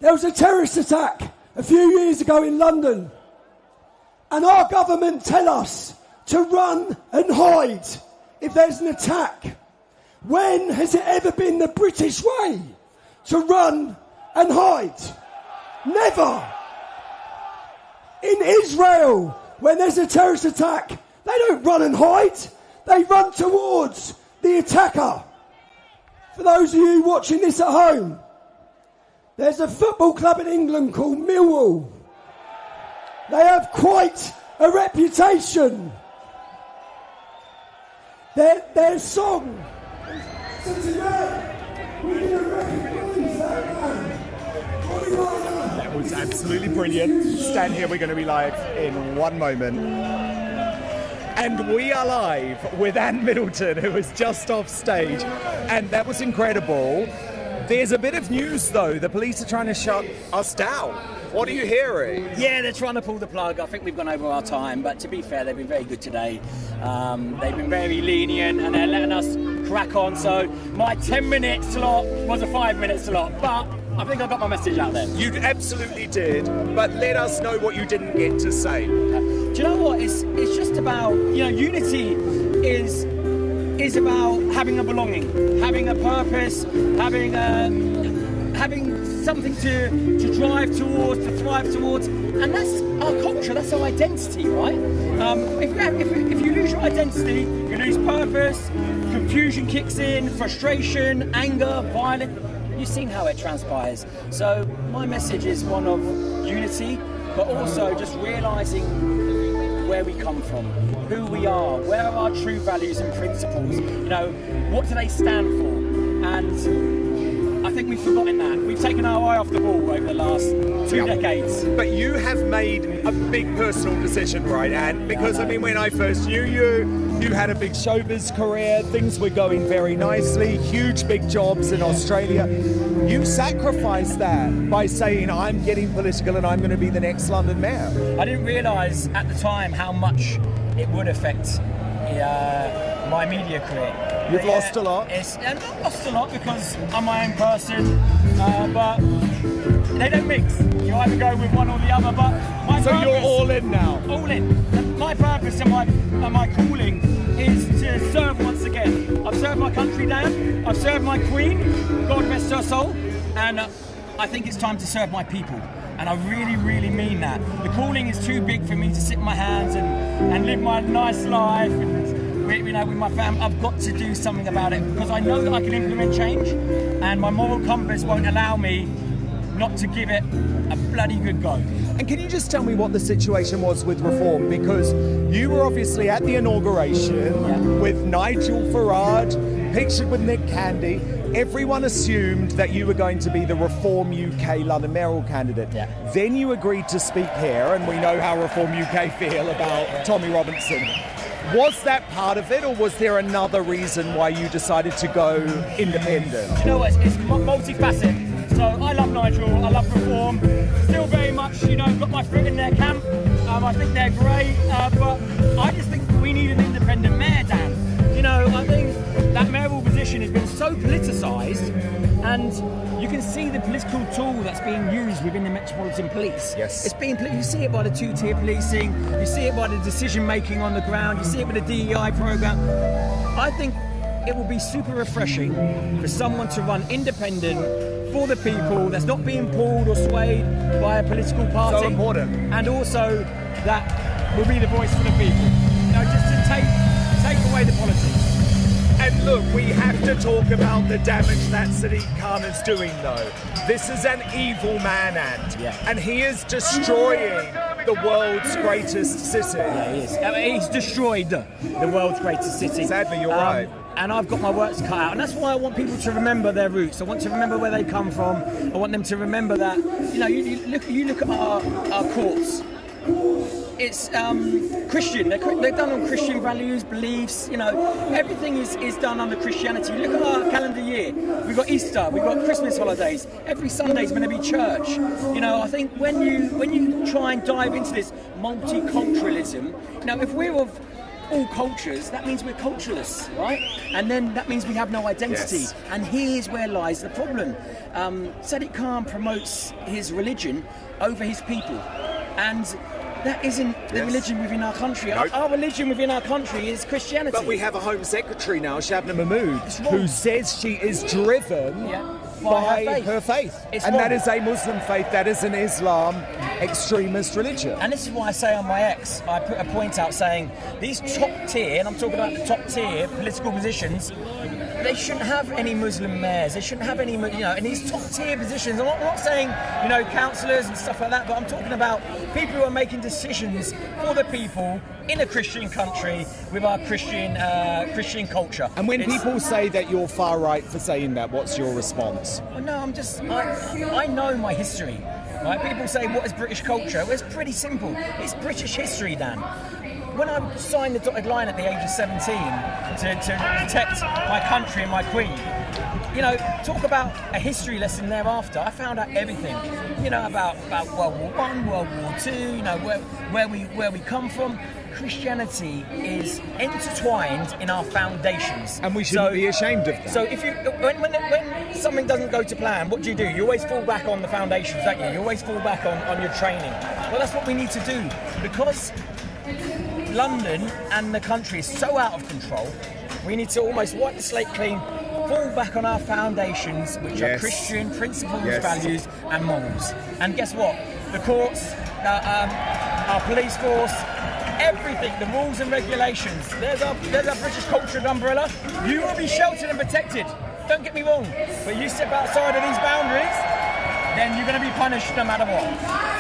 there was a terrorist attack a few years ago in London. And our government tell us to run and hide if there's an attack. When has it ever been the British way to run and hide? Never. In Israel, when there's a terrorist attack, they don't run and hide. They run towards the attacker. For those of you watching this at home, there's a football club in England called Millwall. They have quite a reputation. Their song. So today, we're going to recognise that man. That was absolutely brilliant. Stand here, we're going to be live in one moment. And we are live with Anne Middleton, who was just off stage. And that was incredible. There's a bit of news, though. The police are trying to shut us down. What are you hearing? Yeah, they're trying to pull the plug. I think we've gone over our time, but to be fair, they've been very good today. They've been very lenient, and they're letting us crack on. So my 10-minute slot was a 5-minute slot, but I think I got my message out there. You absolutely did, but let us know what you didn't get to say. Do you know what? It's just about, unity is about having a belonging, having a purpose, having something to drive towards, to thrive towards, and that's our culture, that's our identity, right? If you lose your identity, you lose purpose, confusion kicks in, frustration, anger, violence. You've seen how it transpires. So my message is one of unity, but also just realising where we come from, who we are, where are our true values and principles, what do they stand for? And I think we've forgotten that. We've taken our eye off the ball over the last 2 decades. But you have made a big personal decision, right, Anne? Because, when I first knew you had a big showbiz career, things were going very nicely, huge big jobs in Australia. You sacrificed that by saying, I'm getting political and I'm going to be the next London mayor. I didn't realise at the time how much it would affect my media career. You've lost a lot? I've not lost a lot because I'm my own person, but they don't mix. You either go with one or the other, but my So purpose, you're all in now? All in. My purpose and my calling is to serve once again. I've served my country down, I've served my queen, God rest her soul, and I think it's time to serve my people. And I really, really mean that. The calling is too big for me to sit in my hands and live my nice life and, with my family. I've got to do something about it because I know that I can implement change, and my moral compass won't allow me not to give it a bloody good go. And can you just tell me what the situation was with Reform? Because you were obviously at the inauguration with Nigel Farage, pictured with Nick Candy. everyone assumed that you were going to be the Reform UK London mayoral candidate. Yeah. Then you agreed to speak here, and we know how Reform UK feel about Tommy Robinson. Was that part of it, or was there another reason why you decided to go independent? You know what, it's multifaceted. So I love Nigel, I love Reform, still very much, got my foot in their camp. I think they're great, but I just think we need an independent mayor, Dan. I think that mayoral position has been so politicised, and you can see the political tool that's being used within the Metropolitan Police. Yes. It's being, you see it by the two-tier policing, you see it by the decision-making on the ground, you see it with the DEI programme. I think it will be super refreshing for someone to run independent for the people, that's not being pulled or swayed by a political party. So important. And also that will be the voice for the people. Just to take away the politics. And look, we have to talk about the damage that Sadiq Khan is doing, though. This is an evil man, and he is destroying the world's greatest city. Yeah, he is. He's destroyed the world's greatest city. Sadly, you're right. And I've got my work to cut out, and that's why I want people to remember their roots. I want to remember where they come from. I want them to remember that. You look at our courts. It's Christian. They're done on Christian values, beliefs. Everything is done under Christianity. Look at our calendar year. We've got Easter. We've got Christmas holidays. Every Sunday is going to be church. I think when you try and dive into this multiculturalism, if we're of all cultures, that means we're culturalists, right? And then that means we have no identity. Yes. And here's where lies the problem. Sadiq Khan promotes his religion over his people. And that isn't the religion within our country. Nope. Our religion within our country is Christianity. But we have a Home Secretary now, Shabnam Mahmood, who says she is driven by her faith. And that is a Muslim faith, that is an Islam extremist religion. And this is why I say on my X, I put a point out saying these top tier, and I'm talking about the top tier political positions, they shouldn't have any Muslim mayors. They shouldn't have any, in these top tier positions. I'm not saying, councillors and stuff like that, but I'm talking about people who are making decisions for the people in a Christian country with our Christian culture. And when people say that you're far right for saying that, what's your response? Well, no, I know my history. Right? People say, what is British culture? Well, it's pretty simple. It's British history, Dan. When I signed the dotted line at the age of 17 to protect my country and my queen, talk about a history lesson thereafter. I found out everything, about World War I, World War II, where we come from. Christianity is intertwined in our foundations, and we shouldn't be ashamed of that. So when something doesn't go to plan, what do? You always fall back on the foundations, don't you? You always fall back on your training. Well, that's what we need to do, because London and the country is so out of control. We need to almost wipe the slate clean, fall back on our foundations, which are Christian principles, values and morals. And guess what? The courts, our police force, everything, the rules and regulations. There's our British culture umbrella. You will be sheltered and protected. Don't get me wrong. But you step outside of these boundaries, then you're going to be punished no matter what.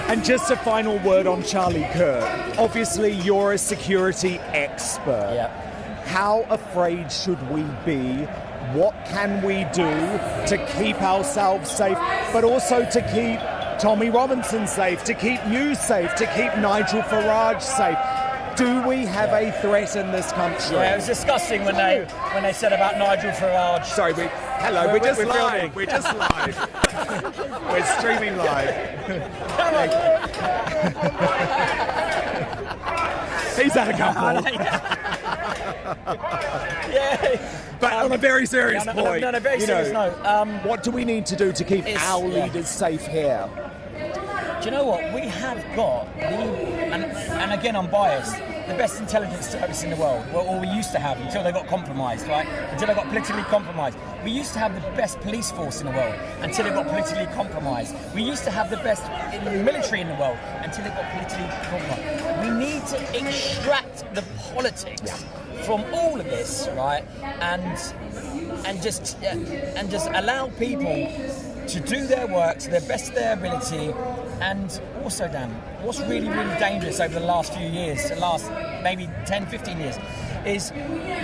And just a final word on Charlie Kirk. Obviously, you're a security expert. Yeah. How afraid should we be? What can we do to keep ourselves safe, but also to keep Tommy Robinson safe, to keep you safe, to keep Nigel Farage safe? Do we have a threat in this country? Yeah, it was disgusting when they said about Nigel Farage. Sorry, we're just live. We're just live. We're streaming live. He's had a couple. But on a very serious point, on a very serious note, what do we need to do to keep our leaders safe here? Do you know what? We have got and again I'm biased, the best intelligence service in the world, or we used to have until they got compromised, right? Until they got politically compromised. We used to have the best police force in the world until it got politically compromised. We used to have the best military in the world until it got politically compromised. We need to extract the politics from all of this, right? And and just allow people to do their work to the best of their ability. And also, Dan, what's really, really dangerous over the last few years, the last maybe 10, 15 years, is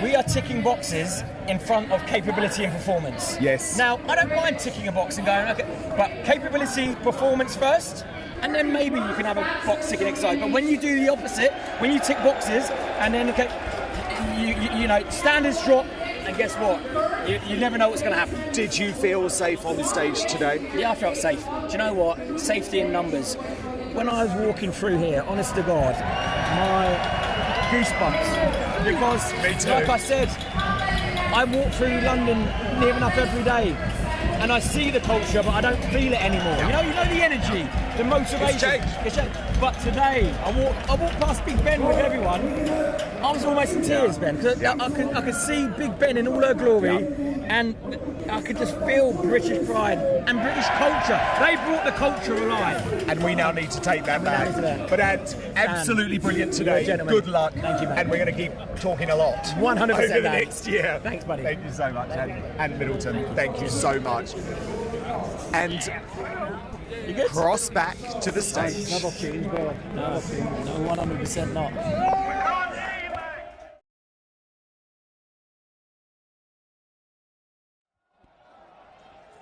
we are ticking boxes in front of capability and performance. Yes. Now, I don't mind ticking a box and going, okay, but capability, performance first, and then maybe you can have a box ticking exercise. But when you do the opposite, when you tick boxes, and then, okay, you know, standards drop, and guess what? You never know what's going to happen. Did you feel safe on stage today? Yeah, I felt safe. Do you know what? Safety in numbers. When I was walking through here, honest to God, my goosebumps. Because, Me too. like I said, I walk through London near enough every day, and I see the culture, but I don't feel it anymore. You know the energy, the motivation. It's changed. But today, I walked past Big Ben with everyone. I was almost in tears, Ben, because I could see Big Ben in all her glory, and I could just feel British pride and British culture. They brought the culture alive. And we now need to take that back. But absolutely brilliant today. Good luck. Thank you, man. And we're going to keep talking a lot. 100% over the Dan. next year. Thanks, buddy. Thank you so much. And Middleton, thank you so much. And cross back to the stage. No, 100% not.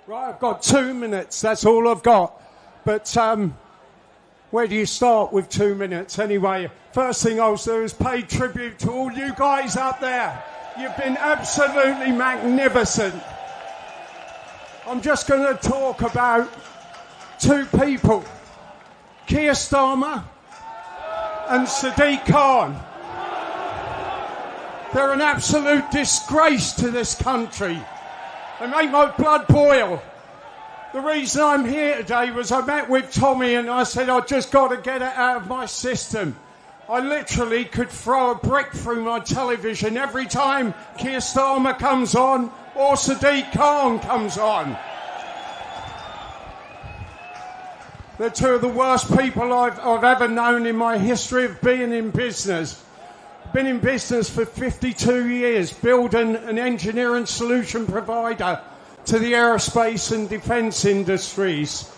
Right, I've got 2 minutes. That's all I've got. But where do you start with 2 minutes? Anyway, first thing I'll do is pay tribute to all you guys out there. You've been absolutely magnificent. I'm just going to talk about 2 people, Keir Starmer and Sadiq Khan. They're an absolute disgrace to this country. They make my blood boil. The reason I'm here today was I met with Tommy and I said I just got to get it out of my system. I literally could throw a brick through my television every time Keir Starmer comes on or Sadiq Khan comes on. They're 2 of the worst people I've ever known in my history of being in business. Been in business for 52 years, building an engineering solution provider to the aerospace and defence industries.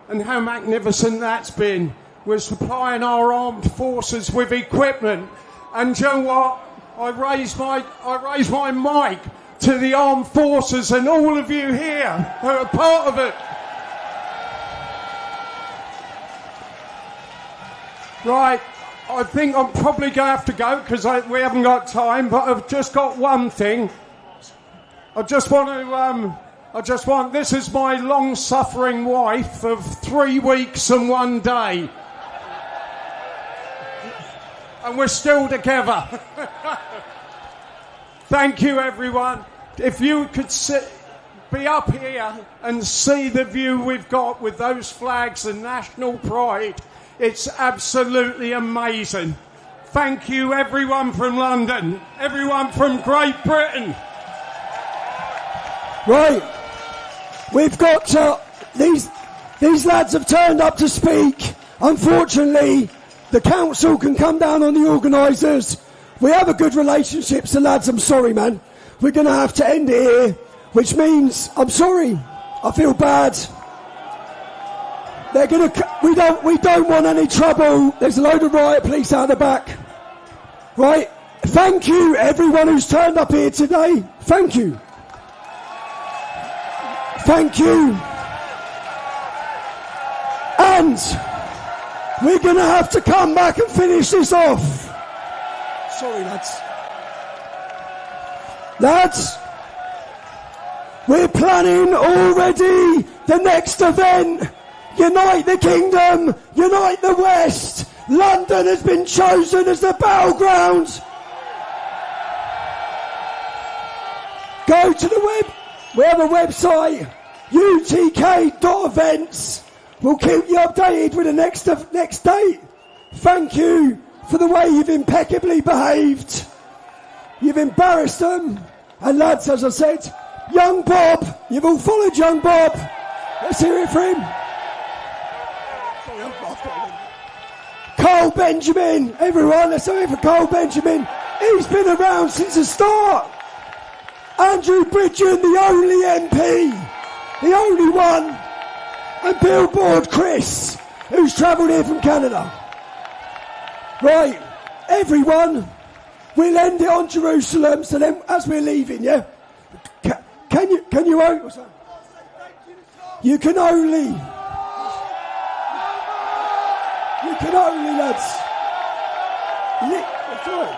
And how magnificent that's been. We're supplying our armed forces with equipment. And you know what? I raise my mic to the armed forces and all of you here who are part of it. Right, I think I'm probably going to have to go because we haven't got time, but I've just got one thing. This is my long-suffering wife of 3 weeks and 1 day. And we're still together. Thank you, everyone. If you could be up here and see the view we've got with those flags and national pride, it's absolutely amazing. Thank you, everyone from London, everyone from Great Britain. Right, we've got these lads have turned up to speak. Unfortunately, the council can come down on the organisers. We have a good relationship, so lads, I'm sorry, man. We're going to have to end it here, which means I'm sorry. I feel bad. They're going to. We don't want any trouble. There's a load of riot police out the back. Right. Thank you, everyone who's turned up here today. Thank you. Thank you. And we're going to have to come back and finish this off. Sorry, lads. Lads, we're planning already the next event. Unite the Kingdom, unite the West. London has been chosen as the battleground. Go to the web. We have a website, utk.events. We'll keep you updated with the next date. Thank you for the way you've impeccably behaved. You've embarrassed them. And lads, as I said, young Bob, you've all followed young Bob. Let's hear it for him. Cole Benjamin, everyone, let's hear it for Cole Benjamin. He's been around since the start. Andrew Bridgen, the only MP, the only one, and Billboard Chris, who's travelled here from Canada. Right, everyone, we'll end it on Jerusalem, so then as we're leaving, yeah? Can you You can only, lads. Sorry.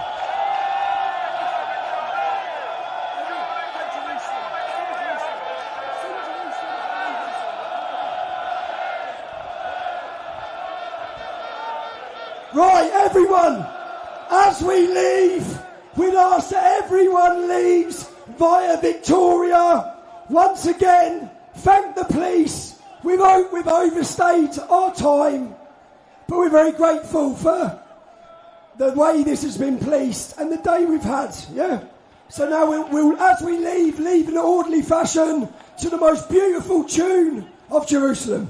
Right, everyone, as we leave, we'll ask that everyone leaves via Victoria. Once again, thank the police. We've overstayed our time, but we're very grateful for the way this has been policed and the day we've had, yeah? So now we'll as we leave in an orderly fashion to the most beautiful tune of Jerusalem.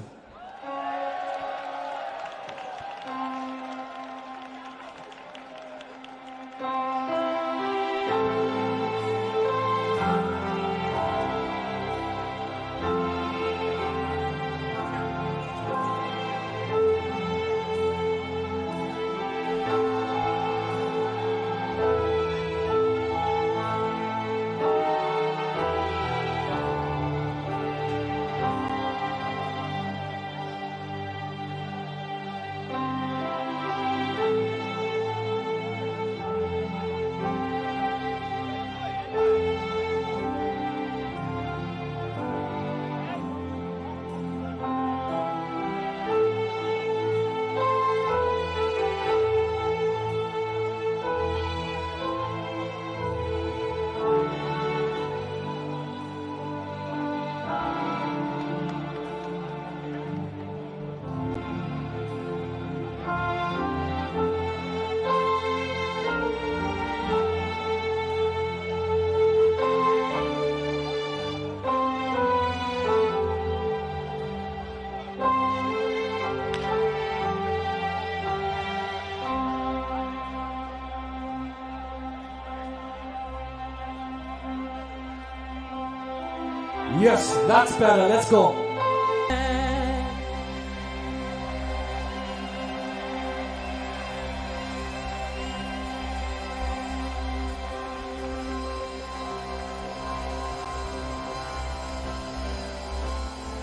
Yes, that's better. Let's go.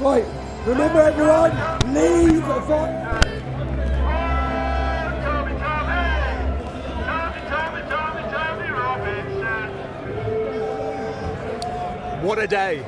Right, remember everyone, leave What a day.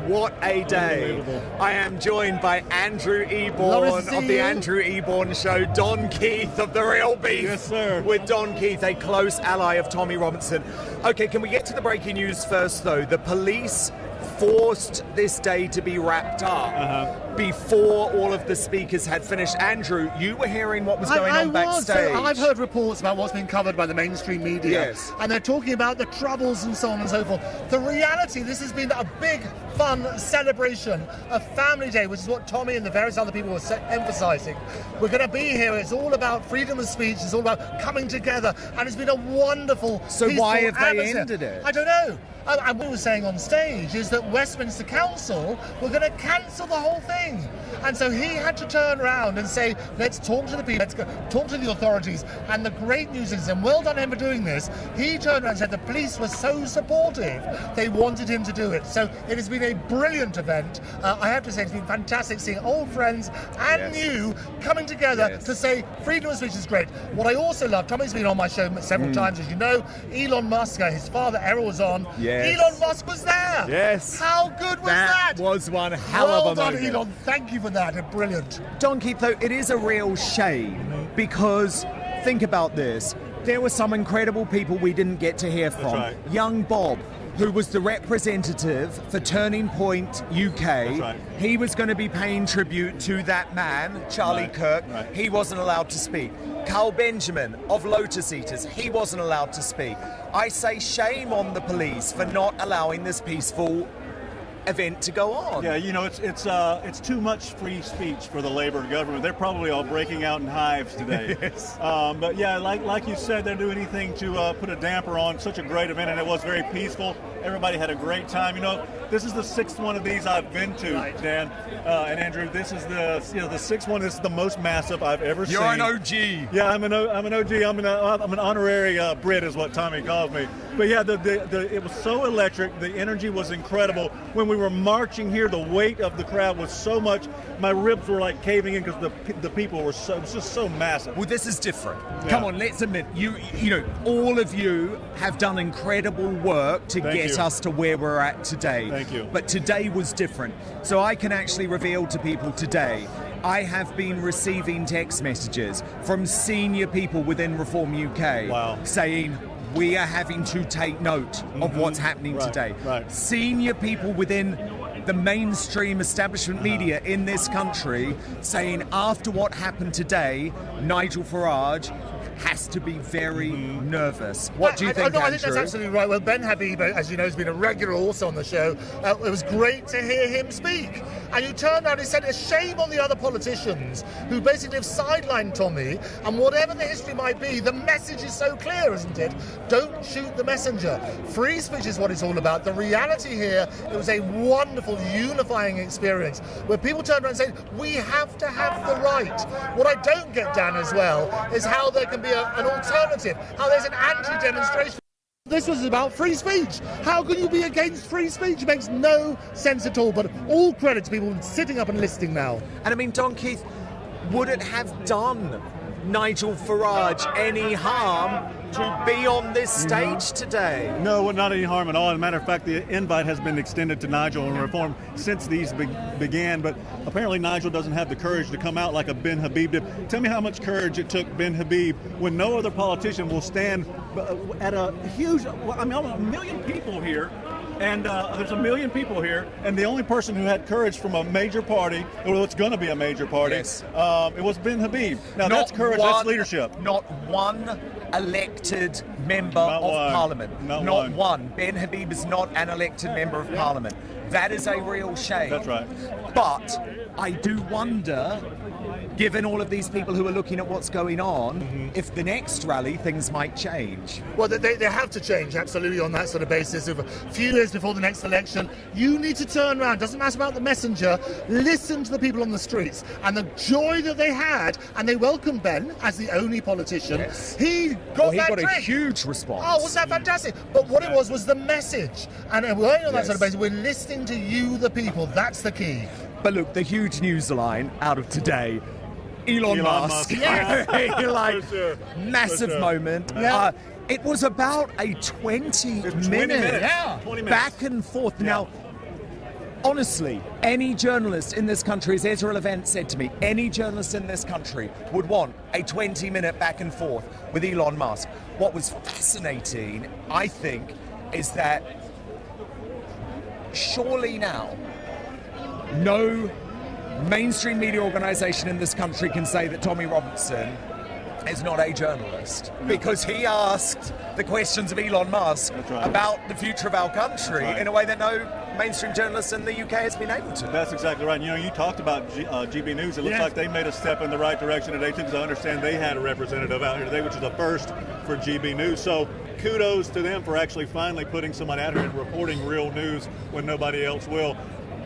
What a day. I am joined by Andrew Eborn of the Andrew Eborn Show, Don Keith of The Real Beef. Yes, sir. With Don Keith, a close ally of Tommy Robinson. Okay, can we get to the breaking news first, though? The police forced this day to be wrapped up before all of the speakers had finished. Andrew, you were hearing what was going on backstage. I've heard reports about what's been covered by the mainstream media. Yes. And they're talking about the troubles and so on and so forth. The reality, this has been a big, fun celebration, a family day, which is what Tommy and the various other people were emphasising. We're going to be here. It's all about freedom of speech. It's all about coming together. And it's been a wonderful, So why have they atmosphere. ended it? I don't know. And what we were saying on stage is that Westminster Council were going to cancel the whole thing. And so he had to turn around and say, let's talk to the people, let's go, talk to the authorities. And the great news is, and well done him for doing this, he turned around and said the police were so supportive, they wanted him to do it. So it has been a brilliant event. I have to say, it's been fantastic seeing old friends and new coming together to say freedom of speech is great. What I also love, Tommy's been on my show several times, as you know, Elon Musk, his father Errol was on. Yes. Elon Musk was there. Yes. How good was that? That was one hell well of a done, moment. Elon. Thank you for that. Brilliant. Don Keith, though, it is a real shame because think about this. There were some incredible people we didn't get to hear from. right. Young Bob, who was the representative for Turning Point UK. right. He was going to be paying tribute to that man, Charlie Kirk. He wasn't allowed to speak. Carl Benjamin of Lotus Eaters, he wasn't allowed to speak. I say shame on the police for not allowing this peaceful event to go on. Yeah, you know, it's too much free speech for the Labour government. They're probably all breaking out in hives today. Yes. But yeah, like you said, they'll do anything to put a damper on such a great event, and it was very peaceful. Everybody had a great time. You know, this is the 6th one of these I've been to, Dan and Andrew. This is the 6th one. This is the most massive I've ever seen. You're an OG. Yeah, I'm an OG. I'm an honorary Brit, is what Tommy calls me. But yeah, it was so electric. The energy was incredible. When we were marching here, the weight of the crowd was so much. My ribs were like caving in because the people were it was just so massive. Well, this is different. Yeah. Come on, let's admit, you know, all of you have done incredible work to get us to where we're at today. Thank you. But today was different. So I can actually reveal to people today, I have been receiving text messages from senior people within Reform UK saying, we are having to take note of what's happening today. Right. Senior people within the mainstream establishment media in this country saying, after what happened today, Nigel Farage has to be very nervous. What do you think, I think Andrew? that's absolutely right. Well, Ben Habib, as you know, has been a regular also on the show. It was great to hear him speak. And you turned around and said, a shame on the other politicians who basically have sidelined Tommy. And whatever the history might be, the message is so clear, isn't it? Don't shoot the messenger. Free speech is what it's all about. The reality here, it was a wonderful, unifying experience where people turned around and said, we have to have the right. What I don't get, Dan, as well, is how there can be an alternative, how there's an anti-demonstration. This was about free speech. How can you be against free speech? It makes no sense at all, but all credit to people sitting up and listening now. And I mean, Don Keith, would it have done Nigel Farage any harm to be on this stage today? No, well, not any harm at all. As a matter of fact, the invite has been extended to Nigel and Reform since these began, but apparently Nigel doesn't have the courage to come out like a Ben Habib did. Tell me how much courage it took Ben Habib when no other politician will stand at a huge, I mean, 1 million people here. And there's 1 million people here, and the only person who had courage from a major party, or what's going to be a major party, it was Ben Habib. Now, that's courage, that's leadership. Not one elected member of Parliament. Not one. Ben Habib is not an elected member of Parliament. That is a real shame. That's right. But I do wonder, given all of these people who are looking at what's going on, if the next rally things might change. Well, they have to change, absolutely, on that sort of basis. Of a few years before the next election, you need to turn around. Doesn't matter about the messenger. Listen to the people on the streets and the joy that they had, and they welcomed Ben as the only politician. Yes. He got a huge response. Oh, wasn't that fantastic? But what it was the message. And we're on that sort of basis. We're listening to you, the people. That's the key. But look, the huge news line out of today, Elon Musk. Massive moment. Yeah. It was about a 20 minute back and forth. Yeah. Now, honestly, any journalist in this country, as Ezra Levant said to me, any journalist in this country would want a 20-minute back and forth with Elon Musk. What was fascinating, I think, is that surely now, no mainstream media organisation in this country can say that Tommy Robinson is not a journalist, because he asked the questions of Elon Musk about the future of our country in a way that no mainstream journalist in the UK has been able to. That's exactly right. You know, you talked about GB News. It looks like they made a step in the right direction today, too, because I understand they had a representative out here today, which is a first for GB News. So kudos to them for actually finally putting someone out here and reporting real news when nobody else will.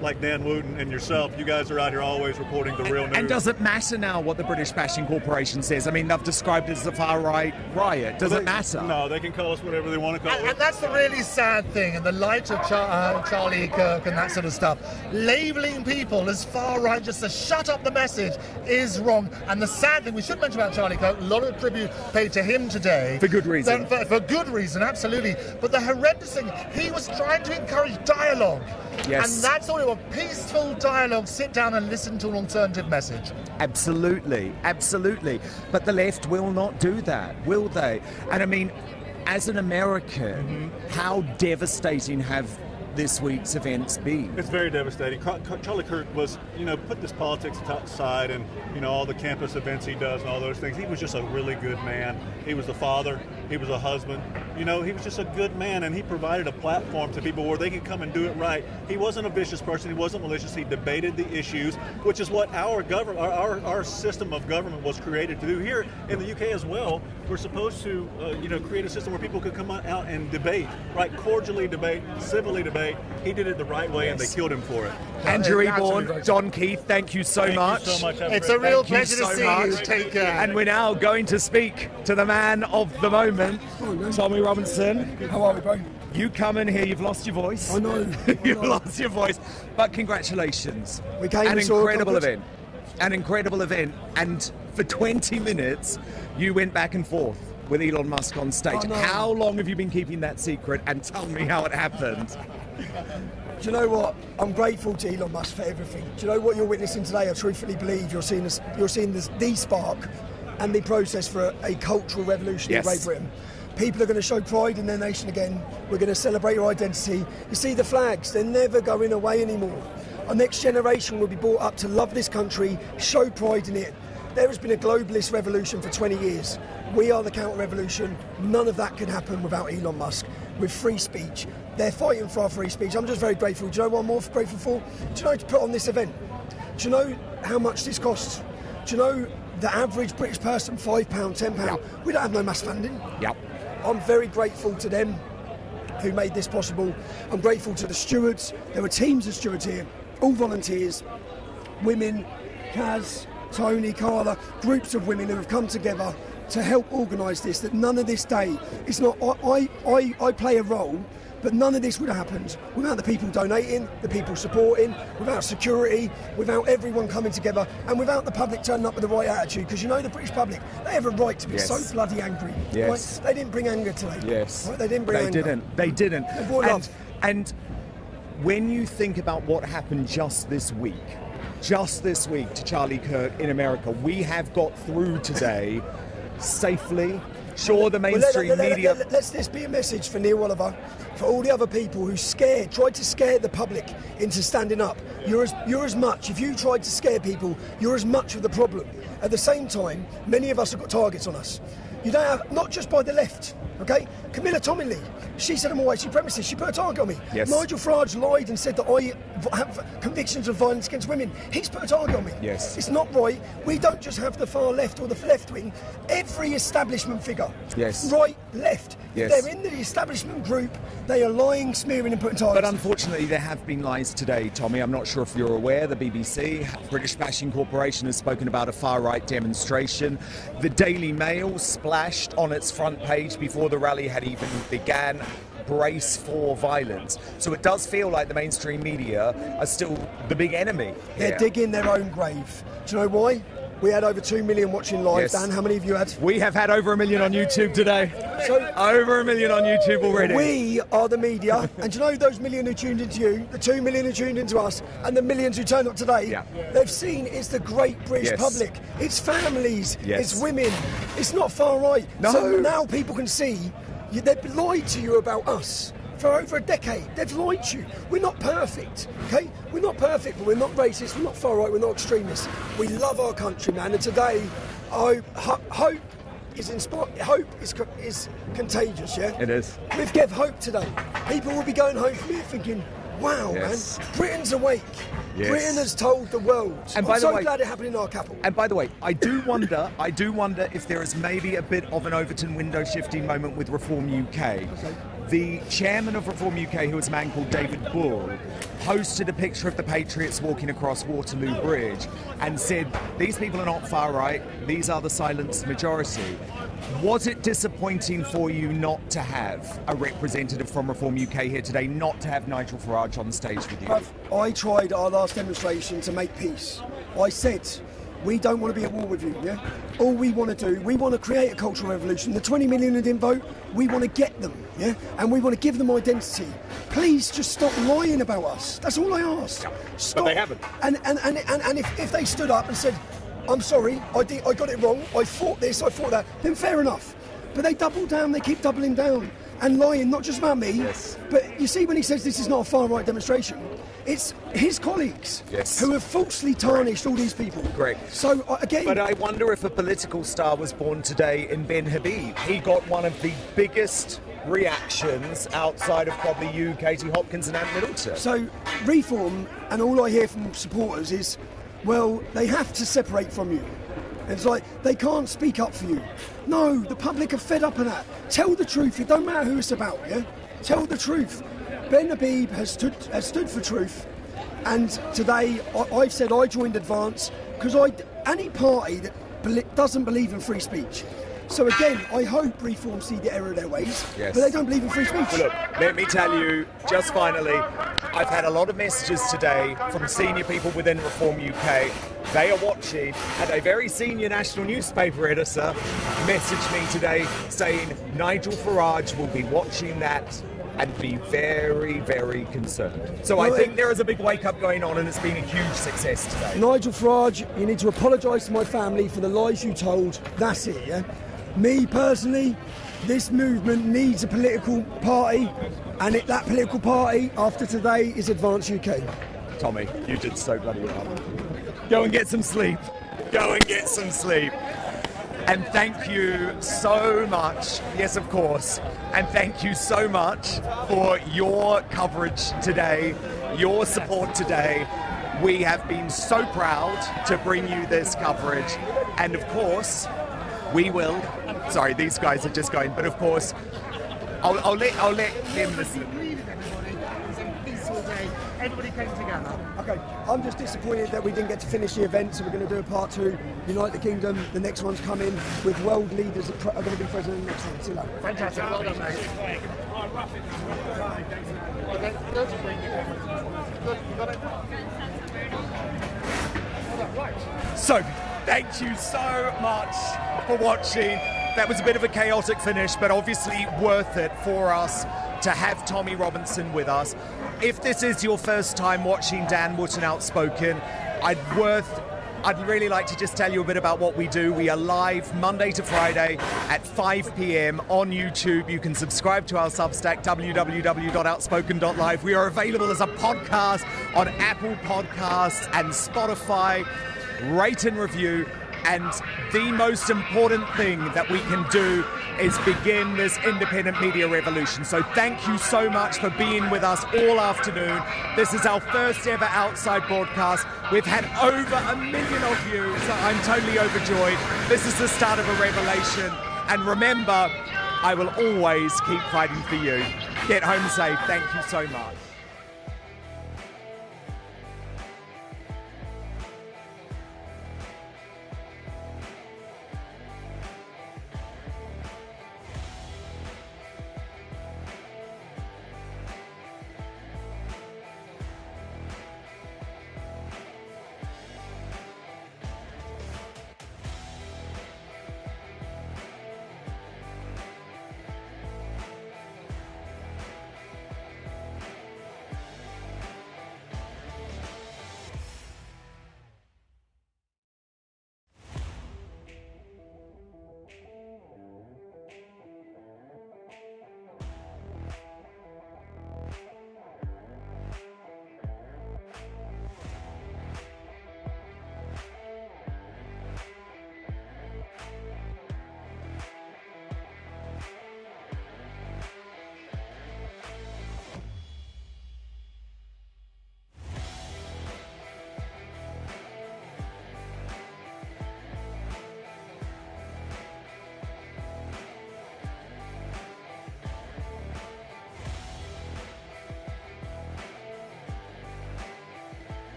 Like Dan Wootton and yourself, you guys are out here always reporting the real news. And does it matter now what the British Bashing Corporation says? I mean, they've described it as a far-right riot. Does it matter? No, they can call us whatever they want to call us. And that's the really sad thing, in the light of Charlie Kirk and that sort of stuff. Labelling people as far-right just to shut up the message is wrong. And the sad thing, we should mention about Charlie Kirk, a lot of tribute paid to him today. For good reason. For good reason, absolutely. But the horrendous thing, he was trying to encourage dialogue. Yes. And that's all it was, peaceful dialogue, sit down and listen to an alternative message. Absolutely, absolutely. But the left will not do that, will they? And I mean, as an American, how devastating have this week's events been? It's very devastating. Charlie Kirk was, put this politics aside and, all the campus events he does and all those things. He was just a really good man. He was a father. He was a husband. You know, he was just a good man, and he provided a platform to people where they could come and do it right. He wasn't a vicious person. He wasn't malicious. He debated the issues, which is what our government, our system of government was created to do. Here in the UK as well, we're supposed to, create a system where people could come out and debate, right? Cordially debate, civilly debate. He did it the right way, and they killed him for it. Andrew Eborn, Don Keith, thank you so much. Thank you so much. It's a real pleasure to see you. Take care. And we're now going to speak to the man of the moment, Tommy Robinson. How are we, bro? You come in here, you've lost your voice. I know. You've lost your voice. But congratulations. We came An and saw incredible event. An incredible event. And for 20 minutes, you went back and forth with Elon Musk on stage. Oh, no. How long have you been keeping that secret? And tell me how it happened. Do you know what? I'm grateful to Elon Musk for everything. Do you know what you're witnessing today? I truthfully believe you're seeing the spark and the process for a cultural revolution in Great Britain. People are going to show pride in their nation again. We're going to celebrate your identity. You see the flags, they're never going away anymore. Our next generation will be brought up to love this country, show pride in it. There has been a globalist revolution for 20 years. We are the counter-revolution. None of that could happen without Elon Musk. With free speech. They're fighting for our free speech. I'm just very grateful. Do you know what I'm more grateful for? Do you know to put on this event? Do you know how much this costs? Do you know the average British person, £5, £10? Yep. We don't have no mass funding. Yep. I'm very grateful to them who made this possible. I'm grateful to the stewards. There were teams of stewards here, all volunteers, women, Kaz, Tony, Carla, groups of women who have come together to help organise this, that none of this day, it's not, I play a role, but none of this would have happened without the people donating, the people supporting, without security, without everyone coming together, and without the public turning up with the right attitude, because you know the British public, they have a right to be so bloody angry. Yes. Right? They didn't bring anger today. Yes. Right? They didn't bring anger. They didn't. They brought love. And when you think about what happened just this week to Charlie Kirk in America, we have got through today safely. Sure, the mainstream media... Let's this be a message for Neil Oliver, for all the other people who tried to scare the public into standing up. You're as much, if you tried to scare people, you're as much of the problem. At the same time, many of us have got targets on us. You don't have, not just by the left, okay? Camilla Tominley, she said I'm a white supremacist, she put a target on me. Yes. Nigel Farage lied and said that I have convictions of violence against women. He's put a target on me. Yes. It's not right. We don't just have the far left or the left wing. Every establishment figure, yes, right, left, yes, if they're in the establishment group, they are lying, smearing and putting targets. But unfortunately, there have been lies today, Tommy. I'm not sure if you're aware. The BBC, British Bashing Corporation, has spoken about a far-right demonstration. The Daily Mail splashed on its front page before the rally had even began, brace for violence. So it does feel like the mainstream media are still the big enemy here. They're digging their own grave. Do you know why? We had over 2 million watching live. Yes. Dan, how many of you had? We have had over 1 million on YouTube today. So over 1 million on YouTube already. We are the media, and do you know those million who tuned into you, the 2 million who tuned into us, and the millions who turned up today? Yeah. They've seen it's the great British public. It's families. Yes. It's women. It's not far right. No. So now people can see they've lied to you about us. For over a decade, they've lied to you. We're not perfect, okay? We're not perfect, but we're not racist, we're not far right, we're not extremists. We love our country, man, and today, hope is contagious, yeah? It is. We've given hope today. People will be going home from here thinking, wow, Yes. man, Britain's awake. Yes. Britain has told the world. And I'm by the so way- glad it happened in our capital. And by the way, I do wonder if there is maybe a bit of an Overton window shifting moment with Reform UK. The chairman of Reform UK, who is a man called David Bull, posted a picture of the Patriots walking across Waterloo Bridge and said, these people are not far right, these are the silent majority. Was it disappointing for you not to have a representative from Reform UK here today, not to have Nigel Farage on stage with you? I tried our last demonstration to make peace. I said, we don't want to be at war with you, yeah? All we want to do, we want to create a cultural revolution. The 20 million who didn't vote, we want to get them, yeah? And we want to give them identity. Please just stop lying about us. That's all I ask. Stop. But they haven't. And if they stood up and said, I'm sorry, I got it wrong, I thought this, I thought that, then fair enough. But they double down, they keep doubling down and lying, not just about me, but you see when he says this is not a far-right demonstration, it's his colleagues who have falsely tarnished all these people. Great. So, again... But I wonder if a political star was born today in Ben Habib. He got one of the biggest reactions outside of probably you, Katie Hopkins and Ant Middleton. So, reform, and all I hear from supporters is, well, they have to separate from you. It's like, they can't speak up for you. No, the public are fed up of that. Tell the truth. It don't matter who it's about, yeah? Tell the truth. Ben Habib has stood for truth. And today, I've said I joined Advance because any party that doesn't believe in free speech. So again, I hope Reform see the error of their ways, Yes. but they don't believe in free speech. Well, look, let me tell you, just finally, I've had a lot of messages today from senior people within Reform UK. They are watching, and a very senior national newspaper editor messaged me today saying Nigel Farage will be watching that and be very, very concerned. So I think there is a big wake-up going on, and it's been a huge success today. Nigel Farage, you need to apologise to my family for the lies you told. That's it, yeah? Me, personally, this movement needs a political party, and that political party, after today, is Advance UK. Tommy, you did so bloody well. Go and get some sleep. Go and get some sleep. And thank you so much, yes, of course, and thank you so much for your coverage today, your support today. We have been so proud to bring you this coverage, and of course, we will. Sorry, these guys are just going, but of course, I'll let him listen. Everybody came together. Okay, I'm just disappointed that we didn't get to finish the event, so we're going to do a part 2, Unite the Kingdom. The next one's coming with world leaders that are going to be present in the next one. See you later. Fantastic. Well done, mate. Okay, good. Good, you got it? Right. So, thank you so much for watching. That was a bit of a chaotic finish, but obviously worth it for us to have Tommy Robinson with us. If this is your first time watching Dan Wootton Outspoken, I'd really like to just tell you a bit about what we do. We are live Monday to Friday at 5 p.m. on YouTube. You can subscribe to our Substack, www.outspoken.live. We are available as a podcast on Apple Podcasts and Spotify. Rate and review. And the most important thing that we can do is begin this independent media revolution. So thank you so much for being with us all afternoon. This is our first ever Outside broadcast. We've had over 1 million of you, so I'm totally overjoyed. This is the start of a revelation. And remember, I will always keep fighting for you. Get home safe. Thank you so much.